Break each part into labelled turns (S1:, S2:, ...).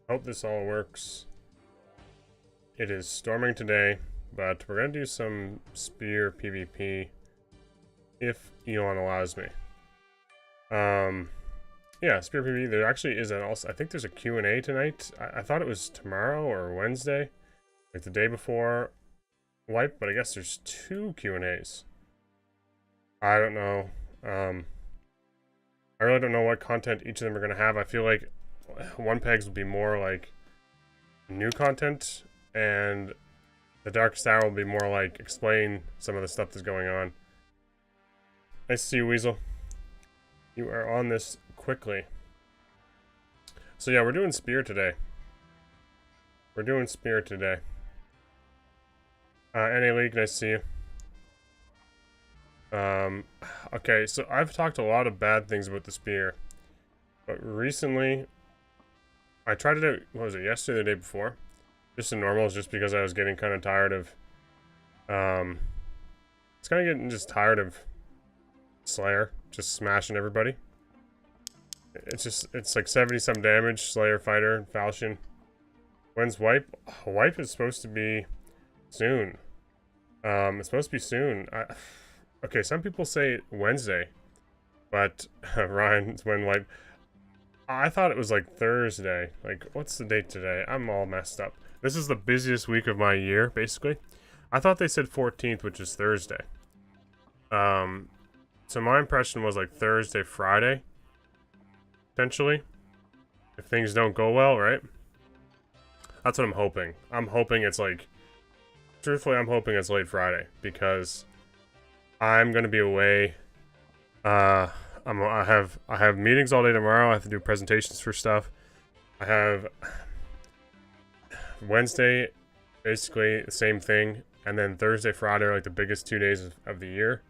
S1: Hope this all works. It is storming today, but we're gonna do some spear PvP if Elon allows me. Yeah, spear PvP. There actually is I think there's a Q&A tonight. I thought it was tomorrow or Wednesday, like the day before wipe, but I guess there's two Q&As. I don't know. I really don't know what content each of them are gonna have. I feel like one pegs will be more like new content, and the Darkest Hour will be more like explain some of the stuff that's going on. Nice to see you, Weasel. You are on this quickly. So yeah, we're doing Spear today. NA League, nice to see you. Okay, so I've talked a lot of bad things about the Spear, but recently I tried it out, what was it, yesterday or the day before? Just in normals, just because I was getting kind of tired of, it's kind of getting just tired of Slayer, just smashing everybody. It's like 70-some damage, Slayer, Fighter, Falchion. When's Wipe? Wipe is supposed to be soon. It's supposed to be soon. Okay, some people say Wednesday, but Ryan, it's when Wipe. I thought it was like Thursday. Like, what's the date today? I'm all messed up. This is the busiest week of my year, basically. I thought they said 14th, which is Thursday. So my impression was like Thursday, Friday, potentially, if things don't go well, right? That's what I'm hoping. I'm hoping it's like, truthfully, I'm hoping it's late Friday, because I'm gonna be away. I have meetings all day tomorrow. I have to do presentations for stuff. I have Wednesday, basically the same thing, and then Thursday, Friday are like the biggest 2 days of the year,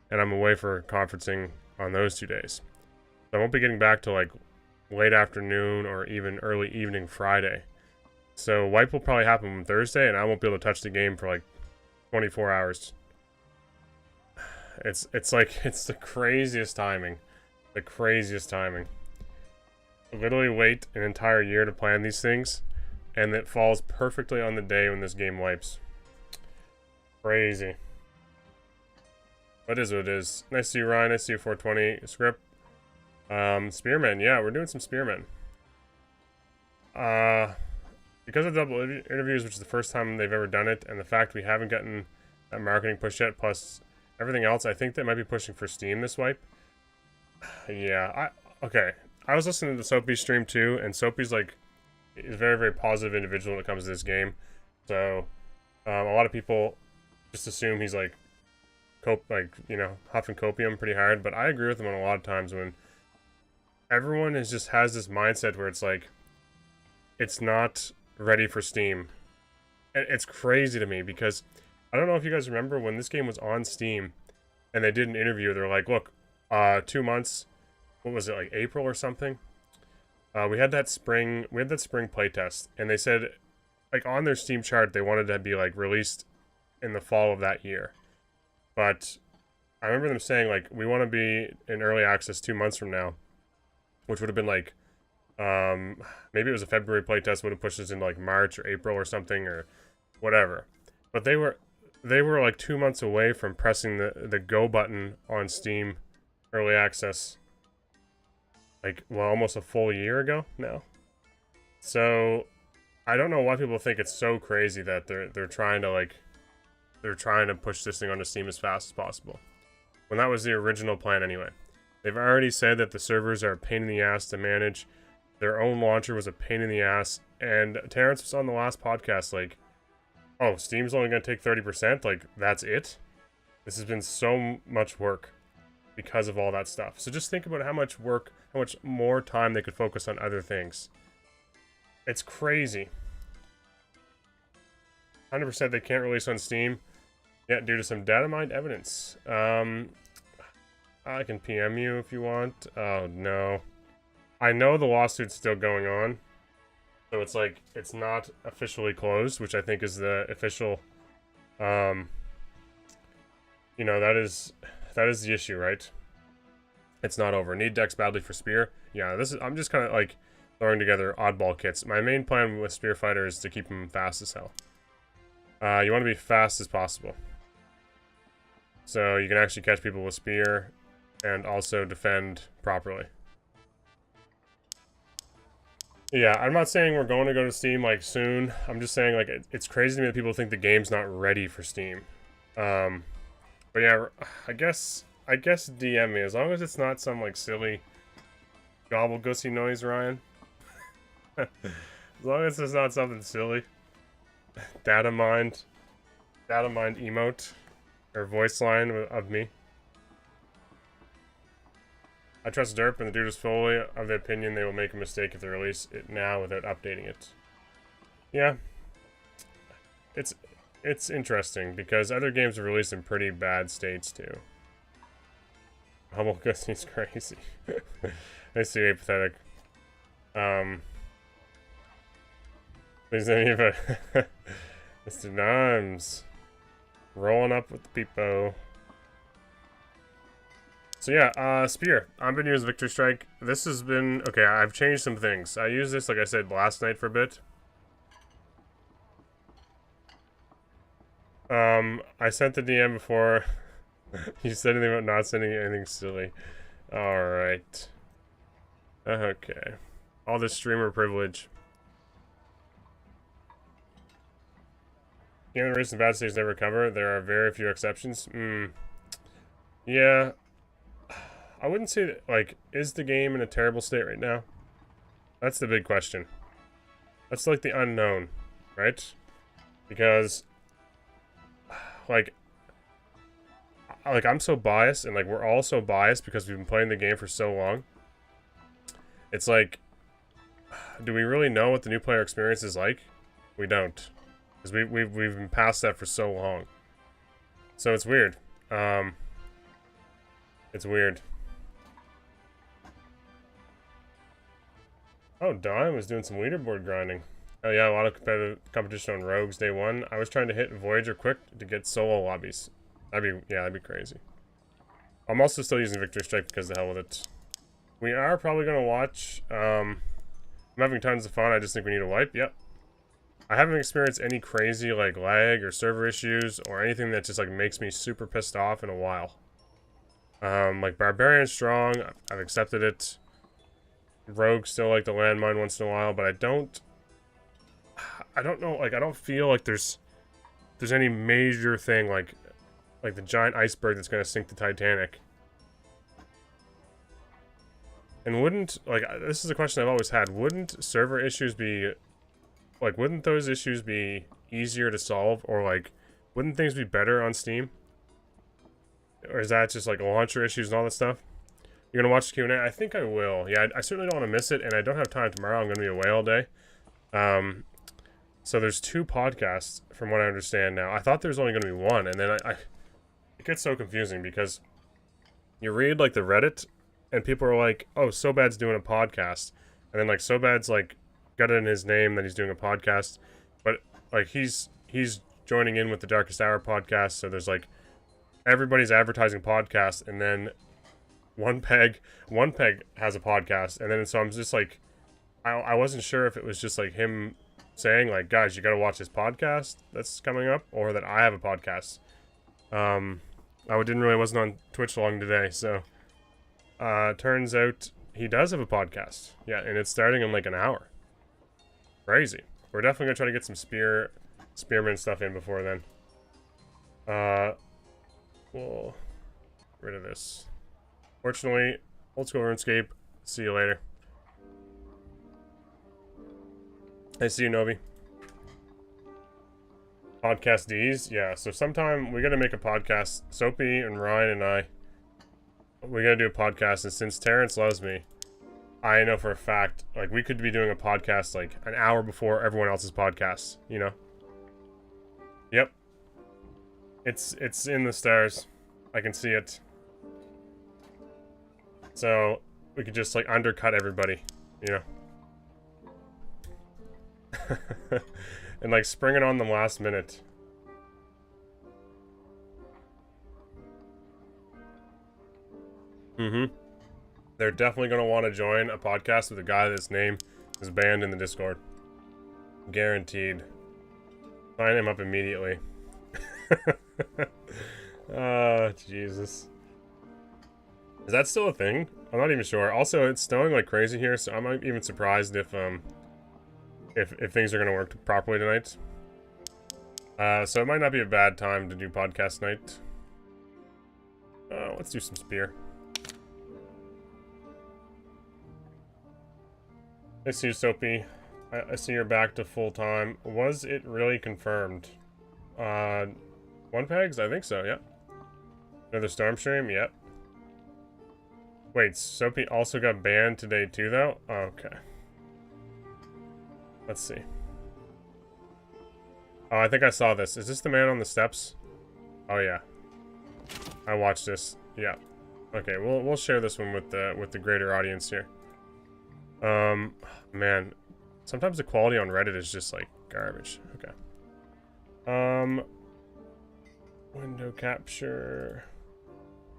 S1: and I'm away for conferencing on those 2 days. So I won't be getting back to like late afternoon or even early evening Friday. So wipe will probably happen on Thursday, and I won't be able to touch the game for like 24 hours. It's like, it's the craziest timing. The craziest timing. I literally wait an entire year to plan these things, and it falls perfectly on the day when this game wipes. Crazy. What is what it is. Nice to see you, Ryan. Nice to see you, 420. Script. Spearmen. Yeah, we're doing some Spearmen. Because of double interviews, which is the first time they've ever done it, and the fact we haven't gotten that marketing push yet, plus everything else, I think they might be pushing for Steam this wipe. Yeah, okay. I was listening to Soapy's stream too, and Soapy's like, is a very, very positive individual when it comes to this game. So, a lot of people just assume he's like, huffing copium pretty hard. But I agree with him on a lot of times when everyone just has this mindset where it's like, it's not ready for Steam. And it's crazy to me because I don't know if you guys remember when this game was on Steam and they did an interview. They're like, look, 2 months, what was it, like April or something? We had that spring playtest, and they said, like, on their Steam chart, they wanted to be like released in the fall of that year. But I remember them saying, like, we want to be in early access 2 months from now, which would have been like, maybe it was a February playtest, would have pushed us into like March or April or something or whatever. But they were like 2 months away from pressing the go button on Steam early access. Like, well, almost a full year ago now. So I don't know why people think it's so crazy that they're trying to push this thing onto Steam as fast as possible, when that was the original plan anyway. They've already said that the servers are a pain in the ass to manage. Their own launcher was a pain in the ass, and Terrence was on the last podcast like, oh, Steam's only going to take 30%? Like, that's it? This has been so much work because of all that stuff. So just think about how much work, how much more time they could focus on other things. It's crazy. 100% they can't release on Steam yet due to some data mined evidence. I can PM you if you want. Oh, no. I know the lawsuit's still going on. So it's like, it's not officially closed, which I think is the official, that is the issue, right? It's not over. Need decks badly for Spear. Yeah, I'm just kind of like, throwing together oddball kits. My main plan with Spear Fighter is to keep him fast as hell. You want to be fast as possible. So you can actually catch people with spear and also defend properly. Yeah, I'm not saying we're going to go to Steam like soon. I'm just saying like it's crazy to me that people think the game's not ready for Steam. But yeah, I guess DM me as long as it's not some like silly gobblegussy noise, Ryan. As long as it's not something silly. Data mind emote or voice line of me. I trust Derp, and the dude is fully of the opinion they will make a mistake if they release it now without updating it. Yeah. It's interesting, because other games are released in pretty bad states, too. Humble Gussy's crazy. I see apathetic. Please don't even... Mr. Dimes. Rolling up with the peepo. So yeah, Spear. I've been using Victory Strike. This has been... Okay, I've changed some things. I used this, like I said, last night for a bit. I sent the DM before. You said anything about not sending anything silly. Alright. Okay. All this streamer privilege. Game race and bad states never recover. There are very few exceptions. Yeah. I wouldn't say that, like, is the game in a terrible state right now? That's the big question. That's like the unknown, right? Because, like I'm so biased, and like we're all so biased because we've been playing the game for so long. It's like, do we really know what the new player experience is like? We don't, because we've been past that for so long. So it's weird. It's weird. Oh, Dime was doing some leaderboard grinding. Oh yeah, a lot of competitive competition on Rogues day one. I was trying to hit Voyager quick to get solo lobbies. That'd be crazy. I'm also still using Victory Strike because the hell with it. We are probably gonna watch. I'm having tons of fun. I just think we need a wipe. Yep. I haven't experienced any crazy like lag or server issues or anything that just like makes me super pissed off in a while. Like Barbarian's strong. I've accepted it. Rogue still like the landmine once in a while, but I don't know, like I don't feel like there's any major thing like the giant iceberg that's gonna sink the Titanic. And wouldn't, like, this is a question I've always had, wouldn't server issues be, like, wouldn't those issues be easier to solve, or like wouldn't things be better on Steam? Or is that just like launcher issues and all that stuff? You're gonna watch the Q&A? I think I will. Yeah, I certainly don't want to miss it, and I don't have time tomorrow. I'm gonna be away all day. So there's 2 podcasts, from what I understand now. I thought there was only gonna be 1, and then it gets so confusing because you read like the Reddit, and people are like, "Oh, SoBad's doing a podcast," and then like SoBad's like got it in his name that he's doing a podcast, but like he's joining in with the Darkest Hour podcast. So there's like everybody's advertising podcasts, and then One Peg has a podcast, and then so I'm just like, I wasn't sure if it was just like him saying like, guys, you gotta watch this podcast that's coming up, or that I have a podcast. Wasn't on Twitch long today, so turns out he does have a podcast. Yeah, and it's starting in like an hour. Crazy. We're definitely gonna try to get some spearman stuff in before then. We'll get rid of this. Fortunately, old school RuneScape. See you later. I see you, Novi. Podcast D's? Yeah, so sometime we gotta make a podcast. Soapy and Ryan and I, we gotta do a podcast, and since Terrence loves me, I know for a fact, like, we could be doing a podcast, like, an hour before everyone else's podcasts, you know? Yep. It's in the stars. I can see it. So, we could just, like, undercut everybody, you know? And, like, spring it on them last minute. Mm-hmm. They're definitely going to want to join a podcast with a guy that's name is banned in the Discord. Guaranteed. Sign him up immediately. Oh, Jesus. Is that still a thing? I'm not even sure. Also, it's snowing like crazy here, so I'm not even surprised if things are gonna work properly tonight. So it might not be a bad time to do podcast night. Let's do some spear. I see you, Soapy. I see you're back to full time. Was it really confirmed? One pegs? I think so, yep. Another storm stream? Yep. Wait, Soapy also got banned today too, though? Oh, okay. Let's see. Oh, I think I saw this. Is this the man on the steps? Oh, yeah. I watched this. Yeah. Okay, we'll share this one with the greater audience here. Man. Sometimes the quality on Reddit is just, like, garbage. Okay. Window capture.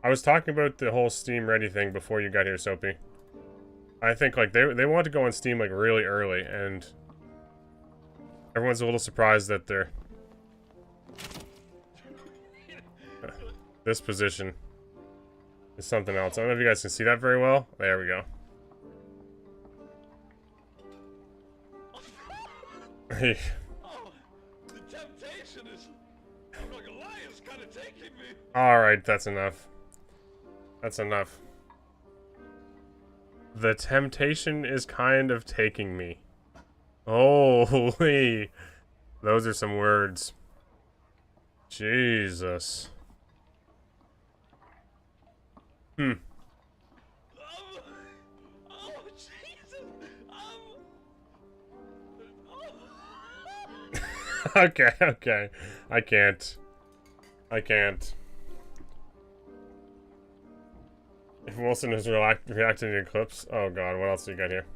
S1: I was talking about the whole Steam Ready thing before you got here, Soapy. I think, like, they want to go on Steam, like, really early, and everyone's a little surprised that they're... This position is something else. I don't know if you guys can see that very well. There we go.
S2: Oh, the temptation is, I'm not gonna lie, it's kind of taking me.
S1: Alright, that's enough. That's enough. The temptation is kind of taking me. Holy. Those are some words. Jesus. Oh, Jesus. Okay, okay. I can't. If Wilson is reacting to clips, oh god, what else do you got here?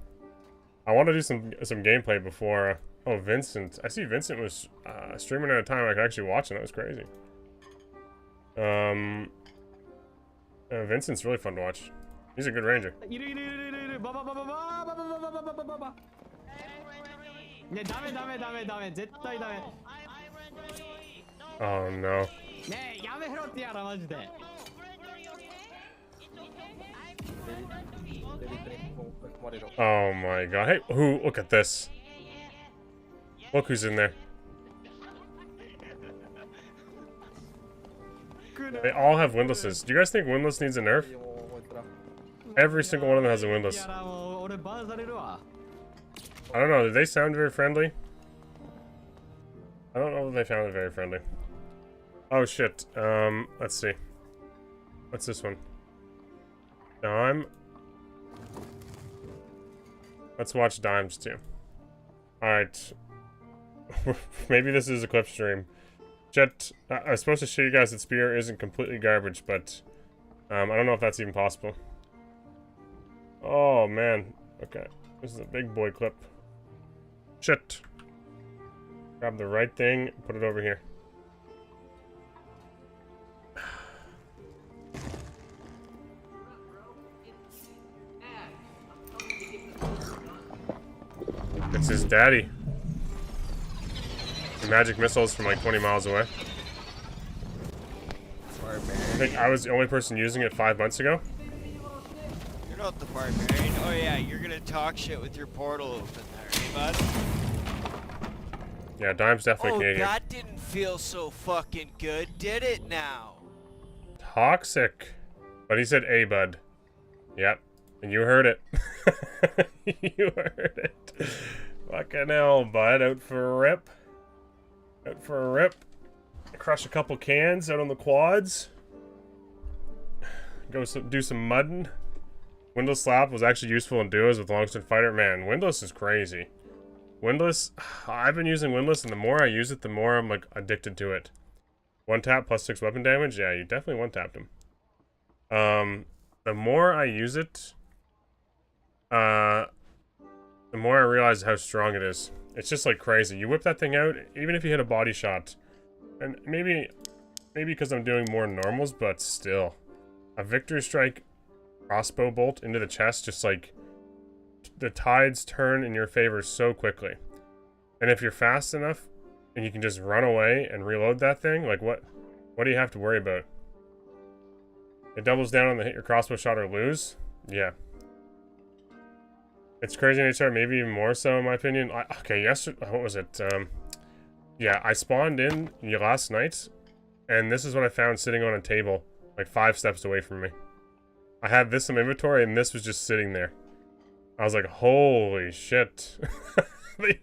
S1: I want to do some gameplay before. Oh, Vincent. I see Vincent was streaming at a time I could actually watch, and that was crazy. Vincent's really fun to watch. He's a good ranger. Oh no. Oh my god. Hey, look at this. Look who's in there. They all have windlasses. Do you guys think windlass needs a nerf? Every single one of them has a windlass. I don't know. Did they sound very friendly? I don't know if they found it very friendly. Oh shit. Let's see. What's this one? Dime. Let's watch dimes too. Alright. Maybe this is a clip stream. Jet, I was supposed to show you guys that Spear isn't completely garbage, but I don't know if that's even possible. Oh man. Okay. This is a big boy clip. Shit. Grab the right thing, put it over here. It's his daddy. The magic missiles from like 20 miles away. I think I was the only person using it 5 months ago.
S3: You're not the barbarian. Oh yeah, you're gonna talk shit with your portal open there, hey bud?
S1: Yeah, Dime's definitely Canadian.
S3: That didn't feel so fucking good, did it now?
S1: Toxic. But he said, "Hey, bud." Yep. And you heard it. You heard it. Fucking hell, bud. Out for a rip. Out for a rip. Crush a couple cans out on the quads. Go do some mudding. Windlass Slap was actually useful in duos with Longsword Fighter. Man, Windlass is crazy. Windlass, I've been using Windlass, and the more I use it, the more I'm like addicted to it. One tap plus 6 weapon damage. Yeah, you definitely one tapped him. The more I use it, the more I realize how strong it is. It's just like crazy. You whip that thing out, even if you hit a body shot, and maybe because I'm doing more normals, but still, a victory strike crossbow bolt into the chest just like the tides turn in your favor so quickly. And if you're fast enough and you can just run away and reload that thing, like what do you have to worry about? It doubles down on the hit your crossbow shot or lose. Yeah. It's crazy in HR, maybe even more so in my opinion. Okay, yesterday, what was it? Yeah, I spawned in last night, and this is what I found sitting on a table, like 5 steps away from me. I had this in my inventory, and this was just sitting there. I was like, holy shit. they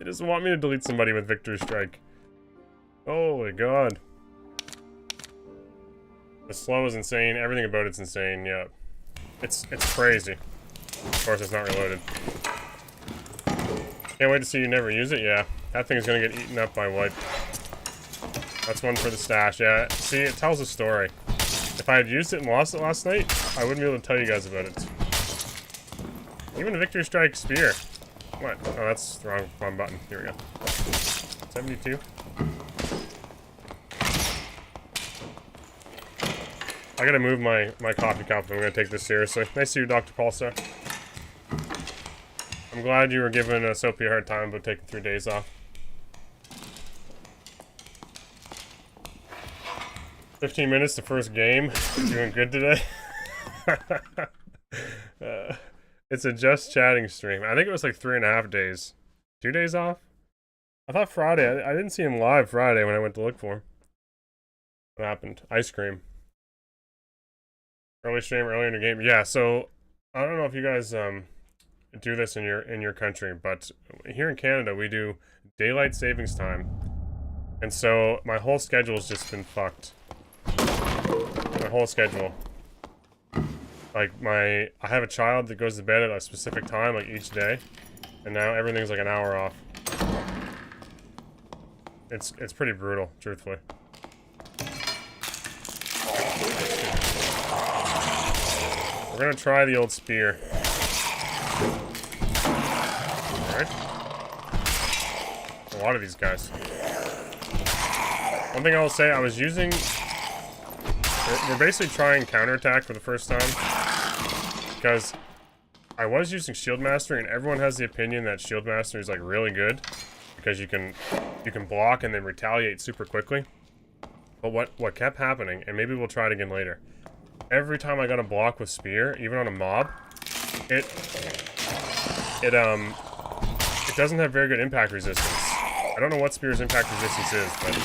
S1: just want me to delete somebody with Victory Strike. Holy god. The slow is insane, everything about it's insane, yeah. It's crazy. Of course, it's not reloaded. Can't wait to see you never use it, yeah. That thing's gonna get eaten up by wipe. That's one for the stash, yeah. See, it tells a story. If I had used it and lost it last night, I wouldn't be able to tell you guys about it. Even a Victory Strike Spear. What? Oh, that's the wrong button. Here we go. 72. I gotta move my coffee cup. I'm gonna take this seriously. Nice to see you, Dr. Paulstar. I'm glad you were giving Sophie a hard time about taking 3 days off. 15 minutes to first game. Doing good today. It's a just chatting stream. I think it was like 3.5 days. 2 days off? I thought Friday. I didn't see him live Friday when I went to look for him. What happened? Ice cream. Early stream, early in the game. Yeah, so I don't know if you guys do this in your country, but here in Canada we do daylight savings time. And so my whole schedule's just been fucked. My whole schedule. Like I have a child that goes to bed at a specific time, like each day, and now everything's like an hour off. It's pretty brutal, truthfully. We're gonna try the old spear. Alright. A lot of these guys. One thing I will say, I was using... We're basically trying counterattack for the first time. Because I was using Shield Mastery, and everyone has the opinion that Shield Mastery is like really good. Because you can block and then retaliate super quickly. But what kept happening, and maybe we'll try it again later. Every time I got a block with spear, even on a mob, it doesn't have very good impact resistance. I don't know what spear's impact resistance is, but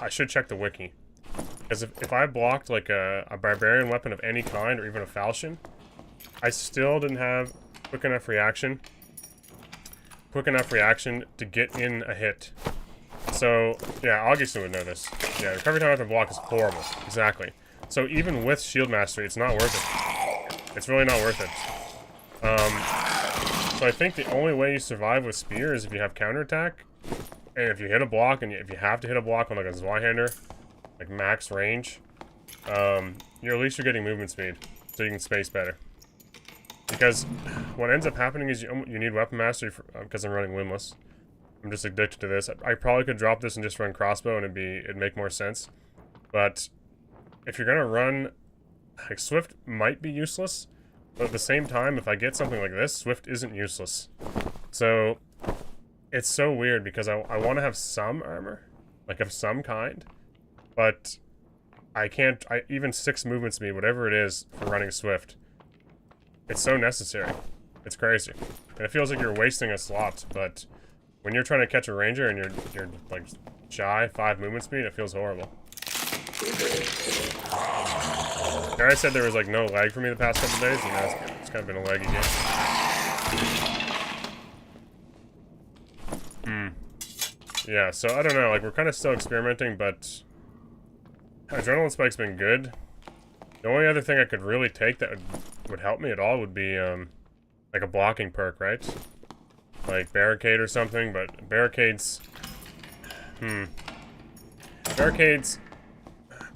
S1: I should check the wiki. Because if I blocked like a barbarian weapon of any kind, or even a falchion, I still didn't have quick enough reaction to get in a hit. So yeah, Augustin would know this. Yeah, recovery time after block is horrible. Exactly. So even with Shield Mastery, it's not worth it. It's really not worth it. So I think the only way you survive with Spear is if you have counterattack, and if you hit a block, and if you have to hit a block on like a Zweihander, like max range, at least you're getting movement speed, so you can space better. Because what ends up happening is you need Weapon Mastery because I'm running Windlass. I'm just addicted to this. I probably could drop this and just run crossbow, and it'd make more sense. But if you're gonna run, like, Swift might be useless, but at the same time, if I get something like this, Swift isn't useless. So it's so weird because I want to have some armor, like of some kind, but I can't. Even 6 movement speed, whatever it is, for running Swift, it's so necessary. It's crazy, and it feels like you're wasting a slot. But when you're trying to catch a ranger and you're like shy 5 movement speed, it feels horrible. I said there was like no lag for me the past couple days, and it's kind of been a laggy game. Yeah, so I don't know, like we're kind of still experimenting, but Adrenaline Spike's been good. The only other thing I could really take that would help me at all would be like a blocking perk, right? Like Barricade or something, but Barricade's...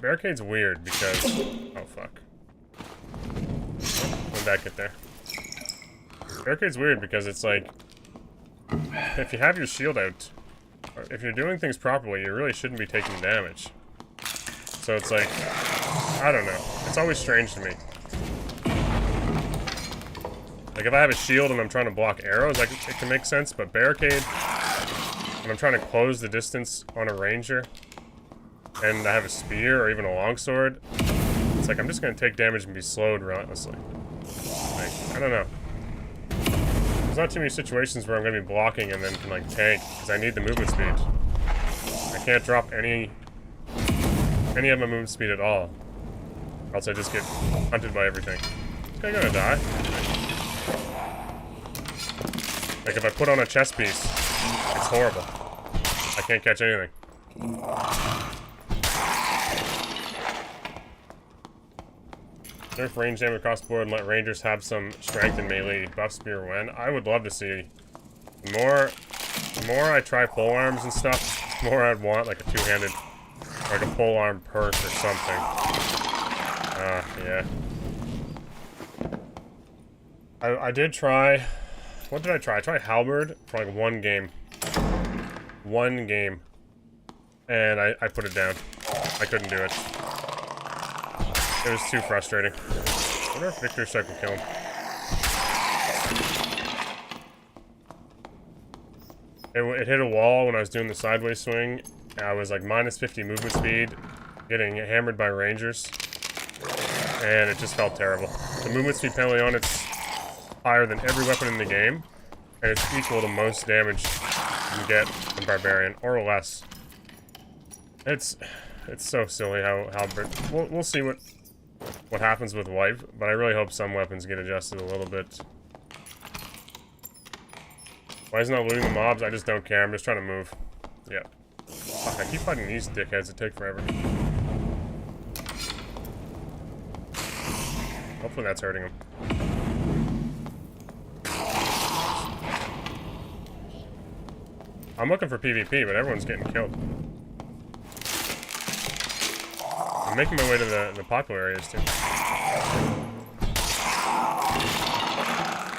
S1: Barricade's weird because... Oh, fuck. When did that get there? Barricade's weird because it's like... If you have your shield out, or if you're doing things properly, you really shouldn't be taking damage. So it's like... I don't know. It's always strange to me. Like, if I have a shield and I'm trying to block arrows, like, it can make sense, but barricade, and I'm trying to close the distance on a ranger, and I have a spear or even a longsword, it's like I'm just gonna take damage and be slowed relentlessly. Like, I don't know. There's not too many situations where I'm gonna be blocking and then can, like, tank, because I need the movement speed. I can't drop any of my movement speed at all. Or else I just get hunted by everything. Is this guy gonna die? Like, if I put on a chest piece, it's horrible. I can't catch anything. Nerf range damage across the board and let rangers have some strength in melee. Buff spear when? I would love to see. The more I try pole arms and stuff, the more I'd want like a two-handed, like a pole arm perk or something. Yeah. I did try. What did I try? I tried halberd for like one game. One game. And I put it down. I couldn't do it. It was too frustrating. I wonder if Victor Strike will kill him. It hit a wall when I was doing the sideways swing. I was like minus 50 movement speed, getting hammered by rangers. And it just felt terrible. The movement speed penalty on it's higher than every weapon in the game. And it's equal to most damage you can get from Barbarian, or less. It's so silly how we'll see what happens with Wipe, but I really hope some weapons get adjusted a little bit. Why is it not looting the mobs? I just don't care. I'm just trying to move. Yeah. Fuck, I keep fighting these dickheads that take forever. Hopefully that's hurting them. I'm looking for PvP, but everyone's getting killed. I'm making my way to the popular areas, too.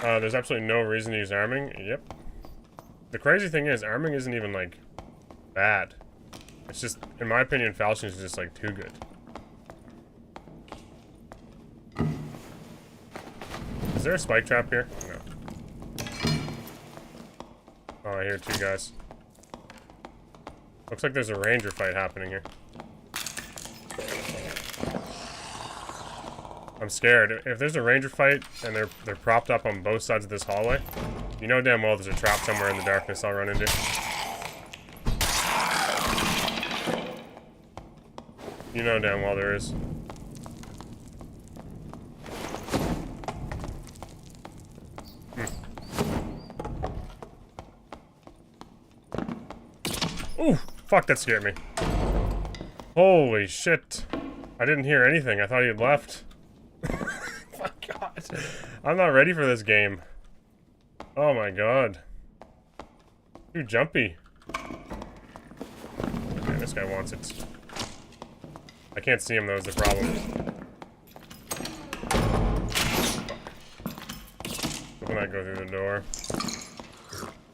S1: There's absolutely no reason to use arming. Yep. The crazy thing is, arming isn't even, like, bad. It's just, in my opinion, falchion is just, like, too good. Is there a spike trap here? No. Oh, I hear two guys. Looks like there's a ranger fight happening here. I'm scared. If there's a ranger fight and they're propped up on both sides of this hallway, you know damn well there's a trap somewhere in the darkness I'll run into. You know damn well there is. Ooh, fuck, that scared me. Holy shit. I didn't hear anything. I thought he had left. My god. I'm not ready for this game. Oh my god. Too jumpy. Okay, this guy wants it. I can't see him though, is the problem. When I go through the door.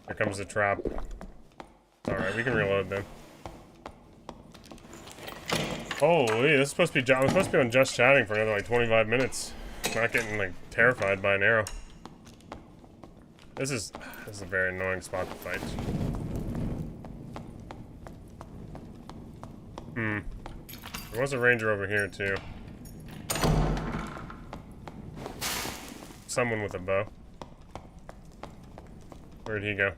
S1: Here comes the trap. Alright, we can reload then. Holy, this is supposed to be. I'm supposed to be on just chatting for another like 25 minutes. Not getting like terrified by an arrow. This is a very annoying spot to fight. There was a ranger over here too. Someone with a bow. Where'd he go?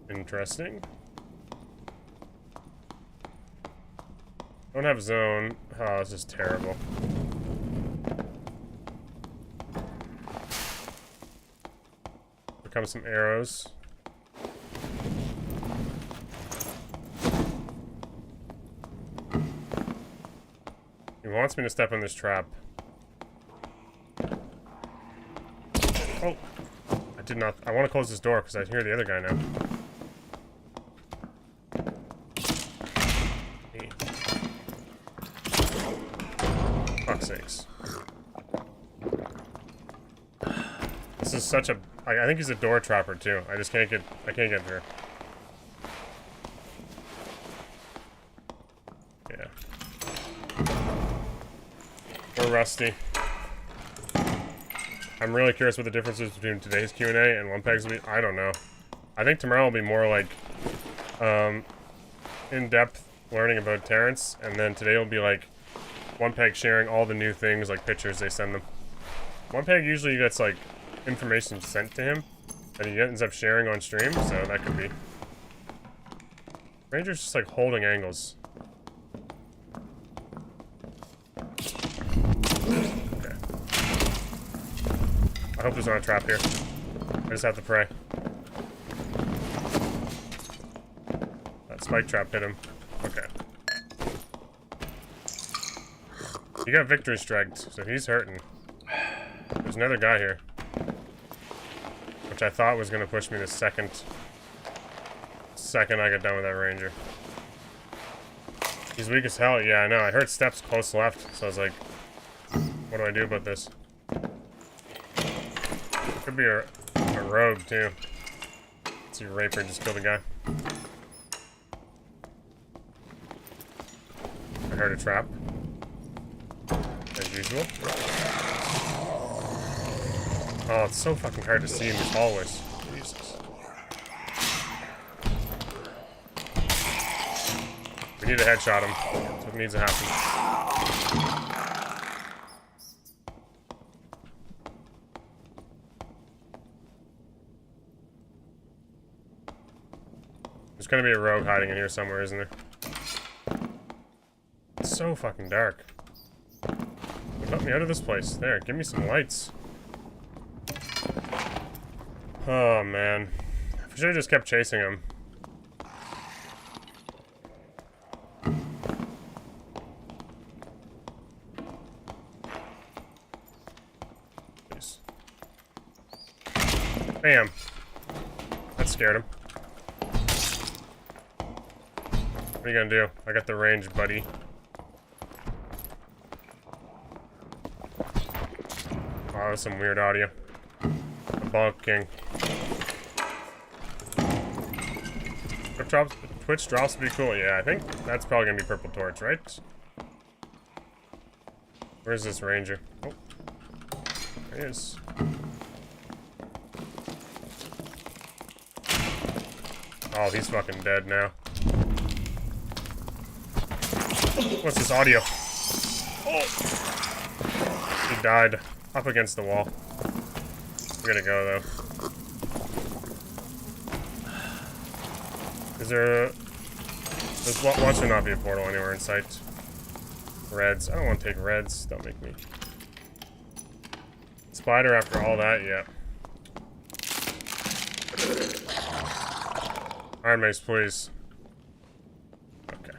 S1: Interesting. Don't have zone. Oh, this is terrible. Here come some arrows. He wants me to step in this trap. Oh! I did not. I want to close this door because I hear the other guy now. Fuck's sakes. This is such a. I think he's a door trapper too. I just can't get. I can't get through. Yeah. We're rusty. I'm really curious what the difference is between today's Q&A and Lumpeg's will be. I don't know. I think tomorrow will be more like in-depth learning about Terrence, and then today will be like One-Peg sharing all the new things, like pictures they send them. One-Peg usually gets like information sent to him that he ends up sharing on stream, so that could be. Ranger's just like holding angles. Okay. I hope there's not a trap here. I just have to pray. That spike trap hit him. Okay. He got victory striked, so he's hurting. There's another guy here. Which I thought was going to push me the second I get done with that ranger. He's weak as hell. Yeah, I know. I heard steps close left, so I was like, what do I do about this? Could be a rogue, too. Let's see, Raper just killed a guy. I heard a trap. As usual. Oh, it's so fucking hard to see in these hallways. Jesus. We need to headshot him. That's what needs to happen. There's gonna be a rogue hiding in here somewhere, isn't there? It's so fucking dark. Let me out of this place. There, give me some lights. Oh, man. I should have just kept chasing him. Please. Bam. That scared him. What are you gonna do? I got the range, buddy. Wow, that's some weird audio. The Bonk King. Twitch drops would be cool. Yeah, I think that's probably gonna be Purple Torch, right? Where's this ranger? Oh, there he is. Oh, he's fucking dead now. What's this audio? Oh! He died up against the wall. We're gonna go though. Is there a... Watch there not be a portal anywhere in sight. Reds. I don't want to take reds. Don't make me. Spider after all that, yeah. Iron Mace, please. Okay.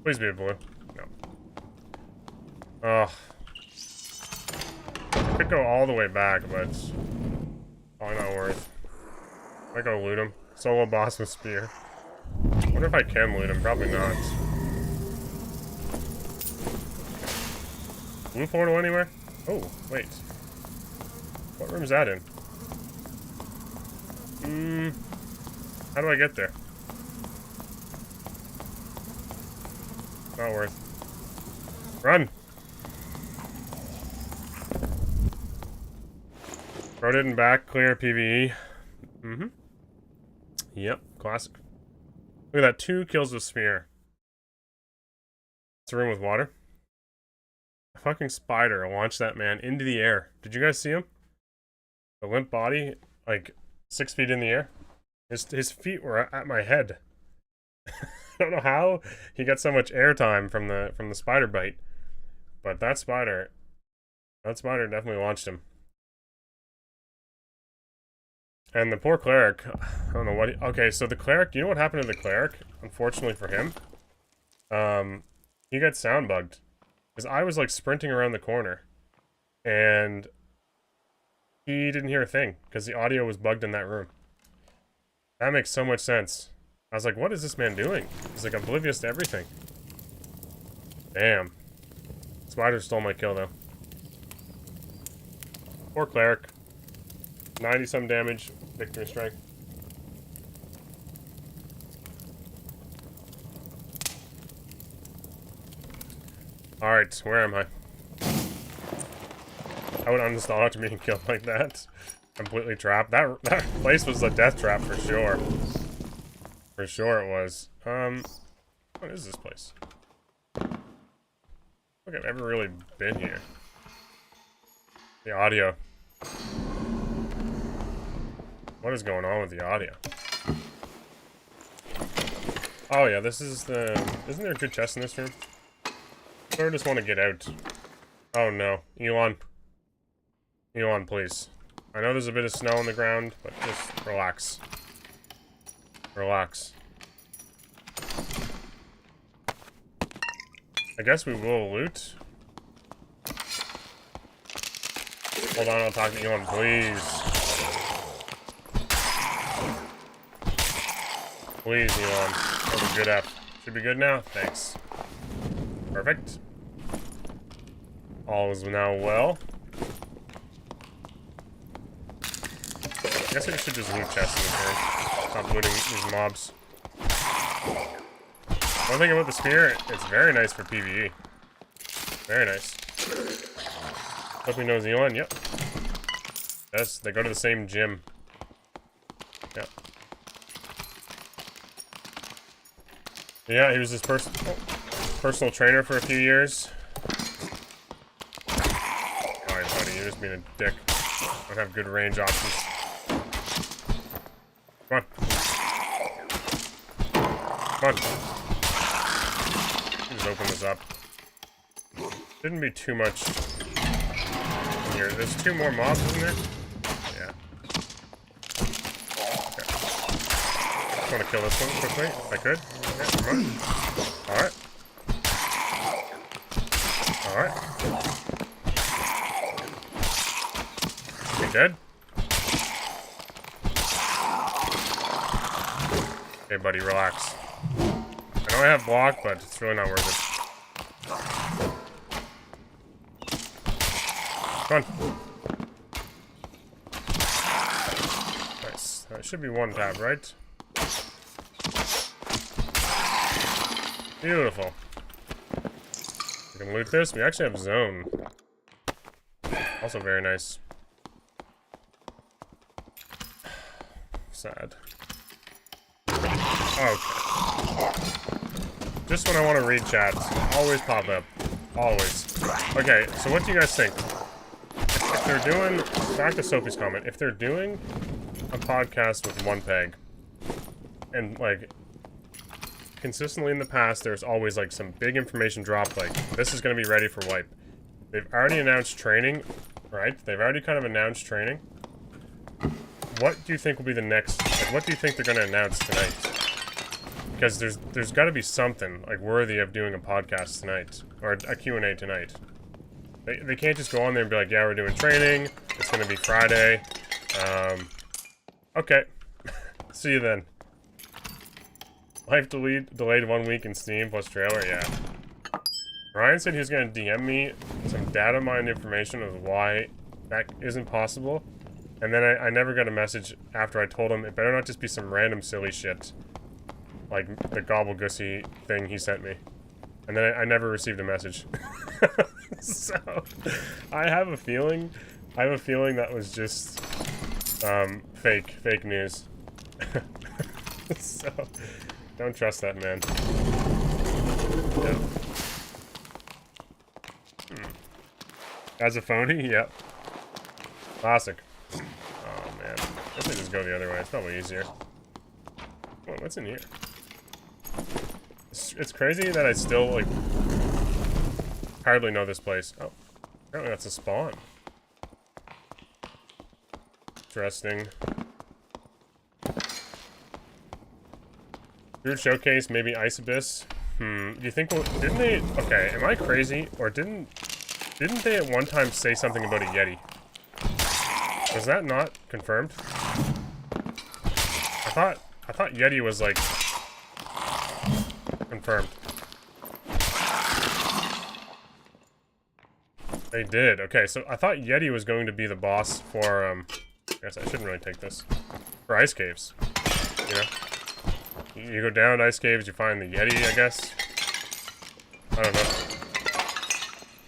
S1: Please be a blue. No. Oh. I could go all the way back, but it's probably not worth. I go loot him. Solo boss with spear. I wonder if I can loot him. Probably not. Blue portal anywhere? Oh, wait. What room is that in? How do I get there? Not worth. Run! Throw it in back, clear PvE. Yep, classic. Look at that, 2 kills with spear. It's a room with water. A fucking spider launched that man into the air. Did you guys see him? The limp body, like 6 feet in the air. His feet were at my head. I don't know how he got so much airtime from the spider bite, but that spider definitely launched him. And the poor cleric, I don't know what okay, so the cleric, you know what happened to the cleric? Unfortunately for him, he got sound bugged. Because I was like sprinting around the corner, and he didn't hear a thing, because the audio was bugged in that room. That makes so much sense. I was like, what is this man doing? He's like oblivious to everything. Damn. Spider stole my kill though. Poor cleric. 90-some damage, victory strike. Alright, where am I? I would uninstall after being killed like that. Completely trapped. That place was a death trap for sure. For sure it was. What is this place? I don't think I've ever really been here. The audio. What is going on with the audio? Oh yeah, this is the... Isn't there a good chest in this room? I just want to get out. Oh no. Elon. Elon, please. I know there's a bit of snow on the ground, but just relax. Relax. I guess we will loot. Hold on, I'll talk to Elon, please. Please, Elon. That was a good F. Should be good now? Thanks. Perfect. All is now well. I guess I should just loot chests in this turn. Stop looting these mobs. One thing about the spear, it's very nice for PvE. Very nice. Hope he knows Elon. Yep. Yes, they go to the same gym. Yep. Yeah, he was his personal trainer for a few years. Alright, buddy, you're just being a dick. Don't have good range options. Come on. Come on. Just open this up. Shouldn't be too much in here. There's 2 more mobs, isn't there? Yeah. Okay. Just want to kill this one quickly, if I could. Okay, come on. Alright. Alright. You dead? Okay, buddy, relax. I know I have block, but it's really not worth it. Come on. Nice. That should be 1 tab, right? Beautiful. We can loot this. We actually have zone. Also very nice. Sad. Okay. Just when I want to read chats, always pop up. Always. Okay, so what do you guys think? If they're doing... Back to Sophie's comment. If they're doing a podcast with 1 peg, and, like, consistently in the past, there's always, like, some big information drop, like, this is going to be ready for wipe. They've already announced training, right? They've already kind of announced training. What do you think will be the next... Like, what do you think they're going to announce tonight? Because there's got to be something, like, worthy of doing a podcast tonight. Or a Q&A tonight. They can't just go on there and be like, yeah, we're doing training. It's going to be Friday. Okay. See you then. Life delayed 1 week in Steam plus trailer, yeah. Ryan said he was going to DM me some data mined information of why that isn't possible. And then I never got a message after I told him it better not just be some random silly shit. Like the gobblegussy thing he sent me. And then I never received a message. So, I have a feeling that was just, fake news. So, don't trust that man. Yep. As a phony? Yep. Classic. Oh man. I guess I just go the other way. It's probably easier. Oh, what's in here? It's crazy that I still, like, hardly know this place. Oh, apparently that's a spawn. Interesting. Druid Showcase, maybe Ice Abyss. Do you think didn't they... Okay, am I crazy? Or didn't they at one time say something about a Yeti? Was that not confirmed? I thought Yeti was, like, confirmed. They did. Okay, so I thought Yeti was going to be the boss for, I guess I shouldn't really take this. For ice caves. You know? You go down ice caves, you find the Yeti, I guess. I don't know.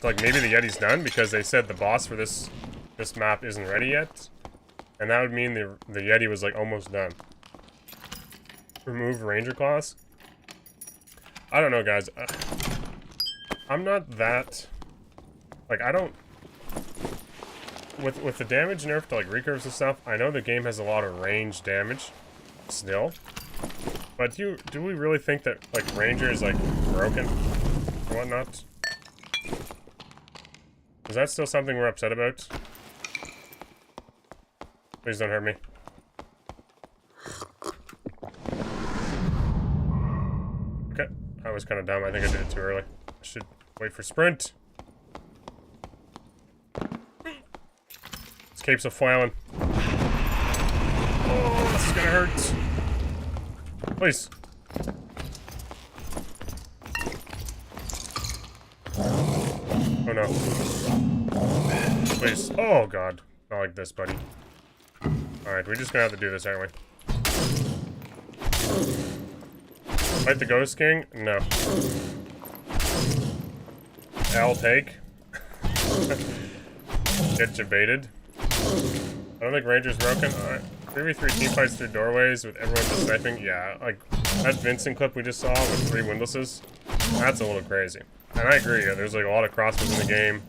S1: like maybe the Yeti's done because they said the boss for this map isn't ready yet, and that would mean the Yeti was like almost done. Remove Ranger class. I don't know, guys. I'm not that like I don't with the damage nerf to like recurves and stuff. I know the game has a lot of range damage still, but do we really think that like Ranger is like broken or whatnot? Is that still something we're upset about? Please don't hurt me. Okay, I was kind of dumb. I think I did it too early. I should wait for sprint. This cape's a flailing. Oh, this is gonna hurt. Please. Oh no. Please. Oh god. Not like this, buddy. Alright, we're just gonna have to do this, aren't we? Fight the Ghost King? No. I'll take. Get jebaited. I don't think Ranger's broken. Alright. 3v3 teamfights through doorways with everyone just sniping. Yeah, like that Vincent clip we just saw with 3 Windlasses. That's a little crazy. And I agree, yeah, there's like a lot of crossbows in the game.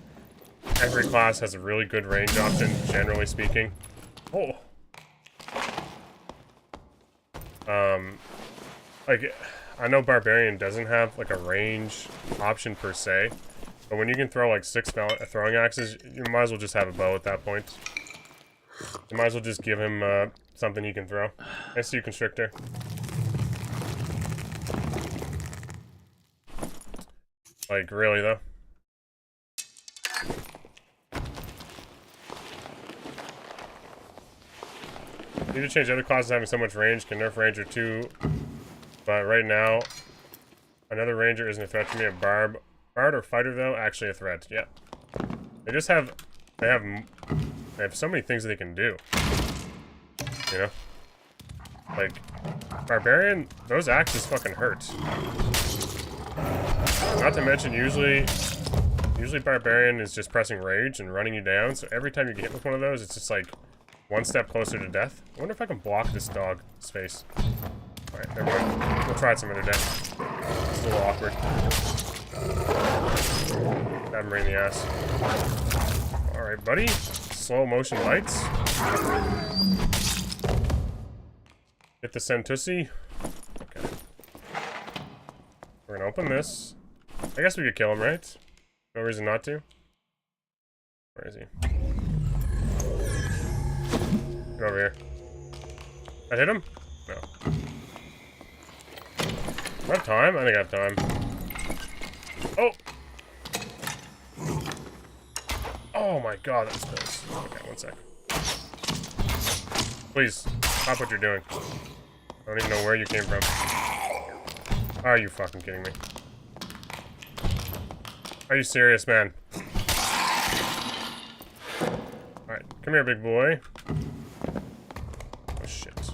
S1: Every class has a really good range option, generally speaking. Oh. Like, I know Barbarian doesn't have like a range option per se, but when you can throw like 6 throwing axes, you might as well just have a bow at that point. You might as well just give him something he can throw. SU Constrictor. Like, really though? Need to change other classes having so much range. Can nerf Ranger too. But right now, another Ranger isn't a threat to me. A Bard or Fighter though, actually a threat. Yeah. They just have, they have so many things that they can do. You know? Like, Barbarian, those axes fucking hurt. Not to mention, usually Barbarian is just pressing Rage and running you down, so every time you get hit with one of those, it's just like one step closer to death. I wonder if I can block this dog's face. Alright, never mind. We'll try it some other day. It's a little awkward. Stab him right in the ass. Alright, buddy. Slow motion lights. Get the Sentussi. Okay. We're gonna open this. I guess we could kill him, right? No reason not to. Where is he? Get over here. I hit him? No. Do I have time? I think I have time. Oh! Oh my god, that's close. Okay, 1 sec. Please, stop what you're doing. I don't even know where you came from. Are you fucking kidding me? Are you serious, man? Alright, come here, big boy. Oh, shit.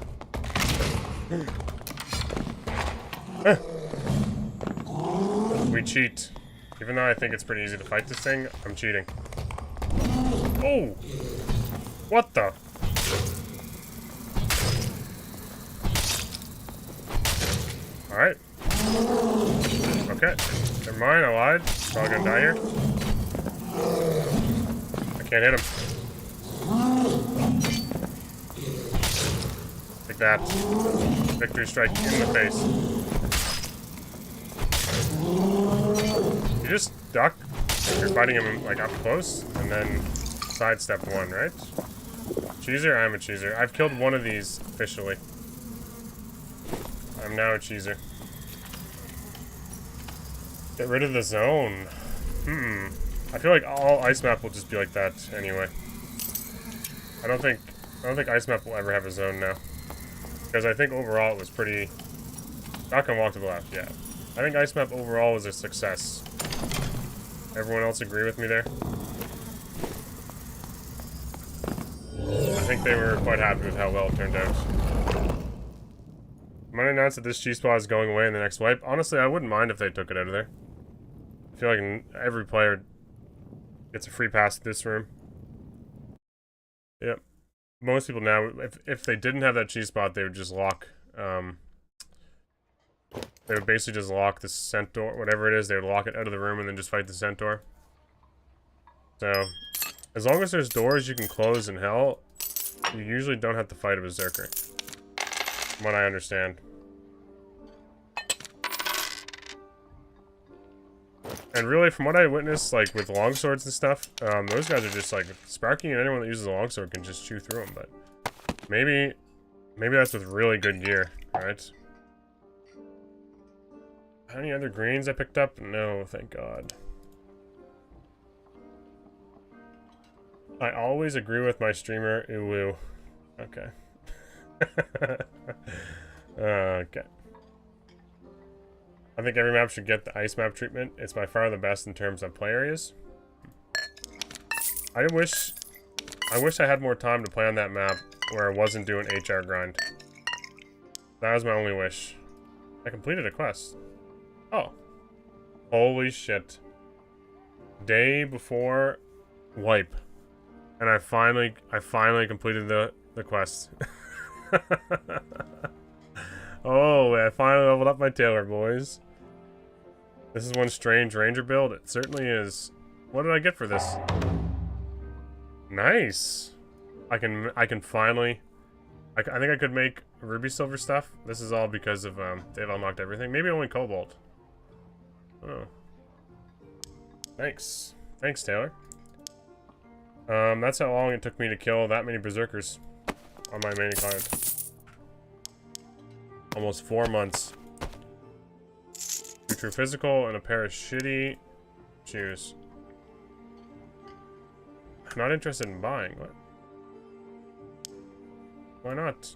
S1: We cheat. Even though I think it's pretty easy to fight this thing, I'm cheating. Oh! What the? Alright. Okay. Never mind, I lied. Probably gonna die here. I can't hit him. Like that. Victory strike in the face. You just duck. You're fighting him like up close, and then sidestep one, right? Cheeser? I'm a cheeser. I've killed one of these officially. I'm now a cheeser. Get rid of the zone. I feel like all ice map will just be like that anyway. I don't think ice map will ever have a zone now. Because I think overall it was pretty... Not gonna walk to the left, yeah. I think ice map overall was a success. Everyone else agree with me there? I think they were quite happy with how well it turned out. I'm gonna announce that this G-Spot is going away in the next wipe. Honestly, I wouldn't mind if they took it out of there. I feel like every player It's a free pass to this room. Yep. Most people now, if they didn't have that cheese spot, they would just lock, they would basically just lock the centaur, whatever it is, they would lock it out of the room and then just fight the centaur. So, as long as there's doors you can close in hell, you usually don't have to fight a berserker. From what I understand. And really, from what I witnessed, like, with longswords and stuff, those guys are just, like, Sparky and anyone that uses a longsword can just chew through them, but maybe that's with really good gear, right? Any other greens I picked up? No, thank God. I always agree with my streamer, Uwu. Okay. Okay. I think every map should get the ice map treatment. It's by far the best in terms of play areas. I wish I had more time to play on that map where I wasn't doing HR grind. That was my only wish. I completed a quest. Oh. Holy shit. Day before wipe. And I finally completed the quest. Oh, I finally leveled up my tailor, boys. This is one strange ranger build. It certainly is. What did I get for this? Nice. I can finally. I think I could make ruby silver stuff. This is all because of they've unlocked everything. Maybe only cobalt. Oh. Thanks, Taylor. That's how long it took me to kill that many berserkers on my main client. Almost 4 months. 2 true physical and a pair of shitty shoes. I'm not interested in buying. What? Why not?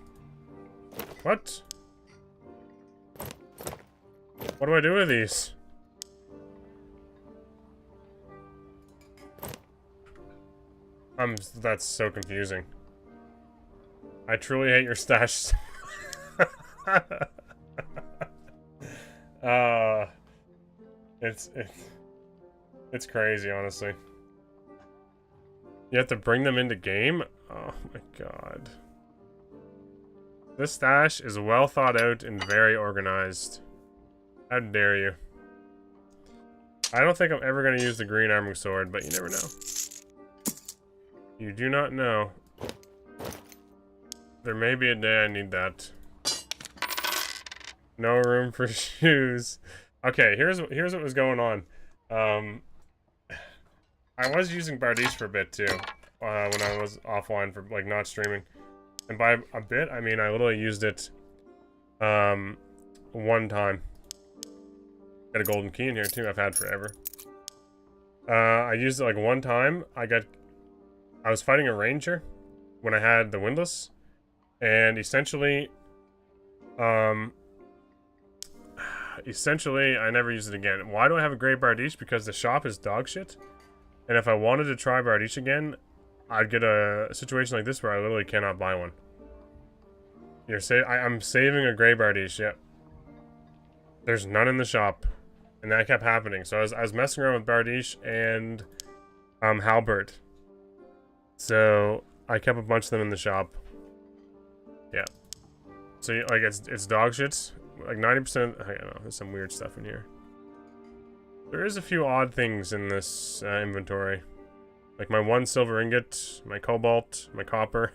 S1: What? What do I do with these? That's so confusing. I truly hate your stash. It's crazy, honestly. You have to bring them into game? Oh my god. This stash is well thought out and very organized. How dare you. I don't think I'm ever going to use the green arming sword, but you never know. You do not know. There may be a day I need that. No room for shoes. Okay, here's what was going on. I was using Bardiche for a bit too, when I was offline for like not streaming. And by a bit, I mean I literally used it one time. Got a golden key in here too, I've had forever. I used it like one time. I was fighting a ranger when I had the Windlass, and essentially I never used it again. Why do I have a gray Bardiche? Because the shop is dog shit. And if I wanted to try Bardiche again, I'd get a situation like this where I literally cannot buy one. I'm saving a gray Bardiche, yep. There's none in the shop. And that kept happening. So I was messing around with Bardiche and Halbert. So I kept a bunch of them in the shop. Yeah. So like it's dog shit. Like 90%. I don't know. There's some weird stuff in here. There is a few odd things in this inventory. Like my 1 silver ingot, my cobalt, my copper,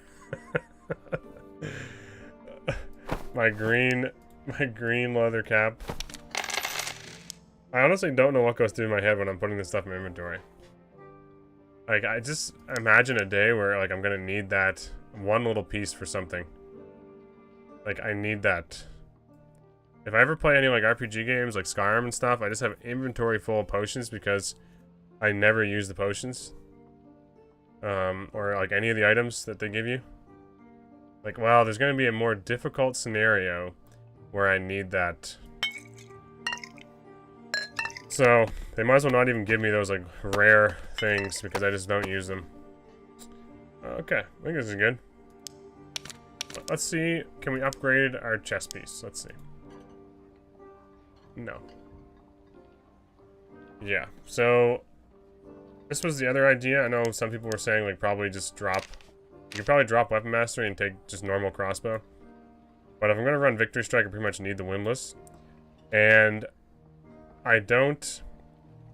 S1: my green leather cap. I honestly don't know what goes through my head when I'm putting this stuff in my inventory. Like I just imagine a day where like I'm gonna need that one little piece for something. Like I need that. If I ever play any like RPG games like Skyrim and stuff, I just have inventory full of potions because I never use the potions. Or like any of the items that they give you. Like, well, there's going to be a more difficult scenario where I need that. So, they might as well not even give me those like rare things because I just don't use them. Okay, I think this is good. Let's see, can we upgrade our chest piece? Let's see. No. Yeah, so This was the other idea. I know some people were saying, like, probably just drop... You could probably drop Weapon Mastery and take just normal crossbow. But if I'm going to run Victory Strike, I pretty much need the Windlass. And I don't...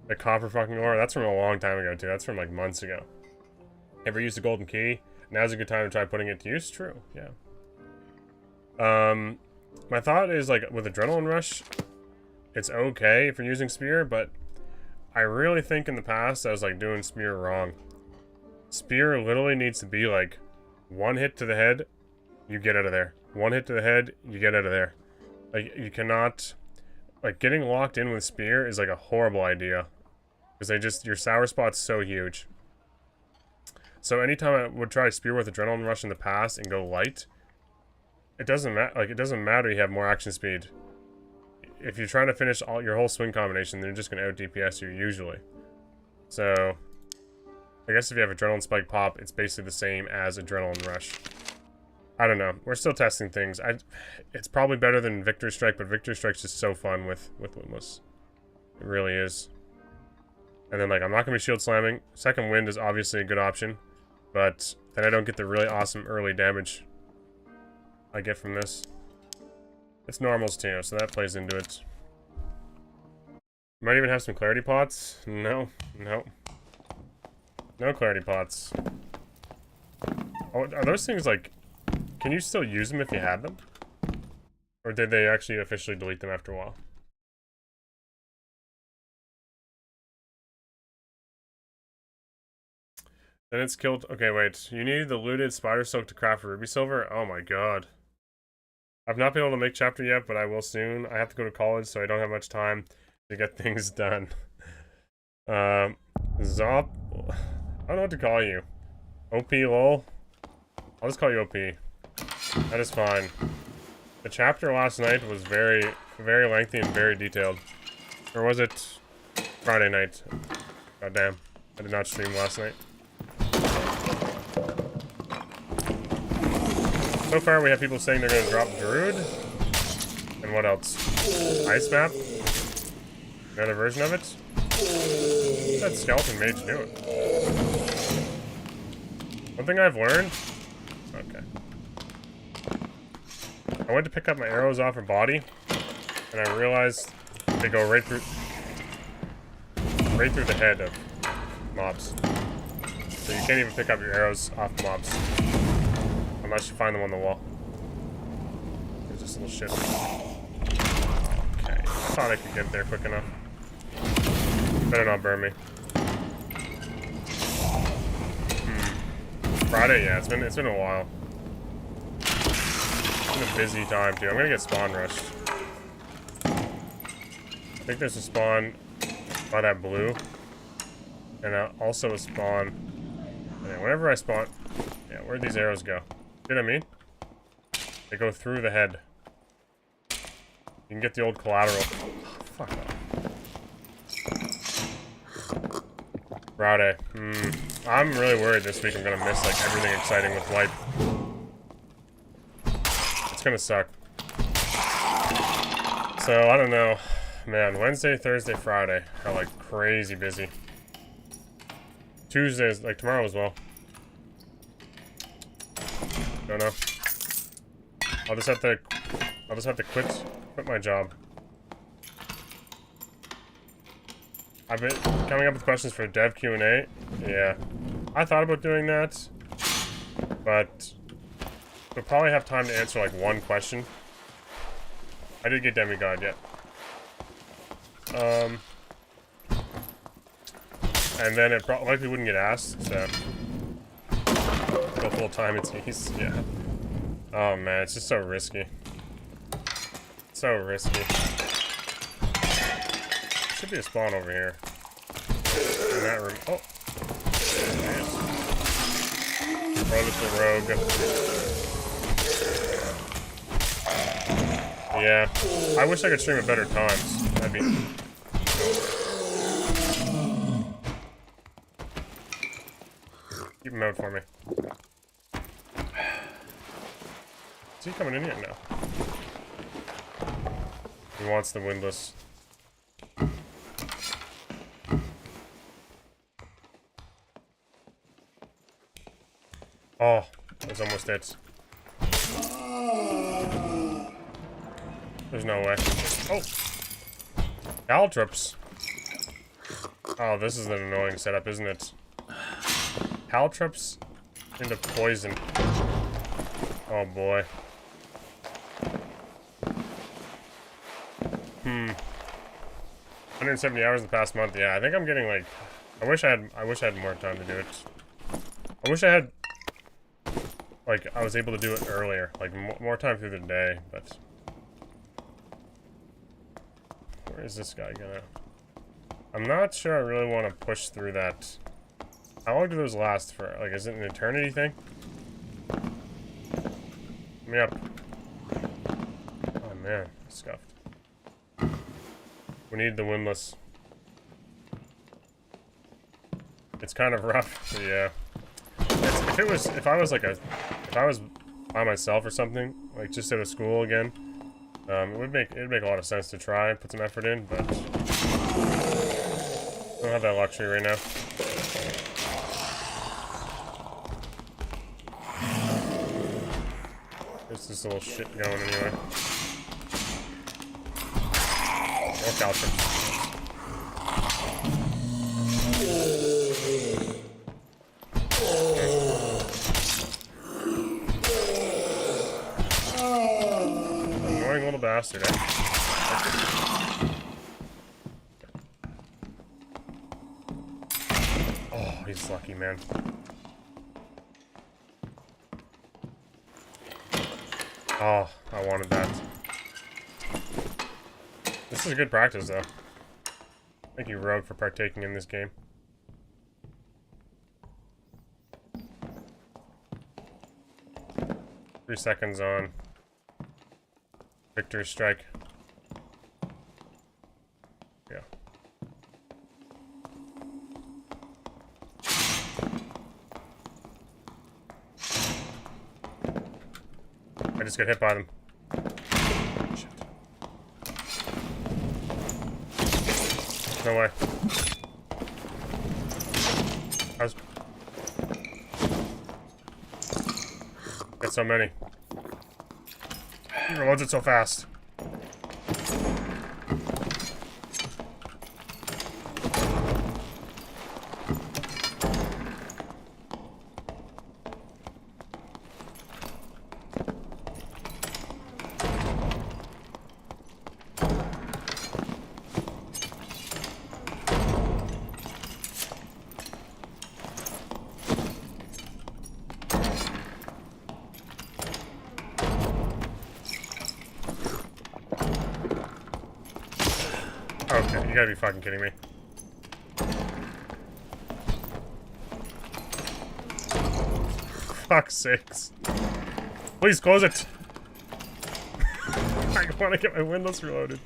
S1: The copper fucking ore, that's from a long time ago, too. That's from, like, months ago. Ever used the golden key? Now's a good time to try putting it to use? True, yeah. My thought is, like, with Adrenaline Rush, it's okay if you're using Spear, but I really think in the past I was, like, doing Spear wrong. Spear literally needs to be, like, one hit to the head, you get out of there. One hit to the head, you get out of there. Like, you cannot... Like, getting locked in with Spear is, like, a horrible idea. Because they just... Your sour spot's so huge. So anytime I would try Spear with Adrenaline Rush in the past and go light, it doesn't matter. Like, it doesn't matter you have more action speed. If you're trying to finish all your whole swing combination, they're just going to out-DPS you, usually. So... I guess if you have Adrenaline Spike Pop, it's basically the same as Adrenaline Rush. I don't know. We're still testing things. It's probably better than Victory Strike, but Victory Strike's just so fun with Windlass. It really is. And then, like, I'm not going to be shield slamming. Second Wind is obviously a good option, but then I don't get the really awesome early damage I get from this. It's normals too, so that plays into it. Might even have some clarity pots. No. No clarity pots. Oh, are those things, like... Can you still use them if you had them? Or did they actually officially delete them after a while? Then it's killed... Okay, wait. You need the looted spider silk to craft a ruby silver? Oh my god. I've not been able to make chapter yet, but I will soon. I have to go to college, so I don't have much time to get things done. Zop... I don't know what to call you. OP lol? I'll just call you OP. That is fine. The chapter last night was very, very lengthy and very detailed. Or was it Friday night? God damn. I did not stream last night. So far we have people saying they're going to drop Druid. And what else? Ice Map? Another version of it? What's that skeleton mage doing? One thing I've learned... Okay. I went to pick up my arrows off her body, and I realized they go right through the head of mobs. So you can't even pick up your arrows off mobs. Unless you find them on the wall. There's this little shit. Okay. I thought I could get there quick enough. Better not burn me. Friday, yeah, it's been a while. It's been a busy time too. I'm gonna get spawn rushed. I think there's a spawn by that blue. And also a spawn. And whenever I spawn, yeah, where'd these arrows go? See what I mean? They go through the head. You can get the old collateral. Oh, fuck off. Friday. I'm really worried this week I'm gonna miss, like, everything exciting with Wipe. It's gonna suck. So, I don't know. Man, Wednesday, Thursday, Friday are, like, crazy busy. Tuesdays, like, tomorrow as well. Don't know. I'll just have to quit my job. I've been coming up with questions for dev Q&A. Yeah. I thought about doing that, but we'll probably have time to answer like one question. I did get demigod yet. And then it likely wouldn't get asked, so go full time it's easy. Yeah. Oh man, it's just so risky. So risky. Should be a spawn over here. In that room. Oh. Throw this to rogue. Yeah. I wish I could stream at better times. That'd be... Keep him out for me. Is he coming in here? No. He wants the Windlass. Oh, that was almost it. There's no way. Oh! Caltrops. Oh, this is an annoying setup, isn't it? Caltrops into poison. Oh boy. 170 hours in the past month. Yeah, I think I'm getting like. I wish I had more time to do it. I wish I had. Like, I was able to do it earlier, like more time through the day, but. Where is this guy gonna? I'm not sure I really want to push through that. How long do those last for? Like, is it an eternity thing? Let me up. Oh man, scuffed. We need the Windlass. It's kind of rough, but yeah. If I was by myself or something, like just out of school again, it'd make a lot of sense to try and put some effort in, but I don't have that luxury right now. There's this little shit going anyway. More caltrops. Annoying little bastard, eh? Oh, he's lucky, man. Oh, I wanted that. This is good practice, though. Thank you, Rogue, for partaking in this game. Three seconds on Victor's strike. Yeah. I just got hit by them. Shit. No way. Get so many. He reloads it so fast. Okay, you gotta be fucking kidding me. Fuck's sakes. Please close it. I want to get my Windlass reloaded.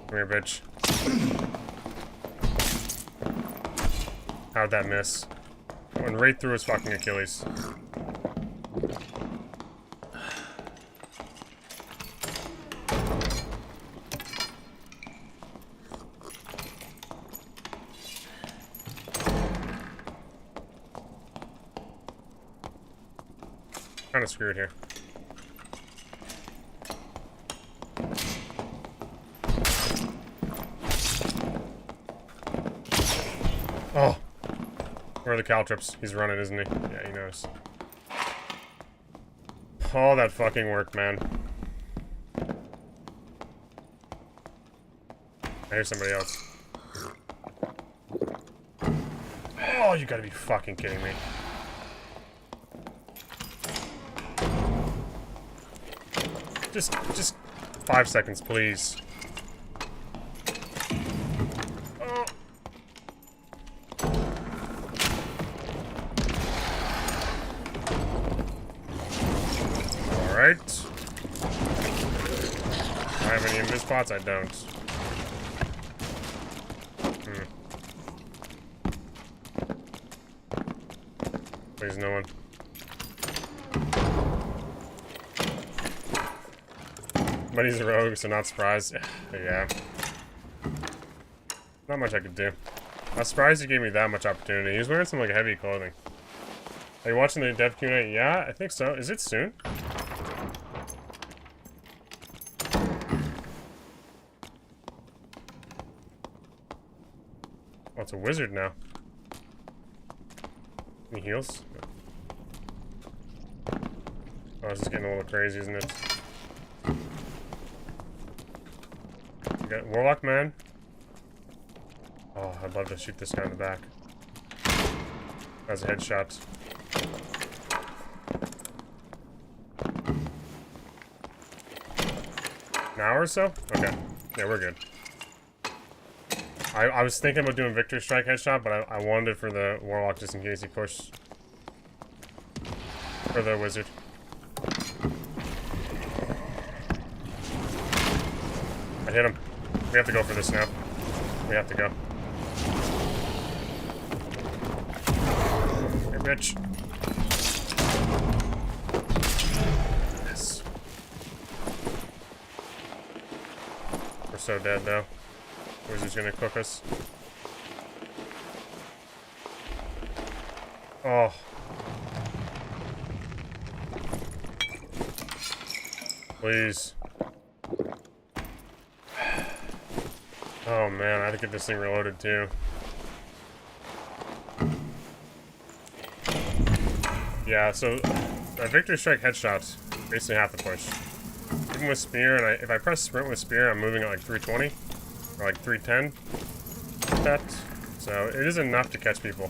S1: Come here, bitch. How'd that miss? I went right through his fucking Achilles. Kind of screwed here. Oh! Where are the caltrops? He's running, isn't he? Yeah, he knows. All that fucking work, man. I hear somebody else. Oh, you gotta be fucking kidding me. Just 5 seconds, please. Oh. Alright. Do I have any invis spots? I don't. Please, no one. But he's a rogue, so not surprised. Yeah. Not much I could do. I was surprised he gave me that much opportunity. He was wearing some like heavy clothing. Are you watching the dev Q&A? Yeah, I think so. Is it soon? Oh, it's a wizard now. Any heals? Oh, this is getting a little crazy, isn't it? We got Warlock man. Oh, I'd love to shoot this guy in the back. That's a headshot. An hour or so? Okay. Yeah, we're good. I was thinking about doing Victory Strike headshot, but I wanted it for the Warlock just in case he pushed. For the wizard. I hit him. We have to go for this now. We have to go. Hey, bitch. Yes. We're so dead, though. Wizard's gonna cook us. Oh. Please. Oh man, I had to get this thing reloaded too. Yeah, so a Victory Strike headshot's basically half the push. Even with Spear, and if I press Sprint with Spear, I'm moving at like 320 or like 310. Like that. So it is enough to catch people.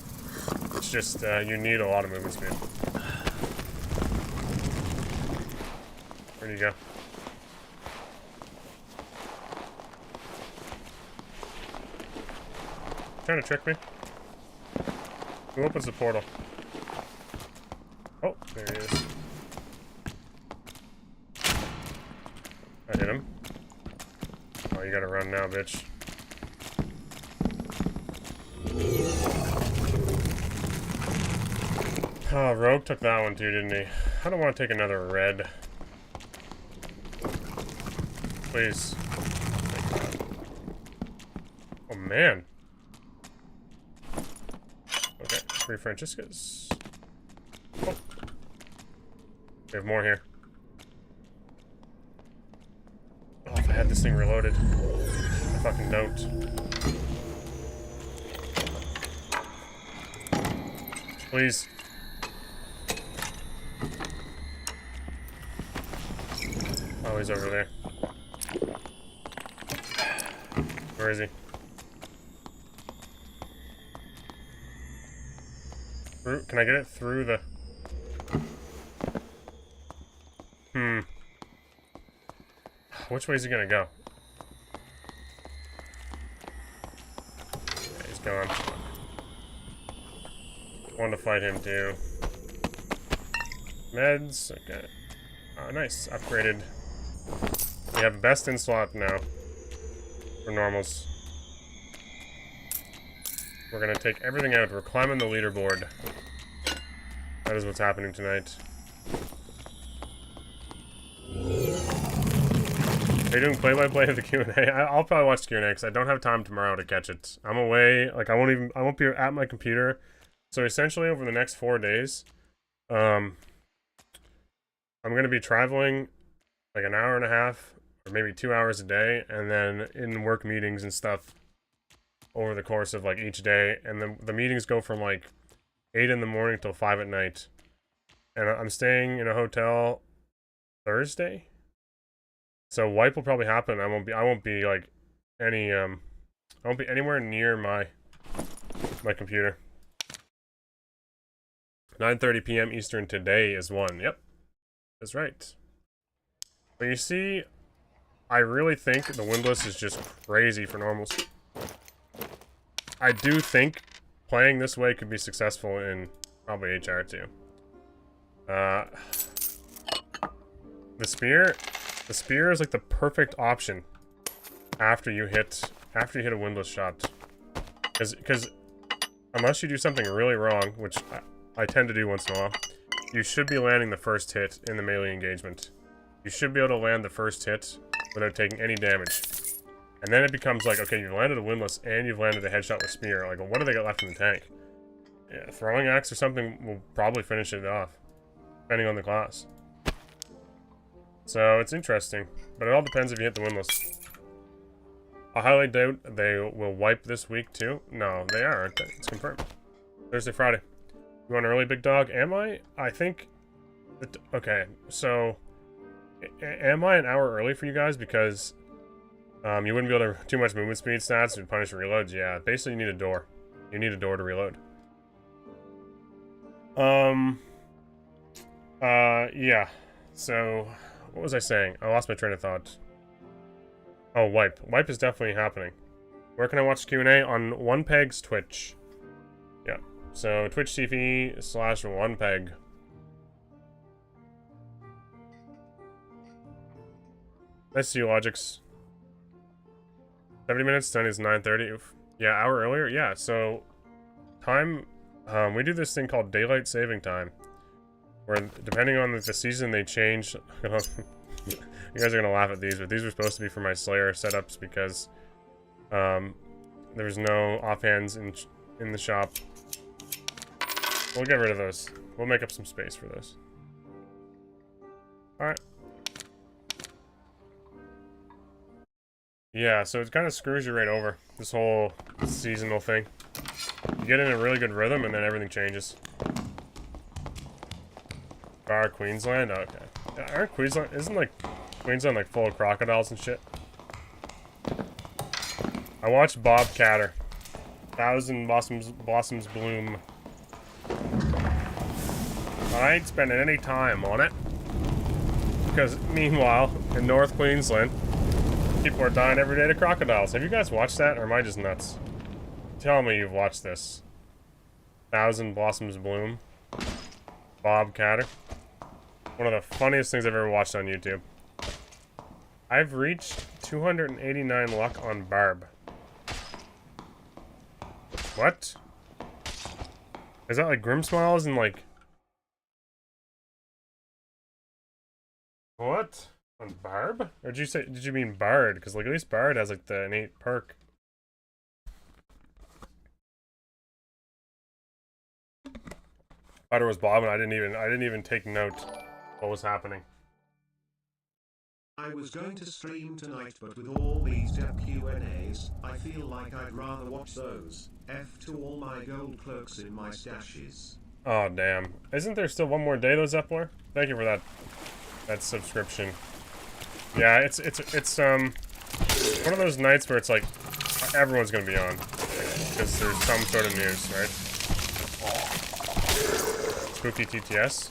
S1: It's just you need a lot of movement speed. Where do you go? Trying to trick me? Who opens the portal? Oh, there he is. I hit him. Oh, you gotta run now, bitch. Oh, Rogue took that one too, didn't he? I don't want to take another red. Please. Oh, man. Okay, 3 Franciscas. Oh. We have more here. Oh, if I had this thing reloaded. I fucking don't. Please. Oh, he's over there. Where is he? Can I get it through the... Which way is he gonna go? Yeah, he's gone. Wanted to fight him too. Meds, okay. Oh, nice. Upgraded. We have best in slot now. For normals. We're gonna take everything out. We're climbing the leaderboard. That is what's happening tonight. Are you doing play-by-play of the Q&A? I'll probably watch the Q&A because I don't have time tomorrow to catch it. I'm away. Like I won't be at my computer. So essentially, over the next 4 days, I'm gonna be traveling like an hour and a half or maybe 2 hours a day, and then in work meetings and stuff over the course of like each day. And the meetings go from like 8 in the morning till 5 at night. And I'm staying in a hotel Thursday. So wipe will probably happen. I won't be like any I won't be anywhere near my computer. 9:30 p.m. Eastern today is 1. Yep. That's right. But you see, I really think the Windlass is just crazy for normals. I do think playing this way could be successful in probably HR too. The spear is like the perfect option after you hit a Windlass shot, because unless you do something really wrong, which I tend to do once in a while, you should be landing the first hit in the melee engagement. You should be able to land the first hit without taking any damage. And then it becomes like, okay, you've landed a Windlass and you've landed a headshot with Spear. Like, what do they got left in the tank? Yeah, throwing axe or something will probably finish it off, depending on the class. So, it's interesting. But it all depends if you hit the Windlass. I highly doubt they will wipe this week, too. No, they are, aren't they? It's confirmed. Thursday, Friday. You want early, big dog? Am I? I think... Okay, so... Am I an hour early for you guys? Because... you wouldn't be able to... Too much movement speed stats would punish reloads. Yeah, basically you need a door. You need a door to reload. Yeah. So... What was I saying? I lost my train of thought. Oh, wipe. Wipe is definitely happening. Where can I watch Q&A? On OnePeg's Twitch. Yeah. So, Twitch TV/OnePeg. Nice to see you, Logix. 70 minutes, done is 9:30. Oof. Yeah, hour earlier? Yeah, so... Time... we do this thing called Daylight Saving Time. Where, depending on the season, they change... You guys are gonna laugh at these, but these were supposed to be for my Slayer setups because there's no offhands in the shop. We'll get rid of those. We'll make up some space for those. Alright. Yeah, so it kind of screws you right over, this whole seasonal thing. You get in a really good rhythm and then everything changes. Bar Queensland? Okay. Aren't Queensland... Isn't like... Queensland like full of crocodiles and shit? I watched Bob Catter. 1,000 Blossoms Bloom. I ain't spending any time on it. Because meanwhile, in North Queensland, people are dying every day to crocodiles. Have you guys watched that, or am I just nuts? Tell me you've watched this. 1,000 Blossoms Bloom. Bob Catter. One of the funniest things I've ever watched on YouTube. I've reached 289 luck on Barb. What? Is that like Grim Smiles and like... What? On Barb? Or did you mean Bard? Because like at least Bard has like the innate perk. Thought it was Bob and I didn't even take note what was happening.
S4: I was going to stream tonight, but with all these dev Q&As, I feel like I'd rather watch those. F to all my gold cloaks in my stashes.
S1: Oh damn. Isn't there still one more day though, Zeppler? Thank you for that subscription. Yeah, it's one of those nights where it's like everyone's gonna be on. Because there's some sort of news, right? Spooky TTS.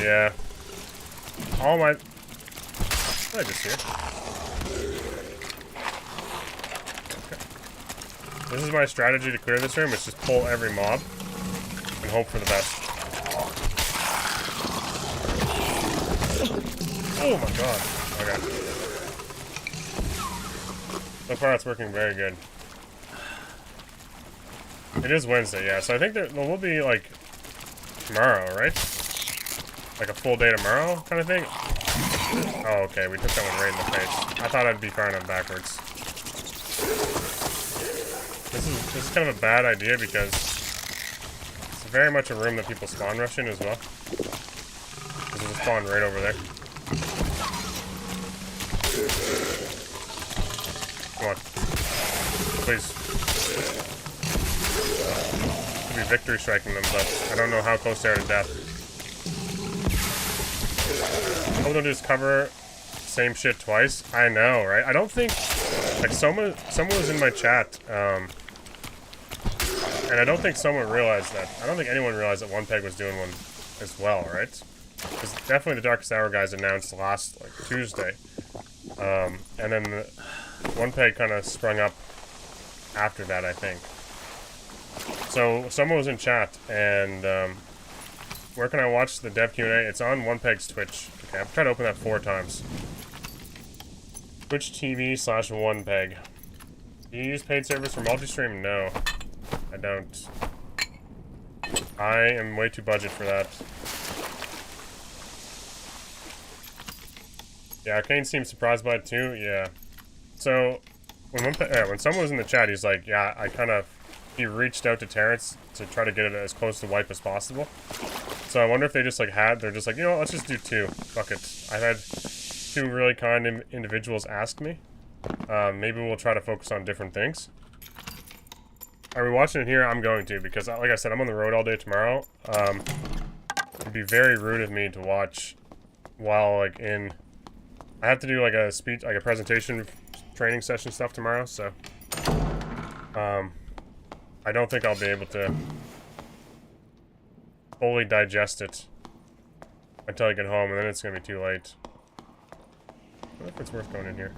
S1: Yeah. All my... What did I just hear? Okay. This is my strategy to clear this room, is just pull every mob and hope for the best. Oh my god. Okay. So far it's working very good. It is Wednesday, yeah, so I think there will be, like, tomorrow, right? Like a full day tomorrow kind of thing? Oh, okay, we took that one right in the face. I thought I'd be firing them backwards. This is kind of a bad idea because it's very much a room that people spawn rush in as well. Because it'll spawn right over there. Come on. Please. Could be victory striking them, but I don't know how close they are to death. Oh, they'll just cover same shit twice. I know, right? I don't think like someone was in my chat, and I don't think someone realized that. I don't think anyone realized that OnePeg was doing one as well, right? Because definitely the Darkest Hour guys announced last like Tuesday, and then the OnePeg kind of sprung up after that, I think. So someone was in chat, and where can I watch the dev Q&A? It's on OnePeg's Twitch. Okay, I've tried to open that 4 times. Twitch TV/OnePeg. Do you use paid service for multi-stream? No, I don't. I am way too budget for that. Yeah, Arcane seems surprised by it too. Yeah. So when someone was in the chat, he's like, yeah, he reached out to Terrence to try to get it as close to wipe as possible. So I wonder if they just like they're just like, you know what, let's just do 2. Fuck it. I've had 2 really kind individuals ask me. Maybe we'll try to focus on different things. Are we watching it here? I'm going to, because like I said, I'm on the road all day tomorrow. It'd be very rude of me to watch while like I have to do like a speech, like a presentation training session stuff tomorrow, so I don't think I'll be able to fully digest it until I get home, and then it's gonna be too late. I wonder if it's worth going in here.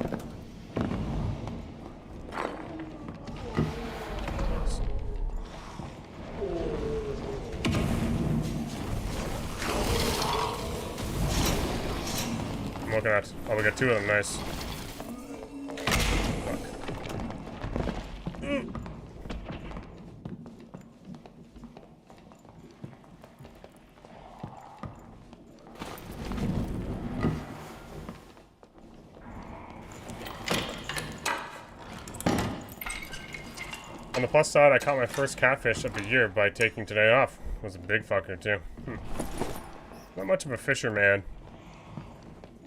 S1: I'm looking at. Oh, we got 2 of them. Nice. Fuck. On the plus side, I caught my first catfish of the year by taking today off. It was a big fucker, too. Not much of a fisherman.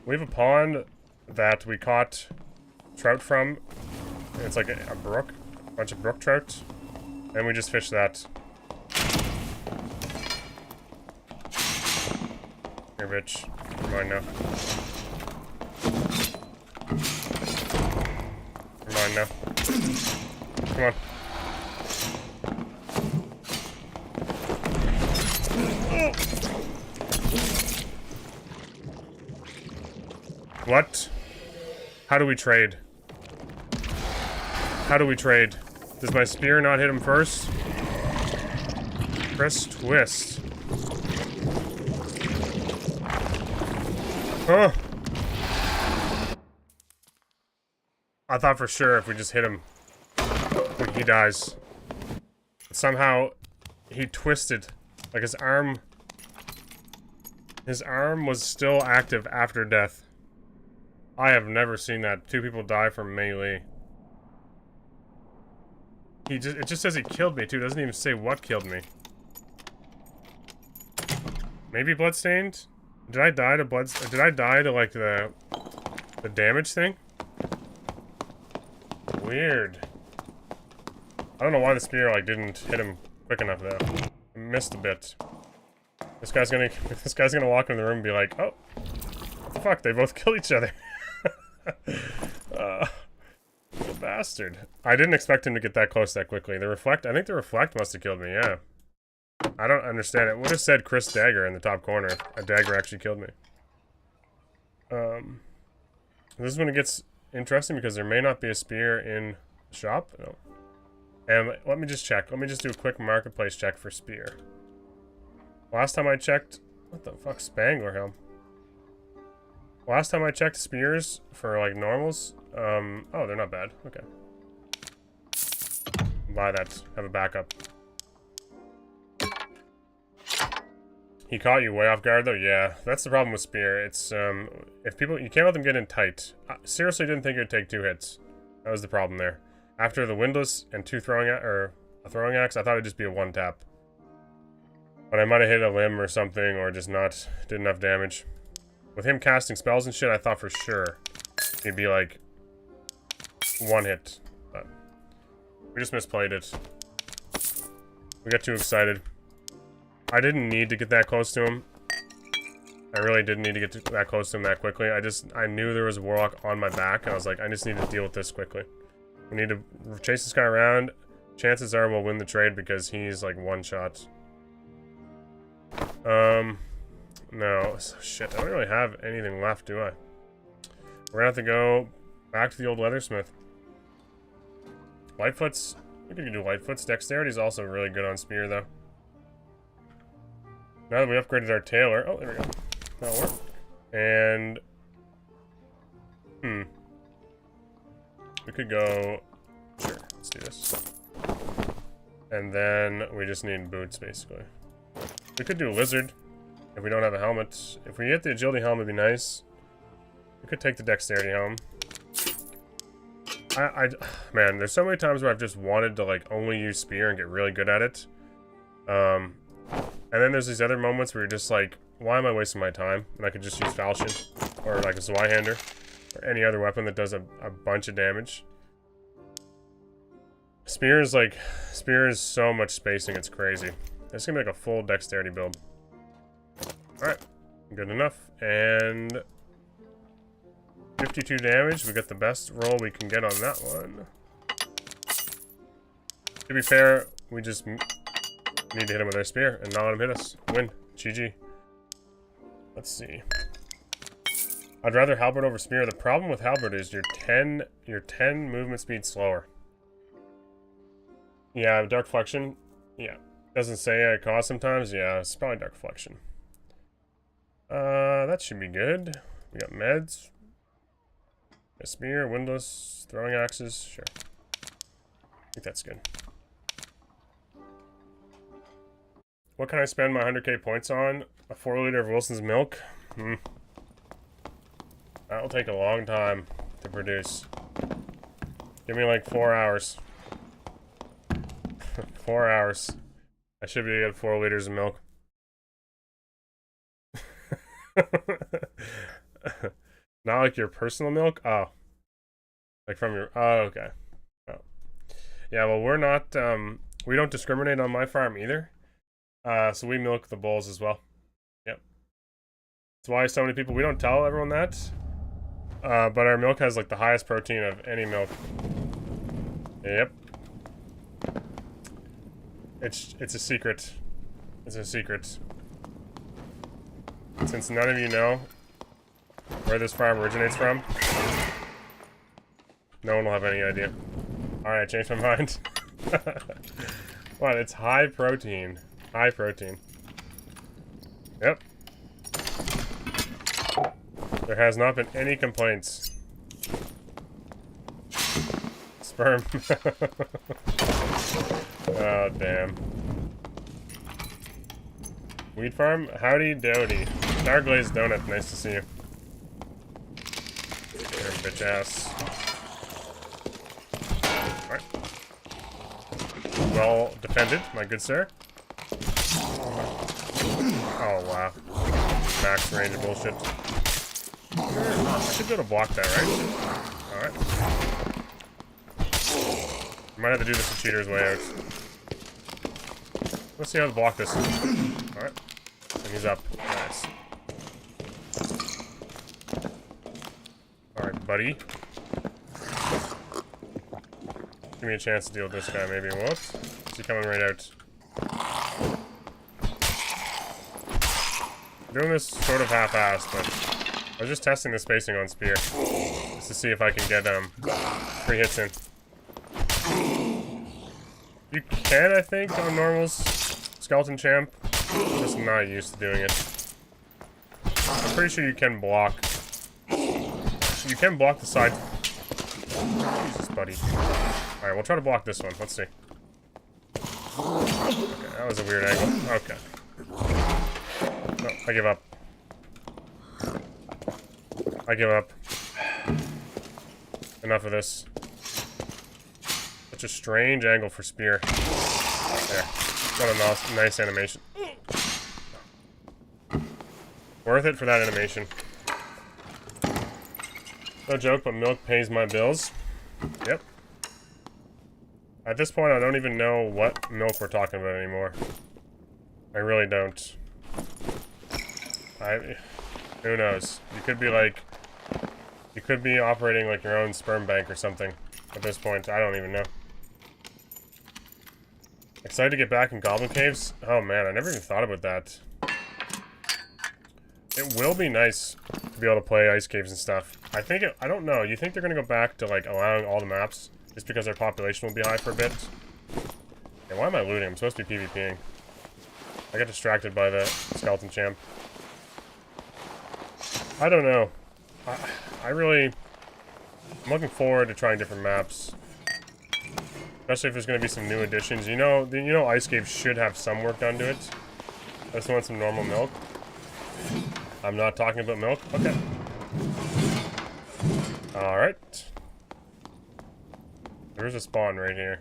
S1: We have a pond that we caught trout from. It's like a brook, a bunch of brook trout, and we just fished that. Here, bitch. You're mine now. You're mine now. Come on. Oh. What? How do we trade? How do we trade? Does my spear not hit him first? Press twist. Huh. I thought for sure if we just hit him, he dies. But somehow, he twisted. Like his arm was still active after death. I have never seen that. 2 people die from melee. It just says he killed me too. It doesn't even say what killed me. Maybe bloodstained? Did I die to did I die to like the damage thing? Weird. I don't know why the spear like didn't hit him quick enough though. I missed a bit. This guy's gonna walk in the room and be like, oh, what the fuck? They both killed each other. The bastard. I didn't expect him to get that close that quickly. I think the reflect must have killed me, yeah. I don't understand. It would have said Chris Dagger in the top corner if a dagger actually killed me. This is when it gets interesting because there may not be a spear in the shop. No. And let me just check. Let me just do a quick marketplace check for spear. Last time I checked... What the fuck? Spangler helm. Last time I checked spears for, like, normals, oh, they're not bad. Okay. Buy that. Have a backup. He caught you way off guard, though? Yeah. That's the problem with spear. It's, if people... You can't let them get in tight. I seriously didn't think it would take 2 hits. That was the problem there. After the Windlass and 2 throwing... or a throwing axe, I thought it'd just be a 1-tap. But I might have hit a limb or something, or just not... did enough damage. With him casting spells and shit, I thought for sure he'd be like 1 hit. But we just misplayed it. We got too excited. I didn't need to get that close to him. I really didn't need to get that close to him that quickly. I knew there was a Warlock on my back. And I was like, I just need to deal with this quickly. We need to chase this guy around. Chances are we'll win the trade because he's like 1 shot. No. Shit, I don't really have anything left, do I? We're gonna have to go back to the old leathersmith. Lightfoot's... We could do Lightfoot's. Dexterity's also really good on spear, though. Now that we upgraded our tailor... Oh, there we go. That'll work. And... We could go... Sure, let's do this. And then we just need boots, basically. We could do lizard. If we don't have a helmet. If we get the agility helmet, it'd be nice. We could take the dexterity home. Man, there's so many times where I've just wanted to like only use spear and get really good at it. And then there's these other moments where you're just like, why am I wasting my time? And I could just use falchion or like a Zweihander or any other weapon that does a bunch of damage. Spear is so much spacing, it's crazy. It's gonna be like a full dexterity build. Alright, good enough. And 52 damage, we got the best roll we can get on that one. To be fair, we just need to hit him with our spear and not let him hit us. Win. GG. Let's see. I'd rather halberd over spear. The problem with halberd is your 10 movement speed slower. Yeah, dark flexion. Yeah. Doesn't say I cause sometimes. Yeah, it's probably dark flexion. That should be good. We got meds. A spear, windlass, throwing axes. Sure. I think that's good. What can I spend my 100k points on? A 4 liter of Wilson's milk? That'll take a long time to produce. Give me like 4 hours. 4 hours. I should be able to get 4 liters of milk. Not like your personal milk? Oh. Like from your... Oh, okay. Oh. Yeah, well, we're not... we don't discriminate on my farm either. So we milk the bulls as well. Yep. That's why so many people... We don't tell everyone that. But our milk has like the highest protein of any milk. Yep. It's a secret. It's a secret. Since none of you know where this farm originates from, no one will have any idea. Alright, I changed my mind. What? It's high protein. High protein. Yep. There has not been any complaints. Sperm. Oh, damn. Weed farm? Howdy dowdy. Starglazed donut, nice to see you. There, bitch ass. Alright. Well defended, my good sir. Oh, wow. Max range bullshit. I should be able to block that, right? Alright. Might have to do this the cheater's way out. Let's see how to block this. Alright. And he's up. Nice. Alright, buddy. Give me a chance to deal with this guy, maybe. Whoops. Is he coming right out? Doing this sort of half-assed, but I was just testing the spacing on spear. Just to see if I can get 3 hits in. You can, I think, on normals. Skeleton champ. I'm just not used to doing it. I'm pretty sure you can block. You can block the side. Jesus, buddy. Alright, we'll try to block this one. Let's see. Okay, that was a weird angle. Okay. No, I give up. I give up. Enough of this. Such a strange angle for spear. There. What a nice animation. Worth it for that animation. No joke, but milk pays my bills. Yep. At this point, I don't even know what milk we're talking about anymore. I really don't. Who knows? You could be like... You could be operating like your own sperm bank or something. At this point, I don't even know. Excited to get back in Goblin Caves? Oh man, I never even thought about that. It will be nice to be able to play Ice Caves and stuff. I think I don't know. You think they're gonna go back to like allowing all the maps just because our population will be high for a bit? Hey, why am I looting? I'm supposed to be PvPing. I got distracted by the skeleton champ. I don't know. I'm looking forward to trying different maps. Especially if there's going to be some new additions. You know Ice Caves should have some work done to it. I just want some normal milk. I'm not talking about milk? Okay. Alright. There's a spawn right here.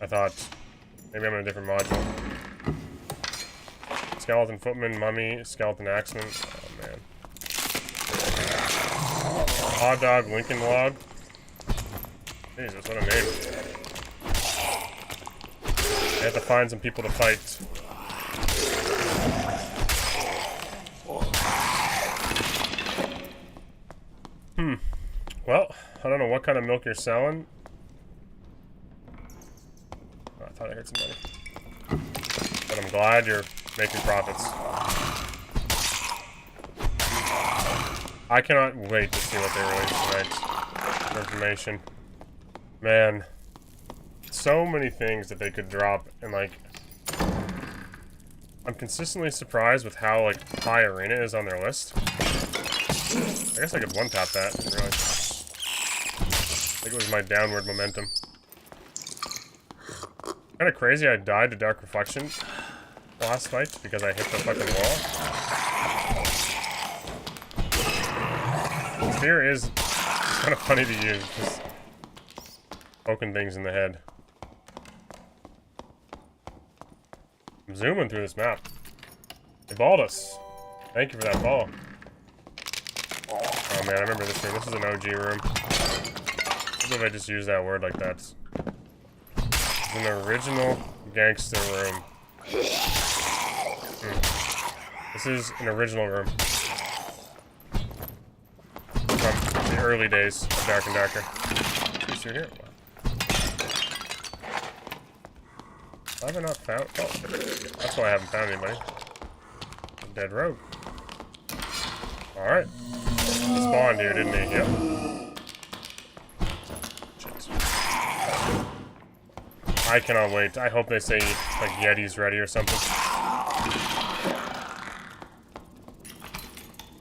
S1: I thought maybe I'm in a different module. Skeleton Footman, Mummy, Skeleton Axeman. Oh man. Hot Dog, Lincoln Log. Jesus, what a name. I have to find some people to fight. Well, I don't know what kind of milk you're selling. Oh, I thought I heard somebody. But I'm glad you're making profits. I cannot wait to see what they release tonight. For information. Man. So many things that they could drop, and like... I'm consistently surprised with how like high Arena is on their list. I guess I could one-tap that, really. I think it was my downward momentum. Kinda crazy I died to Dark Reflection last fight because I hit the fucking wall. Spear is kinda funny to use, just poking things in the head. I'm zooming through this map. Evaldas, thank you for that follow. Oh man, I remember this room. This is an OG room. What if I just use that word like that? It's an original gangster room. This is an original room. From the early days of Dark and Darker. Who's through here? Why have I not found? Oh, that's why I haven't found anybody. A dead rogue. Alright. He spawned here, didn't he? Yep. Shit. I cannot wait. I hope they say, like, Yeti's ready or something.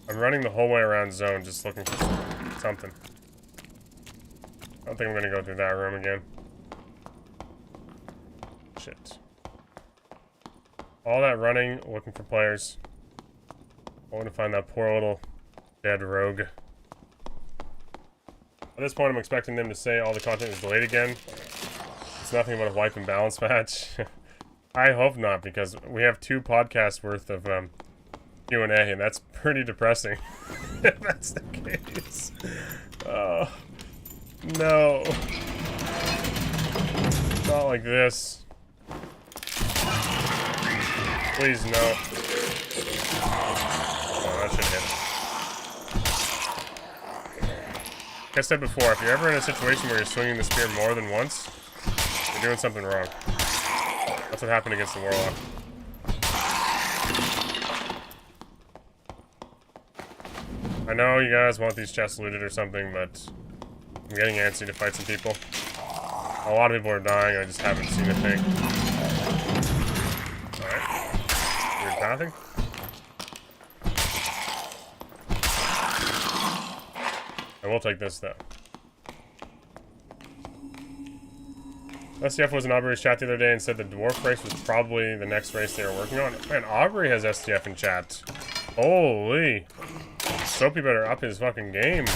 S1: I'm running the whole way around zone just looking for something. I don't think I'm gonna go through that room again. Shit. All that running, looking for players. I want to find that poor little dead rogue. At this point, I'm expecting them to say all the content is delayed again. It's nothing but a wipe and balance match. I hope not, because we have 2 podcasts worth of Q&A, and that's pretty depressing. If that's the case. Oh, no. Not like this. Please, no. Oh, that should hit. Like I said before, if you're ever in a situation where you're swinging the spear more than once, you're doing something wrong. That's what happened against the Warlock. I know you guys want these chests looted or something, but I'm getting antsy to fight some people. A lot of people are dying, I just haven't seen a thing. Alright. Weird pathing. I will take this, though. STF was in Aubrey's chat the other day and said the dwarf race was probably the next race they were working on. Man, Aubrey has STF in chat. Holy. Soapy better up his fucking game.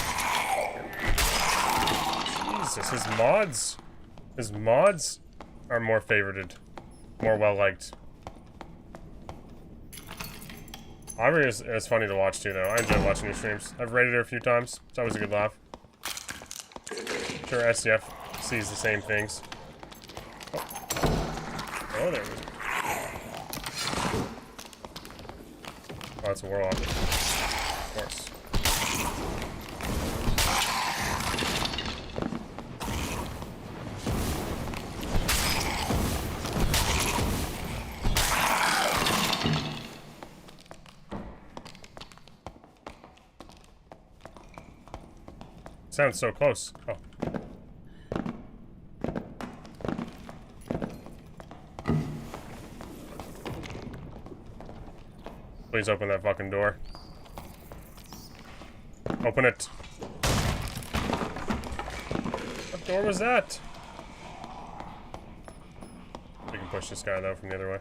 S1: Jesus, his mods are more favorited. More well-liked. Aubrey is funny to watch too, though. I enjoy watching her streams. I've rated her a few times. It's always a good laugh. I'm sure SCF sees the same things. Oh, there we go. Oh, it's a Warlock. Of course. Sounds so close. Oh. Please open that fucking door. Open it. What door was that? We can push this guy though from the other way.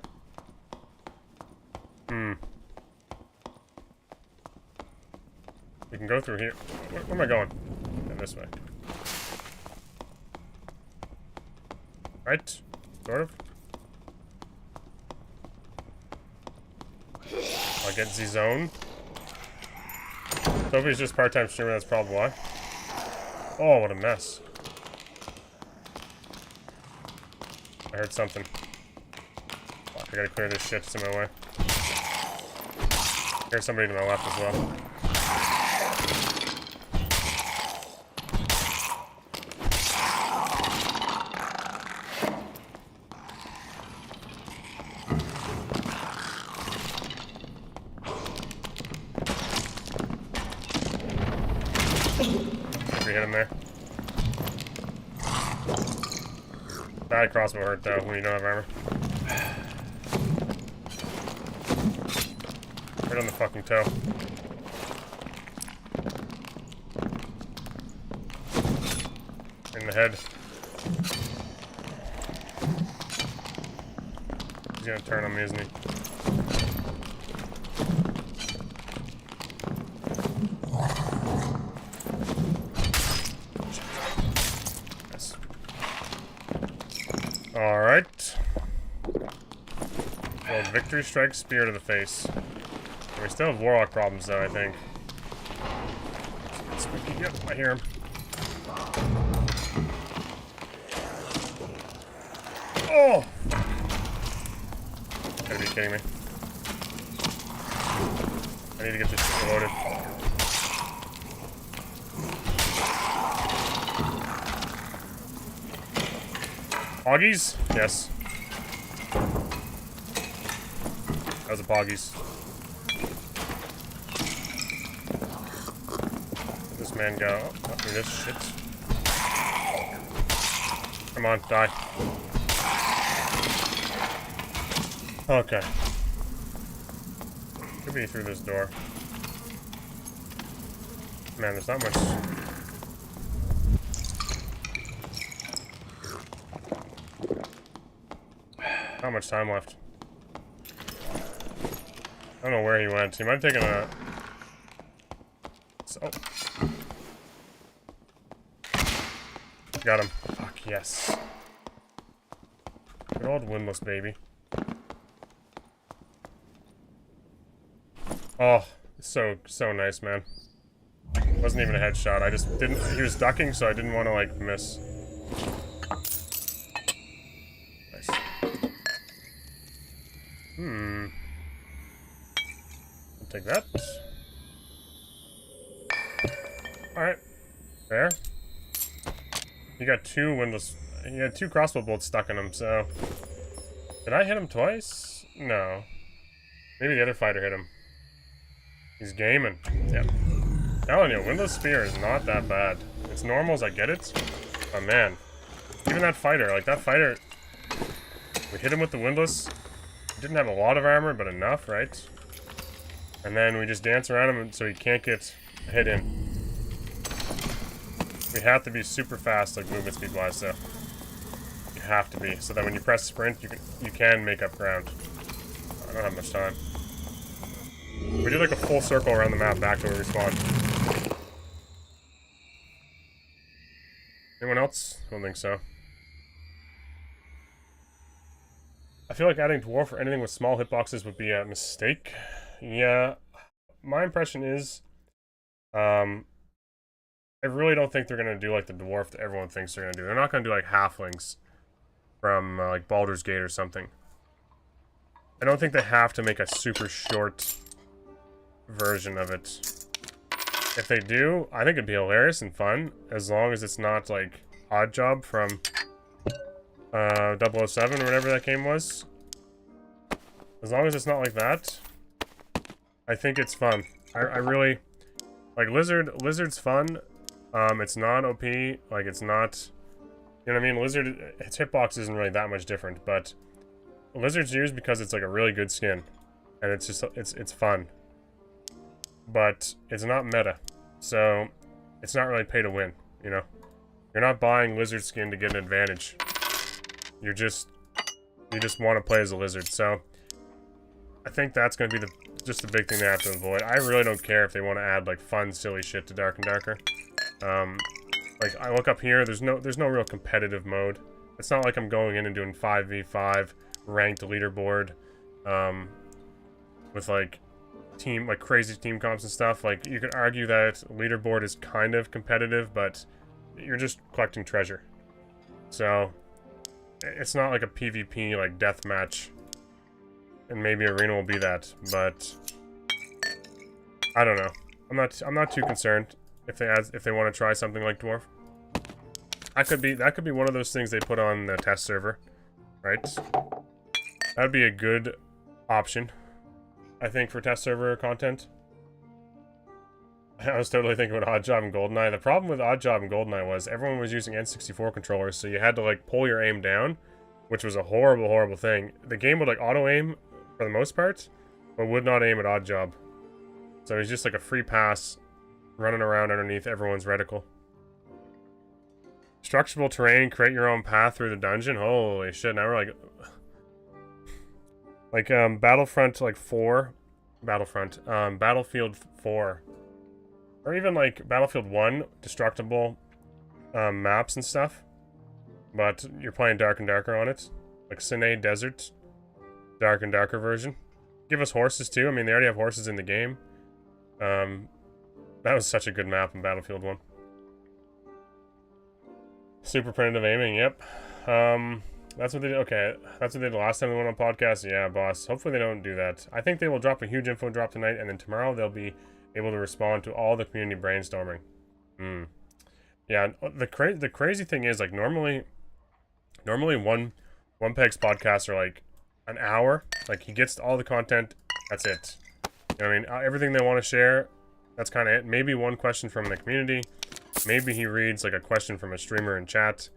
S1: We can go through here. Where am I going? Yeah, this way. Right? Sort of. I'll get the zone. Sophie's just part-time streamer, that's probably why. Oh, what a mess. I heard something. Fuck, I gotta clear this shit that's in my way. There's somebody to my left as well. If we hit him there. That crossbow hurt though when you don't have armor. Right on the fucking toe. In the head. He's gonna turn on me, isn't he? Yes. Alright. Well, victory strike, spear to the face. We still have Warlock problems though, I think. Yep, I hear him. Oh! Gotta be kidding me. I need to get this shit loaded. Poggies? Yes. That was a Poggies. This man go. Oh, this shit. Come on, die. Okay. Could be through this door. Man, there's not much. Not much time left. I don't know where he went. He might have taken a... Oh. Got him. Fuck, yes. Good old Windlass, baby. Oh, so nice, man. Wasn't even a headshot. I just didn't... He was ducking, so I didn't want to, like, miss. Nice. I'll take that. Alright. There. He got two Windlass... He had two crossbow bolts stuck in him, so... Did I hit him twice? No. Maybe the other fighter hit him. He's gaming. Yep. Telling you, Windlass Spear is not that bad. It's normal as I get it. But man. Even that fighter, like that fighter... We hit him with the Windlass. He didn't have a lot of armor, but enough, right? And then we just dance around him so he can't get hit in. We have to be super fast, like movement speed wise, so you have to be, so that when you press sprint, you can make up ground. I don't have much time. We did like a full circle around the map back to where we spawned. Anyone else? I don't think so. I feel like adding dwarf or anything with small hitboxes would be a mistake. Yeah, my impression is, I really don't think they're gonna do like the dwarf that everyone thinks they're gonna do. They're not gonna do like halflings from like Baldur's Gate or something. I don't think they have to make a super short version of it. If they do, I think it'd be hilarious and fun, as long as it's not like Odd Job from 007 or whatever that game was. As long as it's not like that, I think it's fun. I really like Lizard's fun. It's not OP, like it's not, you know what I mean? Lizard, its hitbox isn't really that much different, but Lizard's used because it's like a really good skin, and it's just, it's fun. But it's not meta, so it's not really pay to win, you know? You're not buying Lizard skin to get an advantage. You just want to play as a Lizard, so I think that's going to be just the big thing they have to avoid. I really don't care if they want to add like fun, silly shit to Dark and Darker. Like I look up here, there's no real competitive mode. It's not like I'm going in and doing 5v5 ranked leaderboard, with like crazy team comps and stuff. Like you could argue that leaderboard is kind of competitive, but you're just collecting treasure. So it's not like a PvP like deathmatch. And maybe arena will be that, but I don't know. I'm not too concerned if they want to try something like dwarf. That could be one of those things they put on the test server, right? That'd be a good option, I think, for test server content. I was totally thinking about Oddjob and GoldenEye. The problem with Oddjob and GoldenEye was everyone was using N64 controllers, so you had to like pull your aim down, which was a horrible, horrible thing. The game would like auto aim for the most part, but would not aim at Oddjob. So it was just like a free pass running around underneath everyone's reticle. Structurable terrain, create your own path through the dungeon. Holy shit, now we're like Battlefront like 4, Battlefield 4, or even like Battlefield 1, destructible maps and stuff, but you're playing Dark and Darker on it, like Sinai Desert, Dark and Darker version. Give us horses too. I mean, they already have horses in the game. That was such a good map in Battlefield 1. Super primitive aiming, yep. That's what they did. Okay, that's what they did last time they went on podcast. Yeah, boss. Hopefully they don't do that. I think they will drop a huge info drop tonight, and then tomorrow they'll be able to respond to all the community brainstorming. Yeah, the crazy thing is, like, normally one Peg's podcasts are like an hour. Like, he gets all the content, that's it. You know what I mean? Everything they want to share, that's kind of it. Maybe one question from the community. Maybe he reads like a question from a streamer in chat.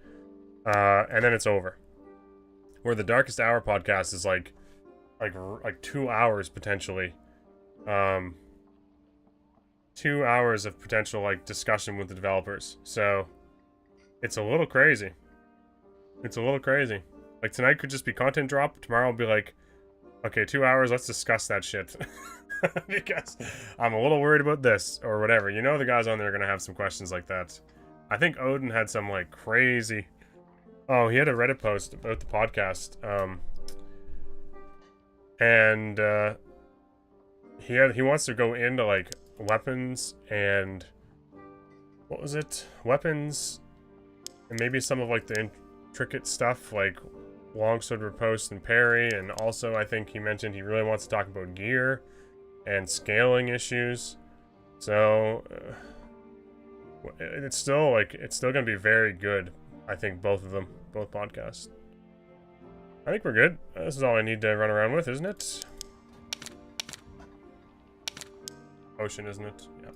S1: And then it's over. Where the Darkest Hour podcast is like 2 hours potentially. 2 hours of potential like discussion with the developers. So it's a little crazy. It's a little crazy. Like tonight could just be content drop. Tomorrow will be like, okay, 2 hours, let's discuss that shit. Because I'm a little worried about this or whatever. You know the guys on there are going to have some questions like that. I think Odin had some like crazy... Oh, he had a Reddit post about the podcast. He wants to go into like weapons and... What was it? Weapons and maybe some of like the intricate stuff like longsword riposte and parry, and also I think he mentioned he really wants to talk about gear and scaling issues. So it's still gonna be very good. I think both podcasts. I think we're good. This is all I need to run around with, isn't it? Potion, isn't it? Yeah.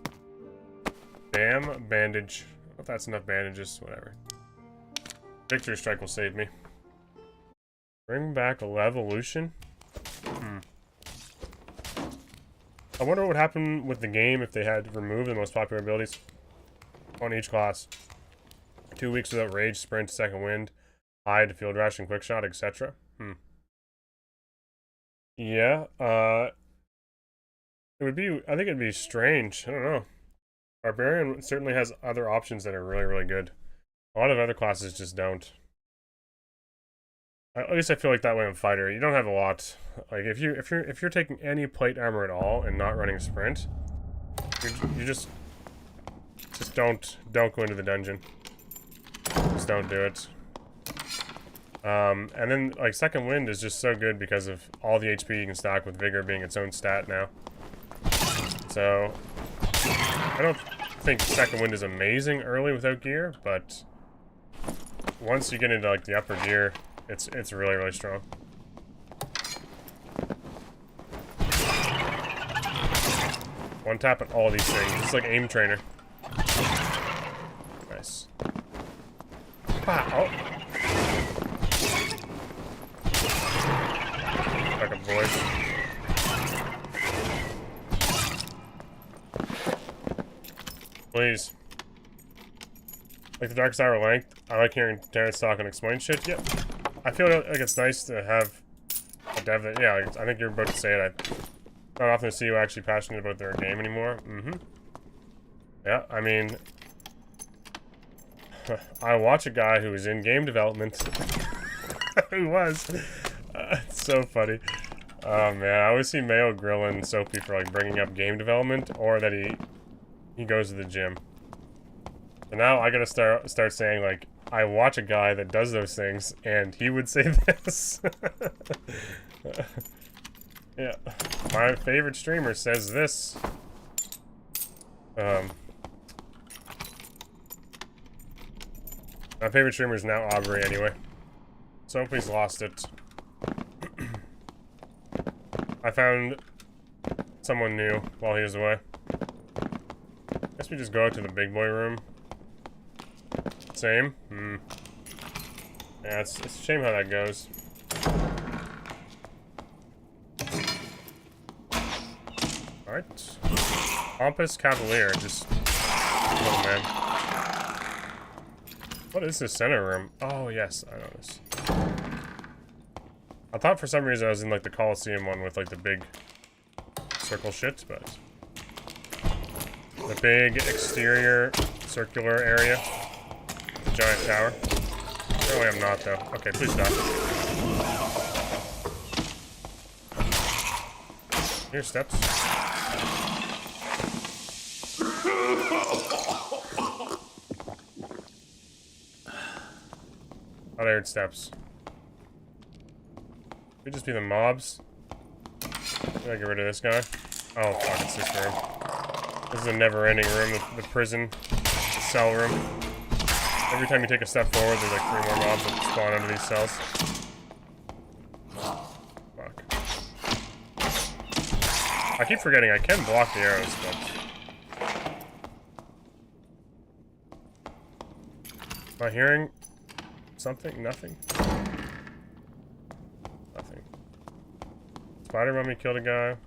S1: Bam, bandage. If that's enough bandages, whatever. Victory strike will save me. Bring back Levolution. I wonder what would happen with the game if they had removed the most popular abilities on each class. 2 weeks without rage, sprint, second wind, hide, field rush, and quick shot, etc. Yeah, it would be, I think it'd be strange. I don't know. Barbarian certainly has other options that are really, really good. A lot of other classes just don't. At least I feel like that way in Fighter. You don't have a lot. Like if you're taking any plate armor at all and not running sprint, you just don't go into the dungeon. Just don't do it. And then like second wind is just so good because of all the HP you can stack with vigor being its own stat now. So I don't think second wind is amazing early without gear, but once you get into like the upper gear, it's really, really strong. One tap on all these things. It's like aim trainer. Nice. Oh. Like a voice. Please. Like the Darkest Hour length. I like hearing Terrence talk and explain shit. Yep. I feel like it's nice to have a dev that, yeah, I think you're about to say it. Not often to see you actually passionate about their game anymore. Mm-hmm. Yeah, I mean, I watch a guy who is in game development. Who was? It's so funny. Oh man, I always see Mayo grilling Soapy for like bringing up game development, or that he goes to the gym. So now I gotta start saying like, I watch a guy that does those things, and he would say this. Yeah, my favorite streamer says this. My favorite streamer is now Aubrey anyway. Soapy's lost it. I found someone new while he was away. Guess we just go out to the big boy room. Same? Hmm. Yeah, it's a shame how that goes. Alright. Pompous Cavalier, just... Oh man. What is this center room? Oh yes, I know this. I thought for some reason I was in like the Coliseum one with like the big circle shit, but... The big exterior circular area. Giant tower. Apparently I'm not though. Okay, please stop. Here's steps. Thought I heard steps. Could just be the mobs. Gotta get rid of this guy. Oh fuck, it's this room. This is a never-ending room, the prison cell room. Every time you take a step forward, there's like 3 more mobs that spawn under these cells. Fuck. I keep forgetting I can block the arrows, but... Am I hearing something? Nothing? Nothing. Spider mummy killed a guy.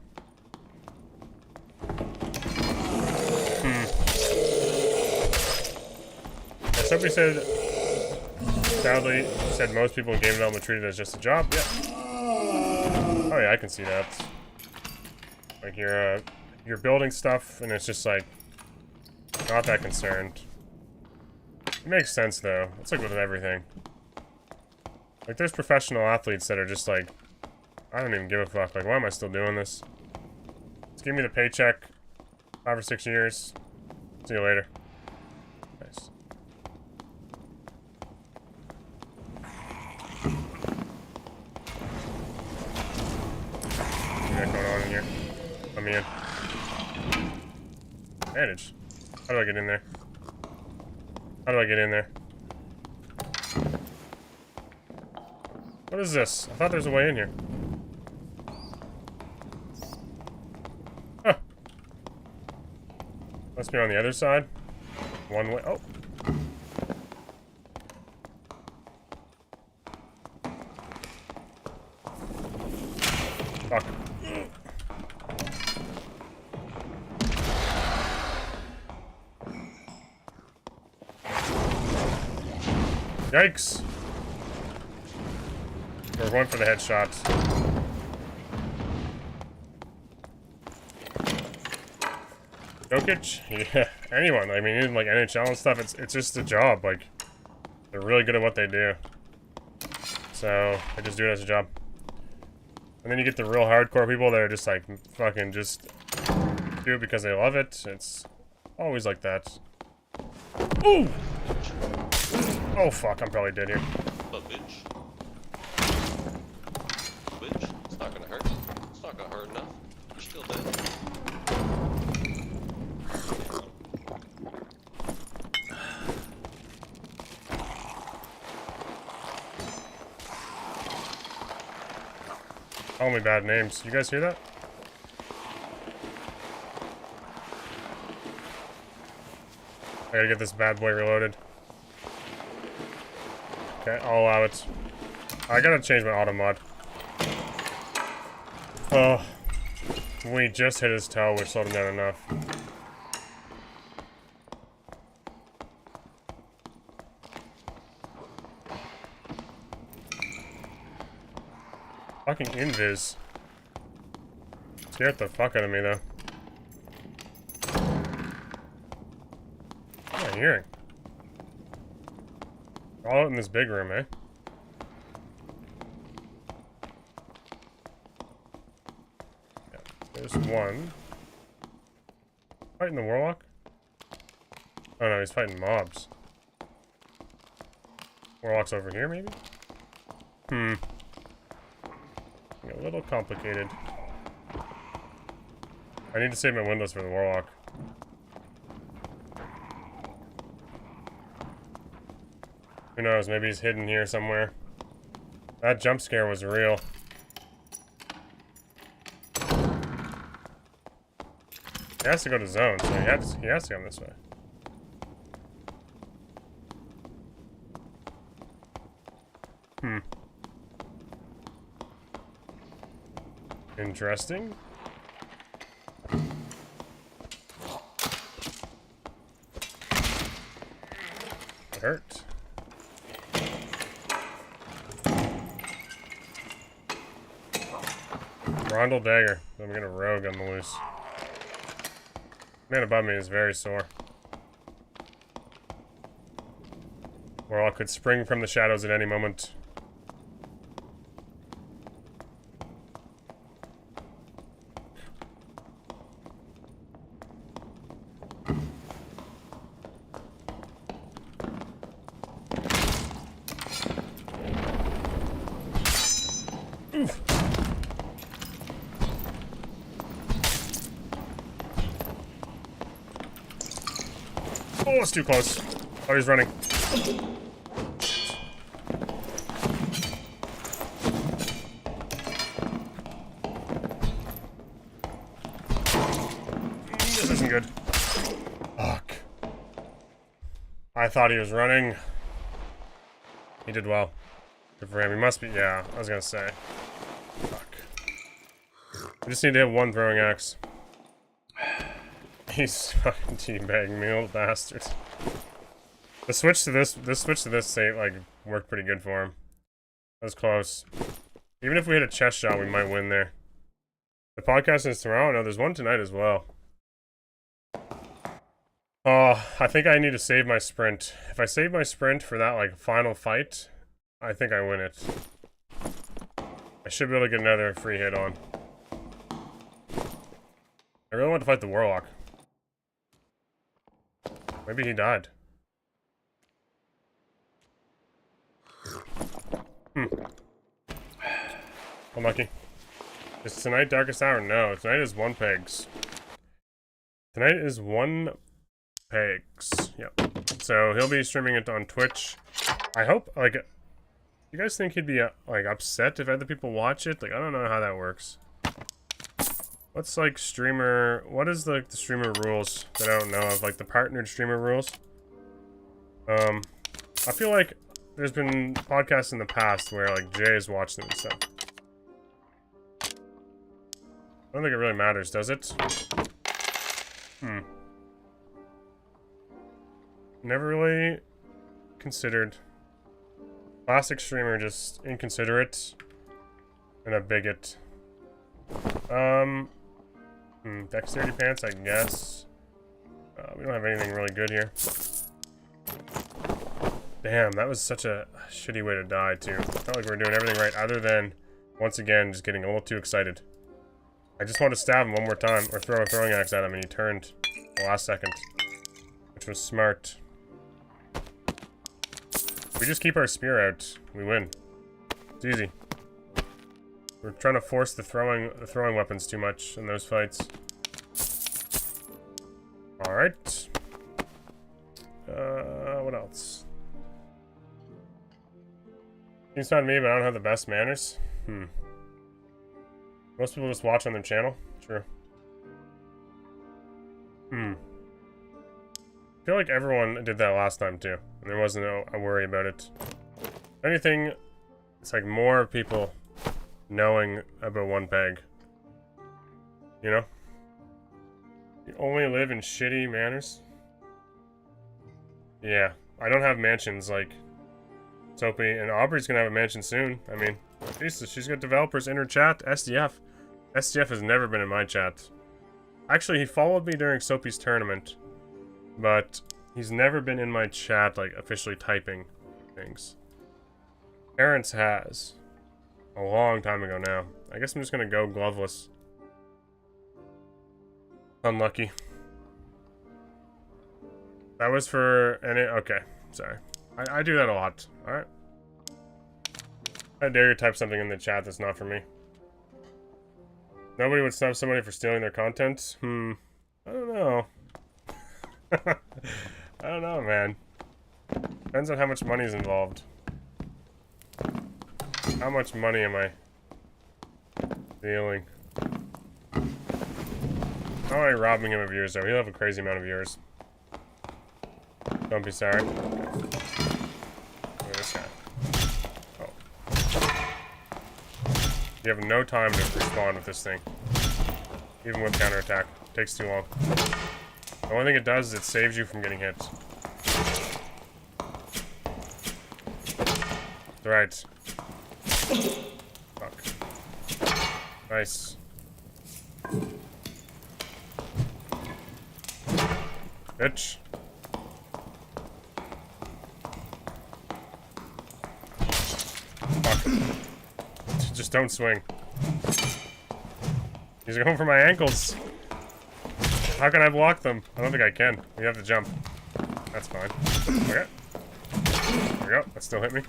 S1: Somebody said, sadly, said most people in game development treat it as just a job. Yeah. Oh yeah, I can see that. Like you're building stuff, and it's just like not that concerned. It makes sense though. It's like with everything. Like there's professional athletes that are just like, I don't even give a fuck. Like, why am I still doing this? Just give me the paycheck. 5 or 6 years. See you later. Nice. What's going on in here? Let me in. Advantage. How do I get in there? How do I get in there? What is this? I thought there was a way in here. Huh. Must be on the other side. One way. Oh. Fuck. Yikes. We're going for the headshots. Jokic? Yeah. Anyone. I mean, even like NHL and stuff, it's just a job. Like, they're really good at what they do. So, they just do it as a job. And then you get the real hardcore people that are just like, fucking just do it because they love it. It's always like that. Ooh! Oh fuck, I'm probably dead here.
S5: But bitch. Bitch, it's not gonna hurt. It's not gonna hurt enough. You're still dead.
S1: Call me bad names. You guys hear that? I gotta get this bad boy reloaded. Okay, I'll allow it. I gotta change my auto mod. Oh. We just hit his toe, which slowed him down enough. Fucking invis. Scared the fuck out of me, though. What am I hearing? All out in this big room, eh? Yeah, there's one. Fighting the Warlock? Oh no, he's fighting mobs. Warlock's over here, maybe? A little complicated. I need to save my windows for the Warlock. Who knows, maybe he's hidden here somewhere. That jump scare was real. He has to go to zone, so he has to come this way. Interesting. It hurt. Rondel dagger. I'm gonna rogue on the loose. Man above me is very sore. Warlock could spring from the shadows at any moment. Oof. Oh, it's too close. Oh, he's running. This isn't good. Fuck. I thought he was running. He did well. Good for him. He must be. Yeah, I was gonna say. Fuck. We just need to have one throwing axe. He's fucking teabagging me, little bastard. The switch to this state, like, worked pretty good for him. That was close. Even if we hit a chest shot, we might win there. The podcast is tomorrow? No, there's one tonight as well. Oh, I think I need to save my sprint. If I save my sprint for that, like, final fight, I think I win it. I should be able to get another free hit on. I really want to fight the Warlock. Maybe he died. Unlucky. Is tonight darkest hour? No, tonight is 1 pegs. Tonight is 1 pegs. Yep. So he'll be streaming it on Twitch. I hope, like, you guys think he'd be, like, upset if other people watch it? Like, I don't know how that works. What's, like, streamer... What is, like, the streamer rules that I don't know of? Like, the partnered streamer rules? I feel like there's been podcasts in the past where, like, Jay has watched them and stuff. I don't think it really matters, does it? Never really considered. Classic streamer, just inconsiderate. And a bigot. Dexterity pants, I guess. We don't have anything really good here. Damn, that was such a shitty way to die, too. Felt like we were doing everything right, other than, once again, just getting a little too excited. I just wanted to stab him one more time, or throw a throwing axe at him, and he turned the last second. Which was smart. If we just keep our spear out, we win. It's easy. We're trying to force the throwing weapons too much in those fights. Alright. What else? Seems fine to me, but I don't have the best manners. Most people just watch on their channel. True. I feel like everyone did that last time too, and there wasn't a worry about it. If anything, it's like more people knowing about 1 peg. You know? You only live in shitty manners? Yeah. I don't have mansions like Soapy, and Aubrey's gonna have a mansion soon. I mean, Jesus, she's got developers in her chat. SDF. STF has never been in my chat. Actually, he followed me during Soapy's tournament, but he's never been in my chat, like, officially typing things. Terrence has. A long time ago now. I guess I'm just gonna go gloveless. Unlucky. That was for any. Okay, sorry. I do that a lot. Alright. I dare you type something in the chat that's not for me. Nobody would snub somebody for stealing their content? I don't know. I don't know, man. Depends on how much money is involved. How much money am I stealing? How am I robbing him of viewers, though? He'll have a crazy amount of viewers. Don't be sorry. Look at this guy. Oh. You have no time to respond with this thing. Even with counterattack. Takes too long. The only thing it does is it saves you from getting hit. Right. Fuck. Nice. Bitch. Fuck. Just don't swing. He's going for my ankles. How can I block them? I don't think I can. We have to jump. That's fine. Okay. There we go. That still hit me.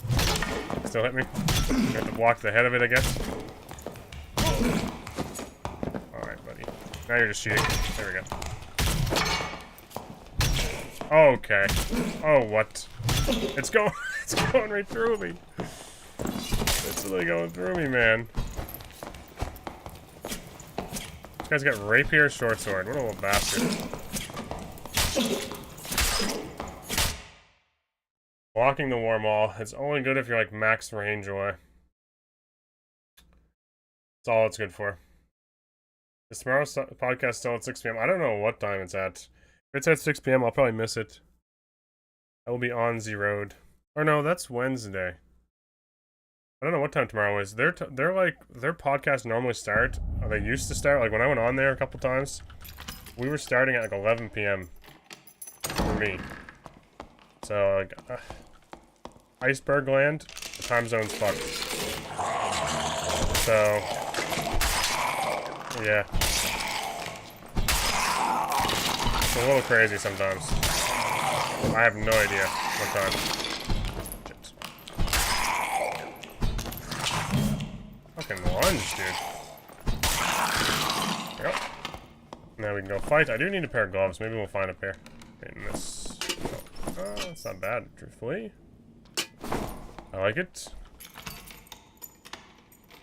S1: Still hit me. You have to block the head of it, I guess. Alright, buddy. Now you're just cheating. There we go. Okay. Oh, what? It's going it's going right through me. It's really going through me, man. This guy's got rapier, short sword. What a little bastard. Blocking the war maul. It's only good if you're like max range away. That's all it's good for. Is tomorrow's podcast still at 6 p.m.? I don't know what time it's at. If it's at 6 p.m., I'll probably miss it. I will be on the road. Or no, that's Wednesday. I don't know what time tomorrow is. They're like, their podcasts normally start, or they used to start, like when I went on there a couple times, we were starting at like 11 p.m. for me. So, like, Iceberg land, the time zone's fucked. So, yeah. It's a little crazy sometimes. I have no idea what time. Shit. Fucking lunge, dude. There we go. Now we can go fight. I do need a pair of gloves. Maybe we'll find a pair. In this. Oh, that's not bad, truthfully. I like it.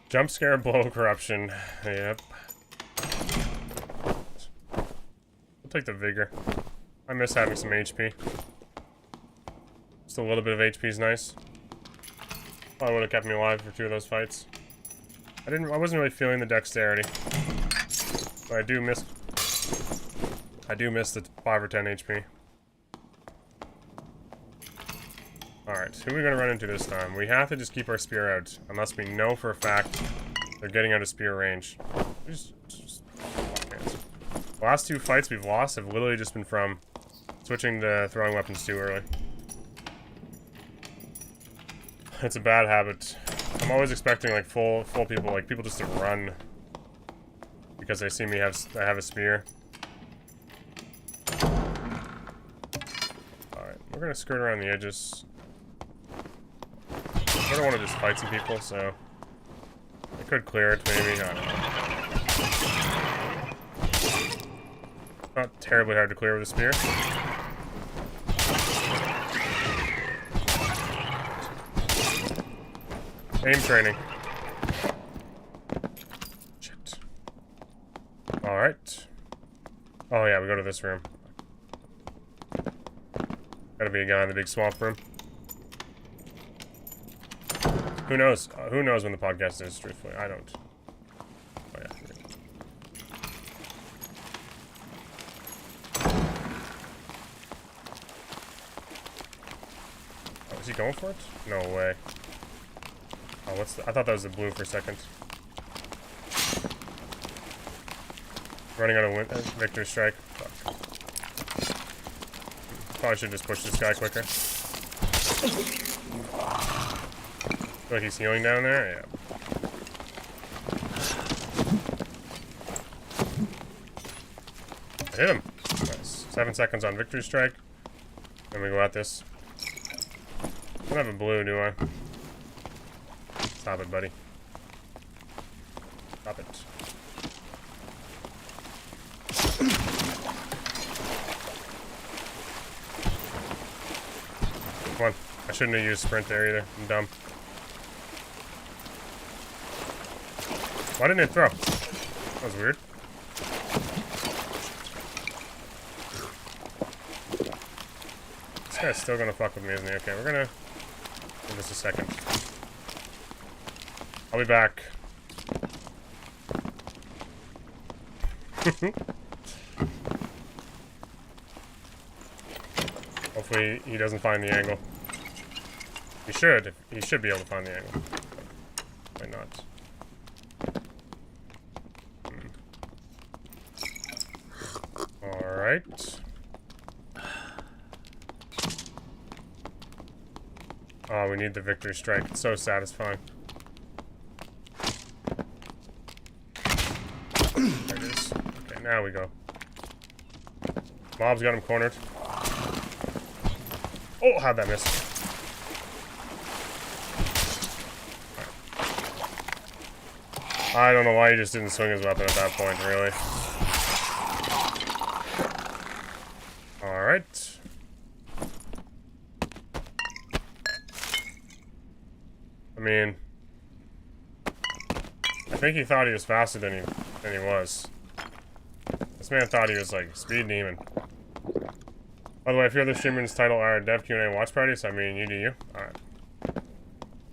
S1: Jump scare, blow, corruption. Yep. I'll take the vigor. I miss having some HP. Just a little bit of HP is nice. Probably would have kept me alive for 2 of those fights. I wasn't really feeling the dexterity. But I do miss the 5 or 10 HP. Alright, who are we gonna run into this time? We have to just keep our spear out, unless we know for a fact they're getting out of spear range. Just the last 2 fights we've lost have literally just been from switching to throwing weapons too early. It's a bad habit. I'm always expecting like full people, like people just to run because they see me I have a spear. Alright, we're gonna skirt around the edges. I don't want to just fight some people, so I could clear it, maybe. I don't know. Not terribly hard to clear with a spear. Aim training. Shit. Alright. Oh yeah, we go to this room. Gotta be a guy in the big swamp room. Who knows? Who knows when the podcast is, truthfully? I don't. Oh, yeah. Oh, is he going for it? No way. Oh, what's the... I thought that was the blue for a second. Running out of Victor's Strike. Fuck. Probably should just push this guy quicker. Feel like he's healing down there? Yeah. I hit him. Nice. 7 seconds on Victory Strike. Then we go at this. I don't have a blue, do I? Stop it, buddy. Stop it. Come on. I shouldn't have used sprint there either. I'm dumb. Why didn't it throw? That was weird. This guy's still gonna fuck with me, isn't he? Okay, we're gonna give this a second. I'll be back. Hopefully he doesn't find the angle. He should. He should be able to find the angle. Why not? Alright. Oh, we need the Victory Strike. It's so satisfying. There it is. Okay, now we go. Mob's got him cornered. Oh, how'd that miss? Right. I don't know why he just didn't swing his weapon at that point, really. Alright. I mean, I think he thought he was faster than he was. This man thought he was like speed demon. By the way, if your other streamers title are Dev Q&A watch parties, I mean, you do you. Alright.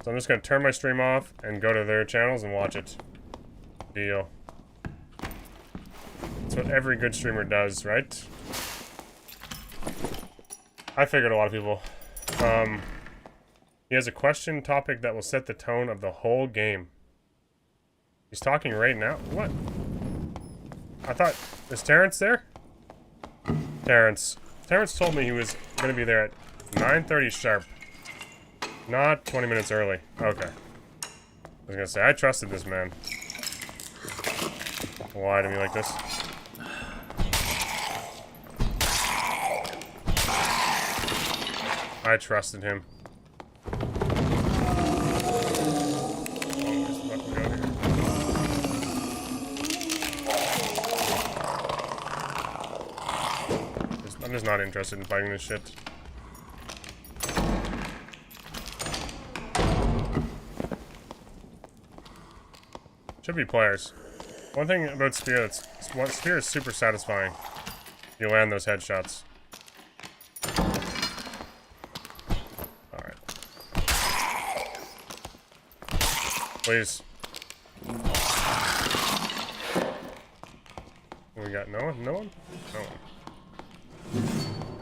S1: So I'm just gonna turn my stream off and go to their channels and watch it. Deal. That's what every good streamer does, right? I figured a lot of people. He has a question topic that will set the tone of the whole game. He's talking right now? What? I thought... Is Terrence there? Terrence. Terrence told me he was going to be there at 9:30 sharp. Not 20 minutes early. Okay. I was going to say, I trusted this man. Lie to me like this. I trusted him. I'm just not interested in fighting this shit. Should be players. One thing about Spear, Spear is super satisfying. You land those headshots. Alright. Please. We got no one? No one? No one.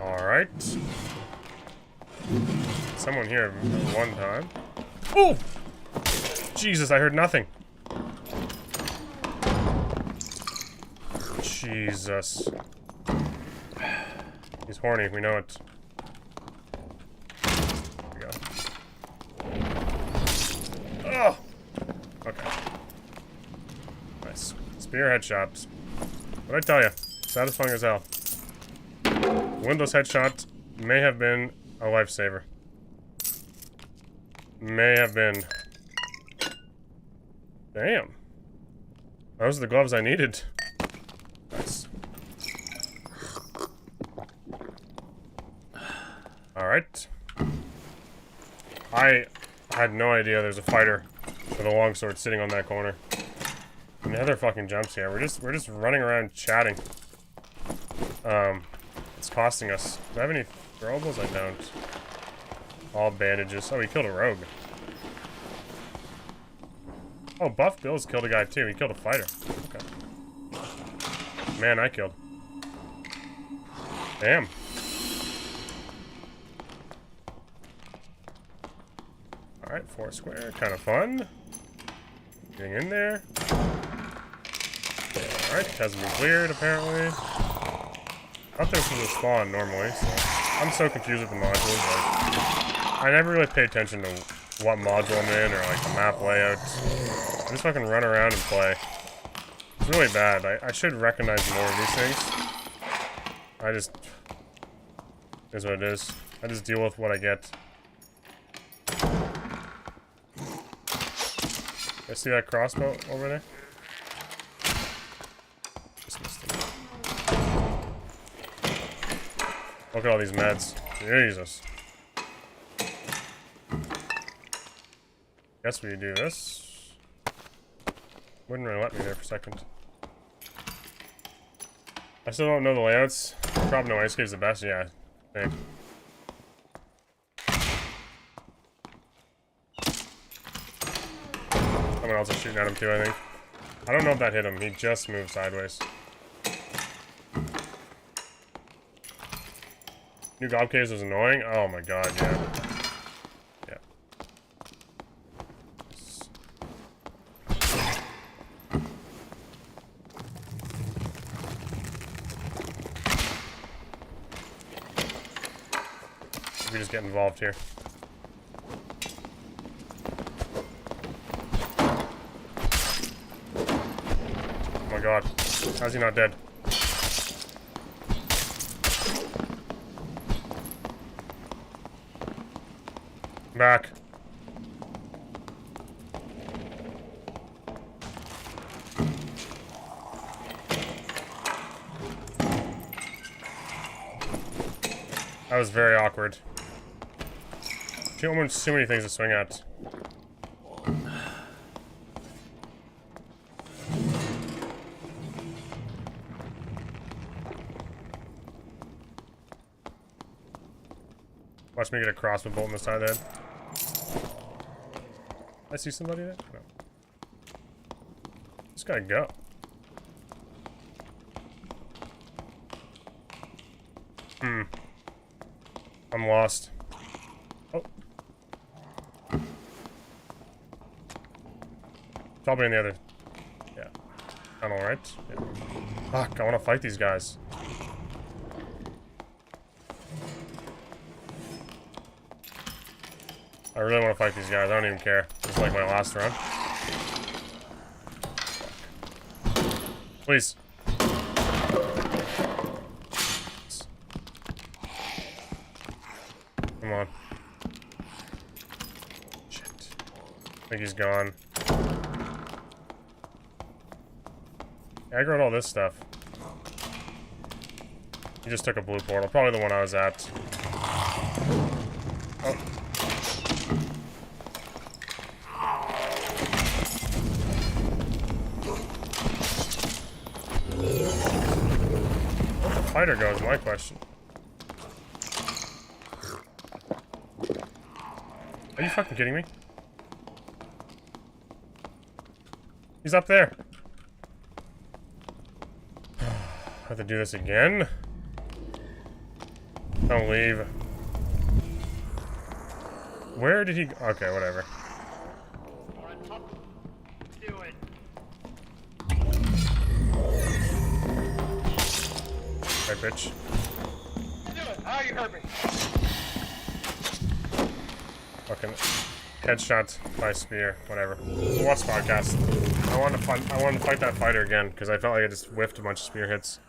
S1: Alright. Someone here at one time. Oh! Jesus, I heard nothing. Jesus. He's horny, we know it. There we go. Oh! Okay. Nice. Spear headshots. What'd I tell you? Satisfying as hell. Windows headshot may have been a lifesaver. May have been. Damn. Those are the gloves I needed. Nice. Alright. I had no idea there's a fighter with a longsword sitting on that corner. Another fucking jump scare. We're just running around chatting. It's costing us. Do I have any throwables? I don't. All bandages. Oh, he killed a rogue. Oh, Buff Bill's killed a guy too. He killed a fighter. Okay. Man, I killed. Damn. Alright, 4 square. Kind of fun. Getting in there. Alright, hasn't been cleared, apparently. I thought this was a spawn normally, so... I'm so confused with the modules, like... I never really pay attention to what module I'm in, or like the map layout. I just fucking run around and play. It's really bad. I should recognize more of these things. I just... Is what it is. I just deal with what I get. I see that crossbow over there? Just missed him. Look at all these meds. Jesus. Guess we do this. Wouldn't really let me there for a second. I still don't know the layouts. Probably no ice cave's the best, yeah. Same. Someone else is shooting at him too, I think. I don't know if that hit him. He just moved sideways. New gob caves was annoying? Oh my god, yeah. Yeah. We just get involved here. Oh my god. How's he not dead? Back. That was very awkward. Almost too many things to swing at. Watch me get a crossbow bolt in the side of the head. I see somebody there? No. Just gotta go. I'm lost. Oh. Probably in the other... Yeah. Tunnel, right? Yeah. Fuck, I wanna fight these guys. I really want to fight these guys. I don't even care. This is like my last run. Please. Come on. Shit. I think he's gone. I aggroed all this stuff. He just took a blue portal. Probably the one I was at. Oh. Fighter goes, my question. Are you fucking kidding me? He's up there. I have to do this again. Don't leave. Where did he? Okay, whatever. Right, bitch.
S2: How you hurt me?
S1: Fucking headshot by spear, whatever. What's podcast? I wanted to fight that fighter again because I felt like I just whiffed a bunch of spear hits.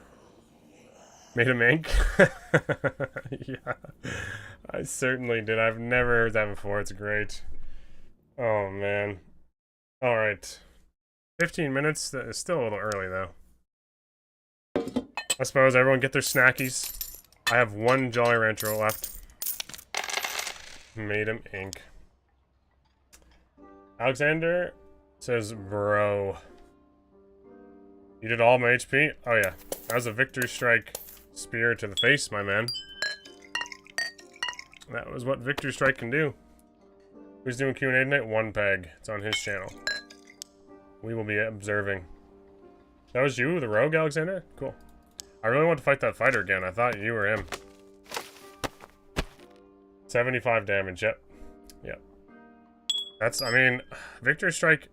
S1: Made him ink? Yeah, I certainly did. I've never heard that before. It's great. Oh man. All right. 15 minutes. That is still a little early though. I suppose everyone get their snackies. I have one Jolly Rancher left. Made him ink. Alexander says, bro. You did all my HP? Oh yeah. That was a victory strike spear to the face, my man. That was what victory strike can do. Who's doing Q&A tonight? One Peg. It's on his channel. We will be observing. That was you, the rogue, Alexander? Cool. I really want to fight that fighter again. I thought you were him. 75 damage, yep. Yep. That's, I mean, Victory Strike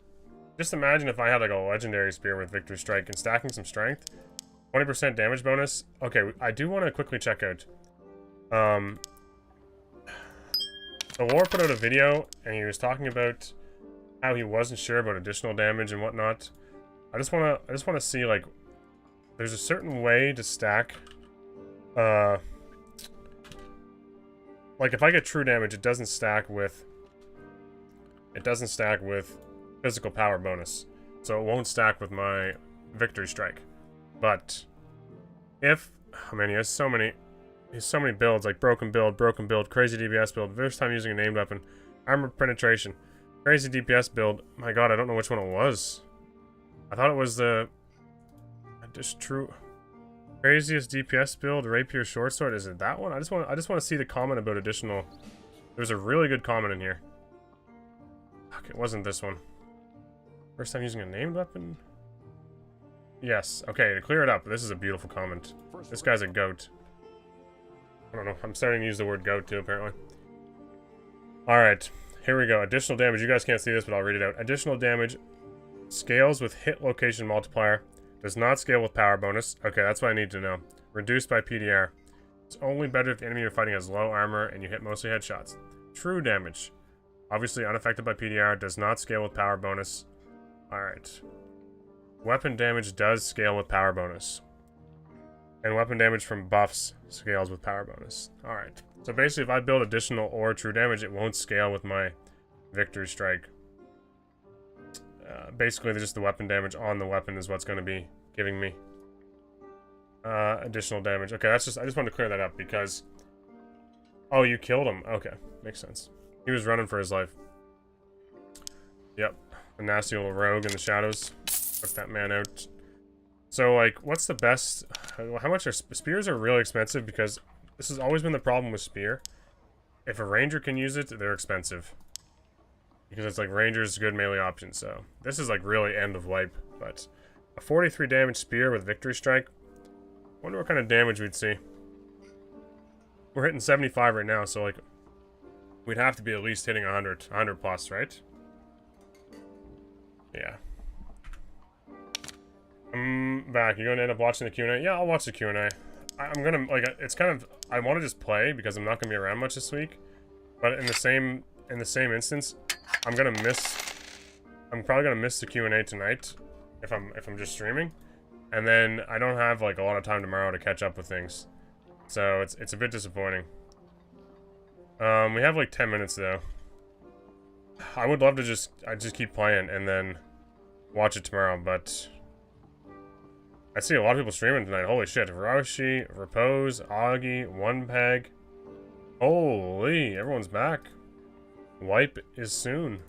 S1: Just imagine if I had like a legendary spear with Victory Strike and stacking some strength. 20% damage bonus. Okay, I do want to quickly check out. The War put out a video and he was talking about how he wasn't sure about additional damage and whatnot. I just wanna see, like, there's a certain way to stack. Like if I get true damage, it doesn't stack with physical power bonus, so it won't stack with my Victory Strike. But if, oh man, he has so many builds, like broken build, crazy DPS build, first time using a named weapon, armor penetration, crazy DPS build. My god, I don't know which one it was. I thought it was the just true craziest DPS build, rapier short sword. Is it that one? I just want to see the comment about additional. There's a really good comment in here. Okay, it wasn't this one. First time using a named weapon? Yes. Okay, to clear it up, this is a beautiful comment. This guy's a goat. I don't know. I'm starting to use the word goat too, apparently. Alright, here we go. Additional damage. You guys can't see this, but I'll read it out. Additional damage scales with hit location multiplier. Does not scale with power bonus. Okay, that's what I need to know. Reduced by PDR. It's only better if the enemy you're fighting has low armor and you hit mostly headshots. True damage. Obviously unaffected by PDR. Does not scale with power bonus. Alright. Weapon damage does scale with power bonus. And weapon damage from buffs scales with power bonus. Alright. So basically if I build additional or true damage, it won't scale with my Victory Strike. Basically just the weapon damage on the weapon is what's going to be giving me additional damage. Okay, I just wanted to clear that up because... Oh, you killed him. Okay, makes sense. He was running for his life. Yep. A nasty little rogue in the shadows. Took that man out. So, like, what's the best... How much are... Spears are really expensive because this has always been the problem with spear. If a ranger can use it, they're expensive. Because it's like ranger's good melee option, so... This is like really end of wipe, but... A 43 damage spear with Victory Strike. Wonder what kind of damage we'd see. We're hitting 75 right now, so like... We'd have to be at least hitting 100 plus, right? Yeah. I'm back. You gonna end up watching the Q&A? Yeah, I'll watch the Q&A. I'm gonna, like, it's kind of... I want to just play, because I'm not gonna be around much this week. But in the same instance... I'm probably gonna miss the Q&A tonight if I'm just streaming, and then I don't have like a lot of time tomorrow to catch up with things, so it's a bit disappointing. We have like 10 minutes though. I would love to just keep playing and then watch it tomorrow, but I see a lot of people streaming tonight. Holy shit! Hiroshi, Repose, Augie, One Peg. Holy, everyone's back. Wipe is soon.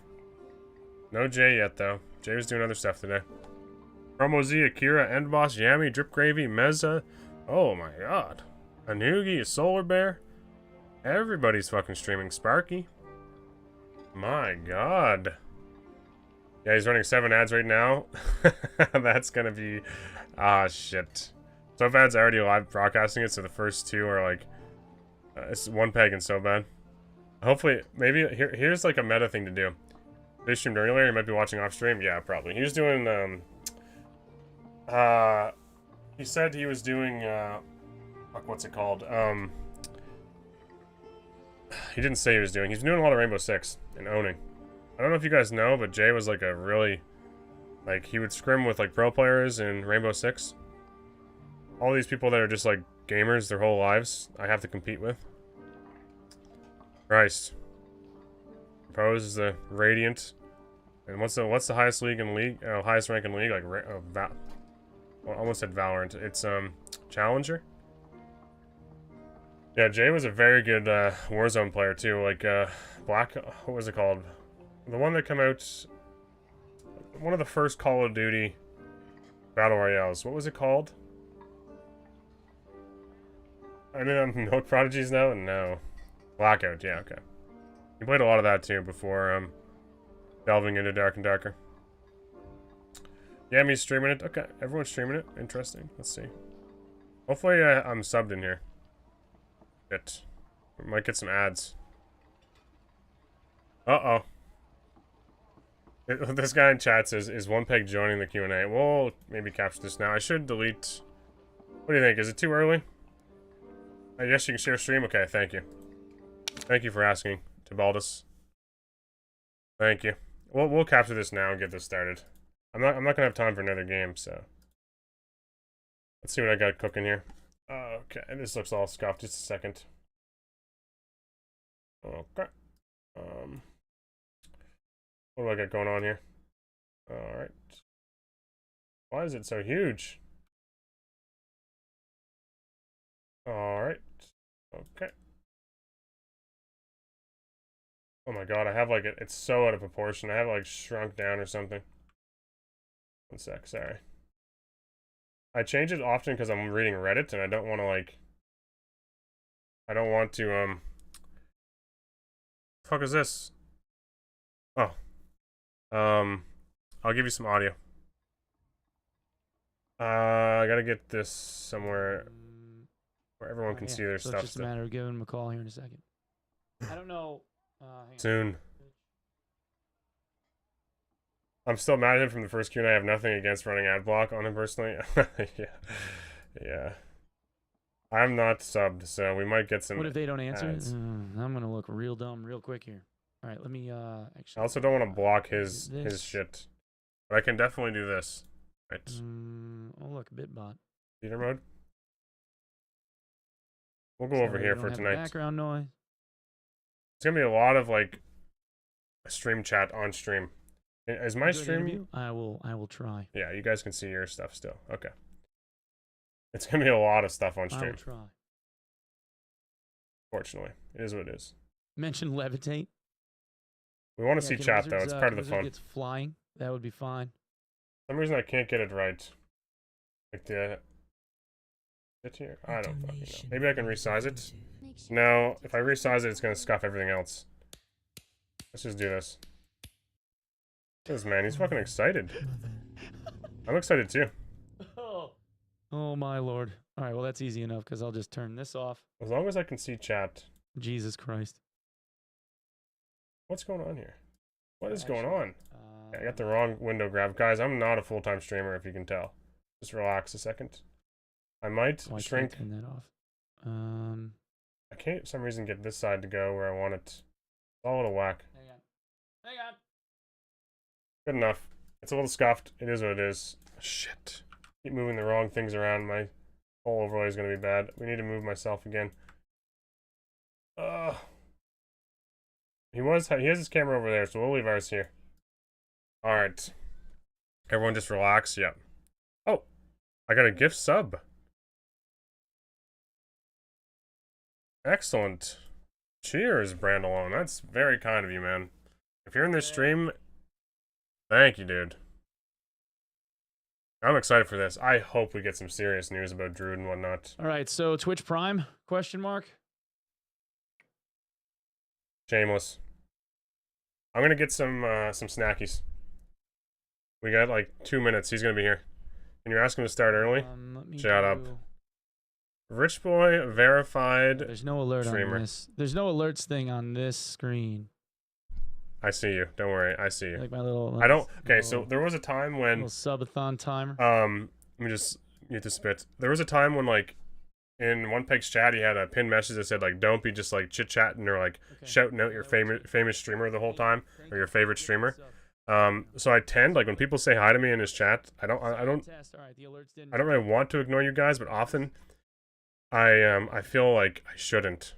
S1: No Jay yet, though. Jay was doing other stuff today. Promo Z, Akira, Endboss, Yami, Drip Gravy, Meza. Oh my god. Anugi, Solar Bear. Everybody's fucking streaming. Sparky. My god. Yeah, he's running 7 ads right now. That's gonna be... Ah, shit. Sobad's already live broadcasting it, so the first 2 are like... it's One Peg and Sobad. Hopefully, maybe here's like a meta thing to do. They streamed earlier, you might be watching off stream. Yeah, probably. He was doing, he said he was doing, fuck, what's it called? He didn't say he was doing. He's doing a lot of Rainbow Six and owning. I don't know if you guys know, but Jay was like a really, like, he would scrim with like pro players in Rainbow Six. All these people that are just like gamers their whole lives, I have to compete with. Christ. Pose is the Radiant. And what's the highest league in league? Oh, highest rank in league? Like, well, almost said Valorant. It's, Challenger? Yeah, Jay was a very good, Warzone player, too. Like, Black... What was it called? The one that came out... One of the first Call of Duty Battle Royales. What was it called? I mean, I'm Milk Prodigies now? No. Blackout, yeah, okay. You played a lot of that too before delving into Dark and Darker. Yeah, me streaming it. Okay, everyone's streaming it. Interesting. Let's see. Hopefully I'm subbed in here. Shit. We might get some ads. Uh-oh. This guy in chat says, is One Peg joining the Q&A? We'll maybe capture this now. I should delete... What do you think? Is it too early? I guess you can share stream? Okay, thank you. Thank you for asking, Tibaldus. Thank you. We'll capture this now and get this started. I'm not gonna have time for another game, so... Let's see what I got cooking here. Okay, this looks all scuffed. Just a second. Okay. What do I got going on here? Alright. Why is it so huge? Alright. Okay. Oh my god, I have like it's so out of proportion. I have like shrunk down or something. One sec, sorry. I change it often because I'm reading Reddit and I don't want to like... I don't want to, the fuck is this? Oh. I'll give you some audio. I gotta get this somewhere where everyone can see their
S6: so
S1: stuff.
S6: It's just a matter of giving him a call here in a second. I don't know. Hang on.
S1: Soon. I'm still mad at him from the first Q&A. I have nothing against running ad block on him personally. Yeah. I'm not subbed, so we might get some.
S6: What if they don't answer?
S1: ads.
S6: I'm gonna look real dumb real quick here. All right, let me actually.
S1: I also don't want to block his
S6: this.
S1: shit, but I can definitely do this. Right.
S6: Oh look, Bitbot.
S1: Theater mode. We'll go over
S6: Sorry,
S1: here
S6: don't
S1: for
S6: have
S1: tonight.
S6: Background noise.
S1: It's gonna be a lot of like stream chat on stream. Is my
S6: Good
S1: stream?
S6: interview? I will try.
S1: Yeah, you guys can see your stuff still. Okay. It's gonna be a lot of stuff on
S6: I
S1: stream.
S6: will try.
S1: Fortunately, it is what it is.
S6: Mention levitate.
S1: We want to
S6: Yeah,
S1: see
S6: can
S1: chat though.
S6: Wizards,
S1: It's part of the
S6: Wizard
S1: fun.
S6: Gets flying. That would be fine.
S1: For some reason I can't get it right. Like the sit here. I don't fucking know. Maybe I can resize it. No, if I resize it, it's gonna scuff everything else. Let's just do this. This man, he's fucking excited. I'm excited too.
S6: Oh my lord. All right, well that's easy enough because I'll just turn this off.
S1: As long as I can see chat.
S6: Jesus Christ.
S1: What's going on here? What is going on? I got the
S6: Um,
S1: wrong window grab. Guys, I'm not a full-time streamer, if you can tell. Just relax a second. I might
S6: oh, I
S1: shrink.
S6: can't turn that off.
S1: I can't, for some reason, get this side to go where I want it. It's all a little whack.
S6: Hang on. Hang on.
S1: Good enough. It's a little scuffed. It is what it is. Shit. Keep moving the wrong things around. My whole overlay is going to be bad. We need to move myself again. He has his camera over there, so we'll leave ours here. Alright. Everyone just relax. Yep. Oh, I got a gift sub. Excellent. Cheers, Brandalone. That's very kind of you, man. If you're in this stream, thank you, dude. I'm excited for this. I hope we get some serious news about Druid and whatnot.
S6: All right, so Twitch Prime, question mark?
S1: Shameless. I'm gonna get some snackies. We got like 2 minutes. He's gonna be here. Can you ask him to start early?
S6: Let me
S1: Shut up.
S6: do-
S1: Rich boy verified.
S6: There's no alert
S1: streamer.
S6: on this. There's no alerts thing on this screen.
S1: I see you. Don't worry. I see you.
S6: Like my little.
S1: I don't. Okay,
S6: little-
S1: so there was a time when.
S6: little subathon timer.
S1: Let me just get this bit. There was a time when like, in One Peg's chat, he had a pinned message that said like, "Don't be just like chit chatting or like shouting out your famous streamer the whole time or your favorite streamer." So I tend like when people say hi to me in his chat, I don't really want to ignore you guys, but often I feel like I shouldn't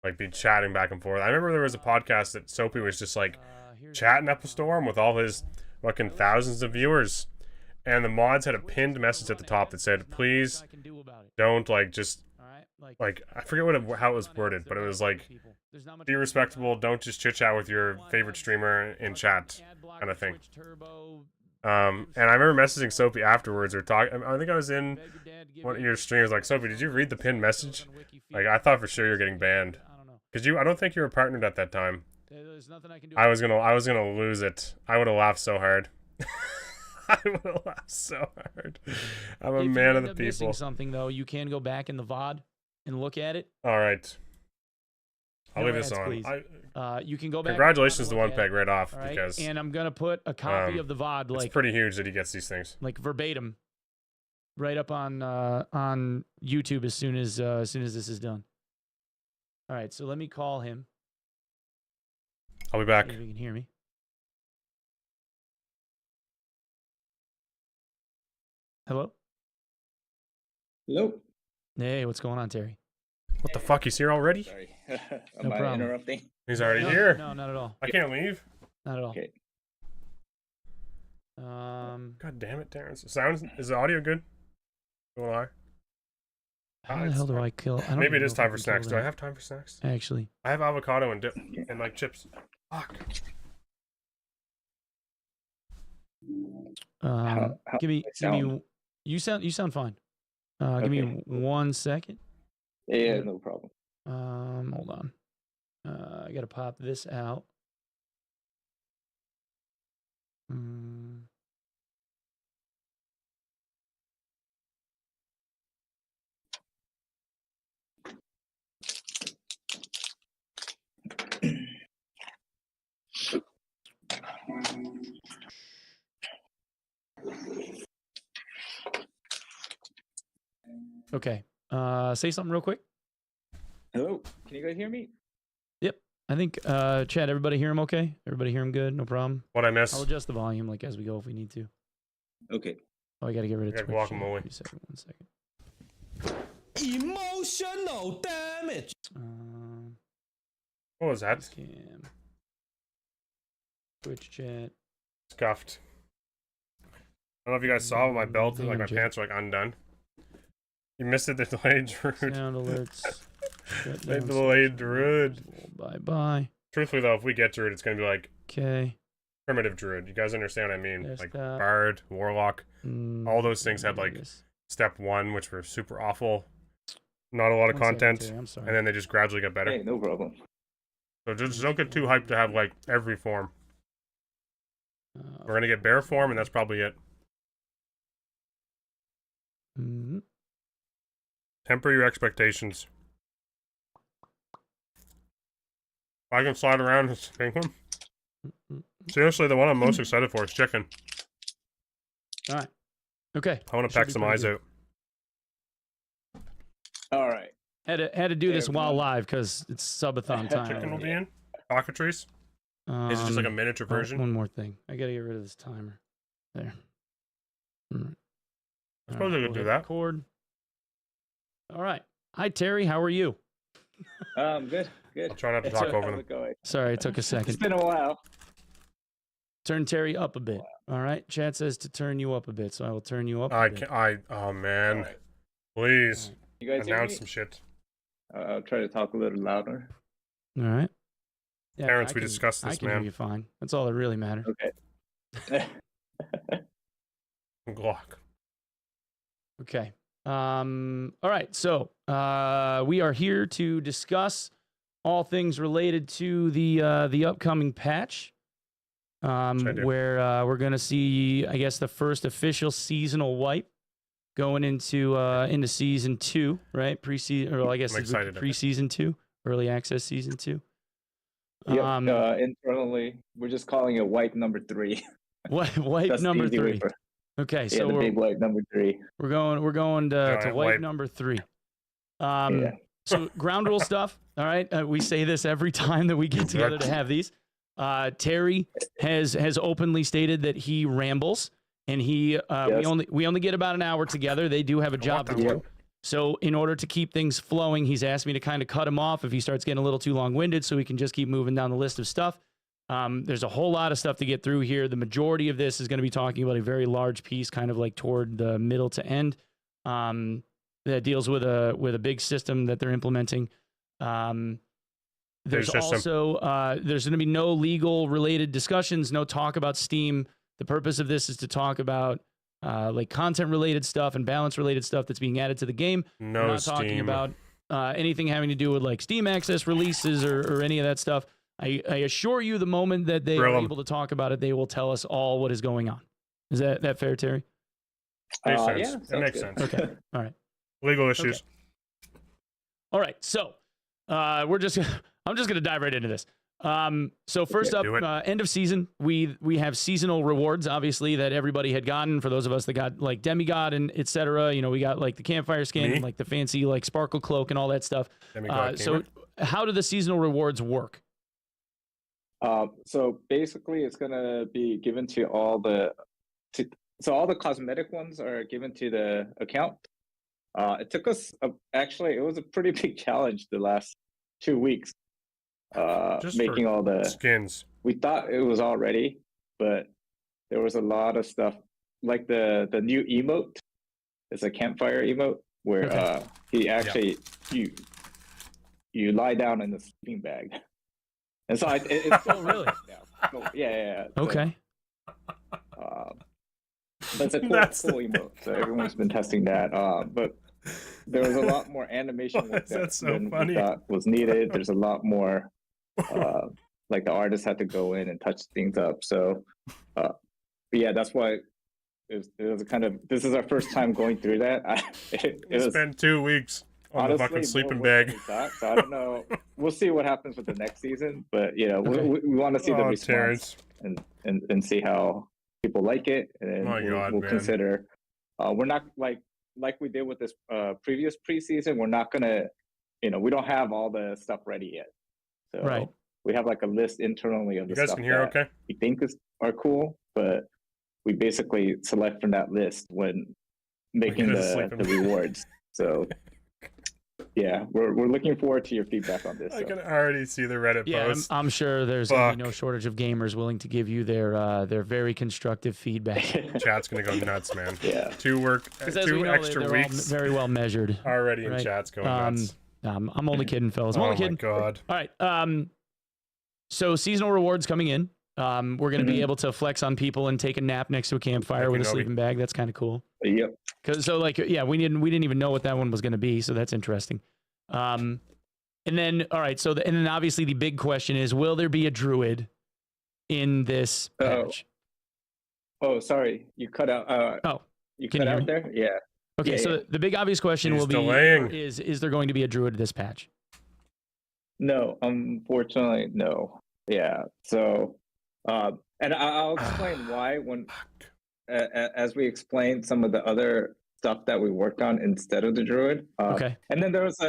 S1: like be chatting back and forth. I remember there was a podcast that Soapy was just like chatting up a storm with all his fucking thousands of viewers, and the mods had a pinned message at the top that said, "Please don't like just like I forget how it was worded, but it was like, be respectable, don't just chit chat with your favorite streamer in chat," kind of thing. And I remember messaging Soapy afterwards or talking. I think I was in one of your streams like, "Soapy, did you read the pinned message?" Like I thought for sure you're getting banned. Cause I don't think you were partnered at that time. I was gonna lose it. I would have laughed so hard. I would have laughed so hard. I'm a man of the people.
S6: Missing something though, you can go back in the VOD and look at it.
S1: All right. I'll leave this
S6: ads,
S1: on.
S6: please. You can go back.
S1: Congratulations to
S6: and
S1: one
S6: look at
S1: peg right off
S6: it, all right?
S1: because
S6: And I'm gonna put a copy of the VOD
S1: it's
S6: like
S1: pretty huge that he gets these things.
S6: verbatim, right up on YouTube as soon as this is done. All right, so let me call him.
S1: I'll be back.
S6: See if he can hear me. Hello.
S7: Hello.
S6: Hey, what's going on, Terry?
S1: What the fuck? He's here already?
S7: Sorry.
S6: No
S7: Am I
S6: problem.
S7: interrupting?
S1: He's already
S6: No,
S1: here.
S6: No, not at all.
S1: I can't leave.
S6: Not at all.
S7: Okay.
S1: God damn it, Terrence. Is the audio good? Don't lie.
S6: How the hell do I kill? I don't
S1: Maybe
S6: even
S1: it is
S6: know if
S1: time
S6: I
S1: for
S6: can kill
S1: snacks. Do I
S6: that.
S1: have time for snacks?
S6: Actually,
S1: I have avocado and dip and like chips. Fuck.
S7: How
S6: give me.
S7: sound?
S6: You sound fine. Give
S7: Okay,
S6: me
S7: cool.
S6: 1 second.
S7: Yeah, no problem.
S6: Hold on. I gotta pop this out. Okay. Say something real quick.
S7: Hello. Can you guys hear me?
S6: Yep. I think Chad, everybody hear him okay? Everybody hear him good? No problem.
S1: What I miss?
S6: I'll adjust the volume like as we go if we need to.
S7: Okay.
S6: Oh, I gotta get rid of
S1: I got
S6: Twitch.
S1: guacamole.
S6: Give me a second, 1 second.
S8: Emotional damage.
S1: What was that?
S6: Cam. Twitch chat.
S1: Scuffed. I don't know if you guys saw, but my belt,
S6: Hang
S1: like
S6: on,
S1: my
S6: Jake.
S1: pants are like undone. You missed it, the delayed Druid.
S6: Sound alerts. Shut
S1: They
S6: down
S1: delayed
S6: social
S1: Druid.
S6: media. Bye bye.
S1: Truthfully though, if we get Druid, it's gonna be like
S6: Okay.
S1: primitive Druid. You guys understand what I mean?
S6: There's
S1: Like
S6: that.
S1: Bard, Warlock. All those things had like
S6: Yes.
S1: step 1, which were super awful. Not a lot of
S6: 1 second,
S1: content.
S6: Terry, I'm sorry.
S1: And then they just gradually get better.
S7: Hey, no problem.
S1: So just don't get too hyped to have like every form. We're gonna get bear form, and that's probably it.
S6: Mhm.
S1: Temper your expectations. If I can slide around and swing one. Seriously, the one I'm most excited for is chicken.
S6: All right. Okay.
S1: I want to
S6: Should
S1: peck
S6: be
S1: some
S6: pretty
S1: eyes
S6: good.
S1: out.
S7: All right.
S6: Had to do this while
S7: everyone.
S6: live because it's subathon time.
S1: Chicken will be in. Cockatrice. Is it just like a miniature
S6: oh,
S1: version?
S6: one more thing. I gotta get rid of this timer. There.
S1: I suppose I could do that.
S6: Record. All right. Hi Terry. How are you?
S7: Good.
S1: I'll try not to
S6: It's
S1: talk
S6: a-
S1: over
S7: How's
S1: them.
S7: it going?
S6: Sorry, it took a
S7: It's
S6: second.
S7: been a while.
S6: Turn Terry up a bit. All right. Chat says to turn you up a bit, so I will turn you up.
S1: I
S6: a bit.
S1: can't. Oh man,
S7: All right.
S1: please
S7: You guys hear
S1: announce
S7: me?
S1: some shit.
S7: I'll try to talk a little louder.
S6: All right. Yeah,
S1: Terrence,
S6: I
S1: we discussed
S6: I
S1: this,
S6: can
S1: man.
S6: hear you fine. That's all that really matters.
S7: Okay.
S1: Glock.
S6: Okay. All right. So we are here to discuss all things related to the upcoming patch,
S1: I do.
S6: where we're gonna see, I guess, the first official seasonal wipe going into season 2, right? Preseason, or I guess
S1: I'm
S6: it's the
S1: excited.
S6: pre-season 2, early access season 2.
S7: Yep. Internally, we're just calling it wipe number 3.
S6: Wipe
S7: That's the
S6: number
S7: easy way
S6: 3.
S7: for-
S6: Okay,
S7: Yeah,
S6: so
S7: the big wipe number 3.
S6: we're going to
S1: Giant
S6: wipe
S1: wipe.
S6: number 3.
S7: Yeah.
S6: So ground rule stuff. All right, we say this every time that we get together to have these. Terry has openly stated that he rambles, and he
S7: Yes.
S6: we only get about an hour together. They do have a job to
S1: the
S6: do. So in order to keep things flowing, he's asked me to kind of cut him off if he starts getting a little too long-winded, so we can just keep moving down the list of stuff. There's a whole lot of stuff to get through here. The majority of this is going to be talking about a very large piece, kind of like toward the middle to end, that deals with a big system that they're implementing. There's
S1: Big system.
S6: also there's going to be no legal related discussions, no talk about Steam. The purpose of this is to talk about like content related stuff and balance related stuff that's being added to the game. We're
S1: No
S6: not talking
S1: Steam.
S6: about anything having to do with like Steam access releases or any of that stuff. I assure you, the moment that they
S1: Grill
S6: are
S1: 'em.
S6: able to talk about it, they will tell us all what is going on. Is that fair, Terry?
S1: Makes sense.
S7: Yeah,
S1: It
S7: sounds
S1: makes
S7: good.
S1: sense.
S6: Okay. All right.
S1: Legal issues.
S6: All right. So we're just I'm just gonna dive right into this. So first up,
S1: Do it.
S6: end of season, we have seasonal rewards, obviously, that everybody had gotten. For those of us that got like demigod and etc., we got like the campfire skin
S1: Me?
S6: and like the fancy like sparkle cloak and all that stuff.
S1: Demigod
S6: So
S1: gamer.
S6: how do the seasonal rewards work?
S7: So basically, it's gonna be given to all the. So all the cosmetic ones are given to the account. It took us actually, it was a pretty big challenge the last 2 weeks.
S1: Just
S7: Making
S1: for
S7: all the.
S1: skins.
S7: We thought it was all ready, but there was a lot of stuff like the new emote. It's a campfire emote where
S6: Okay.
S7: he actually you lie down in the sleeping bag, and so it's
S6: Oh, really?
S7: yeah. So,
S6: Okay.
S7: but it's a cool emote, so everyone's been testing that. But there was a lot more animation work
S1: That's so
S7: than
S1: funny.
S7: we thought was needed. There's a lot more. Like the artist had to go in and touch things up. So, but yeah, that's why it was kind of. This is our first time going through that. It
S1: We
S7: was
S1: spent 2 weeks on the fucking
S7: honestly
S1: sleeping
S7: more work
S1: bag.
S7: than we thought, so I don't know. We'll see what happens with the next season, but
S6: Okay.
S7: we want to see the
S1: Oh,
S7: response
S1: Terrence.
S7: and see how people like it, and then
S1: My God,
S7: we'll
S1: man.
S7: consider. We're not like we did with this previous preseason. We're not gonna, we don't have all the stuff ready yet. So
S6: Right.
S7: we have like a list internally of the
S1: You guys
S7: stuff
S1: can hear
S7: that
S1: okay?
S7: we think are cool, but we basically select from that list when making
S1: get a
S7: the
S1: sleeping bag.
S7: rewards. So yeah, we're looking forward to your feedback on this.
S1: I
S7: so.
S1: can already see the Reddit
S6: Yeah,
S1: post.
S6: I'm sure there's gonna be no
S1: Fuck.
S6: shortage of gamers willing to give you their very constructive feedback.
S1: Chat's gonna go nuts, man.
S7: Yeah.
S1: 2
S6: Because as we
S1: two
S6: know,
S1: extra
S6: they're all
S1: weeks
S6: very well measured.
S1: already in
S6: right.
S1: chat's going
S6: Um,
S1: nuts.
S6: I'm only kidding, fellas. I'm
S1: Oh
S6: only
S1: my
S6: kidding.
S1: god.
S6: All right. So seasonal rewards coming in. We're going to be
S7: Mhm.
S6: able to flex on people and take a nap next to a campfire
S1: Thank
S6: with
S1: you,
S6: a
S1: Novi.
S6: sleeping bag. That's kind of cool.
S7: Yep.
S6: We didn't even know what that one was going to be. So that's interesting. And then, all right. And then obviously the big question is, will there be a druid in this patch?
S7: Oh, sorry, you cut out. You
S6: can
S7: cut
S6: you hear
S7: out there. Yeah.
S6: Okay.
S7: Yeah,
S6: So
S7: yeah.
S6: the big obvious question
S1: He's
S6: will be,
S1: delaying.
S6: is there going to be a druid this patch?
S7: No, unfortunately, no. Yeah. So, and I'll explain why when, as we explain some of the other stuff that we worked on instead of the druid.
S6: Okay.
S7: And then there's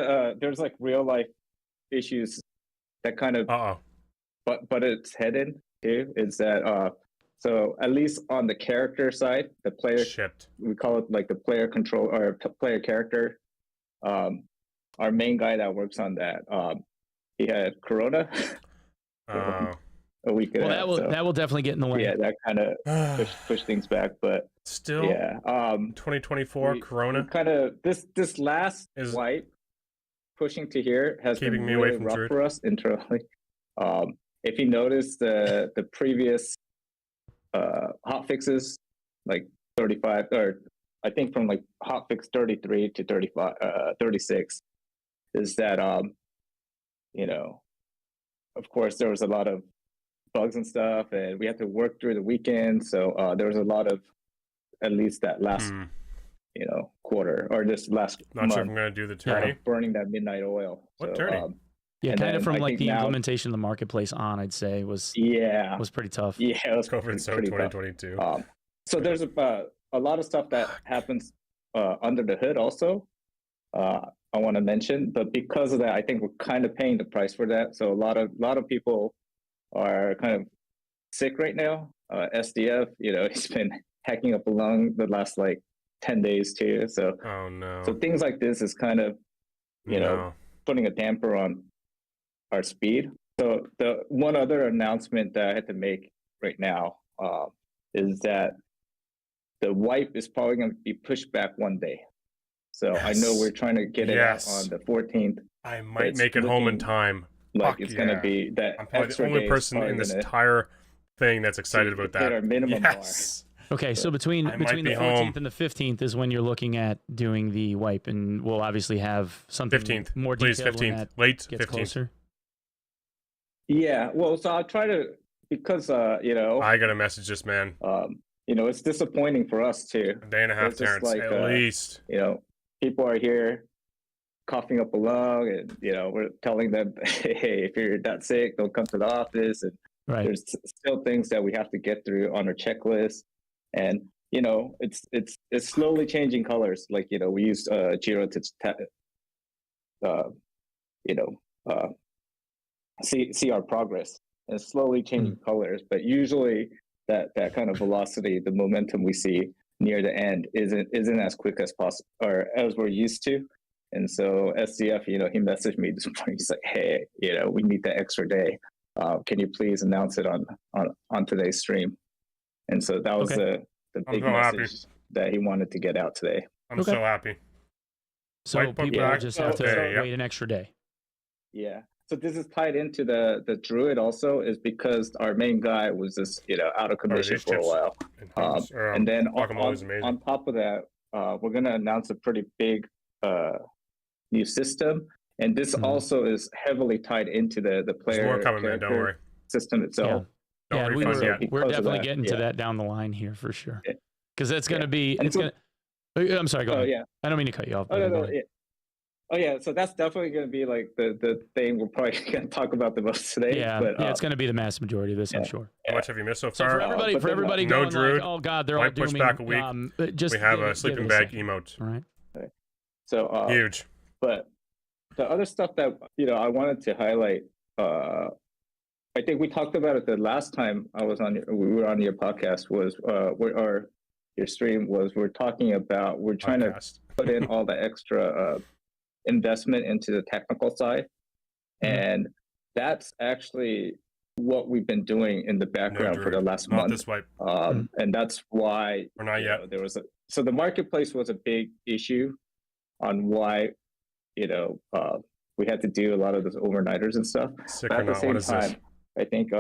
S7: like real life issues that kind of but it's headed too. Is that so at least on the character side, the player we call it like the player control or player character. Our main guy that works on that, he had corona. A week ago.
S6: Well, that will definitely get in the way.
S7: Yeah, that kind of push things back, but
S1: still,
S7: yeah.
S1: 2024 Corona.
S7: Kind of this last wipe pushing to here has
S1: keeping
S7: been
S1: me
S7: really
S1: away from
S7: rough
S1: Druid.
S7: for us internally. If you notice the previous hot fixes, like 35, or I think from like hot fix 33 to 35, 36, is that of course there was a lot of bugs and stuff, and we had to work through the weekend. So there was a lot of, at least that last, quarter or this last
S1: Not
S7: month,
S1: sure if I'm gonna do the tourney.
S7: burning that midnight oil.
S1: What
S7: so,
S1: tourney?
S6: Yeah,
S7: and
S6: kind of
S7: then
S6: from
S7: I
S6: like
S7: think
S6: the
S7: now-
S6: implementation of the marketplace on, I'd say was pretty tough.
S7: Yeah, it was
S1: COVID so
S7: pretty tough.
S1: 2022.
S7: So there's a lot of stuff that happens under the hood also. I want to mention, but because of that, I think we're kind of paying the price for that. So a lot of people are kind of sick right now. SDF, he's been hacking up a lung the last like 10 days too. So
S1: oh no.
S7: So things like this is kind of putting a damper on our speed. So the one other announcement that I had to make right now is that the wipe is probably going to be pushed back one day. So I know we're trying to get it out on the 14th.
S1: I might make it home in time.
S7: Like
S1: Fuck
S7: it's going to be that
S1: I'm probably the
S7: extra
S1: only
S7: day is
S1: person in
S7: probably
S1: this
S7: gonna
S1: entire thing that's excited about
S7: hit
S1: that.
S7: our minimum
S1: yes.
S6: Okay, so between
S1: I might
S6: the
S1: be
S6: 14th
S1: home.
S6: and the 15th is when you're looking at doing the wipe, and we'll obviously have something
S1: 15th,
S6: more
S1: please,
S6: detailed when
S1: 15th,
S6: that
S1: late
S6: gets
S1: 15th.
S6: closer.
S7: Yeah, well, so I'll try to, because
S1: I gotta message this man.
S7: It's disappointing for us too.
S1: A day and a half,
S7: It's just
S1: Terrence, at least.
S7: People are here coughing up a lung, and we're telling them, hey, if you're that sick, don't come to the office. And there's still things that we have to get through on our checklist, and it's slowly changing colors. Like we use Jira to see our progress, and slowly changing colors. But usually that kind of velocity, the momentum we see near the end isn't as quick as possible or as we're used to. And so SCF, he messaged me this morning. He's like, hey, we need the extra day. Can you please announce it on today's stream? And so that was the big message that he wanted to get out today.
S1: I'm so happy.
S6: So people just have to wait an extra day.
S7: Yeah. So this is tied into the Druid also, is because our main guy was just out of commission for a while. And then on top of that, we're gonna announce a pretty big new system, and this also is heavily tied into the player
S1: more coming, man, don't worry.
S7: system itself.
S6: Yeah, we're definitely getting to that down the line here for sure. Because that's gonna be I'm sorry, go ahead.
S7: Yeah.
S6: I don't mean to cut you off.
S7: So that's definitely going to be like the thing we're probably going to talk about the most today.
S6: Yeah, it's going to be the mass majority of this, I'm sure.
S1: How much have you missed so
S6: So
S1: far?
S6: for everybody
S1: no
S6: going
S1: Druid,
S6: like, oh God, they're all
S1: push
S6: dooming.
S1: back a week.
S6: Just
S1: we have a sleeping bag emote.
S6: All right.
S7: So
S1: huge.
S7: But the other stuff that I wanted to highlight, I think we talked about it the last time we were on your podcast, was your stream was we're talking about trying to put in all the extra investment into the technical side, and that's actually what we've been doing in the background for the last month.
S1: This wipe.
S7: And that's why
S1: or not yet.
S7: There was so the marketplace was a big issue on why we had to do a lot of those overnighters and stuff.
S1: Sick
S7: but
S1: or not, what is this?
S7: I think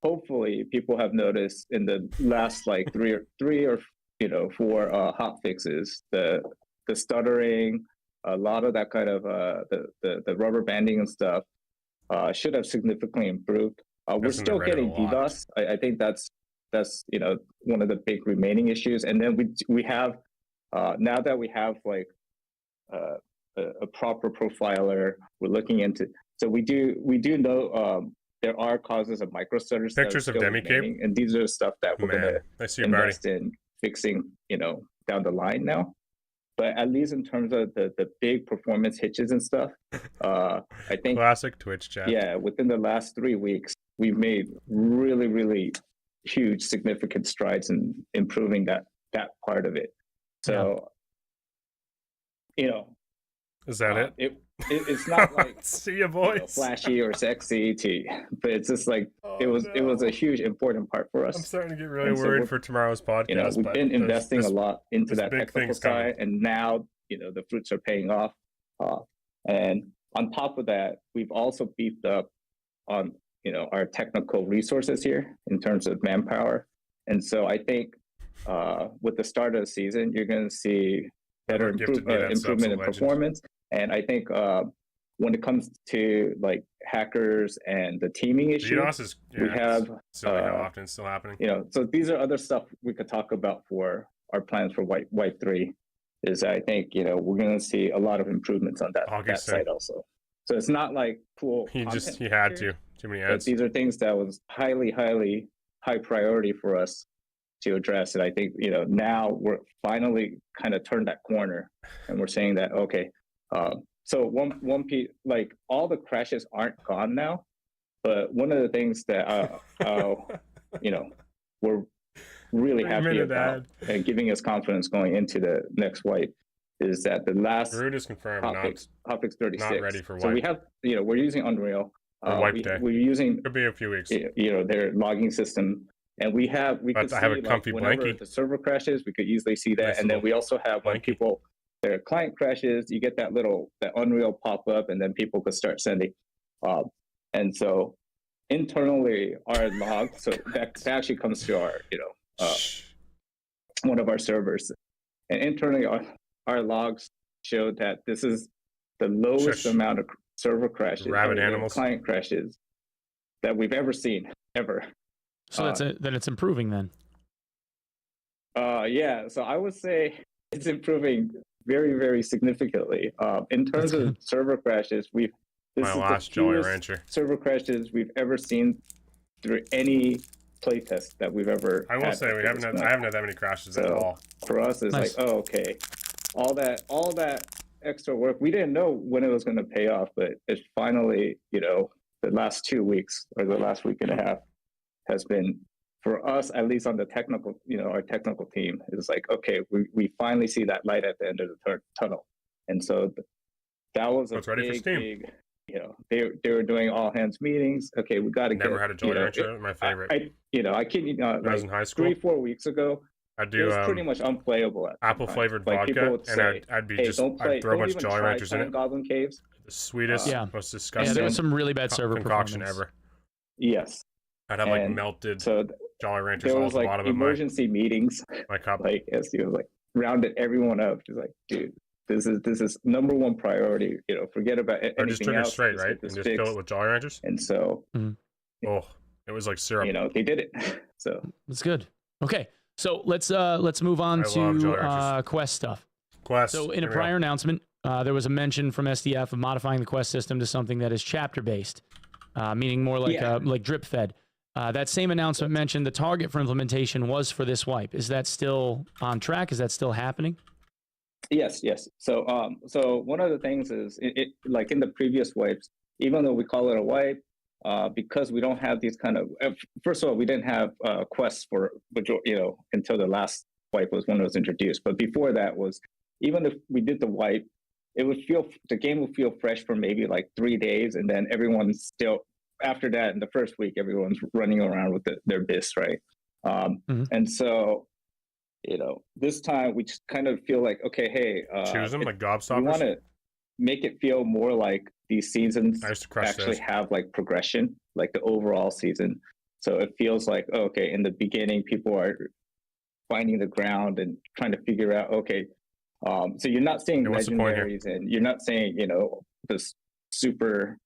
S7: hopefully people have noticed in the last like three or 4 hot fixes, the stuttering, a lot of that kind of the rubber banding and stuff should have significantly improved. We're still getting DDoS. I think that's one of the big remaining issues. And then we have now that we have like a proper profiler, we're looking into. So we do know there are causes of microstutters.
S1: Pictures of demi-cape,
S7: and these are stuff that we're gonna invest in fixing, down the line now. But at least in terms of the big performance hitches and stuff, I think
S1: classic Twitch chat.
S7: Yeah, within the last 3 weeks, we've made really, really huge, significant strides in improving that part of it. So,
S1: is that it?
S7: It's not like
S1: see you boys
S7: flashy or sexy but it's just like it was a huge important part for us.
S1: I'm starting to get really worried for tomorrow's podcast.
S7: We've been investing a lot into that technical side, and now the fruits are paying off. And on top of that, we've also beefed up on our technical resources here in terms of manpower. And so I think with the start of the season, you're going to see better improvement in performance. And I think when it comes to like hackers and the teaming issue, we have
S1: how often it's still happening.
S7: So these are other stuff we could talk about for our plans for White 3. Is I think we're going to see a lot of improvements on that side also. So it's not like cool.
S1: He had too many ads.
S7: These are things that was highly high priority for us to address. And I think now we're finally kind of turned that corner, and we're saying that okay. So one piece, like all the crashes aren't gone now, but one of the things that we're really happy about and giving us confidence going into the next White is that the last
S1: Druid is confirmed,
S7: Hotfix 36.
S1: Not ready for White.
S7: So we have, we're using Unreal.
S1: Wipe day.
S7: We're using
S1: could be a few weeks.
S7: Their logging system, and we could see
S1: have a comfy
S7: whenever
S1: blankie.
S7: The server crashes, we could easily see that, and then we also have when people. Their client crashes, you get that Unreal pop up, and then people could start sending. And so internally, our log, so that actually comes to our, one of our servers. And internally, our logs show that this is the lowest amount of server crashes, client crashes that we've ever seen, ever.
S6: So then it's improving then.
S7: Yeah, so I would say it's improving very, very significantly. In terms of server crashes, this
S1: My
S7: is
S1: last
S7: the
S1: Jolly
S7: fewest
S1: Rancher.
S7: server crashes we've ever seen through any playtest that we've ever.
S1: I will
S7: had
S1: say
S7: up
S1: we
S7: to
S1: haven't
S7: this
S1: had,
S7: point.
S1: I haven't had that many crashes at
S7: So
S1: all.
S7: for us, it's
S6: Nice.
S7: like, oh, okay, all that extra work. We didn't know when it was going to pay off, but it finally, the last 2 weeks or the last week and a half has been, for us, at least on the technical, our technical team, is like, okay, we finally see that light at the end of the tunnel. And so that was a
S1: It's ready for Steam.
S7: big, they were doing all hands meetings. Okay, we got to
S1: Never
S7: get,
S1: had a Jolly Rancher. My favorite.
S7: I kid you not,
S1: When I was
S7: like
S1: in high school,
S7: 3-4 weeks ago,
S1: I'd
S7: it
S1: do
S7: was pretty much unplayable. At
S1: apple
S7: times.
S1: flavored
S7: Like, people
S1: vodka,
S7: would
S1: and
S7: say,
S1: I'd be
S7: hey,
S1: just
S7: don't play,
S1: I'd throw a
S7: don't
S1: bunch of
S7: even
S1: Jolly
S7: try
S1: Ranchers in
S7: playing
S1: it.
S7: Goblin Caves.
S1: The sweetest,
S6: Yeah.
S1: most
S6: Yeah,
S1: disgusting
S6: there was some really bad server
S1: concoction
S6: performance.
S1: ever.
S7: Yes.
S1: I'd have like
S7: And
S1: melted
S7: So
S1: Jolly Ranchers
S7: there
S1: all at
S7: was
S1: the
S7: like
S1: bottom
S7: emergency meetings,
S1: of my cup.
S7: like as he was like rounded everyone up. He's like, dude, this is number one priority. Forget about anything
S1: Or just drink it
S7: else.
S1: straight,
S7: Just
S1: right?
S7: get this
S1: And just fill
S7: fixed.
S1: it with Jolly Ranchers.
S7: And so,
S1: Oh, it was like syrup.
S7: they did it. So
S6: That's good. Okay, so let's move on
S1: I love Jolly
S6: to
S1: Ranchers.
S6: quest stuff.
S1: Quest.
S6: So in a
S1: here we go.
S6: prior announcement, there was a mention from SDF of modifying the quest system to something that is chapter based, meaning more like like drip fed. That same announcement mentioned the target for implementation was for this wipe. Is that still on track? Is that still happening?
S7: yes. So so one of the things is it like in the previous wipes, even though we call it a wipe, because we don't have these kind of, first of all, we didn't have quests for, until the last wipe was when it was introduced. But before that was, even if we did the wipe, the game would feel fresh for maybe like 3 days. And then everyone's still, after that, in the first week, everyone's running around with their bis, right? And so, this time we just kind of feel like, okay, hey,
S1: Choose them like
S7: we
S1: gobstoppers.
S7: want to make it feel more like these seasons
S1: I used to crush
S7: actually
S1: those.
S7: have like progression, like the overall season. So it feels like, okay, in the beginning, people are finding the ground and trying to figure out, okay, so you're not seeing
S1: Yeah, what's the point here?
S7: legendaries and you're not saying, this super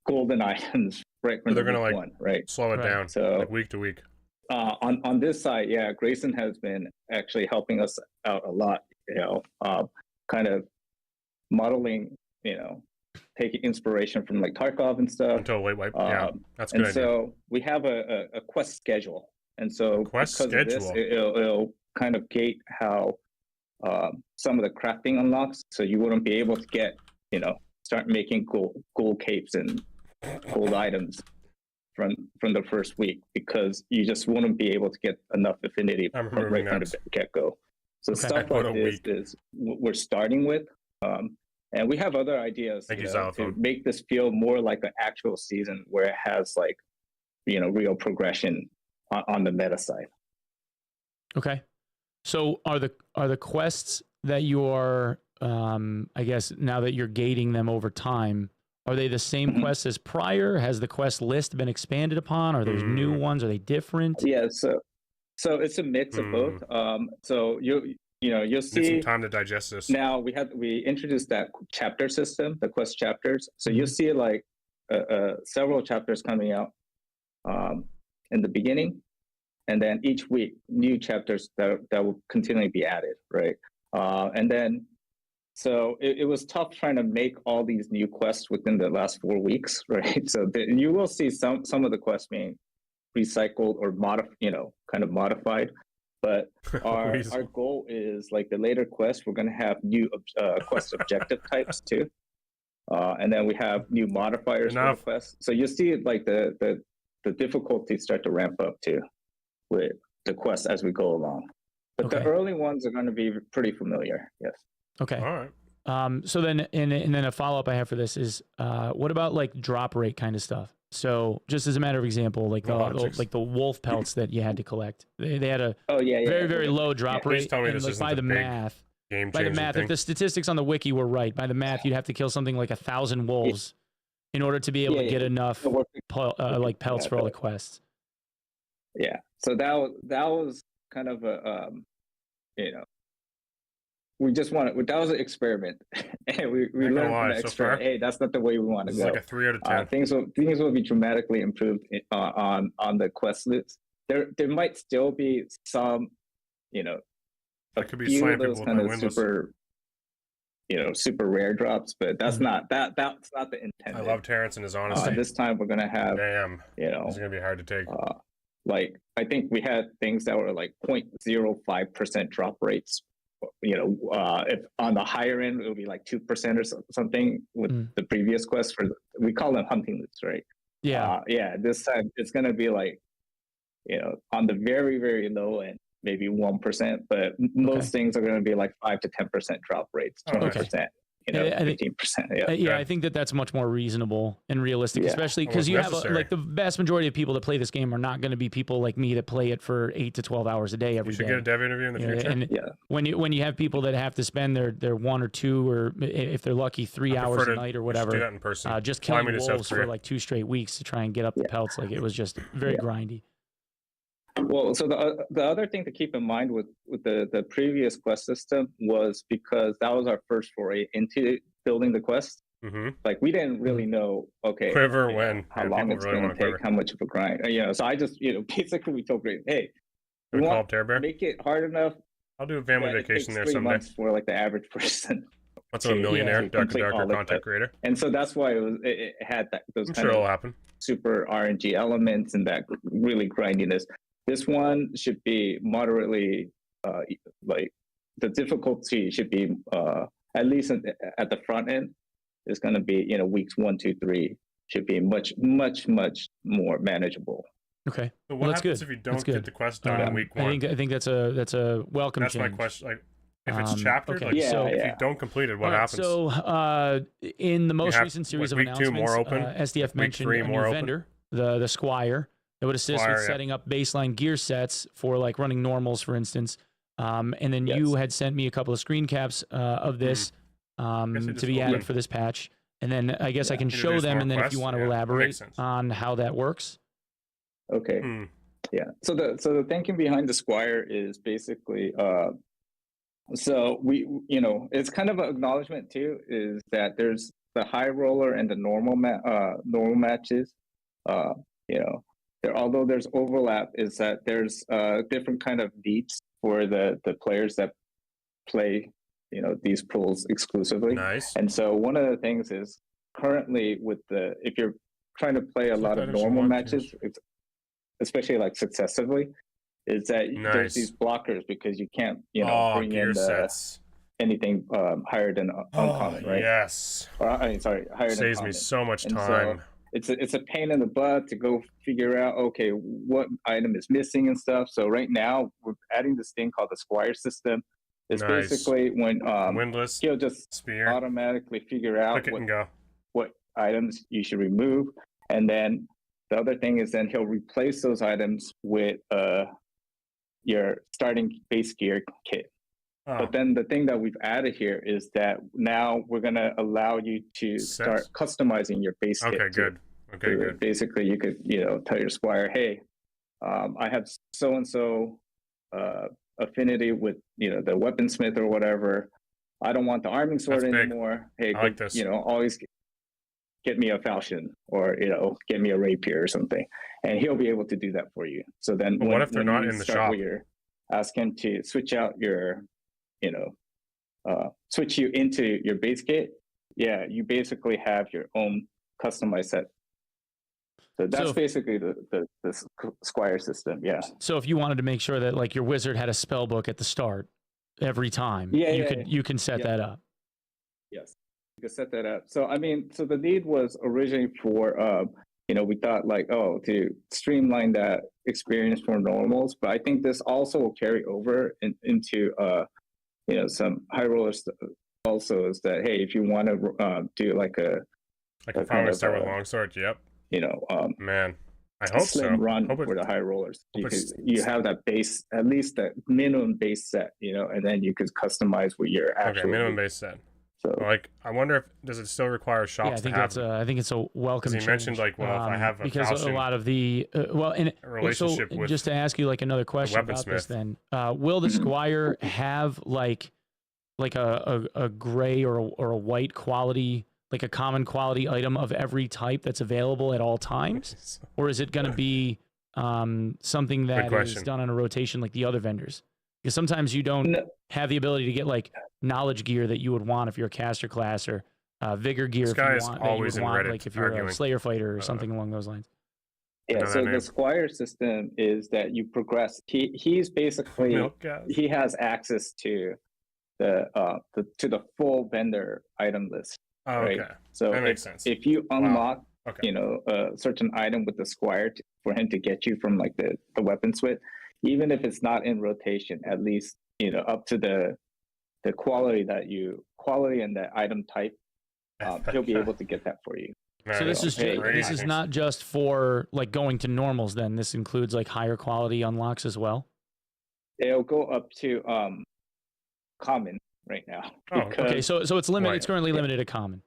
S7: golden items right from
S1: They're
S7: the
S1: gonna,
S7: week
S1: like,
S7: one, right?
S1: Slow it
S6: Right.
S1: down,
S7: So
S1: like week to week.
S7: on this side, yeah, Grayson has been actually helping us out a lot, kind of modeling, taking inspiration from like Tarkov and stuff.
S1: Until late wipe. Yeah, that's a
S7: And
S1: good idea.
S7: so we have a quest schedule. And so
S1: Quest
S7: because of this,
S1: schedule.
S7: it'll kind of gate how some of the crafting unlocks. So you wouldn't be able to get, start making gold capes and gold items from the first week, because you just wouldn't be able to get enough affinity
S1: I'm
S7: right
S1: removing
S7: from
S1: that.
S7: the get-go. So
S6: Okay.
S7: stuff
S1: What
S7: like
S1: a
S7: this
S1: week.
S7: is we're starting with. And we have other ideas
S1: Thank you,
S7: to
S1: Xylophone.
S7: make this feel more like an actual season where it has like, real progression on the meta side.
S6: Okay. So are the quests that you are, I guess now that you're gating them over time, are they the same
S7: Mhm.
S6: quests as prior? Has the quest list been expanded upon? Are those new ones? Are they different?
S7: Yeah, so it's a mix of both. So you'll
S1: Need some
S7: see
S1: time to digest this.
S7: now we introduced that chapter system, the quest chapters. So you'll see like several chapters coming out in the beginning, and then each week new chapters that will continually be added, right? And then so it was tough trying to make all these new quests within the last 4 weeks, right? So you will see some of the quests being recycled or kind of modified. But our goal is like the later quests, we're going to have new quest objective types too. And then we have new modifiers for the quests. So you'll see like the difficulty start to ramp up too with the quests as we go along. But the early ones are going to be pretty familiar. Yes.
S6: Okay.
S1: All right.
S6: So then, and then a follow up I have for this is, what about like drop rate kind of stuff? So just as a matter of example, like the wolf pelts that you had to collect, they had a very low drop rate.
S1: Please tell me
S6: and
S1: this
S6: like
S1: isn't
S6: by the
S1: big
S6: math,
S1: game-changing thing.
S6: if the statistics on the wiki were right, by the math, you'd have to kill something like 1,000 wolves in order to be able to get enough like pelts for all the quests.
S7: Yeah. So that was kind of a we just wanted, that was an experiment, and we learned from the experiment. Hey, that's not the way we want to go.
S1: It's like a 3 out of 10.
S7: Things will be dramatically improved on the quest list. There might still be some,
S1: I could be
S7: few
S1: slamming
S7: of those
S1: people with
S7: kind
S1: my
S7: of
S1: Windlass.
S7: super super rare drops, but that's not that's not the intent.
S1: I love Terrence and his honesty.
S7: This time we're gonna have,
S1: Damn, it's gonna be hard to take.
S7: like I think we had things that were like 0.05% drop rates. If on the higher end it would be like 2% or something with the previous quest we call them hunting loops, right?
S6: Yeah.
S7: This time it's gonna be like, on the very, very low end, maybe 1%, but most things are gonna be like 5 to 10% drop rates, 20%. 15%.
S6: Yeah, I think that's much more reasonable and realistic, especially because you have like the vast majority of people that play this game are not going to be people like me that play it for 8 to 12 hours a day every day.
S1: You should get a dev interview in the future.
S6: And when you have people that have to spend their 1 or 2 or if they're lucky 3 hours a night or whatever,
S1: do that in person.
S6: just killing wolves for like 2 straight weeks to try and get up the pelts, like it was just very grindy.
S7: Well, so the other thing to keep in mind with the previous quest system was because that was our first foray into building the quest. Like we didn't really know,
S1: Quiver
S7: how long it's going to take, how much of a grind. So I just, basically we told Ray, hey, we want to make it hard enough.
S1: I'll do a family vacation there someday.
S7: 3 months for like the average person.
S1: What's a millionaire, Darker content creator?
S7: And so that's why it had those kind
S1: it'll
S7: of
S1: happen.
S7: super RNG elements and that really grindiness. This one should be moderately, like the difficulty should be at least at the front end is going to be, weeks 1, 2, 3 should be much, much, much more manageable.
S6: Okay,
S1: so what happens if you don't get the quest done in week 1?
S6: I think that's a welcome change.
S1: That's my question. Like, if it's chaptered,
S6: so
S1: if you don't complete it, what happens?
S6: So in the most recent series of announcements,
S1: more open,
S6: SDF mentioned a new vendor, the Squire. That would assist with setting up baseline gear sets for like running normals, for instance. And then you had sent me a couple of screen caps of this to be added for this patch. And then I guess I can show them, and then if you want to elaborate on how that works.
S7: Okay. Yeah. So the thinking behind the Squire is basically, so we, it's kind of an acknowledgement too, is that there's the high roller and the normal matches, although there's overlap, is that there's different kind of needs for the players that play, these pools exclusively.
S1: Nice.
S7: And so one of the things is currently if you're trying to play a lot of normal matches, especially like successively, is that there's these blockers because you can't, bring in anything higher than uncommon, right?
S1: Yes.
S7: Or, higher than uncommon.
S1: Saves me so much time.
S7: So it's a pain in the butt to go figure out, what item is missing and stuff. So right now we're adding this thing called the Squire system. It's basically when
S1: Windlass,
S7: he'll just
S1: spear,
S7: automatically figure out what items you should remove. And then the other thing is then he'll replace those items with your starting base gear kit. But then the thing that we've added here is that now we're going to allow you to start customizing your base kit.
S1: Okay, good. Okay, good.
S7: Basically, you could, tell your Squire, hey, I have so-and-so affinity with, the weaponsmith or whatever. I don't want the arming sword anymore. Hey,
S1: I like this.
S7: Always get me a falchion or, get me a rapier or something. And he'll be able to do that for you. So then
S1: what if they're not in the shop?
S7: Ask him to switch out your switch you into your base kit, you basically have your own customized set. So that's basically the Squire system. Yeah.
S6: So if you wanted to make sure that like your wizard had a spell book at the start every time, you can set that up.
S7: Yes, you can set that up. So so the need was originally for we thought to streamline that experience for normals, but I think this also will carry over into some high rollers also, is that, hey, if you want to do like a
S1: if I want to start with longsword, man, I hope
S7: slim run for the high rollers. You have that base, at least that minimum base set, and then you could customize with your actual
S1: minimum base set. So I wonder does it still require shops to have?
S6: I think it's a welcome change.
S1: He mentioned if I have a
S6: because a lot of the
S1: relationship with
S6: just to ask you like another question about this, then will the Squire have like a gray or a white quality, like a common quality item of every type that's available at all times, or is it going to be something that is done on a rotation like the other vendors? Because sometimes you don't have the ability to get like knowledge gear that you would want if you're a caster class, or vigor gear
S1: This
S6: if
S1: guy
S6: you
S1: is
S6: want, that you
S1: always
S6: would
S1: in
S6: want,
S1: Reddit
S6: like if you're a
S1: arguing.
S6: Slayer fighter or something along those lines.
S7: Yeah,
S1: know
S7: so
S1: that
S7: the
S1: name.
S7: Squire system is that you progress. He's basically
S1: Milk gas.
S7: he has access to the full vendor item list.
S1: Oh,
S7: right?
S1: okay.
S7: So
S1: That makes sense.
S7: if you unlock
S1: Okay.
S7: a certain item with the Squire for him to get you from like the weapon switch, even if it's not in rotation, at least up to the quality and the item type, he'll be able to get that for you.
S6: So this is
S7: Hey,
S6: this is not just for like going to normals. Then this includes like higher quality unlocks as well.
S7: It'll go up to common right now.
S1: Oh,
S6: Okay, so it's limited.
S1: Right.
S6: It's currently limited to common.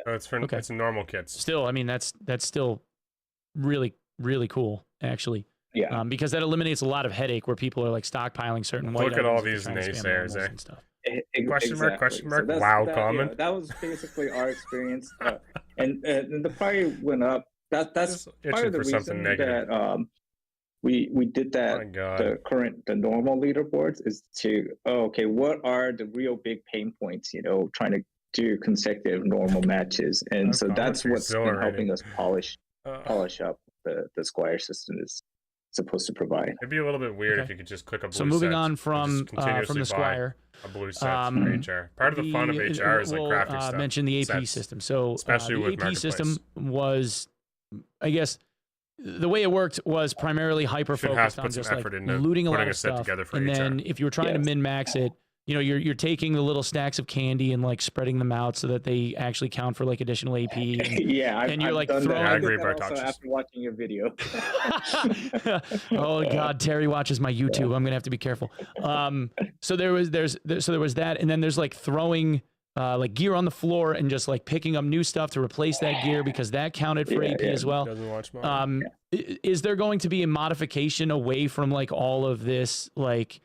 S1: Oh, it's for it's normal kits.
S6: Still, I mean that's still really cool actually.
S7: Yeah.
S6: Because that eliminates a lot of headache where people are like stockpiling certain white
S1: Look at all
S6: items
S1: these
S6: and trying to spam
S1: naysayers,
S6: normals
S1: eh?
S6: and stuff.
S1: Question mark? Question mark?
S7: So
S1: wow,
S7: that,
S1: common.
S7: that was basically our experience, and the price went up. That's
S1: Just
S7: part of
S1: itching
S7: the
S1: for something
S7: reason
S1: negative.
S7: that we did
S1: Oh
S7: that.
S1: my God.
S7: The normal leaderboards is to what are the real big pain points? Trying to do consecutive normal matches, and so that's what's been helping us polish up the Squire system is supposed to provide.
S1: It'd be a little bit weird if you could just click a blue
S6: So moving
S1: set
S6: on
S1: and
S6: from
S1: just continuously
S6: the Squire,
S1: buy a blue set for HR. Part of the fun of HR is like
S6: we'll,
S1: crafting stuff.
S6: mention the AP
S1: sets,
S6: system. So
S1: especially
S6: the
S1: with
S6: AP
S1: Marketplace.
S6: system was, I guess, the way it worked was primarily hyper
S1: Should have
S6: focused
S1: to
S6: on
S1: put some
S6: just like
S1: effort into
S6: looting a lot
S1: putting
S6: of
S1: a set
S6: stuff,
S1: together for
S6: and
S1: HR.
S6: then if you were trying to min max it, you're taking the little stacks of candy and like spreading them out so that they actually count for like additional AP. And,
S7: Yeah,
S6: and you're
S7: I've
S6: like
S7: done
S6: throwing.
S7: that.
S1: I agree,
S7: did that
S1: Bartosz.
S7: also after watching your video.
S6: Oh God, Terry watches my YouTube. I'm gonna have to be careful. So there was that, and then there's like throwing like gear on the floor and just like picking up new stuff to replace that gear because that counted for AP as well.
S1: Doesn't watch mine.
S6: Is there going to be a modification away from like all of this like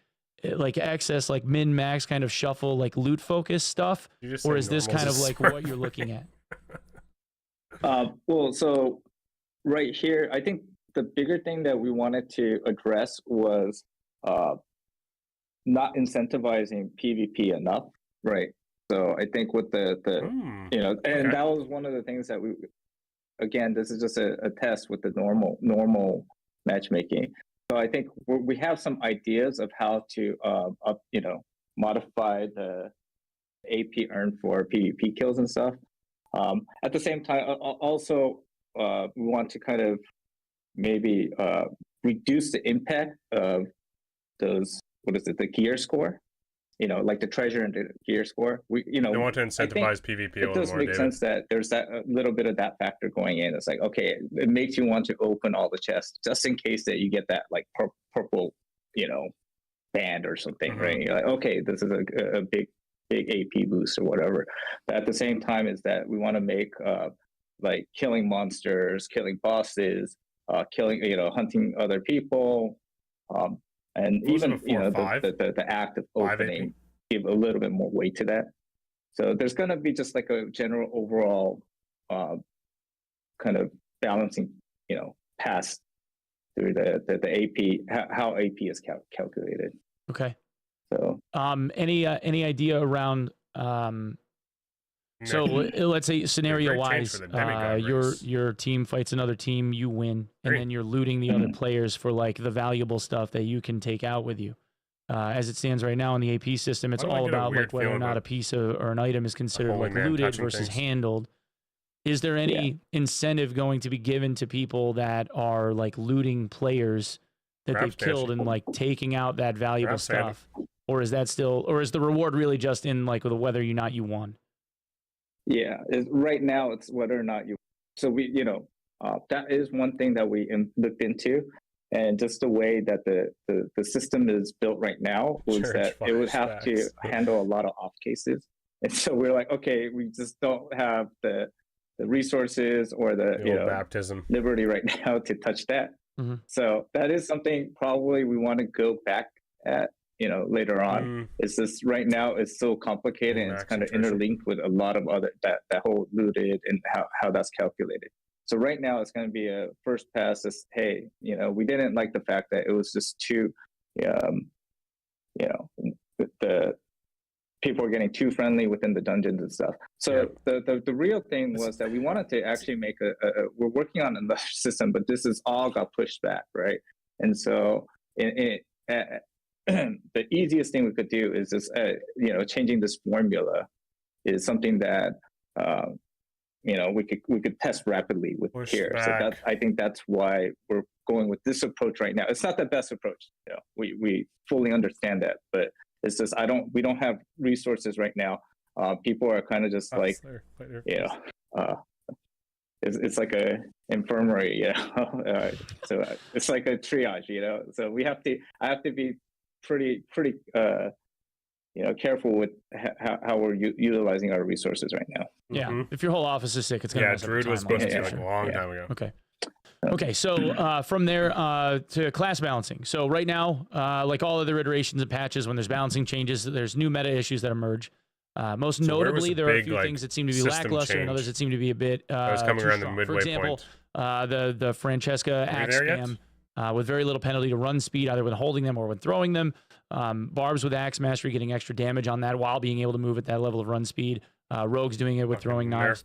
S6: excess like min max kind of shuffle like loot focus stuff, or is this kind of like what you're looking at?
S7: Well, so right here, I think the bigger thing that we wanted to address was not incentivizing PvP enough, right? So I think with the and that was one of the things that again, this is just a test with the normal matchmaking. So I think we have some ideas of how to modify the AP earned for PvP kills and stuff. At the same time, also we want to kind of maybe reduce the impact of those. What is it? The gear score. Like the treasure and the gear score.
S1: They want to incentivize PvP a
S7: it
S1: little
S7: does
S1: more.
S7: make
S1: David.
S7: sense that there's that a little bit of that factor going in. It's like, okay, it makes you want to open all the chests just in case that you get that like purple, band or something, right? You're like, okay, this is a big AP boost or whatever. But at the same time, is that we want to make like killing monsters, killing bosses, killing, hunting other people, and even the act of opening, give a little bit more weight to that. So there's going to be just like a general overall kind of balancing, pass through the AP, how AP is calculated.
S6: Okay.
S7: So
S6: any idea around so let's say scenario wise, your team fights another team, you win, and then you're looting the other players for like the valuable stuff that you can take out with you. As it stands right now in the AP system, it's all about like whether or not a piece of or an item is considered like looted versus handled. Is there any incentive going to be given to people that are like looting players that they've killed and like taking out that valuable stuff? Or is that still, or is the reward really just in like whether or not you won?
S7: Yeah, right now it's whether or not you. So we, that is one thing that we looked into, and just the way that the system is built right now was that it would have to handle a lot of off cases, and so we're like, okay, we just don't have the resources or the
S1: baptism
S7: liberty right now to touch that. So that is something probably we want to go back at. Later on. It's just right now it's so complicated and it's kind of interlinked with a lot of other that whole looted and how that's calculated. So right now it's going to be a first pass is, hey, we didn't like the fact that it was just too, the people are getting too friendly within the dungeons and stuff. So the real thing was that we wanted to actually make we're working on another system, but this is all got pushed back, right? And so the easiest thing we could do is just changing this formula is something that we could test rapidly with here. So I think that's why we're going with this approach right now. It's not the best approach, we fully understand that, but it's just we don't have resources right now. People are kind of just it's like a infirmary, so it's like a triage, so I have to be pretty careful with how we're utilizing our resources right now.
S6: Yeah, if your whole office is sick, it's gonna
S1: Druid was supposed to be like a long time ago.
S6: Okay, so from there to class balancing. So right now, like all other iterations and patches, when there's balancing changes, there's new meta issues that emerge. Most notably, there are a few things that seem to be lackluster and others that seem to be a bit
S1: coming around the midway
S6: For example, the Francesca axe spam with very little penalty to run speed, either when holding them or when throwing them. Barbs with axe mastery getting extra damage on that while being able to move at that level of run speed. Rogues doing it with throwing knives.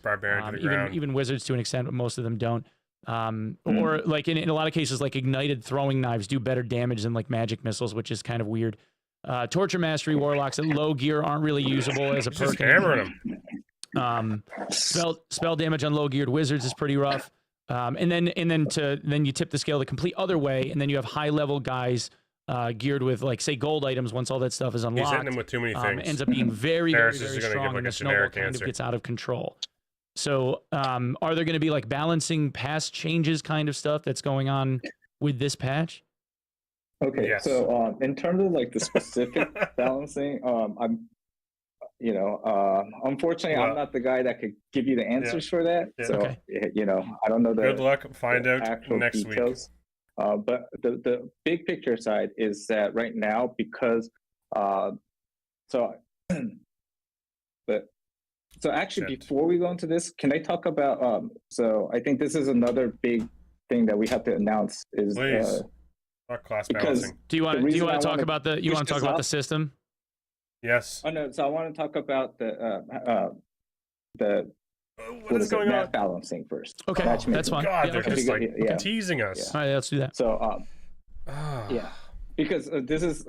S6: Even wizards to an extent, but most of them don't. Or like in a lot of cases, like ignited throwing knives do better damage than like magic missiles, which is kind of weird. Torture mastery warlocks at low gear aren't really usable as a perk.
S1: Just hammering
S6: them. Spell damage on low geared wizards is pretty rough. And then you tip the scale the complete other way, and then you have high level guys geared with like say gold items. Once all that stuff is unlocked,
S1: he's hitting them with too many things.
S6: Ends up being very strong, and the snowball kind of gets out of control. So are there going to be like balancing pass changes kind of stuff that's going on with this patch?
S7: Okay,
S1: yes.
S7: So in terms of like the specific balancing, unfortunately, I'm not the guy that could give you the answers for that. Yeah. So I don't know the
S1: good luck. Find out next details.
S7: Week. But the big picture side is that right now, because So actually, before we go into this, can I talk about? So I think this is another big thing that we have to announce is
S1: class balancing.
S6: Do you want to talk about the? You want to talk about the system?
S1: Yes.
S7: Oh no. So I want to talk about the
S1: what is going on?
S7: Balancing first.
S6: Okay, that's fine.
S1: God, they're just like teasing us.
S6: All right, let's do that.
S7: So yeah. Because this is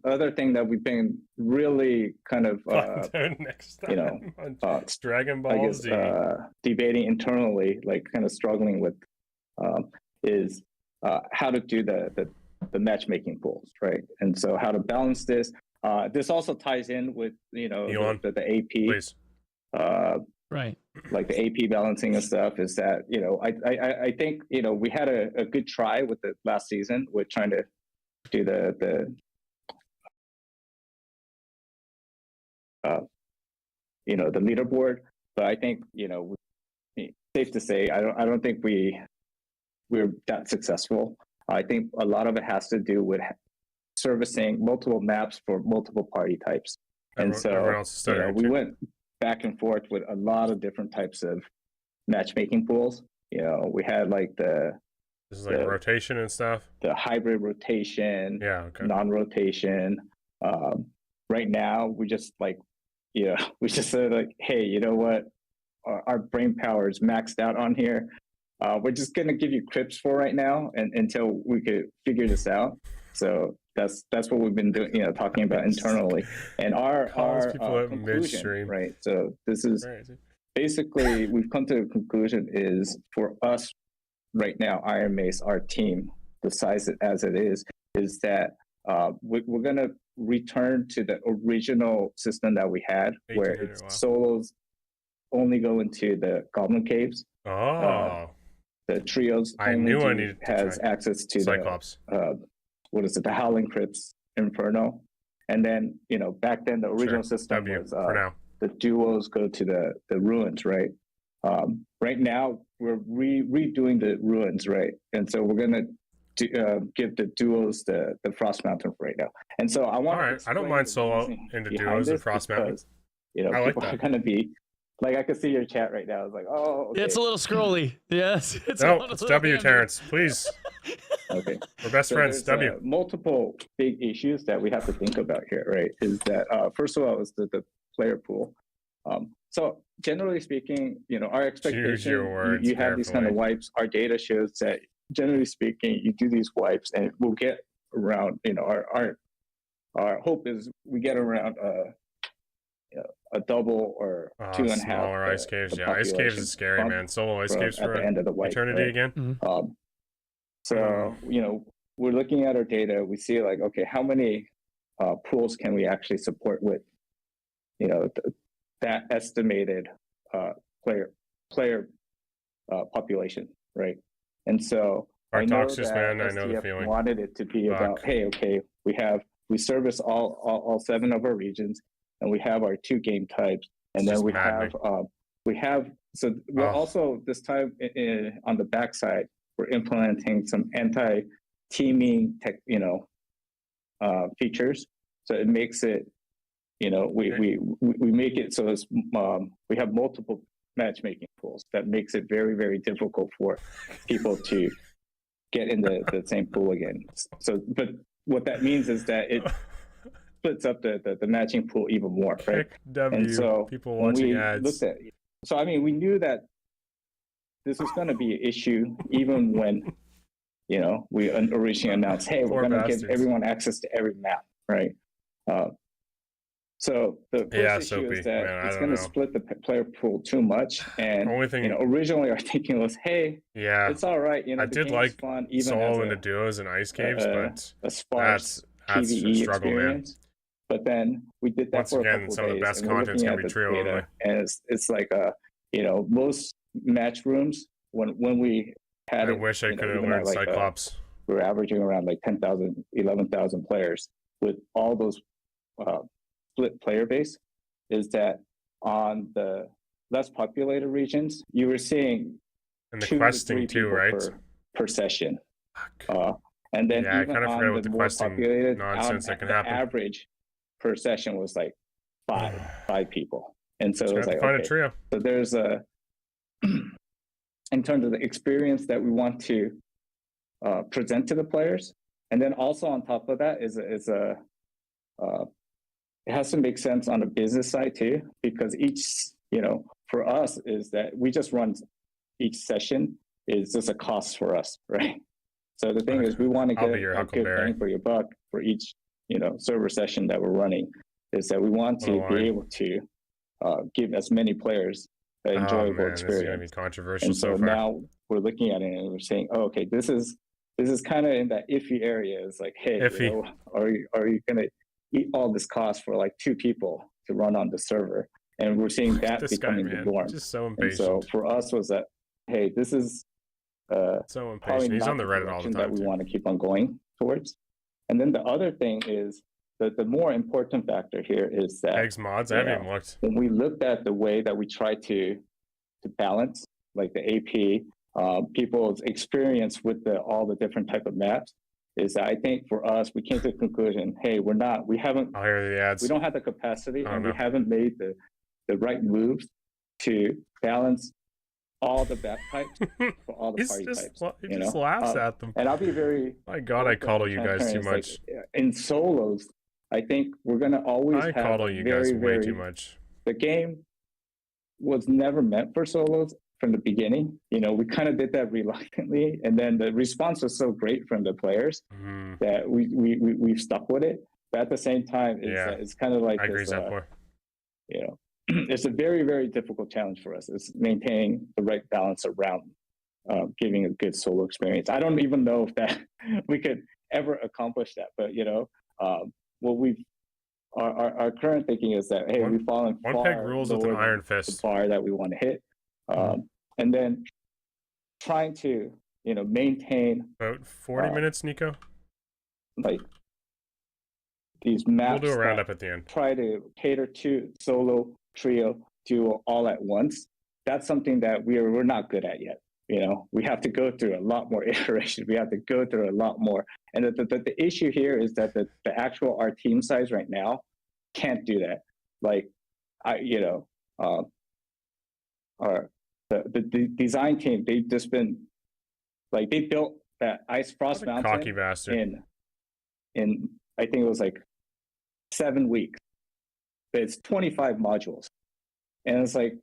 S7: another thing that we've been really kind of
S1: next time Dragon Ball
S7: I guess,
S1: Z
S7: debating internally, like kind of struggling with is how to do the matchmaking pools, right? And so how to balance this. This also ties in with the AP,
S1: please.
S6: Right.
S7: Like the AP balancing and stuff is that I think we had a good try with the last season with trying to do the leaderboard, but I think safe to say I don't think we're that successful. I think a lot of it has to do with servicing multiple maps for multiple party types, and so we went back and forth with a lot of different types of matchmaking pools. We had like
S1: this is like rotation and stuff.
S7: The hybrid rotation, non-rotation. Right now, we just we just said like, hey, you know what? Our brain power is maxed out on here. We're just gonna give you crypts for right now, and until we could figure this out. So that's what we've been doing, talking about internally. And our conclusion, right? So this is basically we've come to a conclusion is for us. Right now, Iron Mace, our team, the size as it is that we're going to return to the original system that we had, where it's solos only go into the Goblin Caves.
S1: Oh.
S7: The trios has access to
S1: Cyclops.
S7: The Howling Crypts Inferno. And then, back then the original system was the duos go to the ruins, right? Right now, we're redoing the ruins, right? And so we're going to give the duos the Frost Mountain right now. And so I want
S1: I don't mind solo into duos and Frost Mountain.
S7: People are going to be Like I could see your chat right now. It's like, oh, okay.
S6: It's a little scrolly. Yes. It's a
S1: No,
S6: little
S1: it's W,
S6: hammy.
S1: Terrence. Please.
S7: Okay.
S1: We're best
S7: So
S1: friends.
S7: there's,
S1: W.
S7: multiple big issues that we have to think about here, right? Is that first of all is the player pool. So generally speaking, our expectation,
S1: your words
S7: you have these kind of
S1: carefully.
S7: wipes. Our data shows that generally speaking, you do these wipes and we'll get around. Our hope is we get around a double or two and a half.
S1: Smaller ice caves. Yeah, ice caves
S7: population
S1: is scary,
S7: bump
S1: man. Solo ice caves
S7: at
S1: for
S7: the end of the wipe,
S1: eternity
S7: right?
S1: again.
S7: So we're looking at our data. We see like, okay, how many pools can we actually support with, that estimated player population, right? And so I know
S1: Artoxis,
S7: that
S1: man, I know the
S7: STF
S1: feeling.
S7: wanted it to be about, hey, okay, we service all 7 of our regions, and we have our 2 game types, and then we have so we're also this time on the backside we're implementing some anti-teaming tech, features. So it makes it, we make it so it's, we have multiple matchmaking pools that makes it very, very difficult for people to get in the same pool again. So, but what that means is that it splits up the matching pool even more, right?
S1: W,
S7: and so
S1: people
S7: when
S1: watching
S7: we
S1: ads.
S7: looked at, so I mean, we knew that this was going to be an issue even when, we originally announced, hey, we're going to give everyone access to every map, right? So the first issue is that it's going to split the player pool too much. And
S1: Only thing,
S7: originally our thinking was, hey, it's all right.
S1: I did like
S7: fun, even
S1: solo into duos and ice caves, but
S7: a sparse
S1: that's a
S7: PvE
S1: struggle,
S7: experience. Man. But then we did that for a couple
S1: some of the
S7: days,
S1: best content's gonna be trio only.
S7: And it's like most match rooms when we had
S1: I wish I could have learned Cyclops.
S7: We were averaging around like 10,000, 11,000 players with all those split player base. Is that on the less populated regions, you were seeing
S1: and the questing too, right?
S7: Per session. And then even on the more populated,
S1: nonsense that can happen.
S7: Average per session was like five people, and so it was like
S1: find a trio.
S7: So there's in terms of the experience that we want to present to the players, and then also on top of that is it has to make sense on the business side too, because each for us is that we just run each session is just a cost for us, right? So the thing is, we want to get a good bang for your buck for each, server session that we're running. Is that we want to be able to give as many players an enjoyable experience. This is going to be
S1: controversial.
S7: And so now we're looking at it and we're saying, oh, okay, this is kind of in that iffy area. It's like, hey, are you going to eat all this cost for like 2 people to run on the server? And we're seeing that becoming the norm.
S1: Just so impatient.
S7: And so for us was that, hey, this is
S1: so impatient. He's on the Reddit all the time
S7: that we want to keep on going towards. And then the other thing is that the more important factor here is that
S1: eggs mods. I haven't even looked.
S7: When we looked at the way that we try to balance like the AP people's experience with all the different type of maps, is that I think for us we came to the conclusion, hey, we haven't.
S1: I'll hear the ads.
S7: We don't have the capacity, and we haven't made the right moves to balance all the map types for all the party types.
S1: He just laughs at them.
S7: And I'll be very.
S1: My God, I coddle you guys too much.
S7: Like, in solos, I think we're gonna always. I
S1: coddle you guys way too much.
S7: The game was never meant for solos from the beginning. We kind of did that reluctantly, and then the response was so great from the players that we've stuck with it. But at the same time, it's kind of like
S1: I agree that more.
S7: It's a very, very difficult challenge for us. It's maintaining the right balance around giving a good solo experience. I don't even know if that we could ever accomplish that, but what our current thinking is that we've fallen
S1: one peg rules with an iron fist,
S7: the bar that we want to hit, and then trying to maintain
S1: about 40 minutes, Nico.
S7: Like these maps.
S1: We'll do a roundup at the end.
S7: Try to cater to solo, trio, duo all at once. That's something that we're not good at yet. We have to go through a lot more iteration. We have to go through a lot more. And the issue here is that the actual our team size right now can't do that. Like are the design team. They've just been like they built that Ice Frost
S1: Cocky
S7: Mountain
S1: bastard.
S7: in I think it was like 7 weeks. But it's 25 modules, and it's like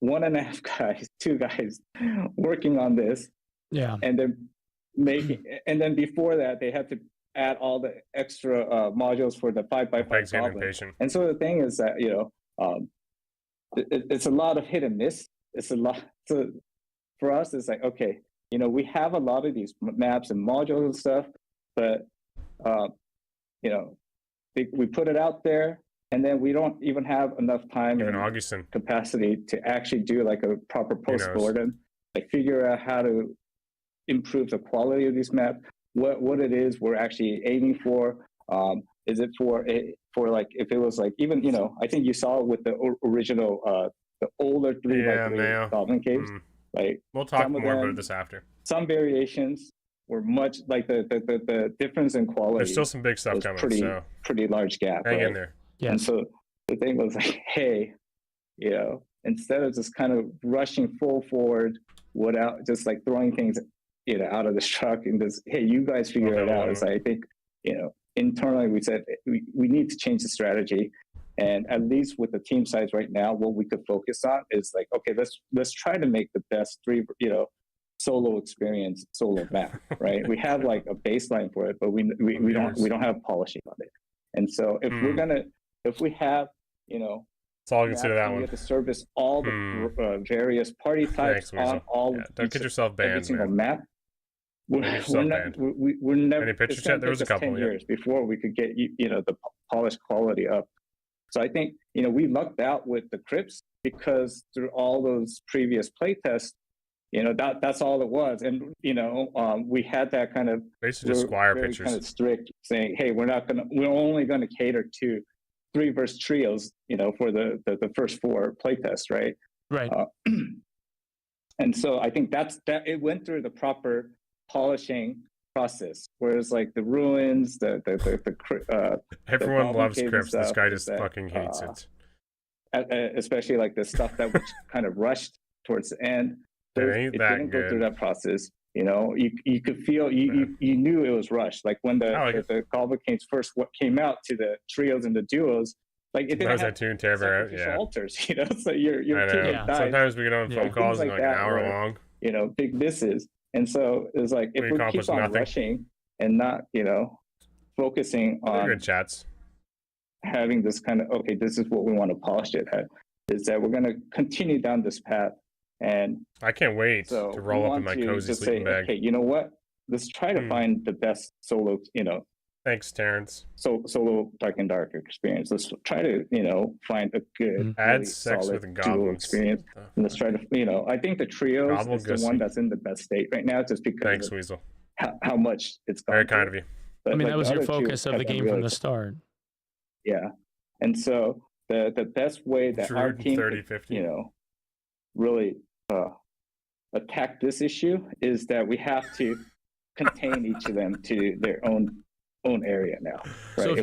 S7: 1.5 guys, 2 guys working on this,
S6: Yeah.
S7: and then before that they had to add all the extra modules for the 5x5
S1: Peg's getting
S7: goblin.
S1: impatient.
S7: And so the thing is that it's a lot of hit and miss. It's a lot. So for us, it's like, okay, we have a lot of these maps and modules and stuff, but we put it out there, and then we don't even have enough time
S1: Even
S7: and
S1: Augustin.
S7: capacity to actually do like a proper post-mortem, like figure out how to improve the quality of these maps, what it is we're actually aiming for. Is it for like, if it was like, even, I think you saw with the original, the older 3x3 Goblin Caves, like
S1: we'll talk more about this after.
S7: Some variations were much like the difference in quality.
S1: There's still some big stuff coming.
S7: Pretty large gap.
S1: Hang
S7: right?
S1: in there.
S6: Yes.
S7: And so the thing was like, hey, instead of just kind of rushing full forward without just like throwing things, out of the truck and just, hey, you guys figure it out. It's like, I think, internally we said we need to change the strategy. And at least with the team size right now, what we could focus on is like, okay, let's try to make the best solo experience, solo map, right? We have like a baseline for it, but we don't have polishing on it. And so if we have,
S1: it's all consider that
S7: we
S1: one.
S7: have to service all the various party types on all.
S1: Don't get yourself banned,
S7: every single map. We're never.
S1: Any picture chat? There was a couple.
S7: 10 years before we could get the polished quality up. So I think we lucked out with the crypts because through all those previous playtests, that's all it was, and we had that kind of
S1: basically just Squire pictures,
S7: kind of strict, saying, hey, we're only going to cater to 3 versus trios, for the first 4 playtests, right?
S6: Right.
S7: And so I think that it went through the proper polishing process, whereas like the ruins,
S1: everyone
S7: the
S1: loves crypts. This guy just fucking hates
S7: it. Especially like the stuff that was kind of rushed towards the end.
S1: It
S7: didn't go through that process. You could feel you knew it was rushed. Like when the Goblin Caves first came out to the trios and the duos, like it didn't have sacrificial altars, so your team died.
S1: Sometimes we get on phone calls and like an hour long.
S7: Big misses. And so it was like, if we keep on rushing and not, focusing on
S1: good chats,
S7: having this kind of, okay, this is what we want to polish it at, is that we're going to continue down this path. And
S1: I can't wait to roll up in my cozy sleeping bag.
S7: Okay, you know what? Let's try to find the best solo,
S1: Thanks, Terrence.
S7: Solo Dark and Dark experience. Let's try to, find a good,
S1: add
S7: really
S1: sex
S7: solid
S1: with
S7: duo
S1: goblins
S7: experience. And let's try to, I think the trios is the one that's in the best state right now, just because
S1: thanks, Weasel.
S7: How much it's gone
S1: very kind of you.
S7: But
S6: I mean, that was your focus of the game from the start.
S7: Yeah, and so the best way that our team,
S1: 30-50.
S7: really attack this issue is that we have to contain each of them to their own area now. Right?
S6: So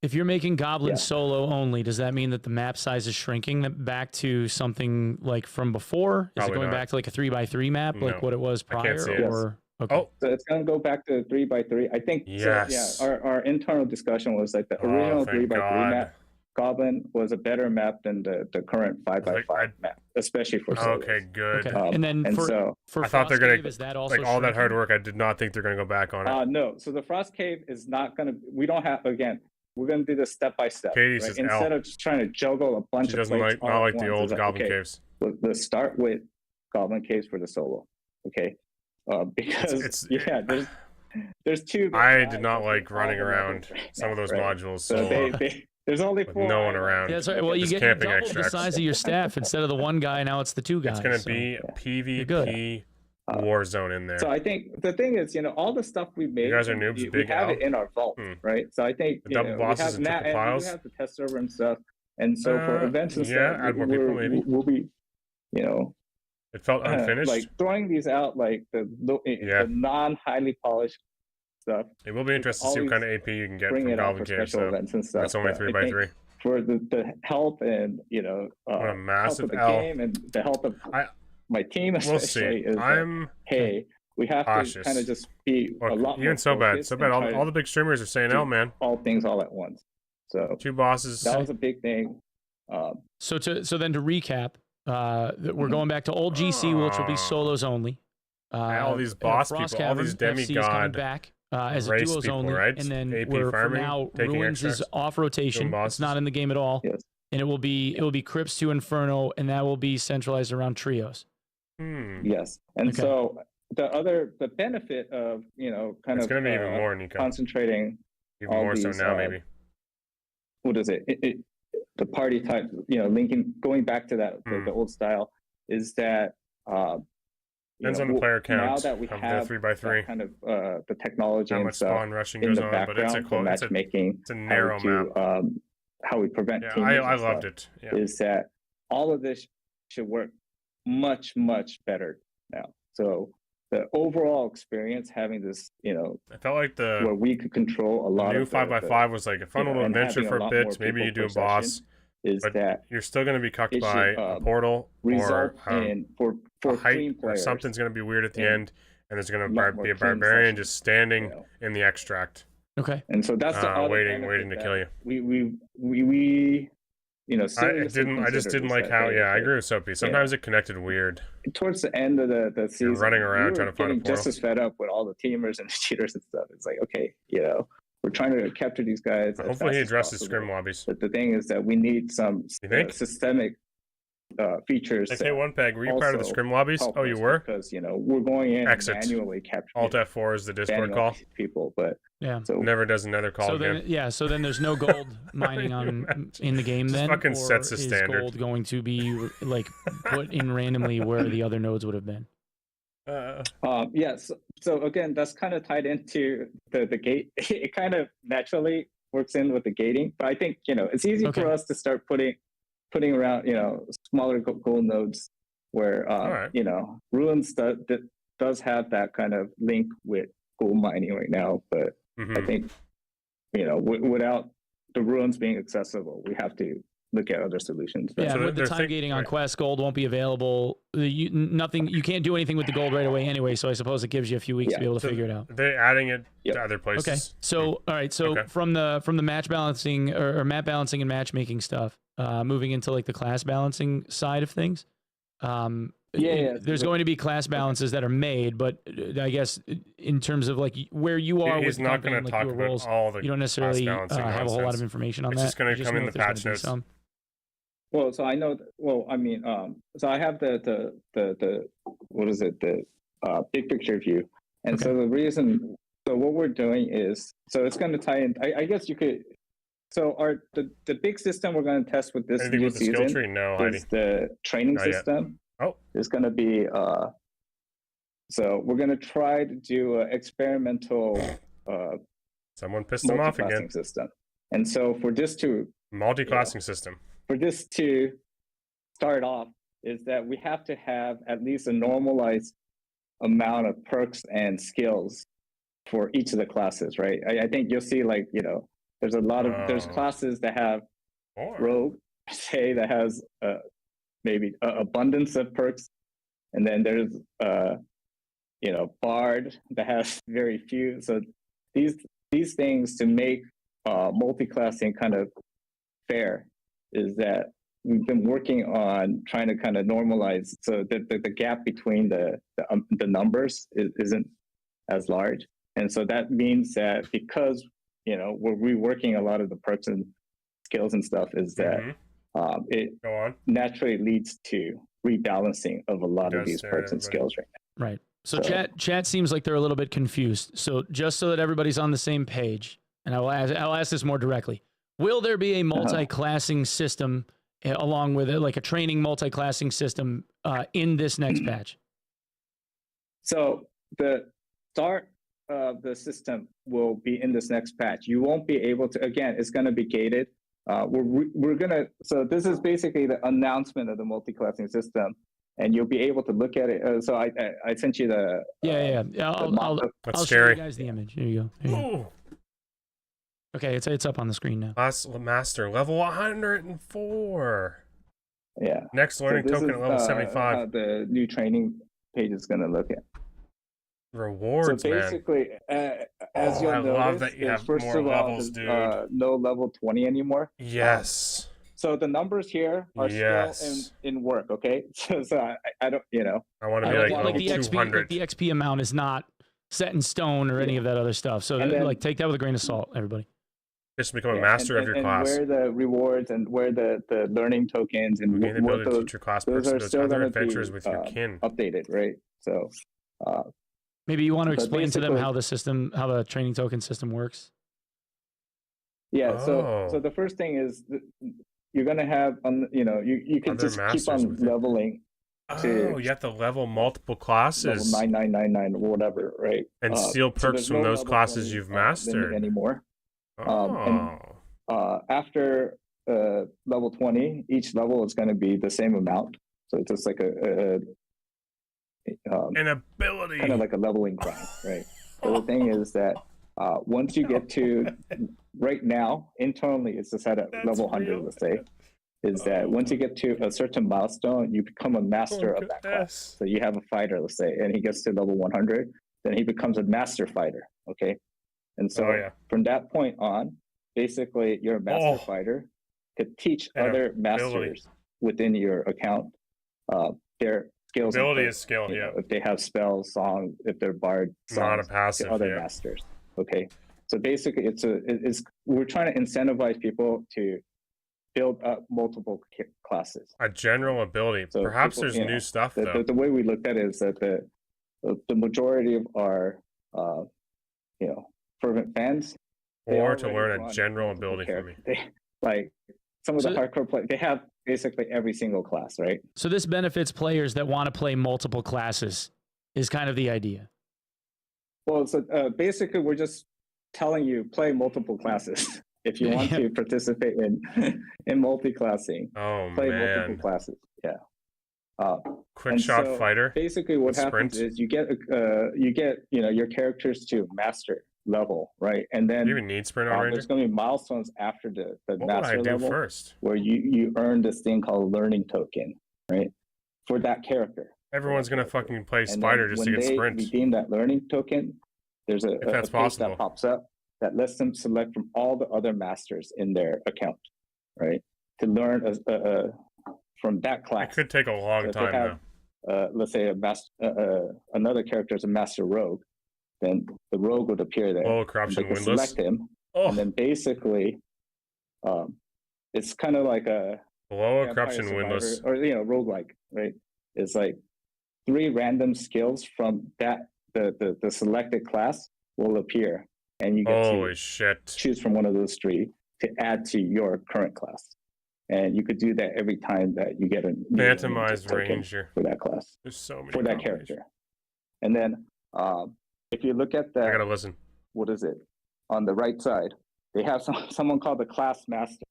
S6: if you're making goblins solo only, does that mean that the map size is shrinking back to something like from before? Is it going back to like a 3x3 map, like what it was prior? Or okay.
S7: Oh, so it's going to go back to 3x3. I think.
S1: Yes.
S7: So, our internal discussion was like the original 3x3 map. Goblin was a better map than the current 5x5 map, especially for solos.
S1: Okay, good.
S6: Okay. And then for
S1: I thought they're gonna
S6: is that also
S1: like all that hard work. I did not think they're gonna go back on it.
S7: No. So the Frost Cave is not gonna. We don't have again. We're gonna do this step by step.
S1: Katie says
S7: Instead of just trying to juggle a bunch
S1: she
S7: of
S1: doesn't
S7: plates
S1: not like the old Goblin Caves.
S7: Let's start with Goblin Caves for the solo. Okay. Because there's 2.
S1: I did not like running around some of those modules. So
S7: there's only 4.
S1: No one around.
S6: Yeah, that's right. Well, you get double the size of your staff instead of the 1 guy. Now it's the 2 guys.
S1: It's going to be PvP war zone in there.
S7: So I think the thing is, all the stuff we made,
S1: you guys are noobs.
S7: We have it in our vault, right? So I think
S1: the double bosses and triple files.
S7: We have the test server and stuff, and so for events and stuff,
S1: add more people maybe.
S7: We'll be,
S1: it felt unfinished.
S7: Like throwing these out, like the non-highly polished stuff.
S1: It will be interesting to see what kind of AP you can get from Goblin Caves. So that's only 3x3.
S7: for the health and
S1: What a
S7: health
S1: massive
S7: of the
S1: L.
S7: game and the health of my team
S1: We'll
S7: especially
S1: see.
S7: is that,
S1: I'm
S7: hey, we have
S1: cautious.
S7: to kind of just be a
S1: Look,
S7: lot more
S1: even so bad.
S7: focused
S1: So
S7: and
S1: bad.
S7: try
S1: All
S7: to
S1: the big streamers are saying
S7: do
S1: L, man.
S7: all things all at once. So
S1: 2 bosses.
S7: that was a big thing.
S6: So then to recap, we're going back to old GC, which will be solos only.
S1: All these boss
S6: Frost
S1: people, all
S6: Cavern,
S1: these
S6: FC is coming
S1: demigod
S6: back as a
S1: race
S6: duos
S1: people,
S6: only,
S1: right?
S6: and then
S1: AP
S6: we're for
S1: farming,
S6: now
S1: taking
S6: Ruins is
S1: extracts,
S6: off rotation.
S1: doing
S6: It's
S1: bosses.
S6: not in the game at all,
S7: Yes.
S6: and it will be Crypts to Inferno, and that will be centralized around trios.
S7: Yes, and
S6: Okay.
S7: so the benefit of
S1: It's going to be even more, Nico.
S7: concentrating
S1: Even
S7: all
S1: more so
S7: these,
S1: now, maybe.
S7: what is it? The party type, going back to that the old style is that
S1: Depends on the player count
S7: now that we
S1: of the
S7: have
S1: 3x3.
S7: that kind of the technology
S1: How
S7: and
S1: much
S7: stuff
S1: spawn rushing
S7: in
S1: goes
S7: the
S1: on, but it's
S7: background for matchmaking,
S1: it's a narrow map.
S7: How we prevent
S1: Yeah,
S7: teammates
S1: I
S7: and
S1: loved
S7: stuff,
S1: it. Yeah.
S7: is that all of this should work much better now. So the overall experience having this,
S1: I felt like
S7: where
S1: the
S7: we could control a lot
S1: new
S7: of
S1: 5x5 was like a fun little
S7: and
S1: adventure
S7: having
S1: for
S7: a
S1: a
S7: lot
S1: bit.
S7: more
S1: Maybe you
S7: people
S1: do a
S7: per
S1: boss,
S7: session is
S1: but
S7: that
S1: you're still going to be cucked
S7: it
S1: by
S7: should,
S1: a portal
S7: result
S1: or
S7: in for
S1: a height
S7: clean
S1: or
S7: players.
S1: something's going to be weird at the
S7: and
S1: end, and there's going
S7: a lot
S1: to
S7: more
S1: be a
S7: clean
S1: barbarian
S7: sessions,
S1: just standing
S7: you know.
S1: in the extract,
S6: Okay.
S7: And so that's the other
S1: waiting
S7: benefit
S1: to
S7: that
S1: kill you.
S7: we
S1: I
S7: seriously
S1: just
S7: considered
S1: didn't
S7: is
S1: like
S7: that,
S1: how.
S7: hey,
S1: Yeah, I
S7: okay,
S1: agree with Soapy. Sometimes it connected weird.
S7: towards the end of the season,
S1: running around
S7: we were
S1: trying to find a
S7: getting just
S1: portal.
S7: as fed up with all the teamers and the cheaters and stuff. It's like, okay, we're trying to capture these guys. as
S1: Hopefully,
S7: fast
S1: he
S7: as
S1: addresses
S7: possible.
S1: scrim lobbies.
S7: But the thing is that we need some
S1: You think?
S7: systemic features.
S1: Like,
S7: that
S1: hey, one peg. Were you part of the
S7: also
S1: scrim lobbies?
S7: help
S1: Oh, you
S7: us
S1: were.
S7: because we're going in
S1: Exit.
S7: and manually capturing
S1: Alt F4 is the Discord call.
S7: people, but
S6: Yeah.
S7: so
S1: Never does another call
S6: So
S1: again.
S6: then, so then there's no gold mining in the game.
S1: Just
S6: Then
S1: fucking
S6: or
S1: sets the
S6: is
S1: standard.
S6: gold going to be like put in randomly where the other nodes would have been?
S7: yes. So again, that's kind of tied into the gate. It kind of naturally works in with the gating, but I think it's easy
S6: Okay.
S7: for us to start putting around smaller gold nodes where
S1: Alright.
S7: Ruins does have that kind of link with gold mining right now, but I think without the Ruins being accessible, we have to look at other solutions.
S6: Yeah,
S1: So
S6: with the
S1: they're
S6: time gating on
S1: right.
S6: Quest, gold won't be available. You can't do anything with the gold right away anyway. So I suppose it gives you a few weeks to be able to
S1: So
S6: figure it out.
S1: They're adding it
S7: Yep.
S1: to other places.
S6: Okay. So all right. So
S1: Okay.
S6: from the match balancing or map balancing and matchmaking stuff, moving into like the class balancing side of things. There's going to be class balances that are made, but I guess in terms of like where you are
S1: He's
S6: with the
S1: not
S6: company
S1: going
S6: and,
S1: to
S6: like,
S1: talk
S6: your
S1: about
S6: roles,
S1: all the
S6: you don't necessarily
S1: class
S6: have
S1: balancing
S6: a whole lot of
S1: nonsense.
S6: information on
S1: It's
S6: that.
S1: just gonna
S6: You
S1: come in
S6: know
S1: the
S6: there's gonna
S1: patch
S6: be
S1: notes.
S6: some.
S7: Well, so I know. So I have the what is it? The big picture view, and
S6: Okay.
S7: so the reason. So what we're doing is, so it's going to tie in. I guess you could. So the big system we're going to test with this
S1: Anything
S7: new
S1: with the skill
S7: season
S1: tree? No, Heidi.
S7: is the training
S1: Not yet.
S7: system.
S1: Oh.
S7: It's going to be. So we're going to try to do an experimental
S1: Someone pissed them off again.
S7: multiclassing system, and so for this to
S1: Multi-classing system.
S7: start off is that we have to have at least a normalized amount of perks and skills for each of the classes, right? I think you'll see there's a lot of there's
S1: Oh.
S7: classes that have
S1: Or
S7: rogue, say that has maybe abundance of perks, and then there's bard that has very few. So these things to make multi-classing kind of fair is that we've been working on trying to kind of normalize so that the gap between the numbers isn't as large, and so that means that because we're reworking a lot of the perks and skills and stuff, is that it
S1: go on.
S7: naturally leads to rebalancing of a lot of
S1: Does
S7: these
S1: stare
S7: perks
S1: at
S7: and
S1: everybody.
S7: skills right now.
S6: Right. So chat seems like they're a little bit confused. So just so that everybody's on the same page, and I'll ask this more directly. Will there be a multi-classing system along with it, like a training multi-classing system in this next patch?
S7: So the start of the system will be in this next patch. You won't be able to, again, it's going to be gated. We're going to, so this is basically the announcement of the multi-classing system, and you'll be able to look at it. So I sent you the
S6: I'll
S1: That's
S6: show
S1: scary.
S6: you guys the image. Here you go. Here you go.
S1: Ooh.
S6: Okay, it's up on the screen now.
S1: Class master level 104.
S7: Yeah.
S1: Next learning
S7: this
S1: token
S7: is,
S1: at level
S7: how
S1: 75.
S7: the new training page is going to look at.
S1: Rewards,
S7: So
S1: man.
S7: basically, as
S1: Oh,
S7: you'll
S1: I
S7: notice,
S1: love that you
S7: there's
S1: have
S7: first
S1: more
S7: of all,
S1: levels,
S7: there's,
S1: dude.
S7: no level 20 anymore.
S1: Yes.
S7: So the numbers here are
S1: Yes.
S7: still in work, okay? So I don't,
S1: I want to
S7: I
S1: be
S7: don't
S1: like
S7: want
S1: level
S6: the XP,
S1: 200.
S6: the XP amount is not set in stone or any of that other stuff. So
S7: And then-
S6: take that with a grain of salt, everybody.
S1: Just become a
S7: yeah,
S1: master of your
S7: and
S1: class.
S7: where the rewards and where the learning tokens and
S1: Gain the
S7: what
S1: ability to
S7: those,
S1: teach your class
S7: those
S1: perks
S7: are
S1: and those
S7: still
S1: other
S7: going to
S1: adventures
S7: be
S1: with your kin.
S7: updated, right? So
S6: Maybe you want to
S7: But
S6: explain to them
S7: basically-
S6: how the training token system works.
S7: yeah,
S1: Oh.
S7: so the first thing is you're going to have you can
S1: Other
S7: just keep
S1: masters
S7: on
S1: with it.
S7: leveling
S1: Oh, you have to level multiple
S7: level
S1: classes
S7: 9999 or whatever, right?
S1: and steal
S7: so
S1: perks
S7: there's
S1: from
S7: no
S1: those
S7: level
S1: classes
S7: 20,
S1: you've
S7: limit
S1: mastered.
S7: anymore.
S1: Oh.
S7: After level 20, each level is going to be the same amount. So it's just like
S1: An ability.
S7: kind of like a leveling grind, right? So the thing is that once you get to right now, internally, it's set at
S1: That's
S7: level 100,
S1: real.
S7: let's say, is that once you get to a certain milestone, you become a master
S1: Oh,
S7: of that
S1: yes.
S7: class. So you have a fighter, let's say, and he gets to level 100, then he becomes a master fighter, okay? And so
S1: Oh, yeah.
S7: from that point on, basically, you're a master
S1: Oh.
S7: fighter to teach
S1: And
S7: other
S1: ability.
S7: masters within your account their skills. and
S1: Ability
S7: perks,
S1: is skill,
S7: you know,
S1: yeah.
S7: if they have spells, songs, if they're bard,
S1: Not a
S7: songs
S1: passive,
S7: to other
S1: yeah.
S7: masters. Okay, so basically, it's we're trying to incentivize people to build up multiple classes.
S1: A general ability.
S7: So
S1: Perhaps
S7: people,
S1: there's
S7: you know,
S1: new stuff, though.
S7: The way we looked at it is that the majority of our fervent fans, they
S1: Or to
S7: already
S1: learn a
S7: run
S1: general
S7: multiple
S1: ability from me.
S7: They like some of the
S6: So-
S7: hardcore play. They have basically every single class, right?
S6: So this benefits players that want to play multiple classes is kind of the idea.
S7: Well, so basically, we're just telling you play multiple classes if you want to participate in multi-classing.
S1: Oh,
S7: Play multiple
S1: man.
S7: classes. Yeah.
S1: Quick
S7: and
S1: shot
S7: so
S1: fighter.
S7: Basically, what
S1: with
S7: happens
S1: sprint.
S7: is you get your characters to master level, right? And
S1: Do
S7: then
S1: you even need sprint on Ranger?
S7: there's going to be milestones after the
S1: What would
S7: master
S1: I do
S7: level
S1: first?
S7: where you earn this thing called learning token, right? For that character.
S1: Everyone's going to fucking play
S7: And
S1: spider
S7: then
S1: just to
S7: when
S1: get
S7: they
S1: sprint.
S7: redeem that learning token, there's a
S1: that's
S7: page
S1: possible.
S7: that pops up that lets them select from all the other masters in their account, right? To learn from that
S1: It
S7: class.
S1: could take a long
S7: So if they
S1: time,
S7: have,
S1: though.
S7: let's say another character is a master rogue, then the rogue would appear there.
S1: Oh,
S7: and
S1: corruption,
S7: they can
S1: windlass.
S7: select him,
S1: Oh,
S7: and then basically, it's kind of like a
S1: below a
S7: Vampire
S1: corruption,
S7: Survivor,
S1: windlass.
S7: or roguelike, right? It's like 3 random skills from that the selected class will appear, and you get
S1: Holy
S7: to
S1: shit.
S7: choose from one of those 3 to add to your current class. And you could do that every time that you get a new
S1: Phantomized
S7: token
S1: Ranger.
S7: for that class,
S1: There's so many
S7: for that
S1: combinations.
S7: character. And then if you look at
S1: I
S7: that,
S1: gotta listen.
S7: what is it? On the right side, they have someone called the class master.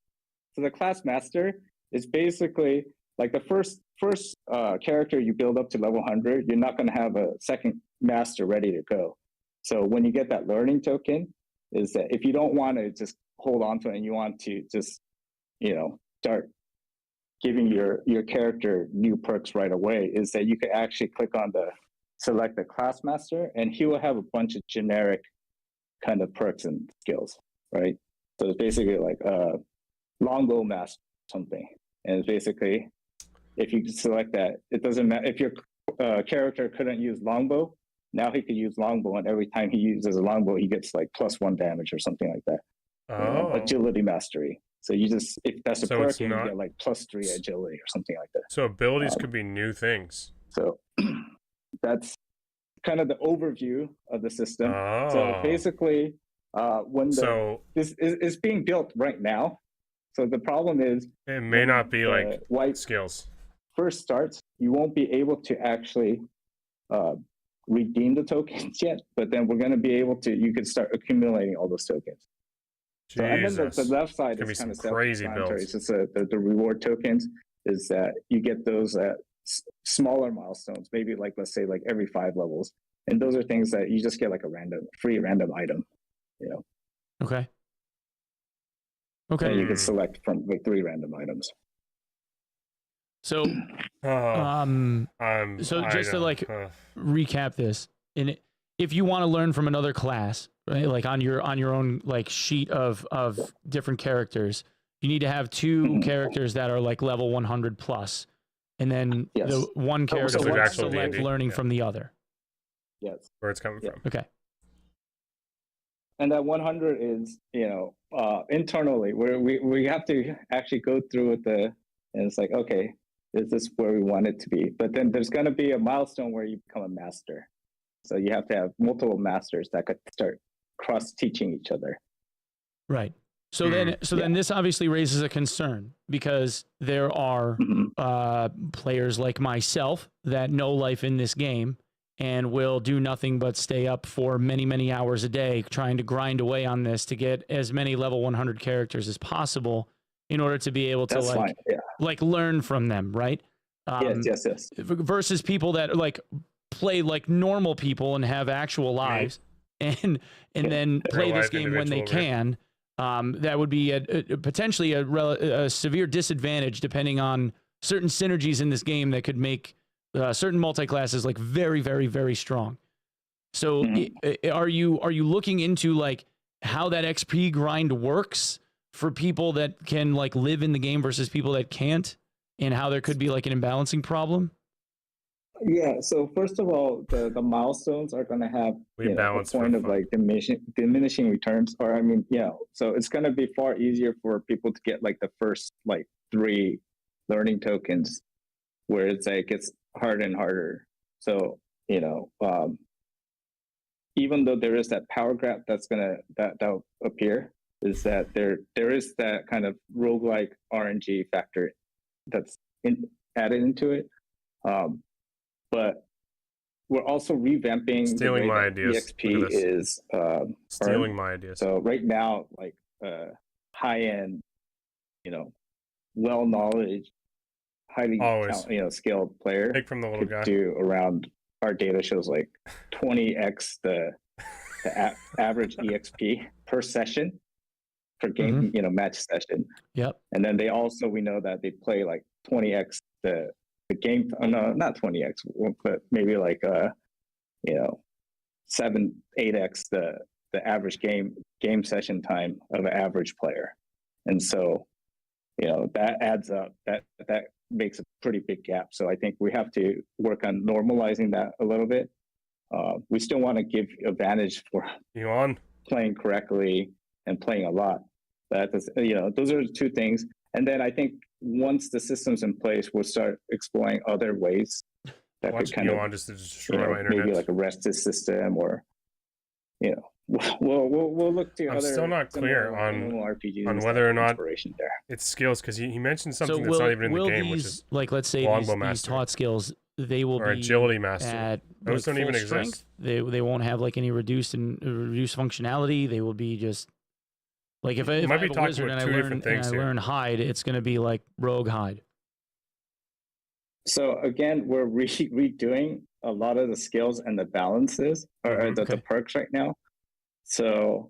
S7: So the class master is basically like the first character you build up to level 100, you're not going to have a second master ready to go. So when you get that learning token, is that if you don't want to just hold on to it and you want to just, start giving your character new perks right away, is that you could actually click on select the class master, and he will have a bunch of generic kind of perks and skills, right? So it's basically like longbow master something, and it's basically if you select that, it doesn't matter if your character couldn't use longbow. Now he could use longbow, and every time he uses a longbow, he gets like +1 damage or something like that.
S1: Oh.
S7: Agility mastery. So you just if that's a
S1: So
S7: perk,
S1: it's
S7: you
S1: not-
S7: get like +3 agility or something like that.
S1: So abilities could be new things.
S7: So that's kind of the overview of the system.
S1: Oh.
S7: So basically, when
S1: So
S7: this is being built right now. So the problem is
S1: it may not be like
S7: white
S1: skills.
S7: first starts, you won't be able to actually redeem the tokens yet. But then we're going to be able to. You can start accumulating all those tokens. So, and then
S1: Jesus.
S7: the left side
S1: It's gonna
S7: is
S1: be
S7: kind of
S1: some crazy
S7: self-explanatory.
S1: builds.
S7: It's just the reward tokens is that you get those smaller milestones, maybe like let's say like every 5 levels, and those are things that you just get like a free random item.
S6: Okay. Okay.
S7: And you can select from like 3 random items.
S6: So,
S1: Oh,
S6: so
S1: I
S6: just to
S1: don't-
S6: like recap this, if you want to learn from another class, right, like on your own like sheet of different characters, you need to have 2 characters that are like level 100 plus, and then
S7: Yes.
S6: the one character
S1: So
S6: will
S1: actual
S6: select
S1: D&D,
S6: learning
S1: yeah.
S6: from the other.
S7: Yes.
S1: where it's coming
S7: Yeah.
S1: from.
S6: Okay.
S7: And that 100 is, internally where we have to actually go through with and it's like, okay, is this where we want it to be? But then there's going to be a milestone where you become a master. So you have to have multiple masters that could start cross teaching each other.
S6: Right. So then this obviously raises a concern, because there are players like myself that know life in this game and will do nothing but stay up for many, many hours a day trying to grind away on this to get as many level 100 characters as possible in order to be able to like learn from them, right?
S7: Yes.
S6: Versus people that like play like normal people and have actual lives and then play this game when they can. That would be potentially a severe disadvantage depending on certain synergies in this game that could make certain multi-classes like very, very, very strong. So are you looking into like how that XP grind works for people that can like live in the game versus people that can't, and how there could be like an imbalancing problem?
S7: Yeah. So first of all, the milestones are going to have a point of like diminishing returns, or so it's going to be far easier for people to get like the first like 3 learning tokens, where it's like it's harder and harder. So even though there is that power gap that'll appear, is that there is that kind of roguelike RNG factor that's added into it. But we're also revamping
S1: Stealing my ideas.
S7: EXP is
S1: Stealing my ideas.
S7: So right now, like high end, well knowledge, highly skilled player
S1: Take from the little guy.
S7: do around, our data shows like 20x the average EXP per session, per game, match session.
S6: Yep.
S7: And then we know that they play like 20x the game, no, not 20x, but maybe like 7-8x the average game session time of an average player. And so that adds up, that makes a pretty big gap. So I think we have to work on normalizing that a little bit. We still want to give advantage for playing correctly and playing a lot. But those are the 2 things. And then I think once the system's in place, we'll start exploring other ways that could kind of
S1: just to destroy my internet.
S7: maybe like a rested system, or we'll look to
S1: I'm
S7: other.
S1: still not clear
S7: RPGs
S1: on whether or not
S7: there.
S1: it's skills, because he mentioned something that's not even in the game, which is
S6: like, let's say these taught skills, they will
S1: or
S6: be
S1: agility master.
S6: at
S1: Those
S6: like,
S1: don't even
S6: full strength.
S1: exist.
S6: They won't have like any reduced functionality. They will be just like if I have a wizard and I learn hide, it's going to be like rogue hide.
S7: So again, we're redoing a lot of the skills and the balances, or the perks right now. So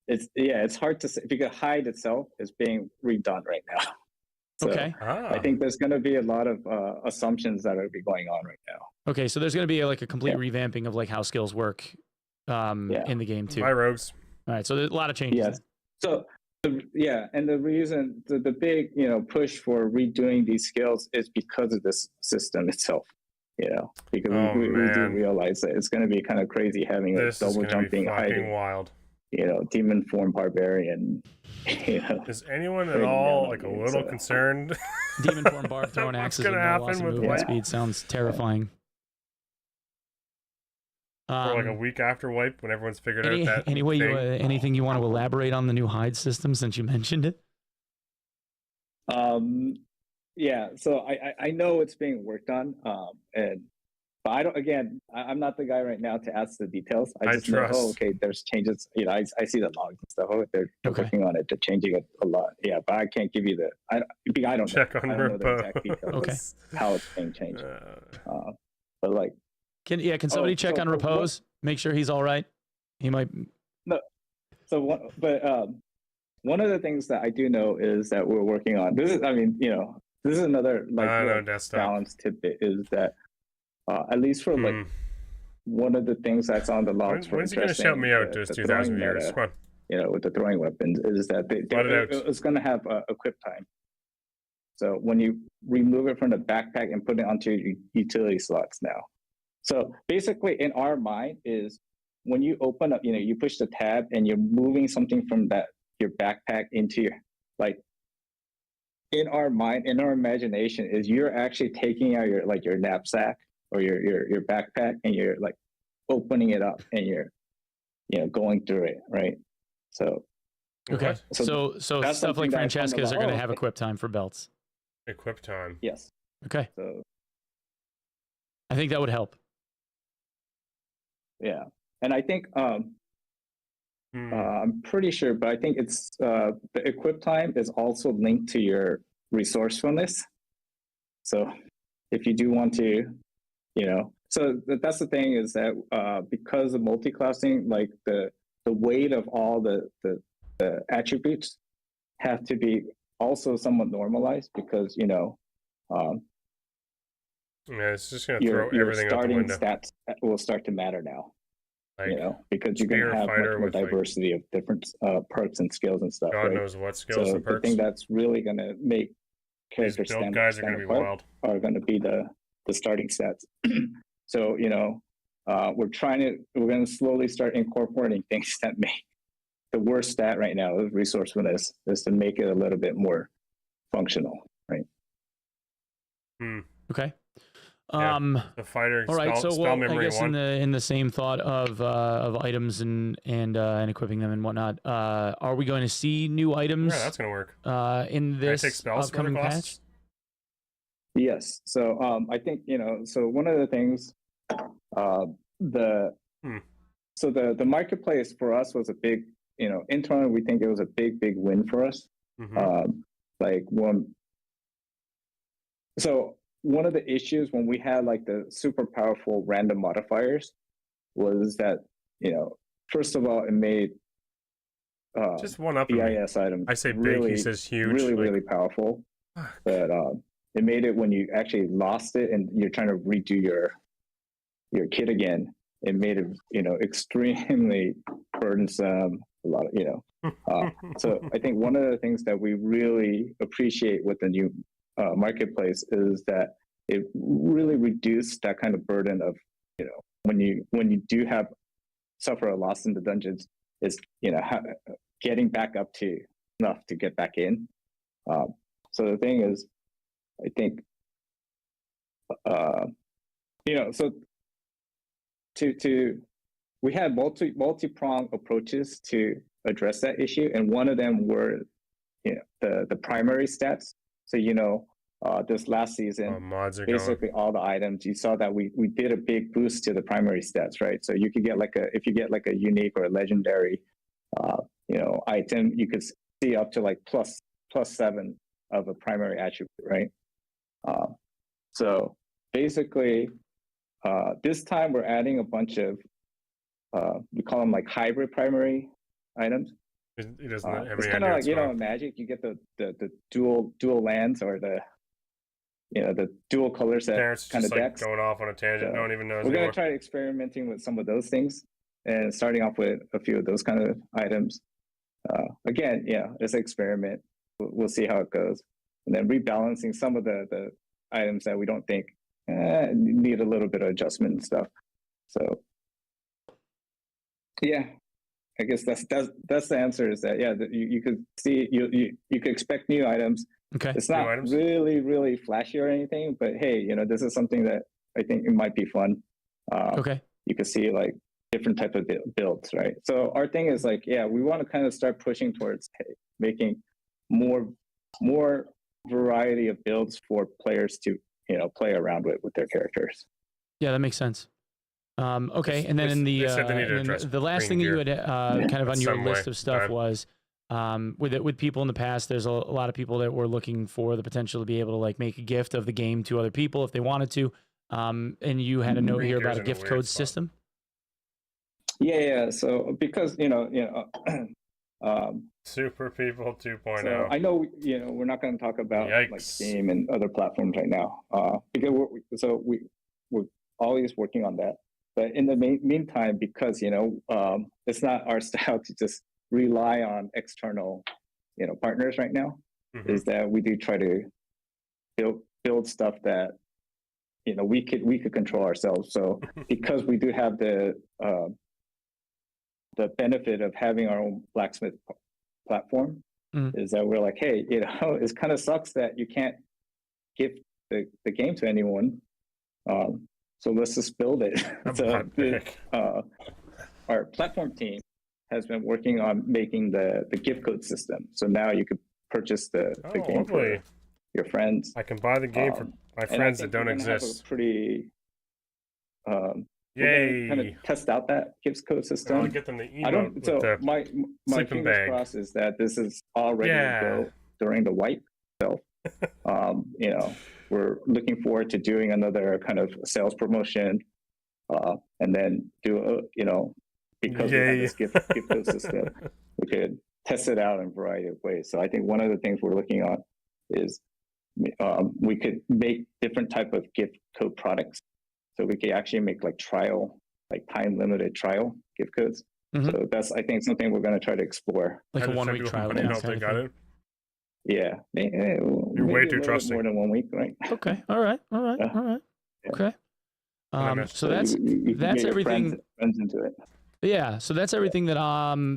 S7: it's hard to say, because hide itself is being redone right now. So I think there's going to be a lot of assumptions that are going on right now.
S6: Okay, so there's going to be like a complete revamping of like how skills work in the game too.
S1: Bye, rogues.
S6: All right, so there's a lot of changes.
S7: Yes. So and the reason, the big push for redoing these skills is because of this system itself. Because we do realize that it's going to be kind of crazy having a double jumping, hiding,
S1: wild.
S7: Demon form barbarian.
S1: Is anyone at all like a little concerned?
S6: Demon form barb throwing axes with no loss of movement speed sounds terrifying.
S1: For like a week after wipe, when everyone's figured out that.
S6: Anyway, anything you want to elaborate on the new hide system since you mentioned it?
S7: Yeah, so I know it's being worked on, but I'm not the guy right now to ask the details. I just know, there's changes. I see the logs and stuff. They're working on it. They're changing it a lot. Yeah, but I can't give you I don't
S1: check
S7: know.
S1: on
S7: I don't know the exact details how it's being changed. But like,
S6: can somebody check on Repose? Make sure he's all right. He might.
S7: No. So what? But one of the things that I do know is that we're working on. This is, I mean, you know, this is another like
S1: no, desktop.
S7: balance tidbit is that at least for like one of the things that's on the logs for
S1: when's he gonna shout me out to his 2,000 viewers? Come on.
S7: You know, with the throwing weapons is that it's going to have a equip time. So when you remove it from the backpack and put it onto your utility slots now. So basically in our mind is when you open up, you know, you push the tab and you're moving something from your backpack into your, like, in our mind, in our imagination is you're actually taking out your knapsack or your backpack and you're like opening it up and you're, you know, going through it, right? So
S6: okay, so stuff like Francesca's are going to have equip time for belts.
S1: Equip time.
S7: Yes.
S6: Okay.
S7: So
S6: I think that would help.
S7: Yeah, and I think I'm pretty sure, but I think it's the equip time is also linked to your resourcefulness. So if you do want to, you know, so that's the thing is that because of multiclassing, like the weight of all the attributes have to be also somewhat normalized because, you know,
S1: yeah, it's just going to throw everything out the window.
S7: Stats will start to matter now,
S1: like,
S7: you know, because you're going to have much more diversity of different perks and skills and stuff.
S1: God knows what skills and perks.
S7: The thing that's really going to make characters
S1: stand guys are going to be wild.
S7: Are going to be the starting stats. So, you know, we're going to slowly start incorporating things that make the worst stat right now of resourcefulness is to make it a little bit more functional, right?
S6: Okay.
S1: The fighter.
S6: All right.
S1: Spell
S6: I guess
S1: one.
S6: in the same thought of items and equipping them and whatnot, are we going to see new items?
S1: Yeah, that's going to work.
S6: In this upcoming patch?
S7: Yes. So I think, you know, so one of the things, the marketplace for us was a big, you know, internally we think it was a big win for us. One of the issues when we had like the super powerful random modifiers was that, you know, first of all, it made
S1: just one up
S7: BIS items.
S1: I say
S7: really,
S1: big, he says huge.
S7: Really powerful. But it made it when you actually lost it and you're trying to redo your kit again, it made it, you know, extremely burdensome. A lot of, you know. So I think one of the things that we really appreciate with the new marketplace is that it really reduced that kind of burden of, you know, when you do suffer a loss in the dungeons, is, you know, getting back up to enough to get back in. So the thing is, I think, you know, so we had multi-pronged approaches to address that issue, and one of them were, you know, the primary stats. So, you know, this last season, basically all the items, you saw that we did a big boost to the primary stats, right? So you could get if you get like a unique or a legendary, you know, item, you could see up to like plus 7 of a primary attribute, right? So basically, this time we're adding a bunch of, we call them like hybrid primary items.
S1: It doesn't have
S7: it's kind of like, you know, in Magic, you get the dual lands or the, you know, the dual color set kind of decks.
S1: Going off on a tangent, no one even knows.
S7: We're going to try experimenting with some of those things and starting off with a few of those kind of items. Again, yeah, it's an experiment. We'll see how it goes. And then rebalancing some of the items that we don't think need a little bit of adjustment and stuff. So, yeah. I guess that's the answer is that, yeah, you could see, you could expect new items.
S6: Okay.
S7: It's not really flashy or anything, but hey, you know, this is something that I think it might be fun.
S6: Okay.
S7: You could see like different type of builds, right? So our thing is like, yeah, we want to kind of start pushing towards making more variety of builds for players to, you know, play around with their characters.
S6: Yeah, that makes sense. Okay, and then in the last thing that you had kind of on your list of stuff was with people in the past. There's a lot of people that were looking for the potential to be able to like make a gift of the game to other people if they wanted to. And you had a note here about a gift code system.
S7: Yeah. So because you know,
S1: Super People 2.0.
S7: So I know, we're not going to talk about like
S1: Yikes.
S7: Steam and other platforms right now, because we're always working on that. But in the meantime, because it's not our style to just rely on external, partners right now, is that we do try to build stuff that we could control ourselves. So because we do have the benefit of having our own blacksmith platform, is that we're like, hey, it kind of sucks that you can't give the game to anyone. So let's just build it. So our platform team has been working on making the gift code system. So now you could purchase the game for your friends.
S1: I can buy the game for my friends that don't exist.
S7: Pretty
S1: Yay!
S7: Kind of test out that gift code system.
S1: I'll get them the emote with the
S7: my
S1: sleeping
S7: fingers
S1: bag.
S7: crossed is that this is all ready to go during the wipe. So, we're looking forward to doing another kind of sales promotion, and then do because we have this gift code system, we could test it out in a variety of ways. So I think one of the things we're looking on is we could make different type of gift code products. So we could actually make like time limited trial gift codes. So that's, I think, something we're going to try to explore.
S6: Like a 1 week trial.
S1: They got it.
S7: Yeah.
S1: You're way too trusting.
S7: More than 1 week, right?
S6: Okay. All right.
S7: Yeah.
S6: Okay. So that's everything.
S7: Friends into it.
S6: Yeah, so that's everything that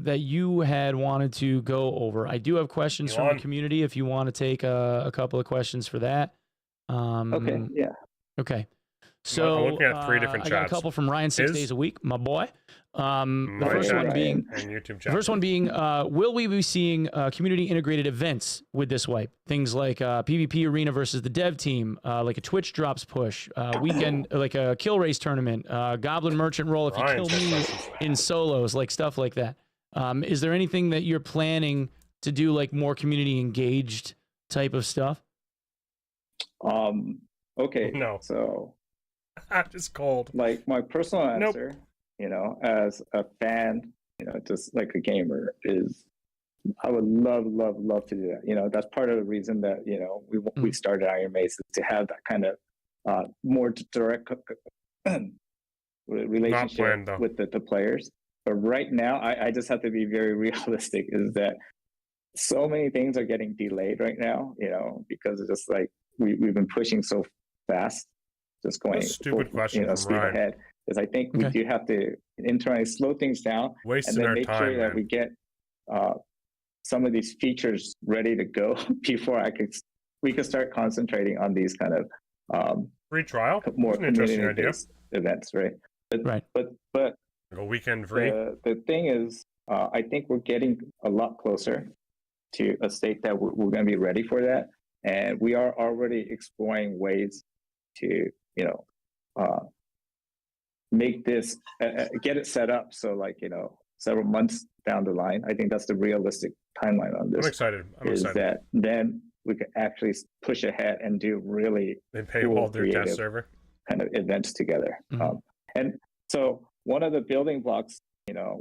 S6: that you had wanted to go over. I do have questions from the community if you want to take a couple of questions for that.
S7: Okay, yeah.
S6: Okay. So
S1: I'm looking at 3 different
S6: I got a
S1: chats.
S6: couple from Ryan 6 days a week, my boy. The first one being will we be seeing community integrated events with this wipe? Things like PvP arena versus the dev team, like a Twitch drops push, weekend, like a kill race tournament, goblin merchant roll if you kill me in solos, like stuff like that. Is there anything that you're planning to do, like more community engaged type of stuff?
S7: Okay.
S1: No.
S7: So
S1: just cold.
S7: Like my personal answer, as a fan, just like a gamer, is I would love to do that. That's part of the reason that we started Iron Mace, is to have that kind of more direct relationship with the players. But right now, I just have to be very realistic. Is that so many things are getting delayed right now? Because it's just like we've been pushing so fast. Just going
S1: stupid question from
S7: speed
S1: Ryan.
S7: ahead, because I think we do have to internally slow things down,
S1: Wasting
S7: and then
S1: our
S7: make
S1: time,
S7: sure that
S1: man.
S7: we get some of these features ready to go before we could start concentrating on these kind of
S1: free trial,
S7: more
S1: that's an interesting idea.
S7: community-based events, right? But
S1: like a weekend free.
S7: The thing is, I think we're getting a lot closer to a state that we're going to be ready for that, and we are already exploring ways to make this get it set up so several months down the line. I think that's the realistic timeline on this.
S1: I'm excited.
S7: That then we could actually push ahead and do really
S1: cool, their test server
S7: kind of events together. And so one of the building blocks,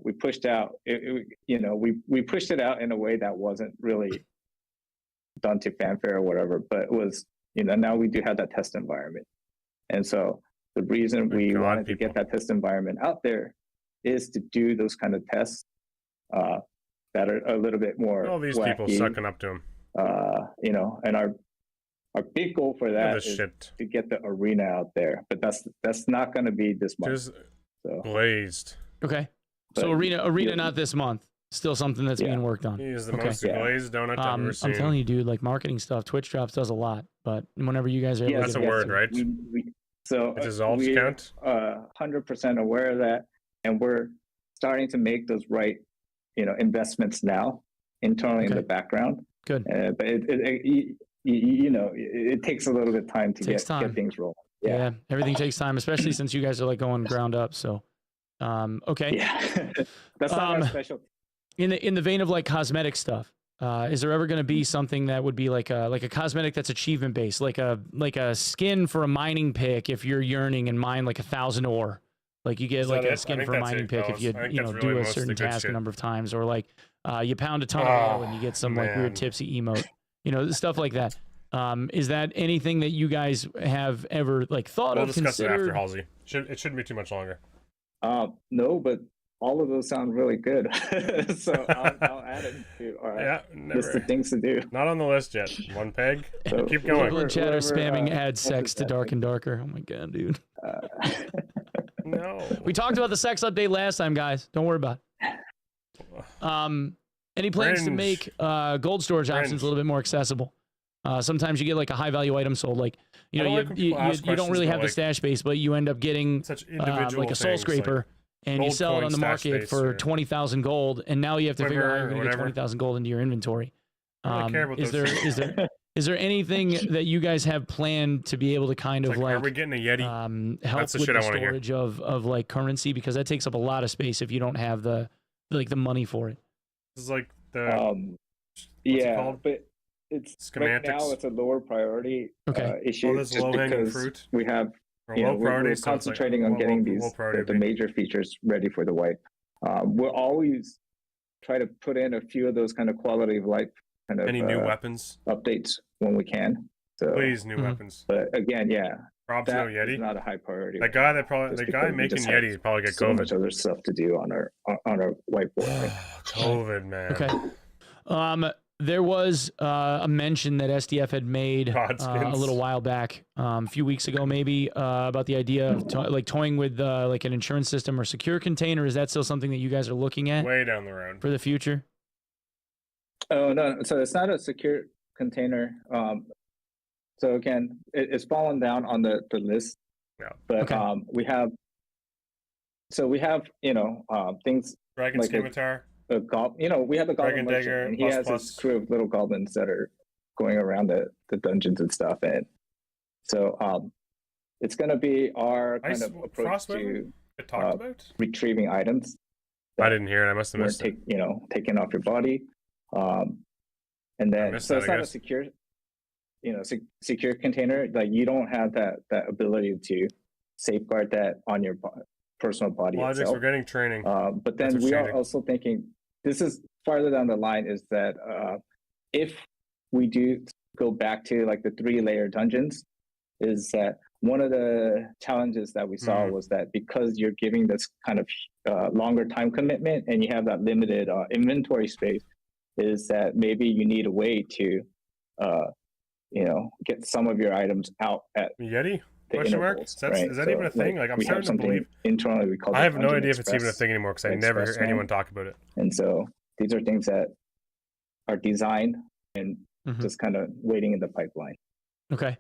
S7: we pushed out. We pushed it out in a way that wasn't really done to fanfare or whatever, but it was now we do have that test environment. And so the reason we wanted to get that test environment out there is to do those kind of tests that are a little bit more
S1: all these
S7: wacky,
S1: people sucking up to them.
S7: And our big goal for that is to get the arena out there. But that's not going to be this month.
S1: Just glazed.
S6: Okay. So arena not this month. Still something that's being worked on.
S1: He is the most glazed donut I've ever seen.
S6: I'm telling you, dude, like marketing stuff, Twitch Drops does a lot. But whenever you guys are able
S1: that's a word, right?
S7: So
S1: does all count?
S7: 100% aware of that, and we're starting to make those right, investments now internally in the background.
S6: Good.
S7: But it takes a little bit of time to get things rolling.
S6: Yeah, everything takes time, especially since you guys are like going ground up. So, okay.
S7: Yeah, that's not our specialty.
S6: In the vein of like cosmetic stuff, is there ever going to be something that would be like a cosmetic that's achievement based, like a skin for a mining pick if you're yearning and mine like 1,000 ore, like you get like a skin for a mining pick if you do a certain task a number of times, or like You pound a ton of oil and you get some like
S1: man.
S6: weird tipsy emote. You know, stuff like that. Is that anything that you guys have ever like thought
S1: We'll
S6: of?
S1: discuss it after
S6: considered?
S1: Halsey. It shouldn't be too much longer.
S7: No, but all of those sound really good. So I'll add it to our
S1: Yeah,
S7: list
S1: never.
S7: of things to do.
S1: Not on the list yet. One peg.
S7: So
S1: Keep
S6: People
S1: going.
S6: in chat are
S7: whoever,
S6: spamming add
S7: wants
S6: sex to
S7: that
S6: Dark
S7: thing.
S6: and Darker. Oh my god, dude.
S1: No.
S6: We talked about the sex update last time, guys. Don't worry about it. Any plans to
S1: Cringe.
S6: make gold storage options
S1: Cringe.
S6: a little bit more accessible? Sometimes you get like a high value item sold, like you
S1: I
S6: know
S1: don't like when people ask
S6: you don't
S1: questions
S6: really have
S1: about,
S6: the
S1: like,
S6: stash space, but you end up getting
S1: Such individual
S6: like a soul
S1: things,
S6: scraper,
S1: like
S6: and you
S1: gold
S6: sell it
S1: coin
S6: on the
S1: stash
S6: market
S1: space
S6: for
S1: or
S6: 20,000 gold, and now you have to figure out how you're
S1: Quiver or
S6: going to get
S1: whatever.
S6: 20,000 gold into your inventory.
S1: I don't really care about
S6: Is
S1: those
S6: there is there anything that you guys have planned to be able to kind
S1: It's
S6: of
S1: like, are
S6: like
S1: we getting a Yeti?
S6: help
S1: That's the
S6: with
S1: shit
S6: the
S1: I wanna hear.
S6: storage of like currency, because that takes up a lot of space if you don't have the money for it.
S1: This is like the it
S7: Yeah,
S1: called?
S7: but it's right now
S1: Schematics.
S7: it's a lower priority
S6: Okay.
S7: issue.
S1: All this
S7: just
S1: low-hanging
S7: because
S1: fruit.
S7: we have
S1: Or
S7: you know,
S1: low
S7: we're
S1: priority. so it's like
S7: concentrating on getting
S1: low
S7: these
S1: priority
S7: the
S1: thing.
S7: major features ready for the wipe. We'll always try to put in a few of those kind of quality of life kind of
S1: Any new weapons?
S7: updates when we can. So,
S1: Please, new
S6: Mhm.
S1: weapons.
S7: but again, yeah,
S1: Probs no
S7: that is
S1: Yeti.
S7: not a high priority.
S1: That guy that probably
S7: Just
S1: the guy
S7: because we
S1: making
S7: just have
S1: Yetis probably get
S7: so much
S1: COVID.
S7: other stuff to do on our whiteboard. Right?
S1: COVID, man.
S6: Okay. There was a mention that SDF had made
S1: God,
S6: a
S1: skins.
S6: little while back, a few weeks ago maybe, about the idea of like toying with like an insurance system or secure container. Is that still something that you guys are looking at
S1: Way down the road.
S6: for the future?
S7: Oh no, so it's not a secure container. So again, it's fallen down on the list.
S1: Yeah.
S7: But
S6: Okay.
S7: we have you know things
S1: Dragon
S7: like a-
S1: Scimitar.
S7: we have a
S1: Dragon
S7: goblin merchant,
S1: Dagger,
S7: and he
S1: plus,
S7: has
S1: plus.
S7: his crew of little goblins that are going around the dungeons and stuff. And so it's going to be our kind
S1: Ice
S7: of approach
S1: Frostweaver?
S7: to
S1: It talked about.
S7: retrieving items
S1: I didn't hear it. I must have
S7: weren't
S1: missed it.
S7: taken off your body. And then
S1: missed
S7: so
S1: that,
S7: it's
S1: I
S7: not a
S1: guess.
S7: secure secure container. Like you don't have that ability to safeguard that on your personal body
S1: Logics,
S7: itself.
S1: we're getting training.
S7: But
S1: That's
S7: then
S1: what's
S7: we are
S1: changing.
S7: also thinking this is farther down the line is that if we do go back to like the 3-layer dungeons, is that one of the challenges that we saw
S1: Hmm.
S7: was that because you're giving this kind of longer time commitment and you have that limited inventory space, is that maybe you need a way to get some of your items out at
S1: Yeti?
S7: the
S1: Question mark?
S7: intervals,
S1: Is that even a thing? Like, I'm
S7: we have
S1: starting to
S7: something
S1: believe.
S7: internally we call
S1: I
S7: the
S1: have no
S7: Dungeon
S1: idea if it's even a
S7: Express.
S1: thing anymore because I
S7: the
S1: never
S7: Express
S1: hear anyone
S7: man.
S1: talk about it.
S7: And so these are things that are designed and
S6: Mhm.
S7: just kind of waiting in the pipeline.
S6: Okay.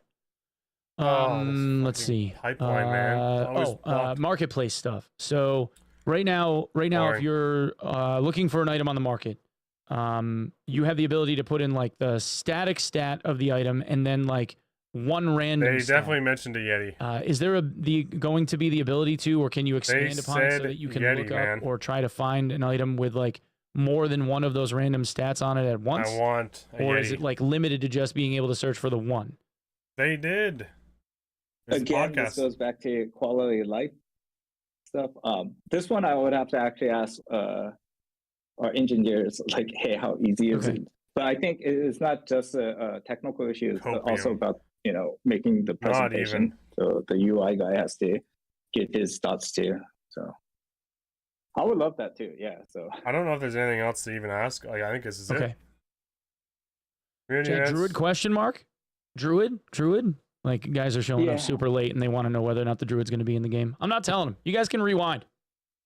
S1: Oh, this
S6: Let's
S1: fucking
S6: see.
S1: pipeline, man. It's always blocked.
S6: Marketplace stuff. So right now, if
S1: Boring.
S6: you're looking for an item on the market, you have the ability to put in like the static stat of the item and then like one random.
S1: They
S6: stat.
S1: definitely mentioned a Yeti.
S6: Is there going to be the ability to, or can you expand upon it so
S1: said
S6: that you can
S1: Yeti,
S6: look
S1: man.
S6: up or try to find an item with like more than one of those random stats on it at once?
S1: I want a
S6: or
S1: Yeti.
S6: is it like limited to just being able to search for the one?
S1: They did. There's
S7: Again,
S1: a
S7: this
S1: podcast.
S7: goes back to quality of life stuff. This one I would have to actually ask our engineers, like, hey, how easy is
S6: Okay.
S7: it? But I think it's not just a technical issue; it's also
S1: Copium.
S7: about making the
S1: Not
S7: presentation.
S1: even.
S7: So the UI guy has to give his thoughts too. So I would love that too. Yeah. So
S1: I don't know if there's anything else to even ask. Like, I think this is
S6: Okay.
S1: it. Community
S6: Chat,
S1: events.
S6: Druid question mark? Druid? Like guys are showing
S7: Yeah.
S6: up super late and they want to know whether or not the Druid's going to be in the game. I'm not telling them. You guys can rewind.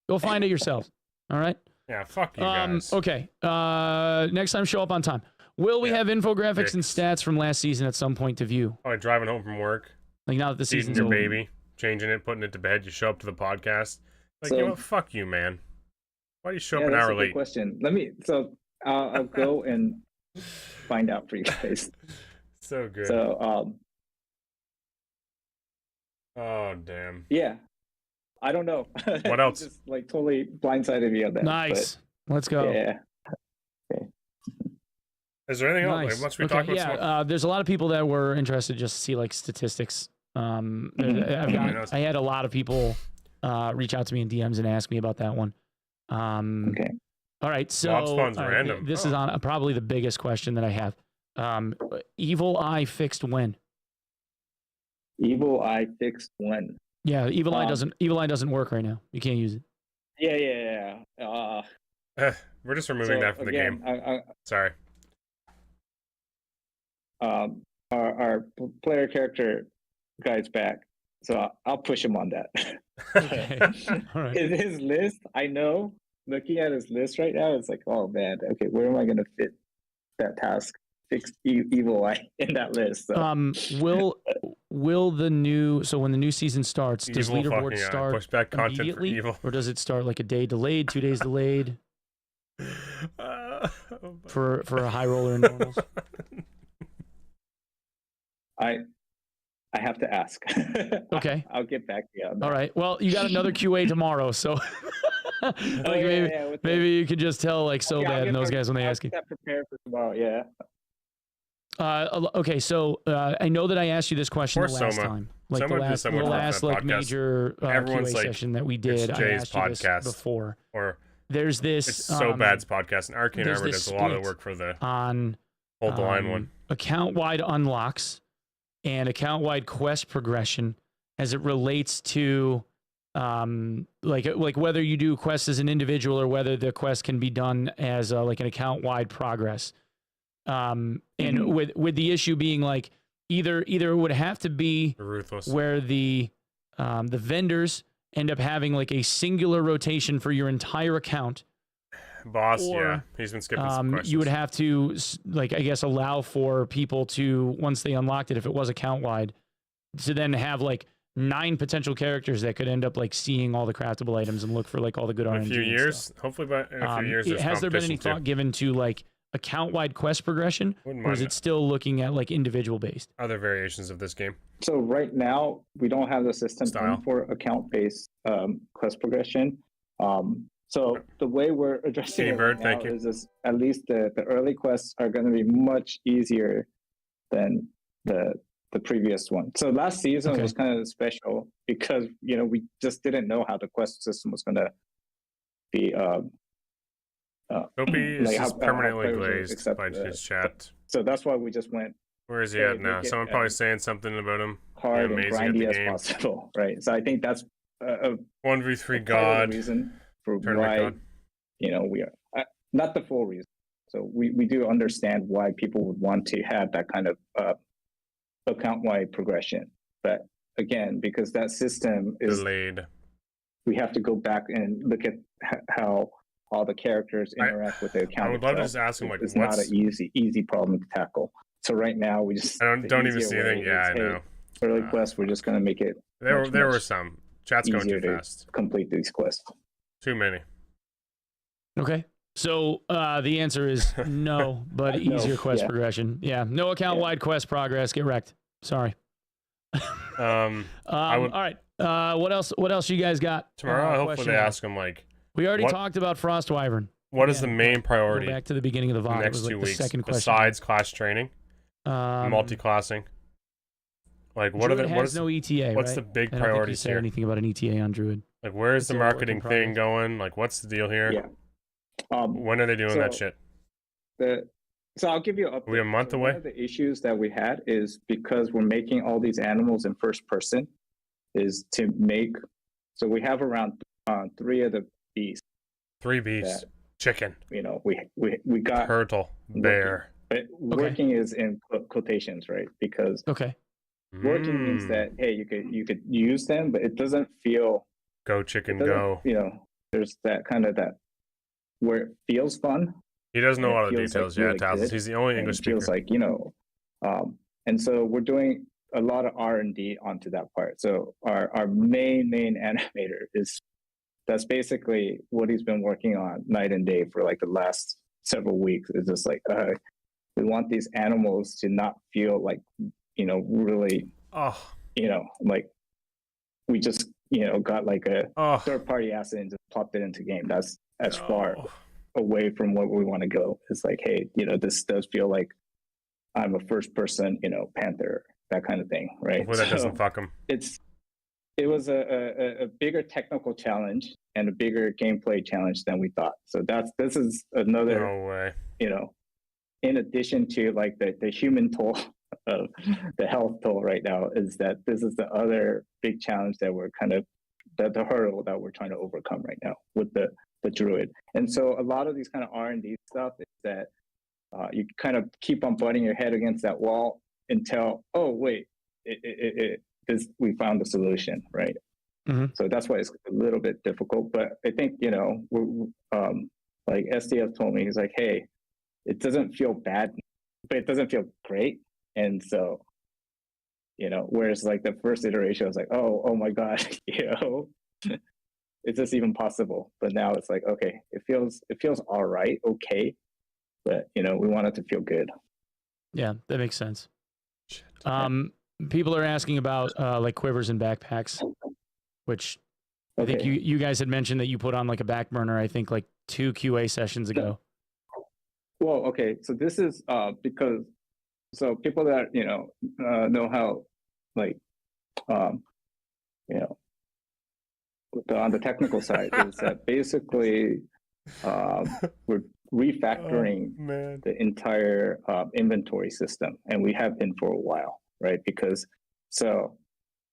S6: Go find it yourselves. All right.
S1: Yeah, fuck you guys.
S6: Okay. Next time, show up on time. Will we
S1: Yeah.
S6: have infographics and
S1: Dicks.
S6: stats from last season at some point to view?
S1: Oh, driving home from work,
S6: Like now that the
S1: feeding
S6: season's
S1: your
S6: over.
S1: baby, changing it, putting it to bed. You show up to the podcast. Like,
S7: So-
S1: you know what? Fuck you, man. Why do you show up
S7: yeah,
S1: an
S7: that's
S1: hour
S7: a good
S1: late?
S7: question. I'll go and find out for you guys.
S1: So good.
S7: So
S1: Oh, damn.
S7: yeah, I don't know.
S1: What else?
S7: Just like totally blindsided me on that.
S6: Nice. Let's
S7: But,
S6: go.
S7: yeah.
S1: Is there anything else?
S6: Nice.
S1: Like, once we
S6: Okay,
S1: talk about
S6: yeah,
S1: smoke-
S6: there's a lot of people that were interested just to see like statistics. I had a lot of people reach out to me in DMs and ask me about that one.
S7: Okay.
S6: All right, so
S1: Mob spawn's
S6: all right,
S1: random.
S6: this
S1: Oh.
S6: is on probably the biggest question that I have. Evil Eye fixed when?
S7: Evil Eye fixed when?
S6: Yeah, Evil Eye doesn't work right now. You can't use it.
S7: Yeah.
S1: We're just removing that from the game. Sorry.
S7: Our player character guy's back, so I'll push him on that.
S6: Okay. All right.
S7: His list, I know. Looking at his list right now, it's like, oh man, okay, where am I gonna fit that task? Fix Evil Eye in that list. So.
S6: Will the new when the new season starts, does
S1: Evil
S6: Leaderboard
S1: fucking
S6: start
S1: push back content for
S6: immediately,
S1: evil.
S6: or does it start like a day delayed, 2 days delayed for a high roller in normals?
S7: I have to ask.
S6: Okay.
S7: I'll get back to you on that.
S6: All right. Well, you got another QA tomorrow, so maybe you could just tell Sobad and those guys when they ask you.
S7: I'll get prepared for tomorrow. Yeah.
S6: Okay, so I know that I asked you this question
S1: Poor
S6: the last
S1: Soma.
S6: time, like
S1: Soma did so much
S6: the
S1: work on
S6: last
S1: that podcast.
S6: major
S1: Everyone's
S6: QA
S1: like,
S6: session that we
S1: it's
S6: did. I
S1: Jay's
S6: asked you this
S1: podcast.
S6: before.
S1: Or
S6: There's this.
S1: it's so bad's podcast, and Arcane
S6: there's
S1: Armor
S6: this
S1: does a lot of
S6: split
S1: work for the
S6: on
S1: hold the line one.
S6: account-wide unlocks and account-wide quest progression as it relates to like whether you do quests as an individual or whether the quest can be done as like an account-wide progress. And with the issue being like either it would have to be
S1: Ruthless.
S6: where the vendors end up having like a singular rotation for your entire account.
S1: Boss,
S6: or,
S1: yeah, he's been skipping some questions.
S6: You would have to like, I guess, allow for people to, once they unlocked it, if it was account wide, to then have like 9 potential characters that could end up like seeing all the craftable items and look for like all the good RNG.
S1: In a few
S6: and
S1: years,
S6: stuff.
S1: hopefully in a few years, there's
S6: has there been any
S1: competition,
S6: thought given to like account wide quest progression,
S1: Wouldn't
S6: or is
S1: mind
S6: it still looking at like individual based?
S1: other variations of this game.
S7: So right now we don't have the system
S1: Style.
S7: for account-based quest progression. So the way we're addressing it
S1: Bird,
S7: right
S1: thank
S7: now
S1: you.
S7: is this, at least the early quests are going to be much easier than the previous one. So last season was kind of special because we just didn't know how the quest system was going to be.
S1: Opie is
S7: like
S1: just
S7: how
S1: permanently
S7: players would
S1: glazed
S7: accept
S1: by
S7: the-
S1: his chat.
S7: So that's why we just went
S1: Where is he
S7: Hey,
S1: at now?
S7: make it,
S1: Someone probably saying something about him.
S7: hard and
S1: amazing at the
S7: grindy as
S1: game.
S7: possible, right? So I think that's a
S1: 1v3
S7: part of
S1: God.
S7: the reason for
S1: Tournament
S7: why
S1: God.
S7: we are not the full reason. So we do understand why people would want to have that kind of account-wide progression, but again, because that system is
S1: Delayed.
S7: we have to go back and look at how all the characters interact with the account.
S1: I would love to
S7: itself.
S1: just ask him, like,
S7: it's not
S1: what's-
S7: an easy problem to tackle. So right now we just
S1: I
S7: the
S1: don't even
S7: easier
S1: see
S7: way
S1: anything. Yeah,
S7: is,
S1: I
S7: hey,
S1: know.
S7: early quests, we're just going to make it
S1: There
S7: much
S1: were some. Chat's going
S7: easier
S1: too
S7: to
S1: fast.
S7: complete these quests.
S1: Too many.
S6: Okay. So the answer is no, but
S7: No,
S6: easier quest
S7: yeah.
S6: progression. Yeah, no account wide quest progress. Get wrecked. Sorry.
S1: I would
S6: All right. What else? What else you guys got?
S1: tomorrow. Hopefully they
S6: question-wise?
S1: ask him like,
S6: We already
S1: what-
S6: talked about Frost Wyvern.
S1: what is
S6: Yeah,
S1: the main
S6: Go
S1: priority
S6: back to the beginning of the
S1: the
S6: VOD. It
S1: next
S6: was like
S1: 2
S6: the
S1: weeks
S6: second question.
S1: besides class training, multiclassing? Like, what
S6: Druid
S1: are the
S6: has no ETA,
S1: what's
S6: right?
S1: the big
S6: I don't think you
S1: priorities
S6: said
S1: here?
S6: anything about an ETA on Druid.
S1: Like, where's
S6: It's
S1: the
S6: a work in
S1: marketing
S6: progress.
S1: thing going? Like, what's the deal here?
S7: Yeah.
S1: When are they doing that
S7: so-
S1: shit?
S7: So I'll give you an update.
S1: we a month
S7: So
S1: away?
S7: One of the issues that we had is because we're making all these animals in first person, is to make. So we have around 3 of the beasts.
S1: 3 beasts,
S7: that-
S1: chicken,
S7: We got.
S1: turtle, bear.
S7: But working is in quotations, right? Because
S6: Okay.
S7: working means that hey, you could use them, but it doesn't feel.
S1: Go chicken,
S7: It doesn't,
S1: go.
S7: There's that kind of that where it feels fun.
S1: He doesn't know a
S7: it
S1: lot of
S7: feels,
S1: details
S7: like,
S1: yet,
S7: really
S1: Tazos.
S7: good,
S1: He's the only
S7: and
S1: English
S7: it
S1: speaker.
S7: feels like and so we're doing a lot of R&D onto that part. So our main animator that's basically what he's been working on night and day for like the last several weeks. It's just like we want these animals to not feel like really
S1: Oh,
S7: like we just got like a
S1: oh,
S7: third party asset and just plopped it into game. That's as
S1: no.
S7: far away from what we want to go. It's like, hey, this does feel like I'm a first person, panther, that kind of thing, right?
S1: Hopefully that
S7: So
S1: doesn't fuck him.
S7: it's it was a bigger technical challenge and a bigger gameplay challenge than we thought. So this is another,
S1: No way.
S7: you know, in addition to like the human toll of the health toll right now, is that this is the other big challenge that we're kind of the hurdle that we're trying to overcome right now with the Druid. And so a lot of these kind of R&D stuff is that you kind of keep on butting your head against that wall until, oh wait, we found the solution, right?
S6: Mm-hmm.
S7: So that's why it's a little bit difficult. But I think, you know, like SDF told me, he's like, hey, it doesn't feel bad, but it doesn't feel great. And so, you know, whereas like the first iteration, I was like, oh my God, you know, is this even possible? But now it's like, okay, it feels all right, okay, but you know, we want it to feel good.
S6: Yeah, that makes sense. People are asking about like quivers and backpacks, which I think you guys had mentioned that you put on like a back burner, I think like 2 QA sessions ago.
S7: Well, okay, so this is because so people that you know how like you know on the technical side is that basically we're refactoring the entire inventory system, and we have been for a while, right? Because so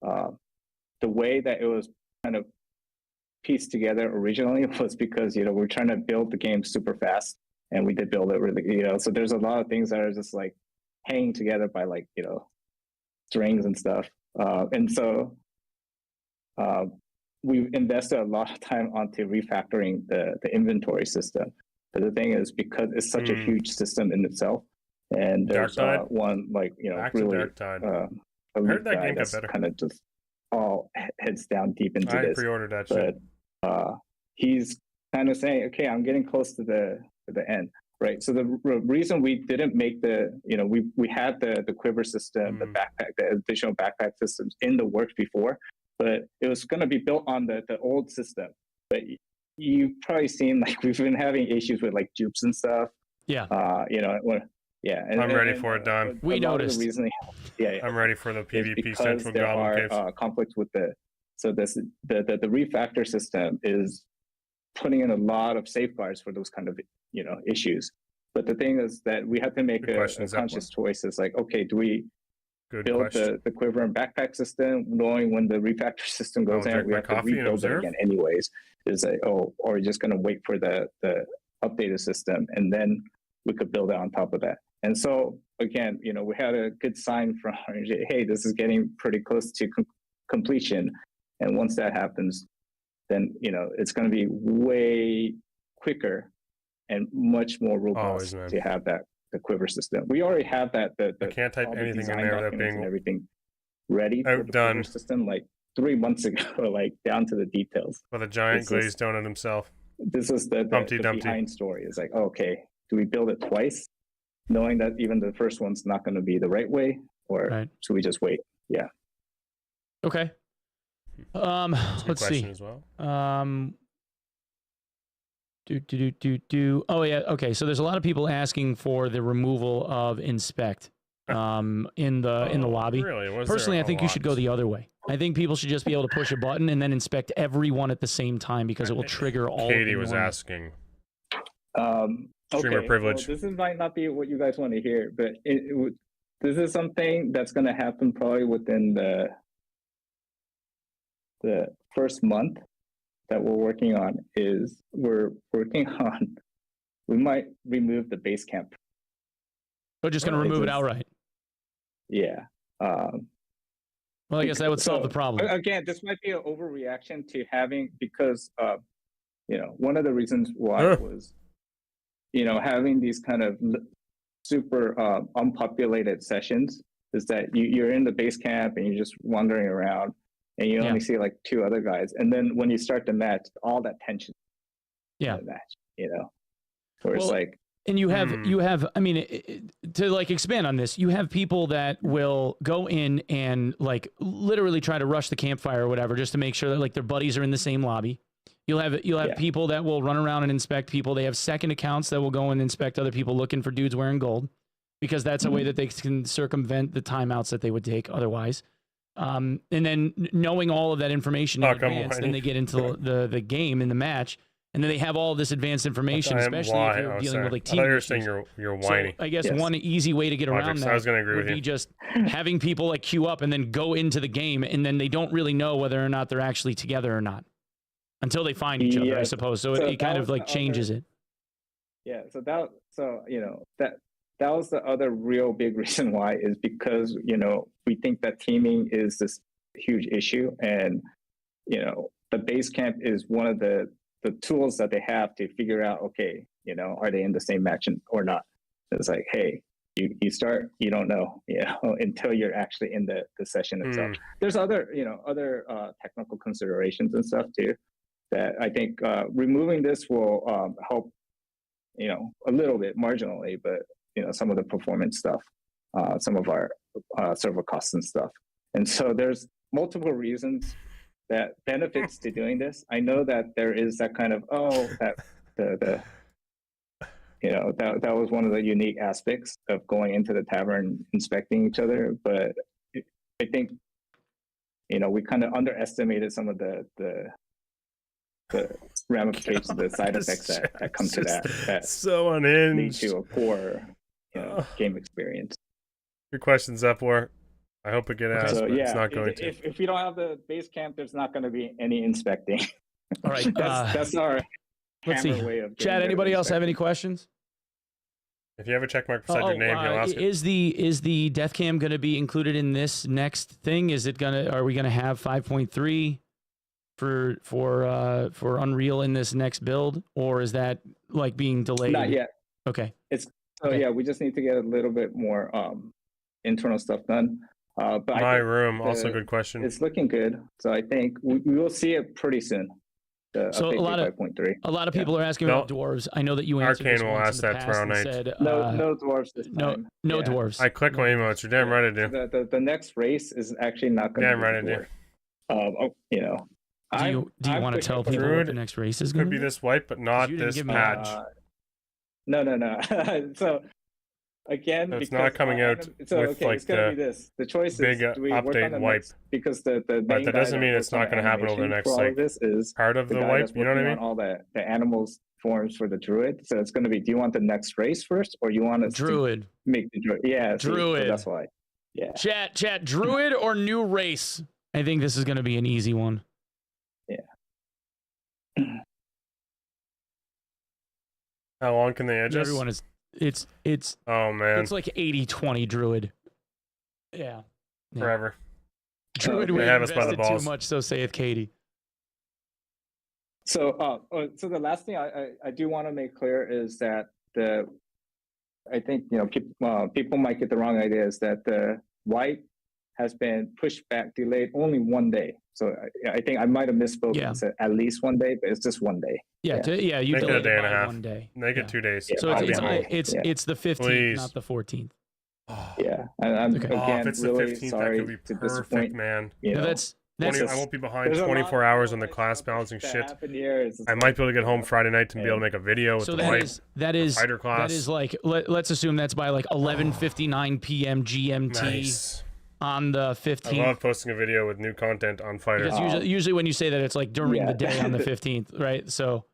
S7: the way that it was kind of pieced together originally was because, you know, we're trying to build the game super fast, and we did build it really, you know, so there's a lot of things that are just like hanging together by like, you know, strings and stuff. And so we've invested a lot of time onto refactoring the inventory system. But the thing is, because it's such a huge system in itself, and there's one like, you know,
S1: Back
S7: really
S1: I heard that game got better.
S7: Kind of just all heads down deep into
S1: I
S7: this.
S1: pre-ordered that shit.
S7: But he's kind of saying, okay, I'm getting close to the end, right? So the reason we didn't make the, you know, we had the quiver system, the backpack, the additional backpack systems in the works before, but it was going to be built on the old system. But you've probably seen like we've been having issues with like dupes and stuff.
S6: Yeah.
S7: You know, yeah.
S1: I'm ready for it, Don.
S6: We noticed.
S7: Yeah.
S1: I'm ready for the PvP central
S7: there
S1: goblin
S7: are
S1: caves.
S7: conflicts with the refactor system is putting in a lot of safeguards for those kind of, you know, issues. But the thing is that we have to make a conscious choice. It's like, okay, do we build the quiver and backpack system, knowing when the refactor system goes in, we have to rebuild it again anyways? Is like, or are we just going to wait for the updated system, and then we could build it on top of that? And so again, you know, we had a good sign from RNG, hey, this is getting pretty close to completion. And once that happens, then, you know, it's going to be way quicker and much more robust to have the quiver system. We already have that. I
S1: can't type anything in there without being
S7: everything ready for the quiver system like 3 months ago, like down to the details.
S1: With a giant glazed donut himself.
S7: This is the behind story. It's like, okay, do we build it twice, knowing that even the first one's not going to be the right way, or should we just wait? Yeah.
S6: Okay. Let's see.
S1: As well.
S6: Oh yeah. Okay. So there's a lot of people asking for the removal of inspect in the lobby.
S1: Really?
S6: Personally, I think you should go the other way. I think people should just be able to push a button and then inspect everyone at the same time, because it will trigger all.
S1: Katie was asking.
S7: Streamer
S1: privilege.
S7: Well, this might not be what you guys want to hear, but this is something that's going to happen probably within the first month that we're working on. Is we're working on, we might remove the base camp.
S6: We're just going to remove it outright.
S7: Yeah.
S6: Well, I guess that would solve the problem.
S7: Again, this might be an overreaction to having, because you know, one of the reasons why was, you know, having these kind of super unpopulated sessions is that you're in the base camp and you're just wandering around, and you only see like 2 other guys, and then when you start the match, all that tension in the match, you know, where it's like.
S6: And you have, I mean, to like expand on this, you have people that will go in and like literally try to rush the campfire or whatever, just to make sure that like their buddies are in the same lobby. You'll have people that will run around and inspect people. They have second accounts that will go and inspect other people looking for dudes wearing gold, because that's a way that they can circumvent the timeouts that they would take otherwise. And then knowing all of that information in
S1: Oh, come
S6: advance,
S1: on.
S6: then they get into the game in the match, and then they have all this advanced information, especially if you're dealing with like
S1: I thought
S6: team
S1: you were
S6: issues.
S1: saying you're
S6: So
S1: whiny.
S6: I guess
S7: Yes.
S6: one easy way to get around
S1: Logics,
S6: that
S1: I was gonna agree
S6: would
S1: with
S6: be
S1: you.
S6: just having people like queue up and then go into the game, and then they don't really know whether or not they're actually together or not until they find each other, I
S7: Yeah,
S6: suppose. So,
S7: so
S6: it kind
S7: that
S6: of
S7: was
S6: like
S7: the
S6: changes
S7: other-
S6: it.
S7: Yeah, so that was the other real big reason why, is because we think that teaming is this huge issue, and the base camp is one of the tools that they have to figure out, okay, are they in the same match or not. It's like, hey, you start, you don't know, until you're actually in the session itself. There's other technical considerations and stuff too that I think removing this will help, a little bit marginally, but some of the performance stuff, some of our server costs and stuff. And so there's multiple reasons that benefits to doing this. I know that there is that kind of, that was one of the unique aspects of going into the tavern, inspecting each other. But I think, we kind of underestimated some of the ramifications, the side effects that come to that
S1: So
S7: lead
S1: unhinged.
S7: to a poor game experience.
S1: Good question, Zeppor. I hope it get asked,
S7: So
S1: but
S7: yeah,
S1: it's not going to.
S7: if you don't have the base camp, there's not going to be any inspecting.
S6: All right.
S7: That's our
S6: let's
S7: hammer
S6: see.
S7: way of getting
S6: Chad,
S7: rid of
S6: anybody else have any
S7: inspecting.
S6: questions?
S1: If you have a check mark beside your name, he'll ask it.
S6: Is the death cam going to be included in this next thing? Are we going to have 5.3 for Unreal in this next build, or is that like being delayed?
S7: Not yet.
S6: Okay.
S7: Yeah, we just need to get a little bit more internal stuff done. But I
S1: My
S7: think
S1: room, also good question.
S7: it's looking good. So I think we will see it pretty soon. The
S6: So
S7: update
S6: a lot of
S7: 5.3.
S6: A lot of people are asking about dwarves. I know that you answered
S1: Arcane
S6: this
S1: will
S6: once
S1: ask
S6: in the
S1: that
S6: past
S1: tomorrow
S6: and
S1: night.
S6: said,
S7: No dwarves this time.
S6: no
S7: Yeah.
S6: dwarves.
S1: I click my emotes. You're damn right I do.
S7: The next race is actually not going to
S1: Damn
S7: be
S1: right I
S7: dwarf.
S6: Do you want to tell people what
S1: Druid
S6: the next race is going
S1: Could
S6: to
S1: be this wipe, but not
S6: You didn't
S1: this
S6: give me
S1: patch.
S7: No. So again,
S1: So it's
S7: because
S1: not coming out
S7: it's
S1: with, like,
S7: it's gonna
S1: the
S7: be this. The choice
S1: big,
S7: is, do we work
S1: update
S7: on the
S1: wipe.
S7: next, because the
S1: But
S7: main
S1: that
S7: guy
S1: doesn't mean
S7: works
S1: it's not
S7: on
S1: going to happen over the
S7: animation
S1: next
S7: for all
S1: like
S7: of this is
S1: part of the
S7: guy
S1: wipe.
S7: that's
S1: You know what I
S7: working
S1: mean?
S7: on all the animals forms for the druid. So it's going to be, do you want the next race first, or you want us to
S6: Druid.
S7: make the druid? Yeah, see, so
S6: Druid.
S7: that's why. Yeah.
S6: Chat, Druid or new race? I think this is going to be an easy one.
S1: How long can they edge us?
S6: Everyone is, it's
S1: Oh man,
S6: like 80-20 Druid. Yeah.
S1: forever.
S6: Druid,
S7: They
S6: we
S1: have us by the
S6: invested too
S1: balls.
S6: much, so saith Katie.
S7: So, so the last thing I do want to make clear is that I think people might get the wrong idea, is that the wipe has been pushed back, delayed only 1 day. So I think I might have misspoken.
S6: Yeah.
S7: and said at least 1 day, but it's just 1 day.
S6: Yeah, you
S1: Make it a
S6: delayed
S1: day
S6: it
S1: and a
S6: by
S1: half.
S6: 1 day.
S1: Make
S6: Yeah.
S1: it 2 days.
S6: So
S1: I'll be
S6: it's
S1: home.
S6: it's the 15th,
S1: Please.
S6: not the 14th.
S7: Yeah, and I'm
S6: Okay.
S1: Oh,
S7: again
S1: if it's the
S7: really
S1: 15th, that
S7: sorry
S1: could be
S7: to
S1: perfect,
S7: disappoint.
S1: man.
S7: You know,
S6: That's
S1: 20, I
S7: just-
S1: won't be behind
S7: there's a lot
S1: 24
S7: of
S1: hours on the
S7: like
S1: class
S7: stuff
S1: balancing
S7: that
S1: shit.
S7: happened here. It's just
S1: I might be able to get home Friday night to be able to
S7: and-
S1: make a video with
S6: so
S1: the
S6: that
S1: wipe.
S6: is
S1: fighter class.
S6: that is like let's assume that's by like 11:59 p.m. GMT
S1: Nice.
S6: on the
S1: I
S6: 15th.
S1: love posting a video with new content on Fighter.
S6: Because usually when you say that, it's like during
S7: Yeah.
S6: the day on the 15th, right? So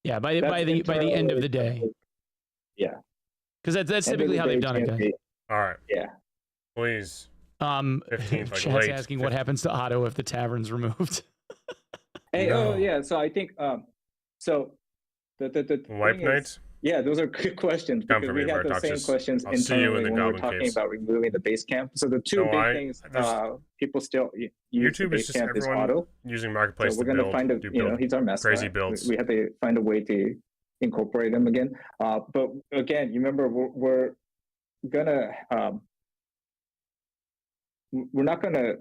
S6: yeah, by the end of the day,
S7: Yeah.
S6: because that's
S7: End of
S6: typically
S7: the
S6: how they've
S7: day,
S6: done it, guys.
S7: GMT.
S1: All right,
S7: Yeah.
S1: please. 15th, like
S6: Chat's
S1: late.
S6: asking what happens to Otto if the tavern's removed.
S7: Hey,
S1: No.
S7: oh yeah. So I think so the
S1: Wipe
S7: thing is-
S1: night?
S7: Yeah, those are good questions,
S1: Come
S7: because
S1: for
S7: we
S1: me,
S7: had the same
S1: Bardoxus.
S7: questions
S1: I'll see you in
S7: internally
S1: the
S7: when we were
S1: Goblin
S7: talking
S1: Caves.
S7: about removing the base camp. So the two
S1: No,
S7: big things people still use the
S1: YouTube is
S7: base
S1: just
S7: camp is
S1: everyone
S7: auto.
S1: using
S7: So
S1: Marketplace
S7: we're
S1: to
S7: gonna
S1: build,
S7: find a
S1: do
S7: you know
S1: build.
S7: he's our mascot.
S1: crazy builds.
S7: We have to find a way to incorporate them again. But again, you remember we're gonna we're not gonna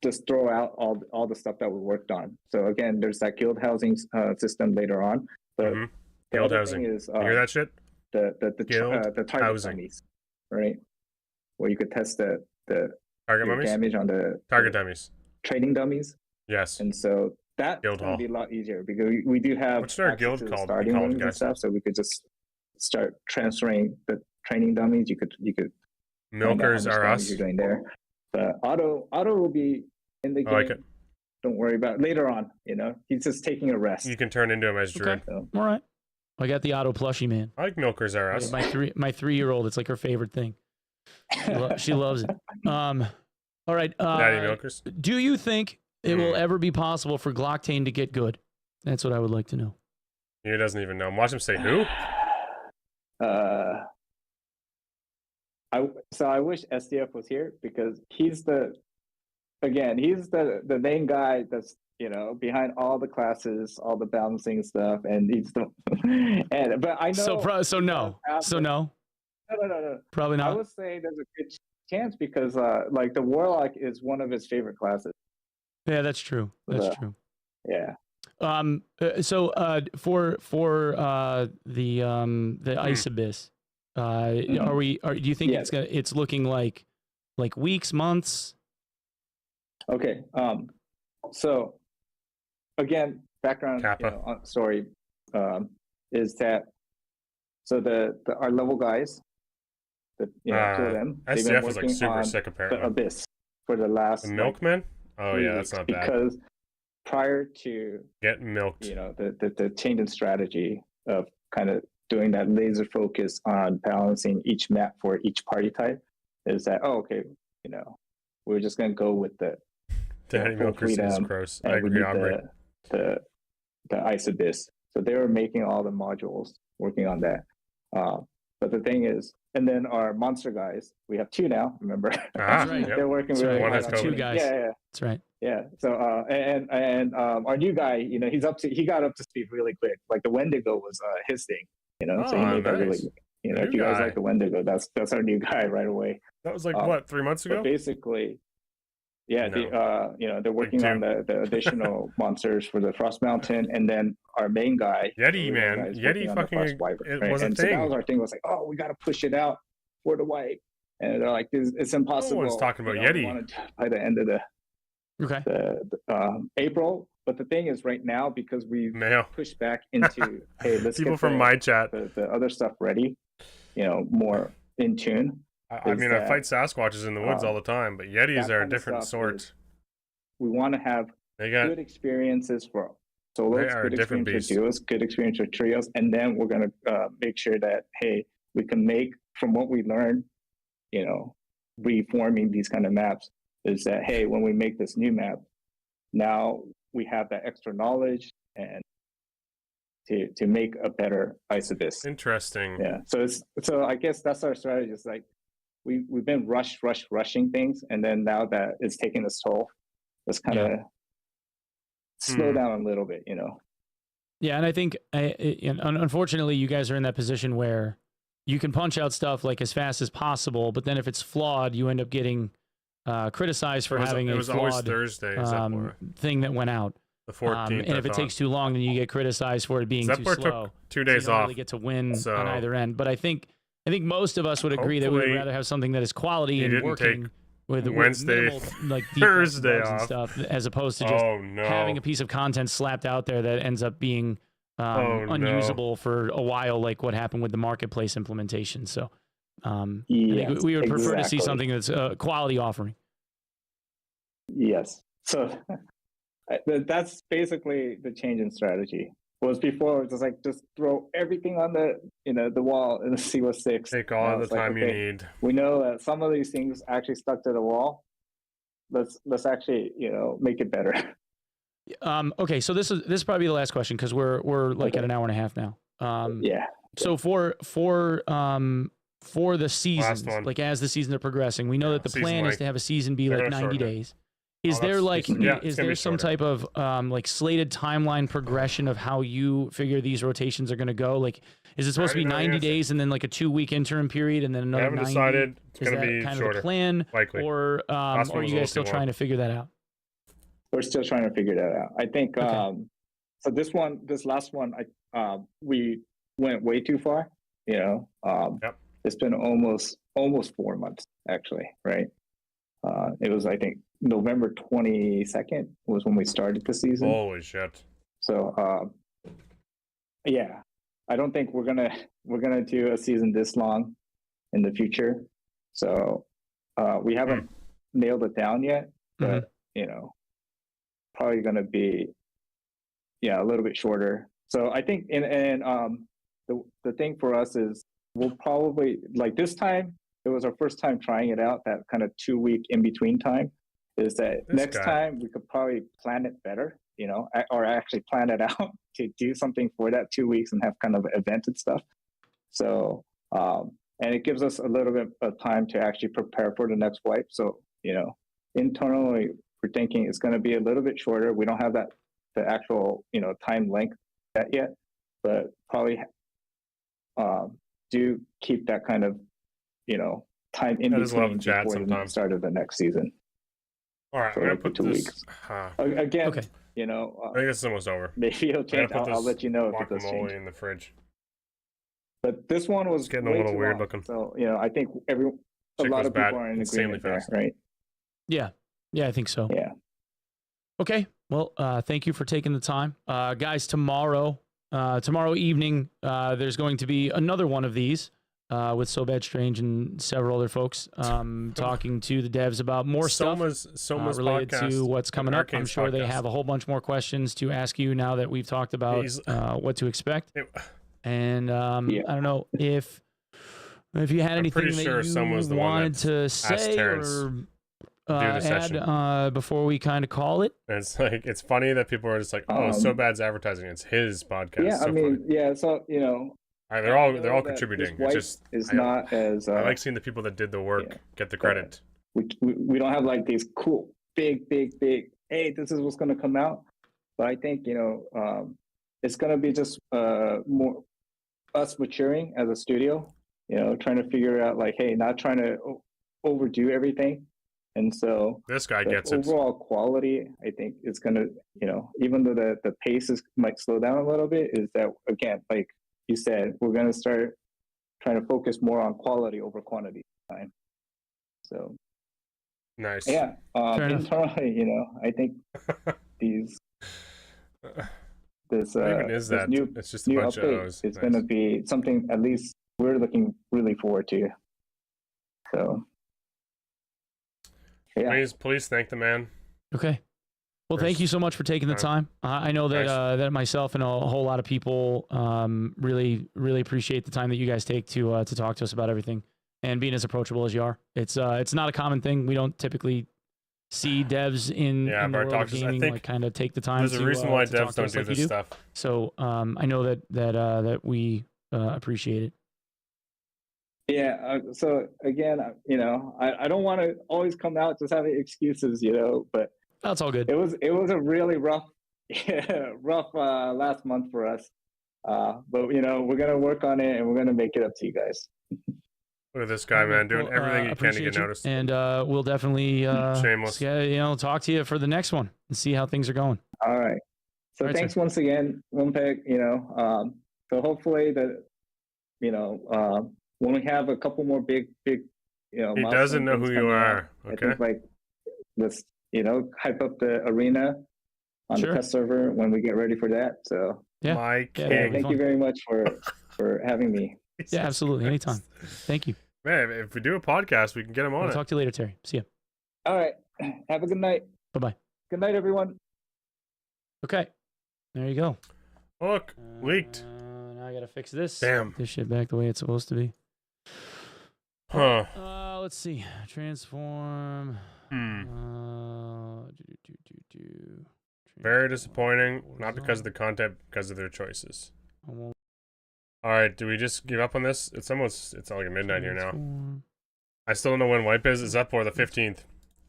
S7: just throw out all the stuff that we worked on. So again, there's that guild housing system later on. But
S1: Mhm.
S7: the
S1: Guild
S7: other
S1: housing.
S7: thing is
S1: You hear that shit?
S7: the
S1: Guild
S7: target
S1: housing.
S7: dummies, right? Where you could test the
S1: Target
S7: your
S1: mummies?
S7: damage on the
S1: Target dummies.
S7: trading dummies,
S1: Yes.
S7: and so that's
S1: Guild
S7: going
S1: hall.
S7: to be a lot easier because we do have
S1: What's our
S7: access
S1: guild
S7: to the
S1: called?
S7: starting
S1: Called,
S7: rooms and
S1: guys?
S7: stuff, so we could just start transferring the training dummies. You could find out how
S1: Milkers
S7: much
S1: are
S7: damage
S1: us.
S7: you're doing there. The auto will be in the
S1: I
S7: game.
S1: like it.
S7: Don't worry about it. Later on. He's just taking a rest.
S1: You can turn into him as Druid.
S7: So,
S6: All right. I got the auto plushie, man.
S1: I like Milker's RS.
S6: My 3-year-old, it's like her favorite thing. She loves it. All right.
S1: Daddy Milkers.
S6: Do you think it will ever be possible for Glocktain to get good? That's what I would like to know.
S1: He doesn't even know. Watch him say who?
S7: I wish SDF was here because he's the main guy that's behind all the classes, all the balancing stuff, and he's the but I know
S6: No. Probably
S7: I
S6: not.
S7: would say there's a good chance because like the Warlock is one of his favorite classes.
S6: Yeah, that's true. That's true.
S7: Yeah.
S6: So for the Ice Abyss, do you think it's looking like weeks, months?
S7: Okay. So again, background story is that our level guys, two of them, they've been
S1: SCF was like
S7: working
S1: super
S7: on
S1: sick
S7: the
S1: apparently.
S7: Abyss for the last
S1: The Milkman? Oh
S7: 3
S1: yeah, that's
S7: weeks
S1: not bad.
S7: because prior to
S1: Get milked.
S7: the change in strategy of kind of doing that laser focus on balancing each map for each party type is that we're just gonna go with the
S1: Daddy Milkers is gross. I agree, Aubrey.
S7: the Ice Abyss. So they were making all the modules, working on that. But the thing is, and then our monster guys, we have 2 now. Remember,
S6: right.
S7: They're working
S6: That's
S7: really
S6: right.
S1: One
S7: hard
S1: has
S7: on
S1: COVID.
S6: 2 guys.
S7: Yeah.
S6: That's right.
S7: Yeah. So and our new guy, he got up to speed really quick. Like the Wendigo was his thing. So he made that really.
S1: Nice.
S7: If you guys like the Wendigo, that's our new guy right away.
S1: That was like what, 3 months ago?
S7: But basically, yeah,
S1: No.
S7: they're working on the additional monsters for the Frost Mountain, and then our main guy,
S1: Yeti, man. Yeti fucking it was a
S7: and
S1: thing.
S7: So that was our thing. Was like, oh, we got to push it out for the wipe, and they're like, it's impossible.
S1: No one's talking about
S7: We
S1: Yeti.
S7: want to by the end of the April. But the thing is, right now, because we
S1: Mail.
S7: pushed back into hey, let's
S1: People
S7: get
S1: from my chat.
S7: the other stuff ready, more in tune.
S1: I mean, I fight Sasquatches in the woods all the time, but Yetis
S7: that
S1: are a
S7: kind of
S1: different
S7: stuff
S1: sort.
S7: We want to have
S1: They got
S7: good experiences for solos,
S1: They are a
S7: good
S1: different
S7: experience
S1: beast.
S7: for duos, good experience for trios, and then we're gonna make sure that hey, we can make from what we learned, reforming these kind of maps. Is that hey, when we make this new map, now we have that extra knowledge and to make a better Ice Abyss.
S1: interesting.
S7: Yeah. So I guess that's our strategy. It's like we've been rushing things, and then now that it's taking its toll, let's kind of slow down a little bit,
S6: Yeah, and I think, unfortunately, you guys are in that position where you can punch out stuff like as fast as possible, but then if it's flawed, you end up getting criticized for having
S1: it
S6: a
S1: was always
S6: flawed
S1: Thursdays.
S6: thing that went out.
S1: The 14th.
S6: And if it takes too long, then you get criticized for it being too
S1: Zepler
S6: slow.
S1: took 2
S6: So you
S1: days
S6: don't
S1: off.
S6: really get to win
S1: so-
S6: on either end. But I think most of us would agree that we would
S1: Hopefully
S6: rather have something that is quality
S1: he
S6: and
S1: didn't
S6: working
S1: take
S6: with
S1: Wednesday,
S6: minimal, like
S1: Thursday
S6: bugs and
S1: off.
S6: stuff, as opposed to just
S1: Oh no.
S6: having a piece of content slapped out there that ends up being
S1: no.
S6: unusable for a while, like what happened with the marketplace implementation. So I think
S7: Yes,
S6: we would prefer to see
S7: exactly.
S6: something that's a quality offering.
S7: Yes. So that's basically the change in strategy. Was before it was like just throw everything on the wall and see what sticks.
S1: Take all
S7: And
S1: the
S7: it's like,
S1: time you
S7: okay,
S1: need.
S7: We know that some of these things actually stuck to the wall. Let's actually make it better.
S6: Okay, so this is probably the last question because we're like at an hour and a half now.
S7: Yeah.
S6: So for the seasons,
S1: one.
S6: like as the seasons are progressing, we know that the
S1: Season
S6: plan is
S1: length.
S6: to have a season be
S1: They're
S6: like
S1: gonna
S6: 90
S1: shorten it.
S6: days. Is
S1: Oh,
S6: there
S1: that's
S6: like
S1: decent. Yeah, it's
S6: is
S1: gonna
S6: there
S1: be
S6: some
S1: shorter.
S6: type of like slated timeline progression of how you figure these rotations are going to go? Like, is it supposed to be
S1: already know the
S6: 90
S1: answer.
S6: days and then like a 2-week interim period and then
S1: I
S6: another
S1: haven't
S6: 90?
S1: decided. It's
S6: Is
S1: going
S6: that
S1: to be
S6: kind
S1: shorter.
S6: of the plan,
S1: Likely.
S6: or
S1: Last one
S6: are
S1: was
S6: you
S1: a
S6: guys still
S1: little too
S6: trying
S1: long.
S6: to figure that out?
S7: We're still trying to figure that out. I think
S6: Okay.
S7: so this last one we went way too far,
S1: Yep.
S7: It's been almost 4 months actually, right? It was I think November 22nd was when we started the season.
S1: Holy shit.
S7: So yeah, I don't think we're gonna do a season this long in the future. So we haven't nailed it down yet, but you know, probably going to be a little bit shorter. So I think the thing for us is we'll probably, like, this time it was our first time trying it out, that kind of 2 week in between time, is that next time we could probably plan it better, you know, or actually plan it out to do something for that 2 weeks and have kind of event and stuff. So and it gives us a little bit of time to actually prepare for the next wipe. So, you know, internally we're thinking it's going to be a little bit shorter. We don't have the actual, you know, time length yet, but probably do keep that kind of, you know, time in between before the start of the next season.
S1: All right, I'm gonna put
S7: 2 weeks. Again,
S6: okay.
S7: You know,
S1: I think this is almost over.
S7: maybe it'll change. I'll let you know if it does change.
S1: Guacamole in the fridge.
S7: But this one was
S1: getting a little weird looking.
S7: So, you know, I think a lot of people are in agreement there, right?
S6: Yeah, I think so.
S7: Yeah.
S6: Okay. Well, thank you for taking the time, guys. Tomorrow evening, there's going to be another one of these with So Bad Strange and several other folks talking to the devs about more stuff related to what's coming up. I'm sure they have a whole bunch more questions to ask you now that we've talked about what to expect. And I don't know if you had anything that you wanted to say or add before we kind of call it.
S1: And it's like, it's funny that people are just like, oh, So Bad's advertising. It's his podcast.
S7: Yeah,
S1: so
S7: I mean,
S1: funny.
S7: yeah. So, you know,
S1: they're all contributing. It's just
S7: not as
S1: I like seeing the people that did the work get the credit.
S7: We don't have like these cool big. Hey, this is what's going to come out. But I think, you know, it's going to be just more us maturing as a studio. You know, trying to figure out like, hey, not trying to overdo everything. And so
S1: this guy gets it.
S7: Overall quality, I think, is going to, you know, even though the pace might slow down a little bit, is that, again, like you said, we're going to start trying to focus more on quality over quantity time. So
S1: nice.
S7: Yeah. Internally, you know, I think this new
S1: it's just a bunch of O's.
S7: It's going to be something at least we're looking really forward to. So yeah.
S1: Please thank the man.
S6: Okay. Well, thank you so much for taking the time. I know that that myself and a whole lot of people really appreciate the time that you guys take to talk to us about everything and being as approachable as you are. It's not a common thing. We don't typically see devs in the world of gaming like kind of take the time.
S1: There's a reason why devs don't do this stuff.
S6: So I know that we appreciate it.
S7: Yeah. So again, you know, I don't want to always come out just having excuses, you know, but
S6: that's all good.
S7: It was a really rough last month for us. But you know, we're gonna work on it and we're gonna make it up to you guys.
S1: Look at this guy, man, doing everything he can to get noticed.
S6: And we'll definitely
S1: shameless.
S6: Talk to you for the next one and see how things are going.
S7: All right. So thanks once again, Wimpeg. You know, so hopefully when we have a couple more big, you know,
S1: he doesn't know who you are. Okay.
S7: I think, like, let's, you know, hype up the arena on the test server when we get ready for that. So
S1: my king.
S7: Thank you very much for having me.
S6: Yeah, absolutely. Anytime. Thank you.
S1: Man, if we do a podcast, we can get him on.
S6: I'll talk to you later, Terry. See ya.
S7: All right. Have a good night.
S6: Bye-bye.
S7: Good night, everyone.
S6: Okay. There you go.
S1: Look, leaked.
S6: Now I gotta fix this.
S1: Damn.
S6: This shit back the way it's supposed to be.
S1: Huh.
S6: Let's see. Transform.
S1: Very disappointing. Not because of the content, because of their choices. All right, do we just give up on this? It's like midnight here now. I still don't know when wipe is. It's up for the 15th.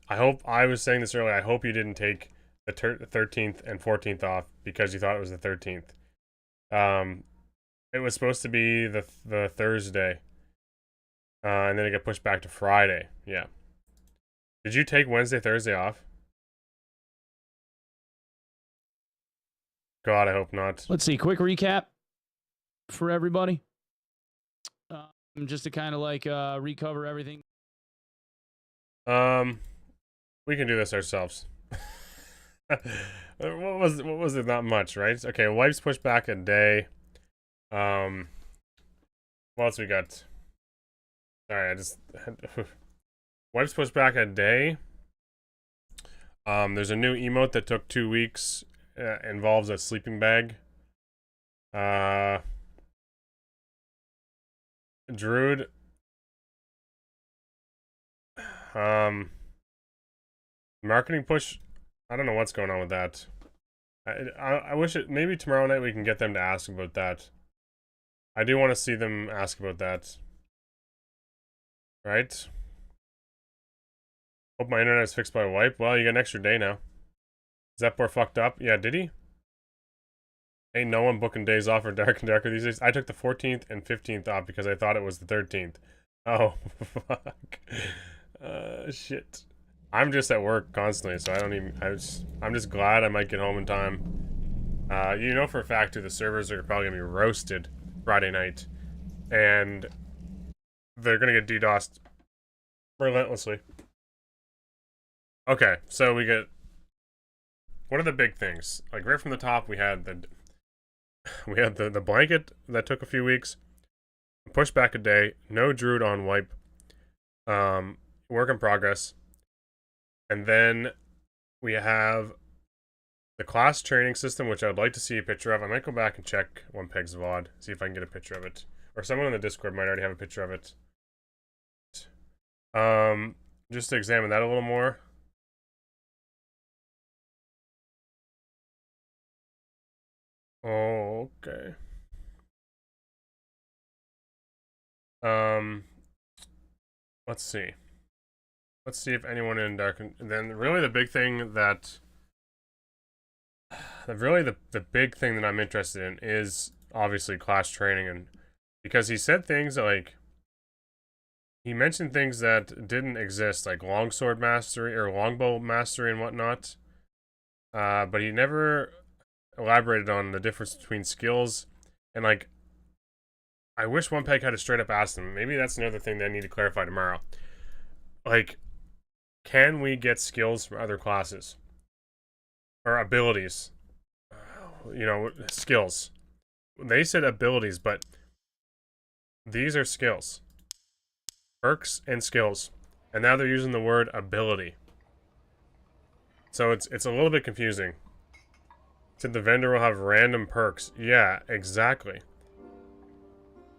S1: I was saying this earlier. I hope you didn't take the 13th and 14th off because you thought it was the 13th. It was supposed to be the Thursday. And then it got pushed back to Friday. Yeah. Did you take Wednesday, Thursday off? God, I hope not.
S6: Let's see. Quick recap for everybody. Just to kind of like recover everything.
S1: We can do this ourselves. What was it? Not much, right? Okay, wipes pushed back a day. What else we got? Sorry, I just wipes pushed back a day. There's a new emote that took 2 weeks. Involves a sleeping bag. Druid. Marketing push. I don't know what's going on with that. I wish it. Maybe tomorrow night we can get them to ask about that. I do want to see them ask about that. Right? Hope my internet is fixed by wipe. Well, you got an extra day now. Is that poor fucked up? Yeah, did he? Ain't no one booking days off for Dark and Darker these days. I took the 14th and 15th off because I thought it was the 13th. Oh, fuck. Shit. I'm just at work constantly, so I don't even... I'm just glad I might get home in time. You know for a fact too, the servers are probably gonna be roasted Friday night. And they're gonna get DDoSed relentlessly. Okay, so we get... What are the big things? Like right from the top, we had the blanket that took a few weeks. Push back a day. No Druid on wipe. Work in progress. And then we have the class training system, which I'd like to see a picture of. I might go back and check One Peg's VOD, see if I can get a picture of it. Or someone in the Discord might already have a picture of it. Just to examine that a little more. Okay. Let's see. Let's see if anyone in Dark... And then really the big thing that... Really the big thing that I'm interested in is obviously class training. And because he said things like... He mentioned things that didn't exist, like longsword mastery or longbow mastery and whatnot. But he never elaborated on the difference between skills. And like... I wish One Peg had a straight up asked him. Maybe that's another thing that I need to clarify tomorrow. Like... Can we get skills from other classes? Or abilities? You know, skills. They said abilities, but these are skills. Perks and skills. And now they're using the word ability. So it's a little bit confusing. Said the vendor will have random perks. Yeah, exactly.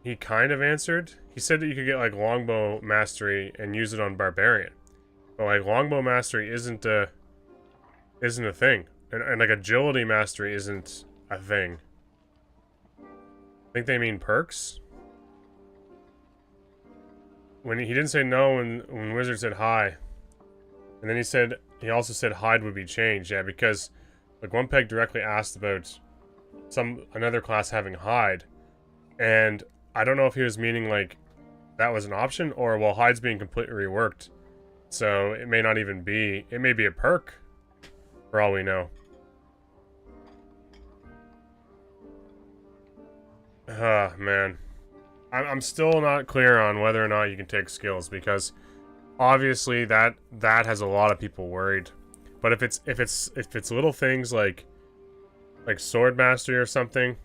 S1: He kind of answered. He said that you could get like longbow mastery and use it on barbarian. But like longbow mastery isn't a thing. And like agility mastery isn't a thing. I think they mean perks. When he didn't say no when Wizard said hi. And then he also said hide would be changed. Yeah, because like One Peg directly asked about another class having hide. And I don't know if he was meaning like that was an option or well hide's being completely reworked. So it may not even be, it may be a perk, for all we know. Man. I'm still not clear on whether or not you can take skills, because obviously that has a lot of people worried. But if it's little things like sword mastery or something,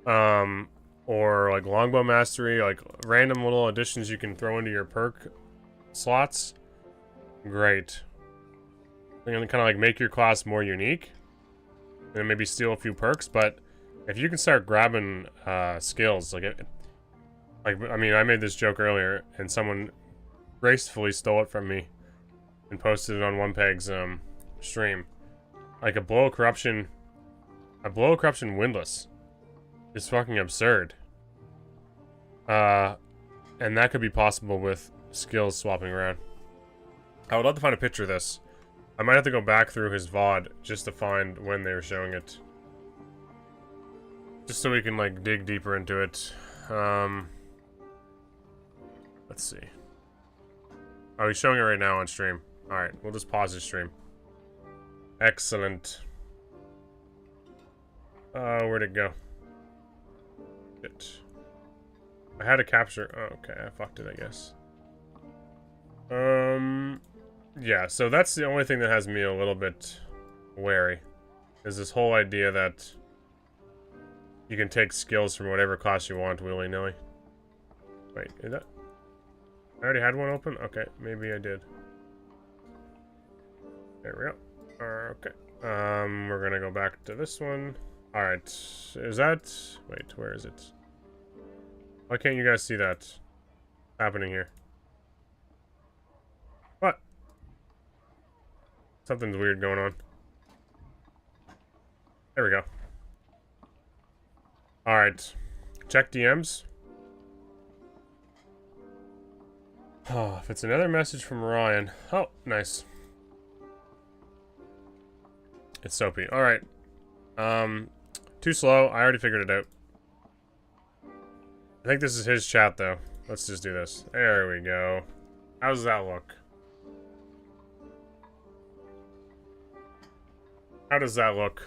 S1: or like longbow mastery, like random little additions you can throw into your perk slots, great. They're gonna kind of like make your class more unique and maybe steal a few perks. But if you can start grabbing skills, like I mean, I made this joke earlier and someone gracefully stole it from me and posted it on One Peg's stream. Like a blow of corruption windlass is fucking absurd. And that could be possible with skills swapping around. I would love to find a picture of this. I might have to go back through his VOD just to find when they were showing it. Just so we can like dig deeper into it. Let's see. Oh, he's showing it right now on stream. Alright, we'll just pause his stream. Excellent. Where'd it go? Shit. I had to capture... Oh, okay, I fucked it, I guess. Yeah, so that's the only thing that has me a little bit wary. Is this whole idea that you can take skills from whatever class you want willy-nilly. Wait, is that... I already had one open? Okay, maybe I did. There we go. Okay. We're gonna go back to this one. All right. Is that? Wait, where is it? Why can't you guys see that happening here? What? Something's weird going on. There we go. All right. Check DMs. Oh, if it's another message from Ryan. Oh, nice. It's Soapy. All right. Too slow. I already figured it out. I think this is his chat, though. Let's just do this. There we go. How does that look? How does that look?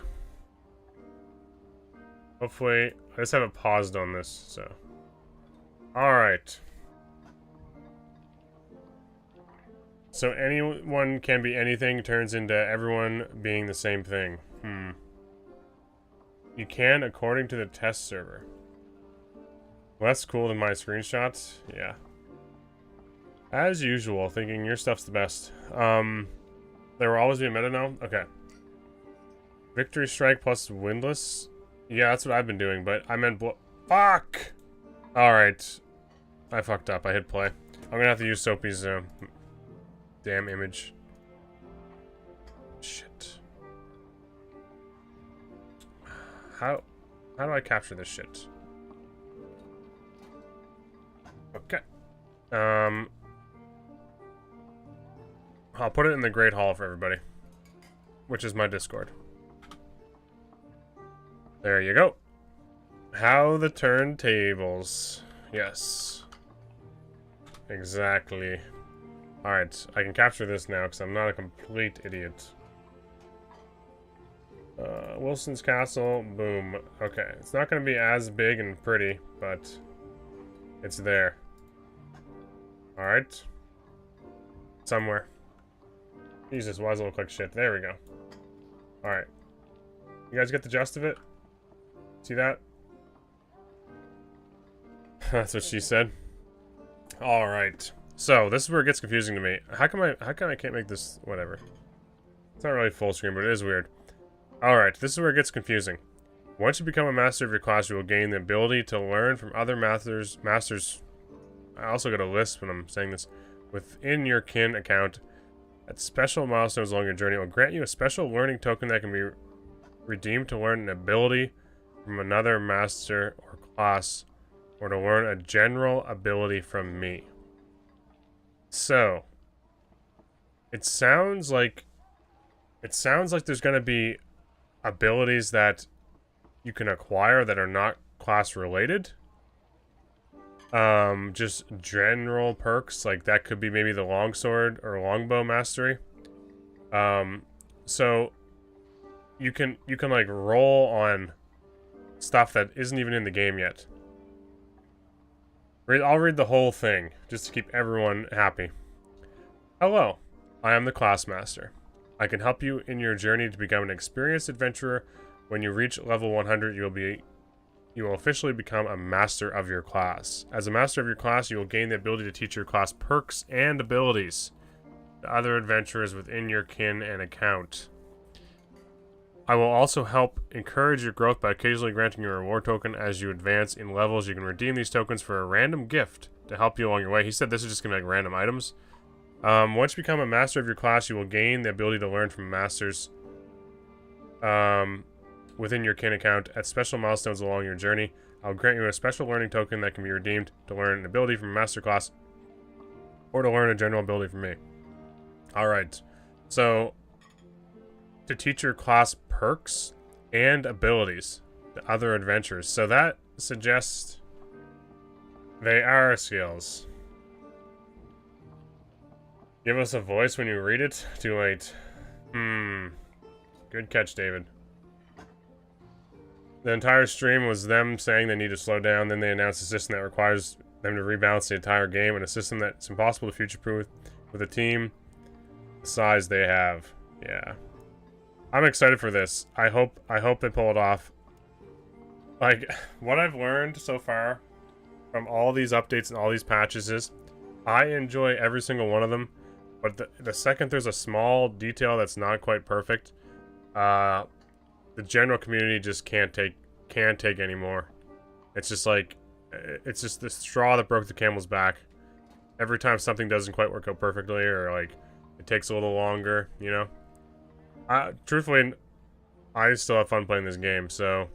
S1: Hopefully, I just have it paused on this, so. Alright. So anyone can be anything turns into everyone being the same thing. You can, according to the test server. Less cool than my screenshots? Yeah. As usual, thinking your stuff's the best. There will always be a meta now? Okay. Victory Strike plus Windlass? Yeah, that's what I've been doing, but I meant fuck! Alright. I fucked up. I hit play. I'm gonna have to use Soapy's damn image. Shit. How do I capture this shit? Okay. I'll put it in the Great Hall for everybody, which is my Discord. There you go. How the turntables. Yes. Exactly. Alright, I can capture this now because I'm not a complete idiot. Wilson's Castle, boom. Okay, it's not going to be as big and pretty, but it's there. Alright. Somewhere. Jesus, why does it look like shit? There we go. Alright. You guys get the gist of it? See that? That's what she said. Alright. So, this is where it gets confusing to me. How come I can't make this whatever? It's not really full screen, but it is weird. Alright, this is where it gets confusing. Once you become a master of your class, you will gain the ability to learn from other masters. I also got a list when I'm saying this. Within your kin account, at special milestones along your journey, it will grant you a special learning token that can be redeemed to learn an ability from another master or class, or to learn a general ability from me. So, it sounds like there's going to be abilities that you can acquire that are not class related. Just general perks, like that could be maybe the longsword or longbow mastery. So you can like roll on stuff that isn't even in the game yet. I'll read the whole thing just to keep everyone happy. Hello, I am the class master. I can help you in your journey to become an experienced adventurer. When you reach level 100, you will officially become a master of your class. As a master of your class, you will gain the ability to teach your class perks and abilities to other adventurers within your kin and account. I will also help encourage your growth by occasionally granting you a reward token as you advance in levels. You can redeem these tokens for a random gift to help you along your way. He said this is just going to be like random items. Once you become a master of your class, you will gain the ability to learn from masters within your kin account at special milestones along your journey. I'll grant you a special learning token that can be redeemed to learn an ability from a master class or to learn a general ability from me. Alright, so to teach your class perks and abilities to other adventurers. So that suggests they are skills. Give us a voice when you read it. Too late. Good catch, David. The entire stream was them saying they need to slow down. Then they announced a system that requires them to rebalance the entire game, and a system that's impossible to future-proof with a team the size they have. Yeah. I'm excited for this. I hope they pull it off. Like, what I've learned so far from all these updates and all these patches is I enjoy every single one of them, But the second there's a small detail that's not quite perfect, the general community just can't take anymore. It's just like, it's just the straw that broke the camel's back. Every time something doesn't quite work out perfectly, or like it takes a little longer, you know. Truthfully, I still have fun playing this game. So,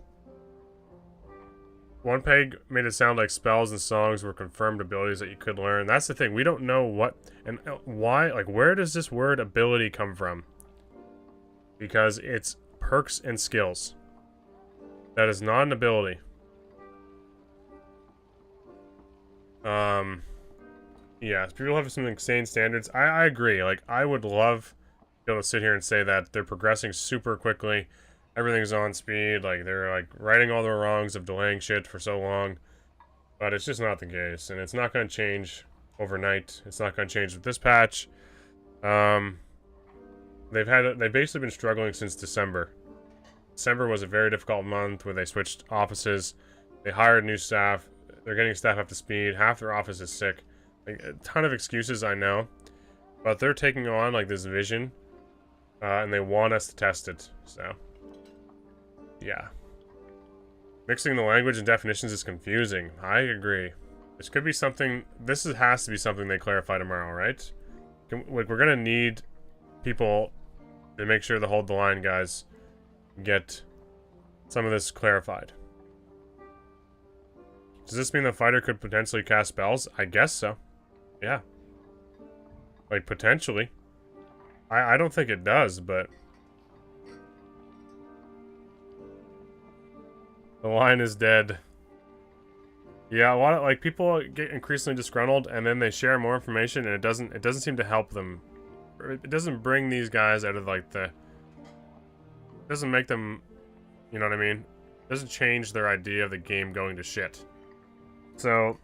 S1: One Peg made it sound like spells and songs were confirmed abilities that you could learn. That's the thing. We don't know what and why. Like, where does this word ability come from? Because it's perks and skills. That is not an ability. Yeah, people have some insane standards. I agree. Like, I would love to be able to sit here and say that they're progressing super quickly. Everything's on speed. Like, they're, like, righting all the wrongs of delaying shit for so long. But it's just not the case. And it's not going to change overnight. It's not going to change with this patch. They've basically been struggling since December. December was a very difficult month where they switched offices. They hired new staff. They're getting staff up to speed. Half their office is sick. Like, a ton of excuses, I know. But they're taking on, like, this vision. And they want us to test it. So, yeah. Mixing the language and definitions is confusing. I agree. This could be something... has to be something they clarify tomorrow, right? Like, we're gonna need people to make sure the Hold the Line guys get some of this clarified. Does this mean the fighter could potentially cast spells? I guess so. Yeah. Like, potentially. I don't think it does, but... The line is dead. Yeah, a lot of, like, people get increasingly disgruntled, and then they share more information, and it doesn't seem to help them. It doesn't bring these guys out of, like, the... It doesn't make them... You know what I mean? It doesn't change their idea of the game going to shit. So,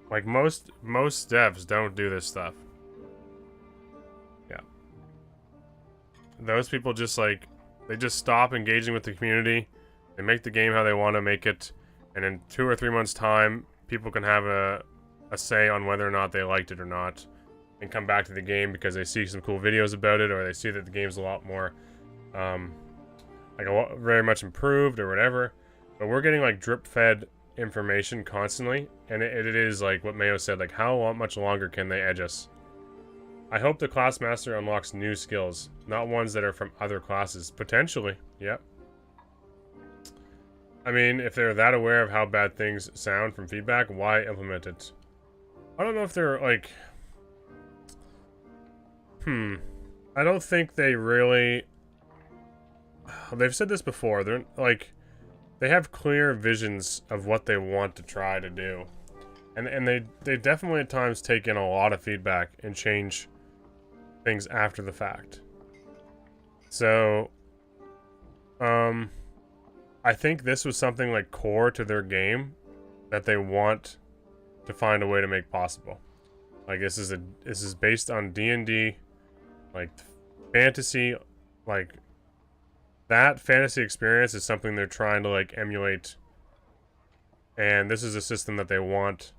S1: like, most devs don't do this stuff. Yeah. Those people just, like, they just stop engaging with the community. They make the game how they want to make it. And in 2 or 3 months' time, people can have a say on whether or not they liked it or not. And come back to the game because they see some cool videos about it, or they see that the game's a lot more, like, very much improved or whatever. But we're getting, like, drip-fed information constantly, and it is like what Mayo said, like, how much longer can they edge us? I hope the class master unlocks new skills, not ones that are from other classes. Potentially, yep. I mean, if they're that aware of how bad things sound from feedback, why implement it? I don't know if they're, like... I don't think they really... They've said this before, they're, like... They have clear visions of what they want to try to do. And they definitely at times take in a lot of feedback and change things after the fact. So, I think this was something, like, core to their game that they want to find a way to make possible. Like, this is based on D&D, like, fantasy, like, that fantasy experience is something they're trying to, like, emulate. And this is a system that they want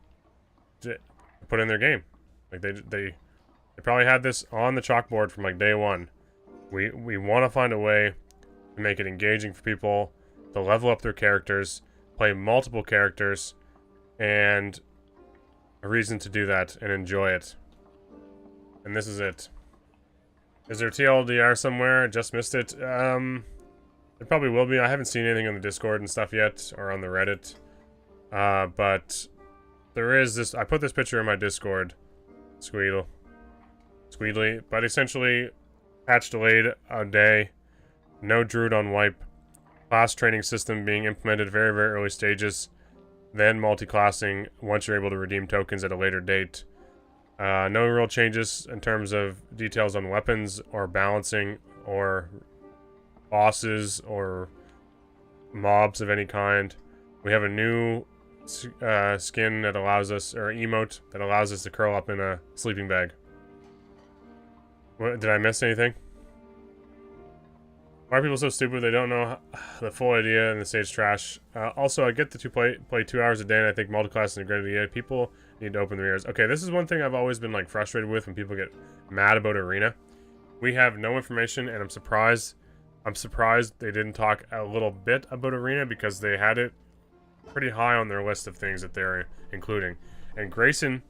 S1: to put in their game. Like, they probably had this on the chalkboard from, like, day one. We want to find a way to make it engaging for people, to level up their characters, play multiple characters, and a reason to do that and enjoy it. And this is it. Is there TLDR somewhere? Just missed it. It probably will be. I haven't seen anything on the Discord and stuff yet, or on the Reddit. But there is this... I put this picture in my Discord. Squeedly. But essentially, patch delayed a day. No Druid on wipe. Class training system being implemented very, very early stages. Then multiclassing once you're able to redeem tokens at a later date. No real changes in terms of details on weapons or balancing or bosses or mobs of any kind. We have a new skin that allows us, or emote that allows us to curl up in a sleeping bag. What, did I miss anything? Why are people so stupid they don't know the full idea and the stage trash? Also, I get the play 2 hours a day, and I think multiclassing is a great idea. People Need to open the mirrors. Okay, this is one thing I've always been like frustrated with when people get mad about Arena. We have no information, and I'm surprised they didn't talk a little bit about Arena because they had it pretty high on their list of things that they're including. And Grayson,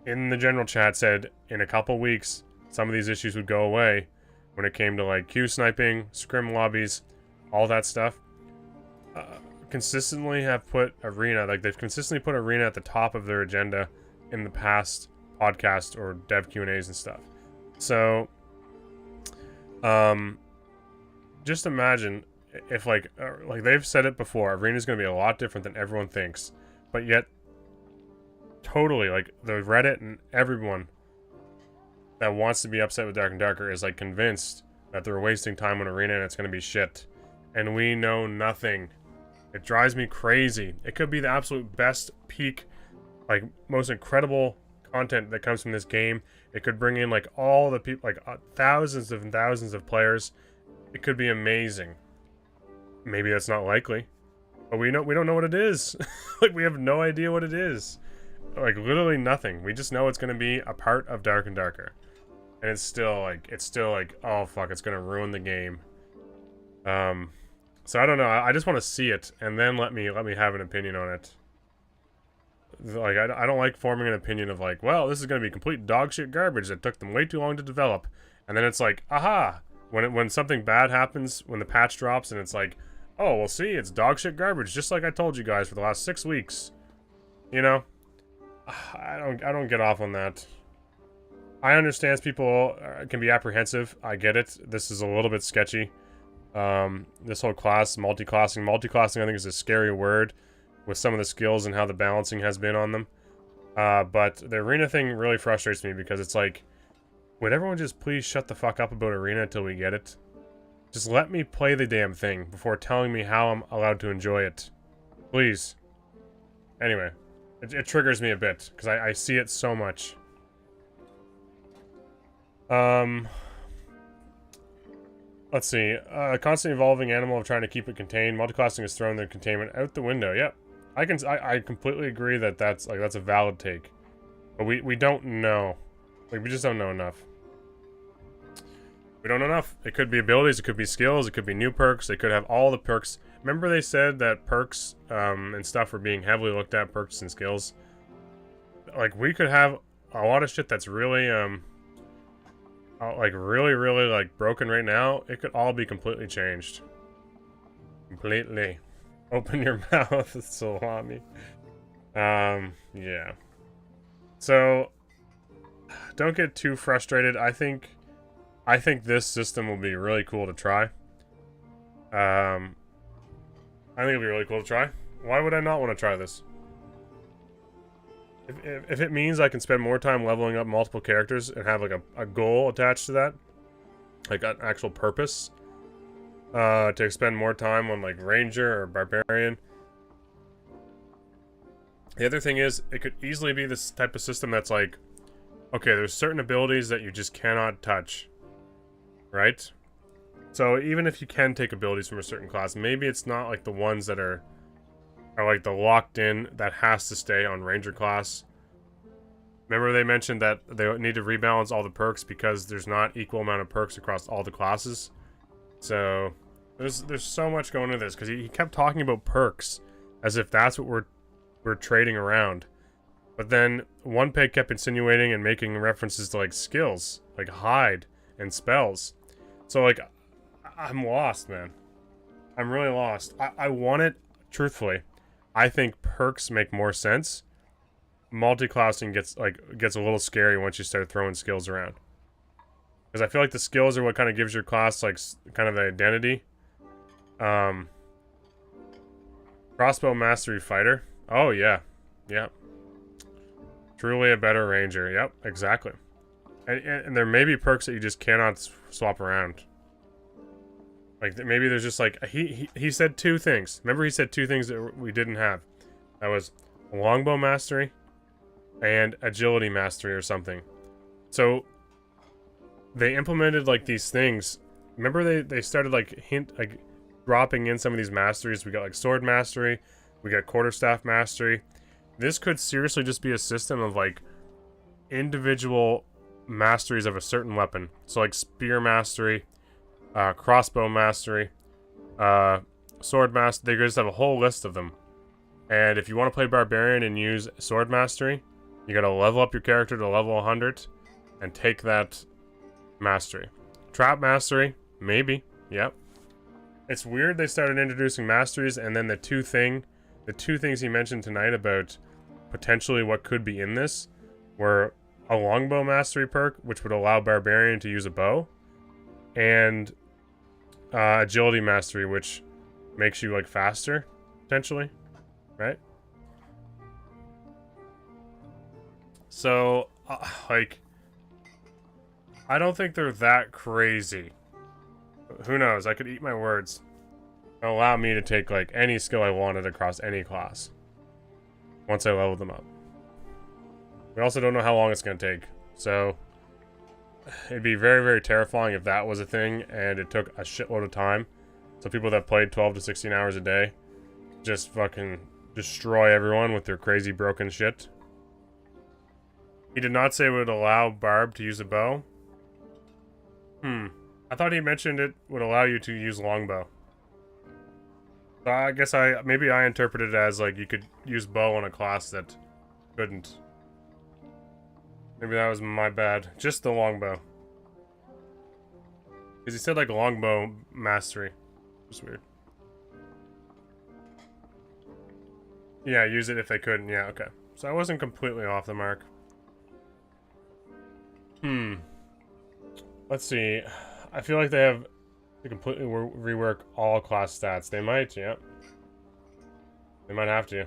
S1: in the general chat, said in a couple weeks, some of these issues would go away when it came to like queue sniping, scrim lobbies, all that stuff. Consistently have put Arena, like they've consistently put Arena at the top of their agenda in the past podcast or dev Q&As and stuff. So, just imagine if like they've said it before, Arena's going to be a lot different than everyone thinks, but yet totally like the Reddit and everyone that wants to be upset with Dark and Darker is like convinced that they're wasting time on Arena and it's going to be shit, and we know nothing. It drives me crazy. It could be the absolute best peak, like most incredible content that comes from this game. It could bring in like all the people, like thousands and thousands of players. It could be amazing. Maybe that's not likely, but we don't know what it is. Like we have no idea what it is. Like literally nothing. We just know it's going to be a part of Dark and Darker, and it's still like oh fuck, it's going to ruin the game. So I don't know. I just want to see it and then let me have an opinion on it. Like I don't like forming an opinion of like, well, this is going to be complete dog shit garbage that took them way too long to develop, and then it's like, aha, when something bad happens, when the patch drops, and it's like, oh, well, see, it's dog shit garbage, just like I told you guys for the last 6 weeks. You know, I don't get off on that. I understand people can be apprehensive. I get it. This is a little bit sketchy. This whole class, multiclassing, I think is a scary word with some of the skills and how the balancing has been on them. But the Arena thing really frustrates me because it's like, would everyone just please shut the fuck up about Arena until we get it? Just let me play the damn thing before telling me how I'm allowed to enjoy it. Please. Anyway, it triggers me a bit because I see it so much. Let's see. Constantly evolving animal of trying to keep it contained. Multiclassing has thrown the containment out the window. Yep. I completely agree that that's a valid take. But we don't know. Like we just don't know enough. We don't know enough. It could be abilities, it could be skills, it could be new perks, they could have all the perks. Remember they said that perks and stuff were being heavily looked at, perks and skills. Like we could have a lot of shit that's really like really like broken right now. It could all be completely changed. Completely. Open your mouth, salami. Yeah. So don't get too frustrated. I think this system will be really cool to try. I think it'll be really cool to try. Why would I not want to try this? If it means I can spend more time leveling up multiple characters and have like a goal attached to that, like an actual purpose, to spend more time on like Ranger or Barbarian. The other thing is, it could easily be this type of system that's like, okay, there's certain abilities that you just cannot touch, right? So even if you can take abilities from a certain class, maybe it's not like the ones that are like the locked in that has to stay on Ranger class. Remember they mentioned that they need to rebalance all the perks because there's not equal amount of perks across all the classes. So there's so much going into this because he kept talking about perks as if that's what we're trading around. But then one peg kept insinuating and making references to like skills, like hide and spells. So like I'm lost, man. I'm really lost. I want it, truthfully. I think perks make more sense. Multiclassing gets a little scary once you start throwing skills around. Because I feel like the skills are what kind of gives your class like kind of the identity. Crossbow mastery fighter. Oh yeah. Yep. Truly a better ranger. Yep, exactly. And there may be perks that you just cannot swap around. Like maybe there's just like he said 2 things. Remember he said 2 things that we didn't have. That was longbow mastery and agility mastery or something. So they implemented like these things. Remember they started like dropping in some of these masteries. We got like sword mastery, we got quarterstaff mastery, This could seriously just be a system of like individual masteries of a certain weapon. So like spear mastery, crossbow mastery, sword mastery. They just have a whole list of them. And if you want to play barbarian and use sword mastery, you gotta level up your character to level 100 and take that mastery. Trap mastery, maybe, yep. It's weird they started introducing masteries, and then the two things he mentioned tonight about potentially what could be in this were a longbow mastery perk, which would allow barbarian to use a bow, and agility mastery, which makes you like faster, potentially, right? So, like, I don't think they're that crazy. Who knows? I could eat my words. It'll allow me to take like any skill I wanted across any class once I level them up. We also don't know how long it's going to take, so it'd be very, very terrifying if that was a thing and it took a shitload of time. So people that played 12 to 16 hours a day just fucking destroy everyone with their crazy broken shit. He did not say it would allow Barb to use a bow. I thought he mentioned it would allow you to use longbow. So I guess maybe I interpreted it as like you could use bow on a class that couldn't. Maybe that was my bad. Just the longbow. Because he said like longbow mastery. It's weird. Yeah, use it if they couldn't. Yeah, okay. So I wasn't completely off the mark. Let's see. I feel like they have to completely rework all class stats. They might, yeah. They might have to.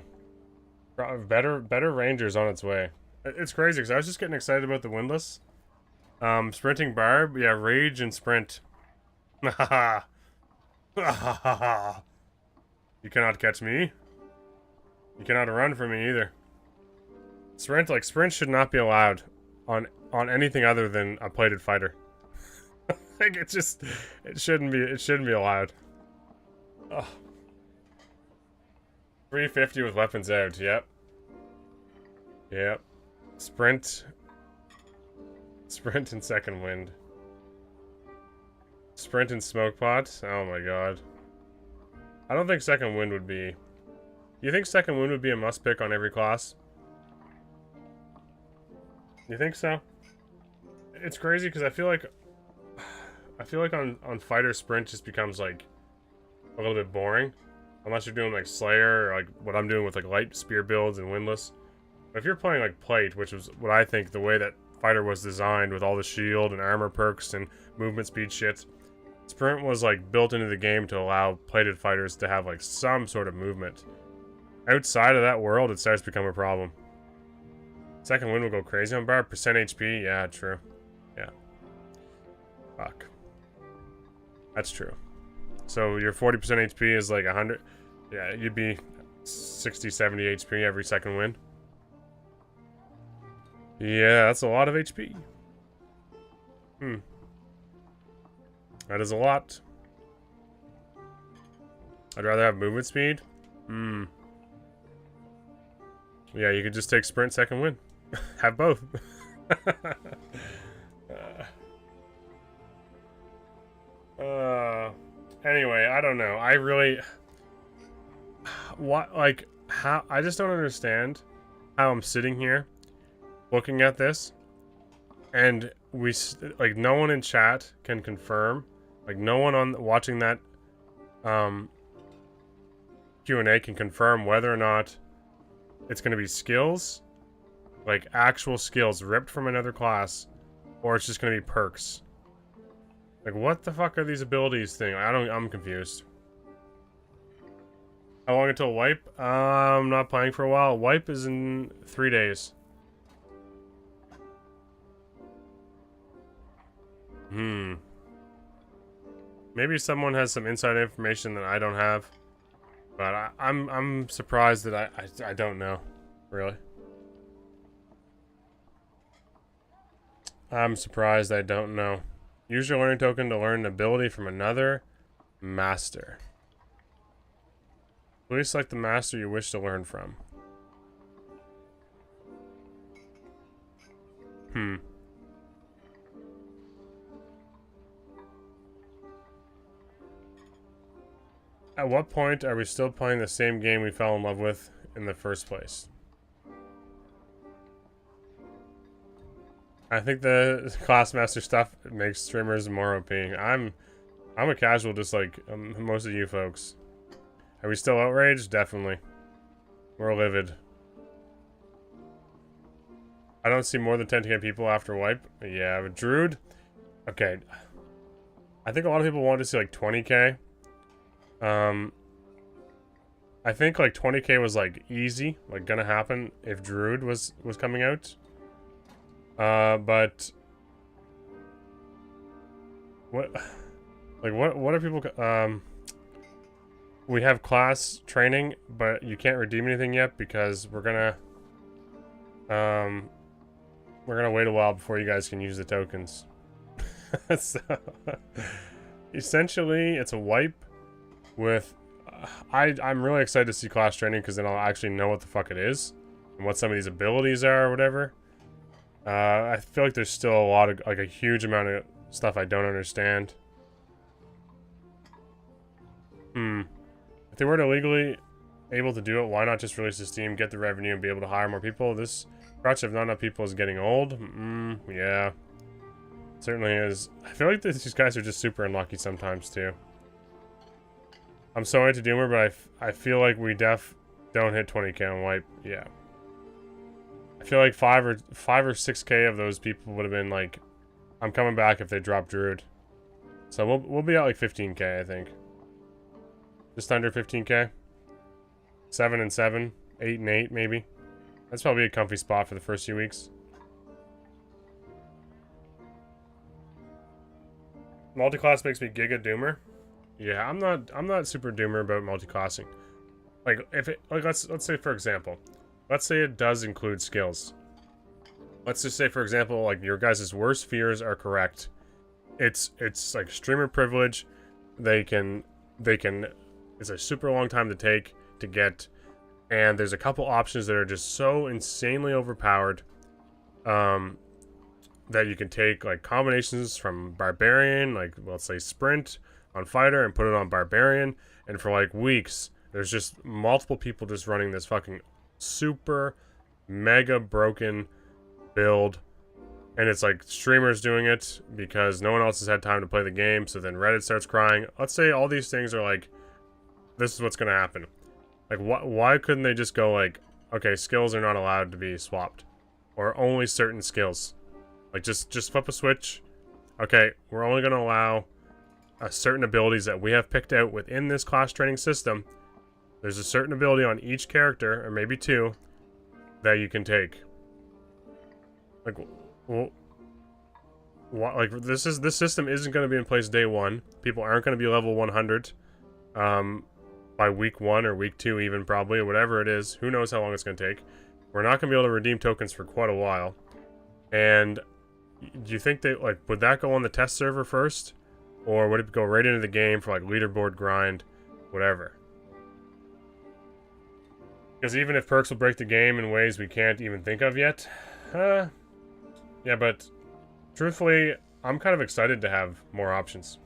S1: Better Rangers on its way. It's crazy because I was just getting excited about the Windlass. Sprinting Barb, yeah, Rage and Sprint. You cannot catch me. You cannot run from me either. Sprint should not be allowed on anything other than a plated fighter. Like it shouldn't be allowed. Oh. 350 with weapons out, yep. Yep. Sprint and second wind. Sprint and smoke pot. Oh my god. I don't think second wind would be. You think second wind would be a must pick on every class? You think so? It's crazy because I feel like on fighter sprint just becomes like a little bit boring. Unless you're doing like Slayer or like what I'm doing with like light spear builds and Windlass. But if you're playing like Plate, which was what I think the way that fighter was designed with all the shield and armor perks and movement speed shit, sprint was like built into the game to allow plated fighters to have like some sort of movement. Outside of that world, it starts to become a problem. Second wind will go crazy on Barb. Percent HP, yeah, true. Yeah. Fuck. That's true. So your 40% HP is like 100. Yeah, you'd be 60, 70 HP every second win. Yeah, that's a lot of HP. That is a lot. I'd rather have movement speed. Yeah, you could just take sprint, second win. Have both. Anyway, I don't know. I really... What, like, how... I just don't understand how I'm sitting here looking at this and like, no one in chat can confirm. Like, no one on watching that Q&A can confirm whether or not it's going to be skills, like actual skills ripped from another class, or it's just going to be perks. Like, what the fuck are these abilities thing? I'm confused. How long until wipe? I'm not playing for a while. Wipe is in 3 days. Maybe someone has some inside information that I don't have. But I'm surprised that I don't know, really. I'm surprised I don't know. Use your learning token to learn an ability from another master. Please select the master you wish to learn from. At what point are we still playing the same game we fell in love with in the first place? I think the Classmaster stuff makes streamers more OP. I'm a casual, just like most of you folks. Are we still outraged? Definitely. We're livid. I don't see more than 10k people after wipe. Yeah, but Druid. Okay. I think a lot of people want to see like 20k. I think like 20k was like easy, like gonna happen if Druid was coming out. But what are people? We have class training, but you can't redeem anything yet because we're gonna wait a while before you guys can use the tokens. So, essentially, it's a wipe with. I'm really excited to see class training because then I'll actually know what the fuck it is and what some of these abilities are or whatever. I feel like there's still a lot of, like, a huge amount of stuff I don't understand. If they were to legally able to do it, why not just release the Steam, get the revenue, and be able to hire more people? This crutch of not enough people is getting old. Yeah. It certainly is. I feel like these guys are just super unlucky sometimes, too. I'm so into Doomer, but I feel like we don't hit 20k on wipe. Yeah. I feel like 5 or 6k of those people would have been like, I'm coming back if they drop Druid. So we'll be at like 15k, I think. Just under 15k. 7 and 7, 8 and 8 maybe. That's probably a comfy spot for the first few weeks. Multiclass makes me Giga Doomer. Yeah, I'm not super Doomer about multiclassing. Like if it let's say for example. Let's say it does include skills. Let's just say, for example, like your guys' worst fears are correct. It's like streamer privilege. They can. It's a super long time to take to get, and there's a couple options that are just so insanely overpowered, that you can take like combinations from barbarian, like let's say sprint on fighter, and put it on barbarian, and for like weeks, there's just multiple people just running this fucking super mega broken build, and it's like streamers doing it because no one else has had time to play the game, so then Reddit starts crying. Let's say all these things are like, this is what's gonna happen. Like, why couldn't they just go like, okay, skills are not allowed to be swapped, or only certain skills? Like just flip a switch. Okay, we're only gonna allow certain abilities that we have picked out within this class training system. There's a certain ability on each character, or maybe 2, that you can take. Like, well, like this system isn't going to be in place day 1. People aren't going to be level 100 by week 1 or week 2 even, probably, or whatever it is. Who knows how long it's going to take. We're not going to be able to redeem tokens for quite a while. And do you think they, like, would that go on the test server first? Or would it go right into the game for, like, leaderboard grind, whatever? Because even if perks will break the game in ways we can't even think of yet, yeah, but truthfully, I'm kind of excited to have more options.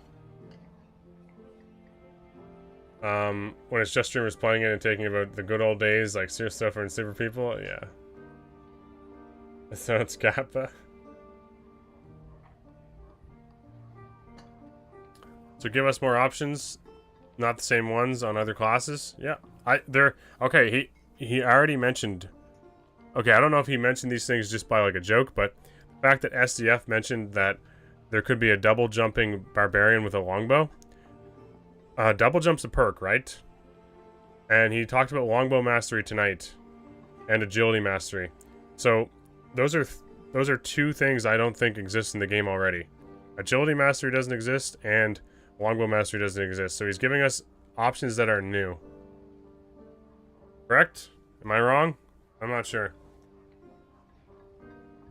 S1: When it's just streamers playing it and taking about the good old days, like Serious Stuff and Super People, yeah. So it's Kappa. So give us more options, not the same ones on other classes. Yeah, okay. He already mentioned. Okay, I don't know if he mentioned these things just by like a joke, but the fact that SDF mentioned that there could be a double jumping barbarian with a longbow. Double jump's a perk, right? And he talked about longbow mastery tonight, and agility mastery. So those are 2 things I don't think exist in the game already. Agility mastery doesn't exist, and longbow mastery doesn't exist. So he's giving us options that are new. Correct? Am I wrong? I'm not sure.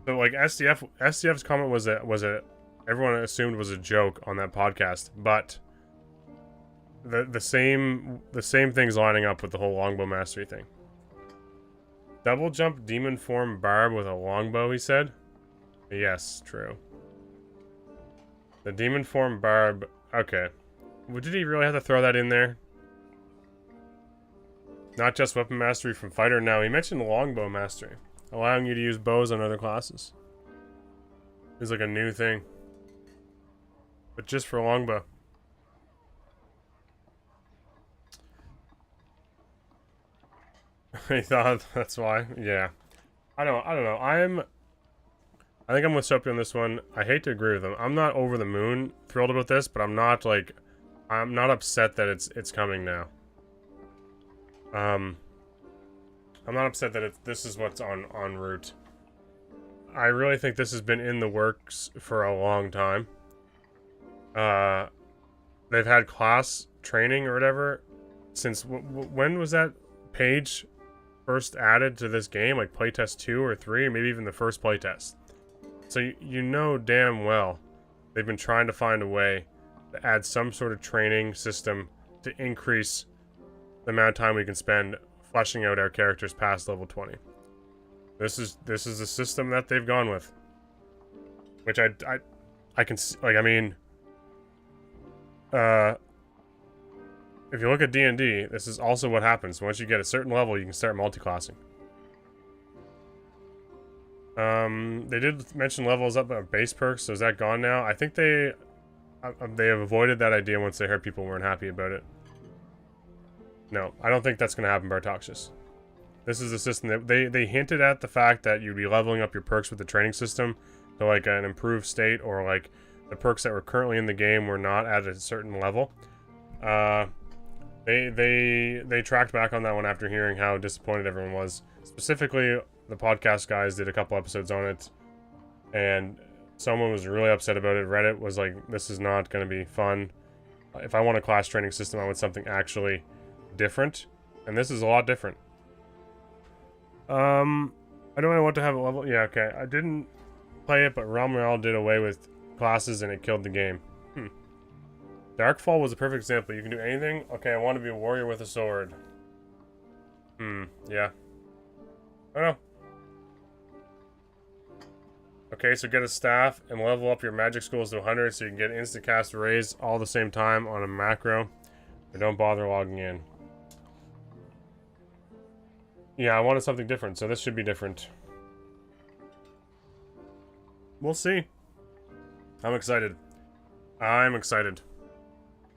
S1: So like SDF's comment was a everyone assumed was a joke on that podcast, but the same thing's lining up with the whole longbow mastery thing. Double jump demon form barb with a longbow, he said. Yes, true. The demon form barb. Okay. Well, did he really have to throw that in there? Not just weapon mastery from fighter. No, he mentioned longbow mastery, allowing you to use bows on other classes. It's like a new thing, but just for longbow. I thought that's why. Yeah, I don't know. I think I'm with Soapy on this one. I hate to agree with him. I'm not over the moon thrilled about this, but I'm not upset that it's coming now. I'm not upset that this is what's en route. I really think this has been in the works for a long time. They've had class training or whatever since when was that page first added to this game? Like playtest 2 or 3, or maybe even the first playtest. So you know damn well they've been trying to find a way to add some sort of training system to increase the amount of time we can spend fleshing out our characters past level 20. This is the system that they've gone with, which I can like. I mean, if you look at D&D, this is also what happens. Once you get a certain level, you can start multiclassing. They did mention levels up on base perks, so is that gone now? I think they have avoided that idea once they heard people weren't happy about it. No, I don't think that's going to happen, Bartoxius. This is a system that they hinted at the fact that you'd be leveling up your perks with the training system to like an improved state, or like the perks that were currently in the game were not at a certain level. They tracked back on that one after hearing how disappointed everyone was. Specifically, the podcast guys did a couple episodes on it, and someone was really upset about it. Reddit was like, this is not going to be fun. If I want a class training system, I want something actually different, and this is a lot different. I don't want to have a level. Yeah, okay. I didn't play it, but Realm Royale did away with classes and it killed the game. Darkfall was a perfect example. You can do anything. Okay, I want to be a warrior with a sword. Yeah. I don't know. Okay, so get a staff and level up your magic schools to 100 so you can get instant cast raise all the same time on a macro. But don't bother logging in. Yeah, I wanted something different, so this should be different. We'll see. I'm excited. I'm excited.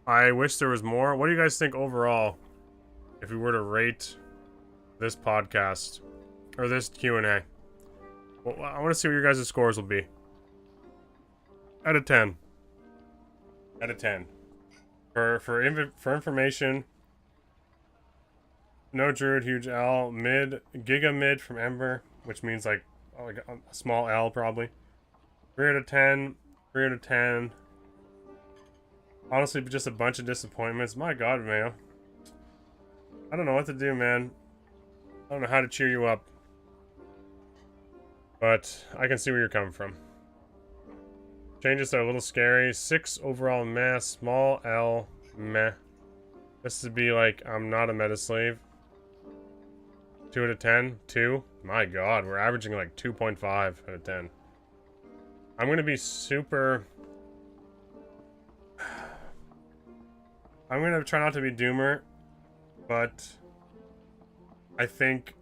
S1: I wish there was more. What do you guys think overall if we were to rate this podcast or this Q&A? Well, I want to see what your guys' scores will be. Out of 10. Out of 10. For information, no Druid, huge L, mid, Giga mid from Ember, which means like a small L probably. 3 out of 10, 3 out of 10. Honestly, just a bunch of disappointments. My god, man. I don't know what to do, man. I don't know how to cheer you up. But I can see where you're coming from. Changes are a little scary. 6 overall meh. Small L meh. This would be like, I'm not a meta slave. 2 out of 10. 2. My god, we're averaging like 2.5 out of 10. I'm going to be super... I'm going to try not to be doomer, but I think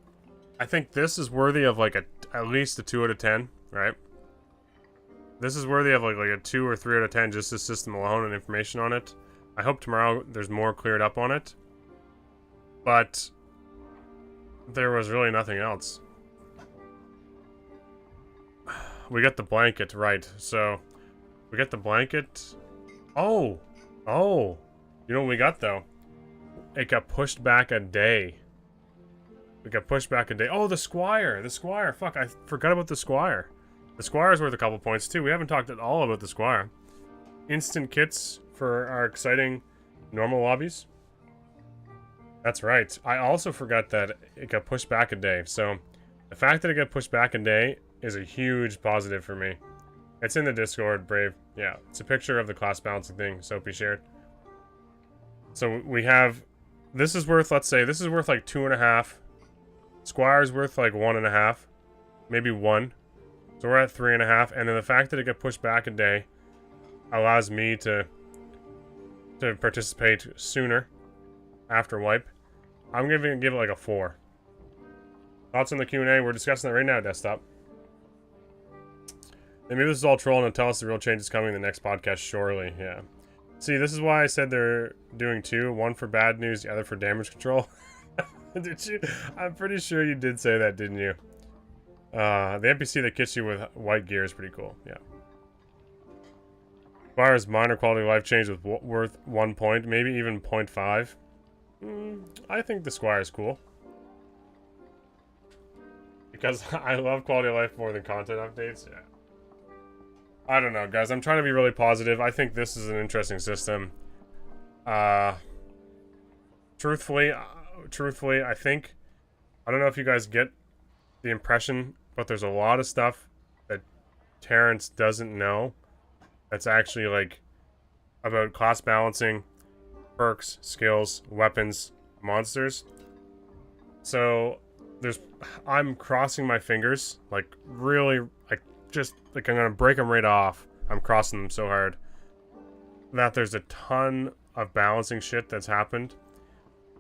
S1: this is worthy of like at least a 2 out of 10, right? This is worthy of like a 2 or 3 out of 10, just this system alone and information on it. I hope tomorrow there's more cleared up on it, but there was really nothing else. We got the blanket, right? So we got the blanket. Oh. You know what we got though? It got pushed back a day. We got pushed back a day. Oh, the Squire. The Squire. Fuck, I forgot about the Squire. The Squire's worth a couple points too. We haven't talked at all about the Squire. Instant kits for our exciting normal lobbies. That's right. I also forgot that it got pushed back a day. So the fact that it got pushed back a day is a huge positive for me. It's in the Discord, Brave. Yeah, it's a picture of the class balancing thing Soapy shared. So we have, this is worth, let's say, this is worth like 2.5. Squire's worth like 1.5. Maybe 1. So So we're at 3.5, and then the fact that it got pushed back a day allows me to participate sooner after wipe. I'm gonna give it like a 4. Thoughts on the Q&A? We're discussing that right now, desktop. And maybe this is all trolling and tell us the real change is coming in the next podcast, surely. Yeah. See, this is why I said they're doing 2. One for bad news, the other for damage control. Did you? I'm pretty sure you did say that, didn't you? The NPC that kits you with white gear is pretty cool. Yeah. Squire's minor quality of life change with worth 1 point, maybe even 0.5. I think the Squire is cool. Because I love quality of life more than content updates. Yeah. I don't know, guys. I'm trying to be really positive. I think this is an interesting system. Truthfully, I think... I don't know if you guys get the impression, but there's a lot of stuff that Terrence doesn't know that's actually, like, about class balancing, perks, skills, weapons, monsters. So, I'm crossing my fingers, like, really, like, just, like, I'm gonna break them right off. I'm crossing them so hard. That there's a ton of balancing shit that's happened.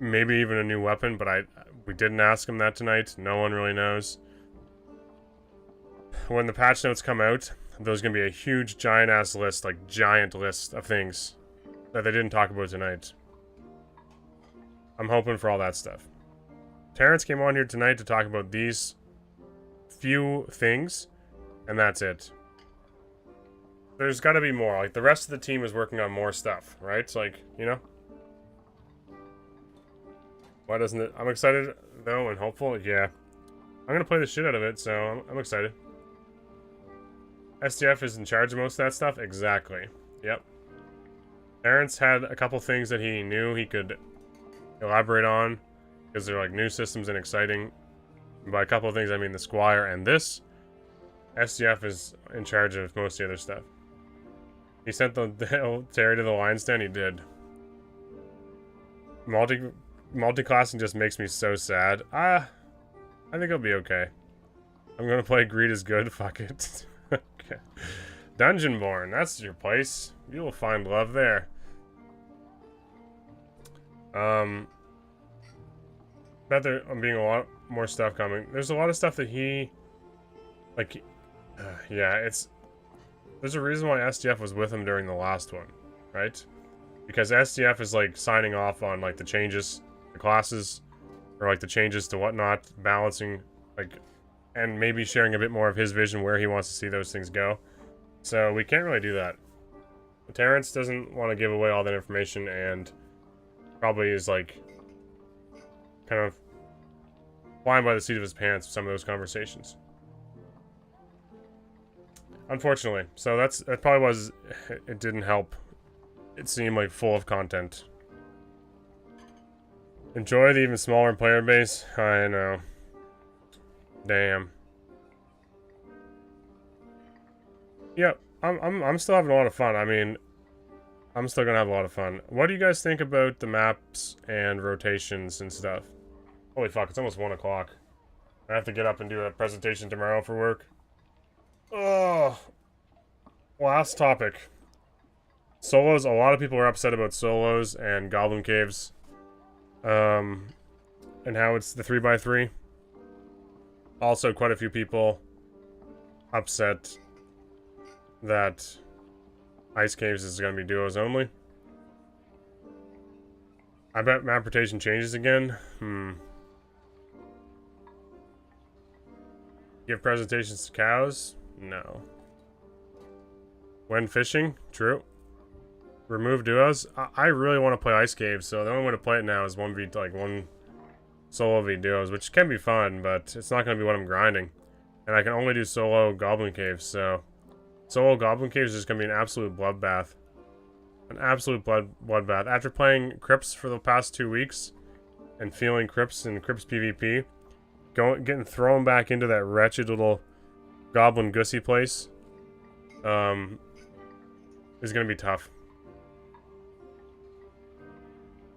S1: Maybe even a new weapon, but we didn't ask him that tonight. No one really knows. When the patch notes come out, there's gonna be a huge giant-ass list, like, giant list of things that they didn't talk about tonight. I'm hoping for all that stuff. Terrence came on here tonight to talk about these few things, and that's it. There's got to be more. Like, the rest of the team is working on more stuff, right? It's like, you know? Why doesn't it? I'm excited, though, and hopeful. Yeah. I'm going to play the shit out of it, so I'm excited. SDF is in charge of most of that stuff? Exactly. Yep. Terrence had a couple things that he knew he could elaborate on, because they're like new systems and exciting. And by a couple of things, I mean the Squire and this. SDF is in charge of most of the other stuff. He sent the Terry to the lion's den. He did. Multiclassing just makes me so sad. I think it'll be okay. I'm gonna play Greed is good. Fuck it. Okay. Dungeonborn, that's your place. You'll find love there. Bet there being a lot more stuff coming. There's a lot of stuff that he, like, yeah, there's a reason why SDF was with him during the last one, right? Because SDF is, like, signing off on, like, the changes, the classes, or, like, the changes to whatnot, balancing, like, and maybe sharing a bit more of his vision where he wants to see those things go. So we can't really do that. Terrence doesn't want to give away all that information, and probably is, like, kind of flying by the seat of his pants with some of those conversations. Unfortunately. So that probably was, it didn't help. It seemed like full of content. Enjoy the even smaller player base? I know. Damn. Yep, I'm still having a lot of fun. I mean, I'm still gonna have a lot of fun. What do you guys think about the maps and rotations and stuff? Holy fuck, it's almost 1 o'clock. I have to get up and do a presentation tomorrow for work. Oh. Last topic. Solos. A lot of people are upset about solos and goblin caves. And how it's the 3x3. Also, quite a few people upset that ice caves is going to be duos only. I bet map rotation changes again. Give presentations to cows? No. When fishing? True. Remove duos? I really want to play ice caves, so the only way to play it now is 1v, like, 1 solo v duos, which can be fun, but it's not going to be what I'm grinding. And I can only do solo goblin caves, so solo goblin caves is just going to be an absolute bloodbath. An absolute bloodbath. After playing Crypts for the past 2 weeks and feeling Crypts and Crypts PvP, getting thrown back into that wretched little goblin gussy place is going to be tough.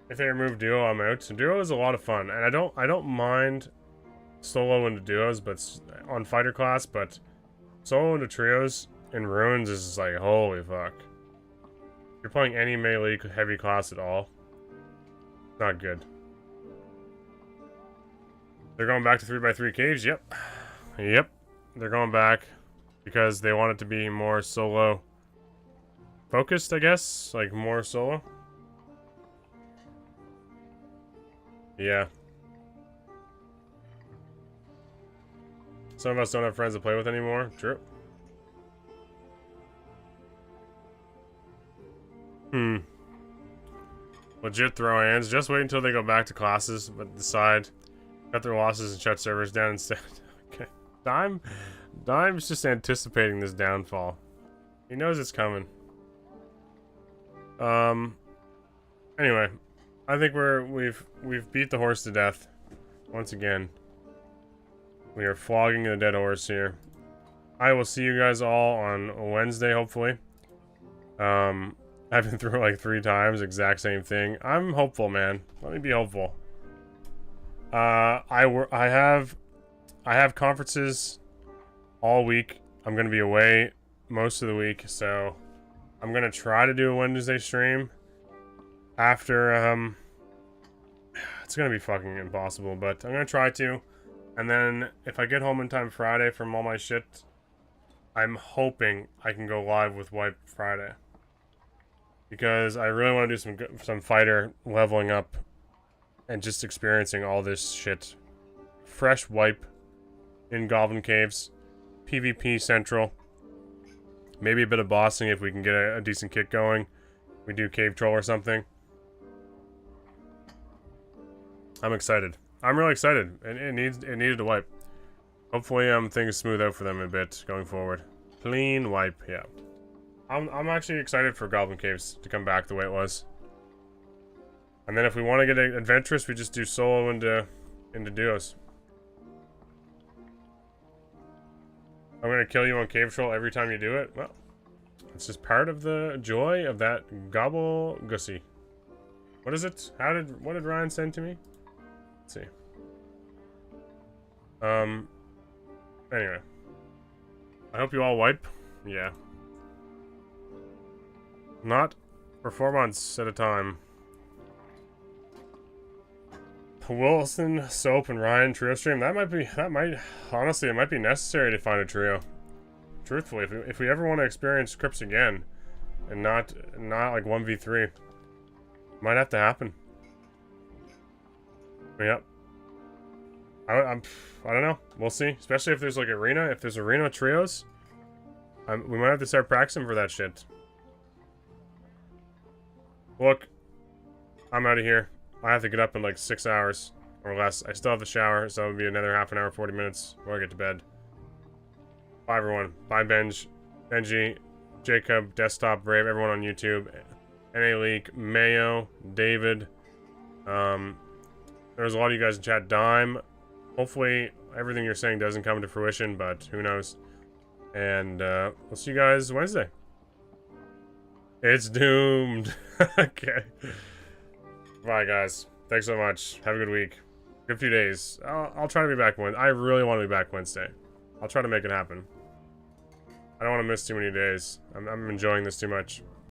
S1: If they remove duo, I'm out. So duo is a lot of fun, and I don't mind solo into duos, but on fighter class, but Solo into trios in ruins is just like, holy fuck. If you're playing any melee heavy class at all, not good. They're going back to 3x3 caves? Yep. Yep. They're going back because they want it to be more solo focused, I guess. Like, more solo. Yeah. Some of us don't have friends to play with anymore. True. Legit throw hands. Just wait until they go back to classes, but decide cut their losses and shut servers down instead. Okay. Dime's just anticipating this downfall. He knows it's coming. Anyway, I think we've beat the horse to death once again. We are flogging the dead horse here. I will see you guys all on Wednesday, hopefully. I've been through it like 3 times, exact same thing. I'm hopeful, man. Let me be hopeful. I have conferences all week. I'm gonna be away most of the week, so I'm gonna try to do a Wednesday stream after it's gonna be fucking impossible, but I'm gonna try to. And then if I get home in time Friday from all my shit, I'm hoping I can go live with Wipe Friday, because I really want to do some fighter leveling up and just experiencing all this shit. Fresh wipe in Goblin Caves, PvP Central, maybe a bit of bossing if we can get a decent kick going. We do Cave Troll or something. I'm excited. I'm really excited. It needed a wipe. Hopefully things smooth out for them a bit going forward. Clean wipe, yeah. I'm actually excited for Goblin Caves to come back the way it was. And then if we want to get adventurous, we just do solo into duos. I'm gonna kill you on Cave Troll every time you do it. Well, it's just part of the joy of that gobble gussy. What is it? What did Ryan send to me? Let's see. Anyway. I hope you all wipe. Yeah. Not for 4 months at a time. Wilson, Soap, and Ryan trio stream. Honestly, it might be necessary to find a trio. Truthfully, if we ever want to experience Crypts again, and not like 1v3, might have to happen. Yep. I don't know. We'll see. Especially if there's like arena. If there's arena trios, we might have to start practicing for that shit. Look, I'm out of here. I have to get up in like 6 hours or less. I still have the shower, so it'll be another half an hour, 40 minutes before I get to bed. Bye, everyone. Bye, Benji, Jacob, Desktop, Brave, everyone on YouTube, NA Leak, Mayo, David. There's a lot of you guys in chat. Dime. Hopefully, everything you're saying doesn't come to fruition, but who knows. And we'll see you guys Wednesday. It's doomed. Okay. Bye, guys. Thanks so much. Have a good week. Good few days. I'll try to be back Wednesday. I really want to be back Wednesday. I'll try to make it happen. I don't want to miss too many days. I'm enjoying this too much.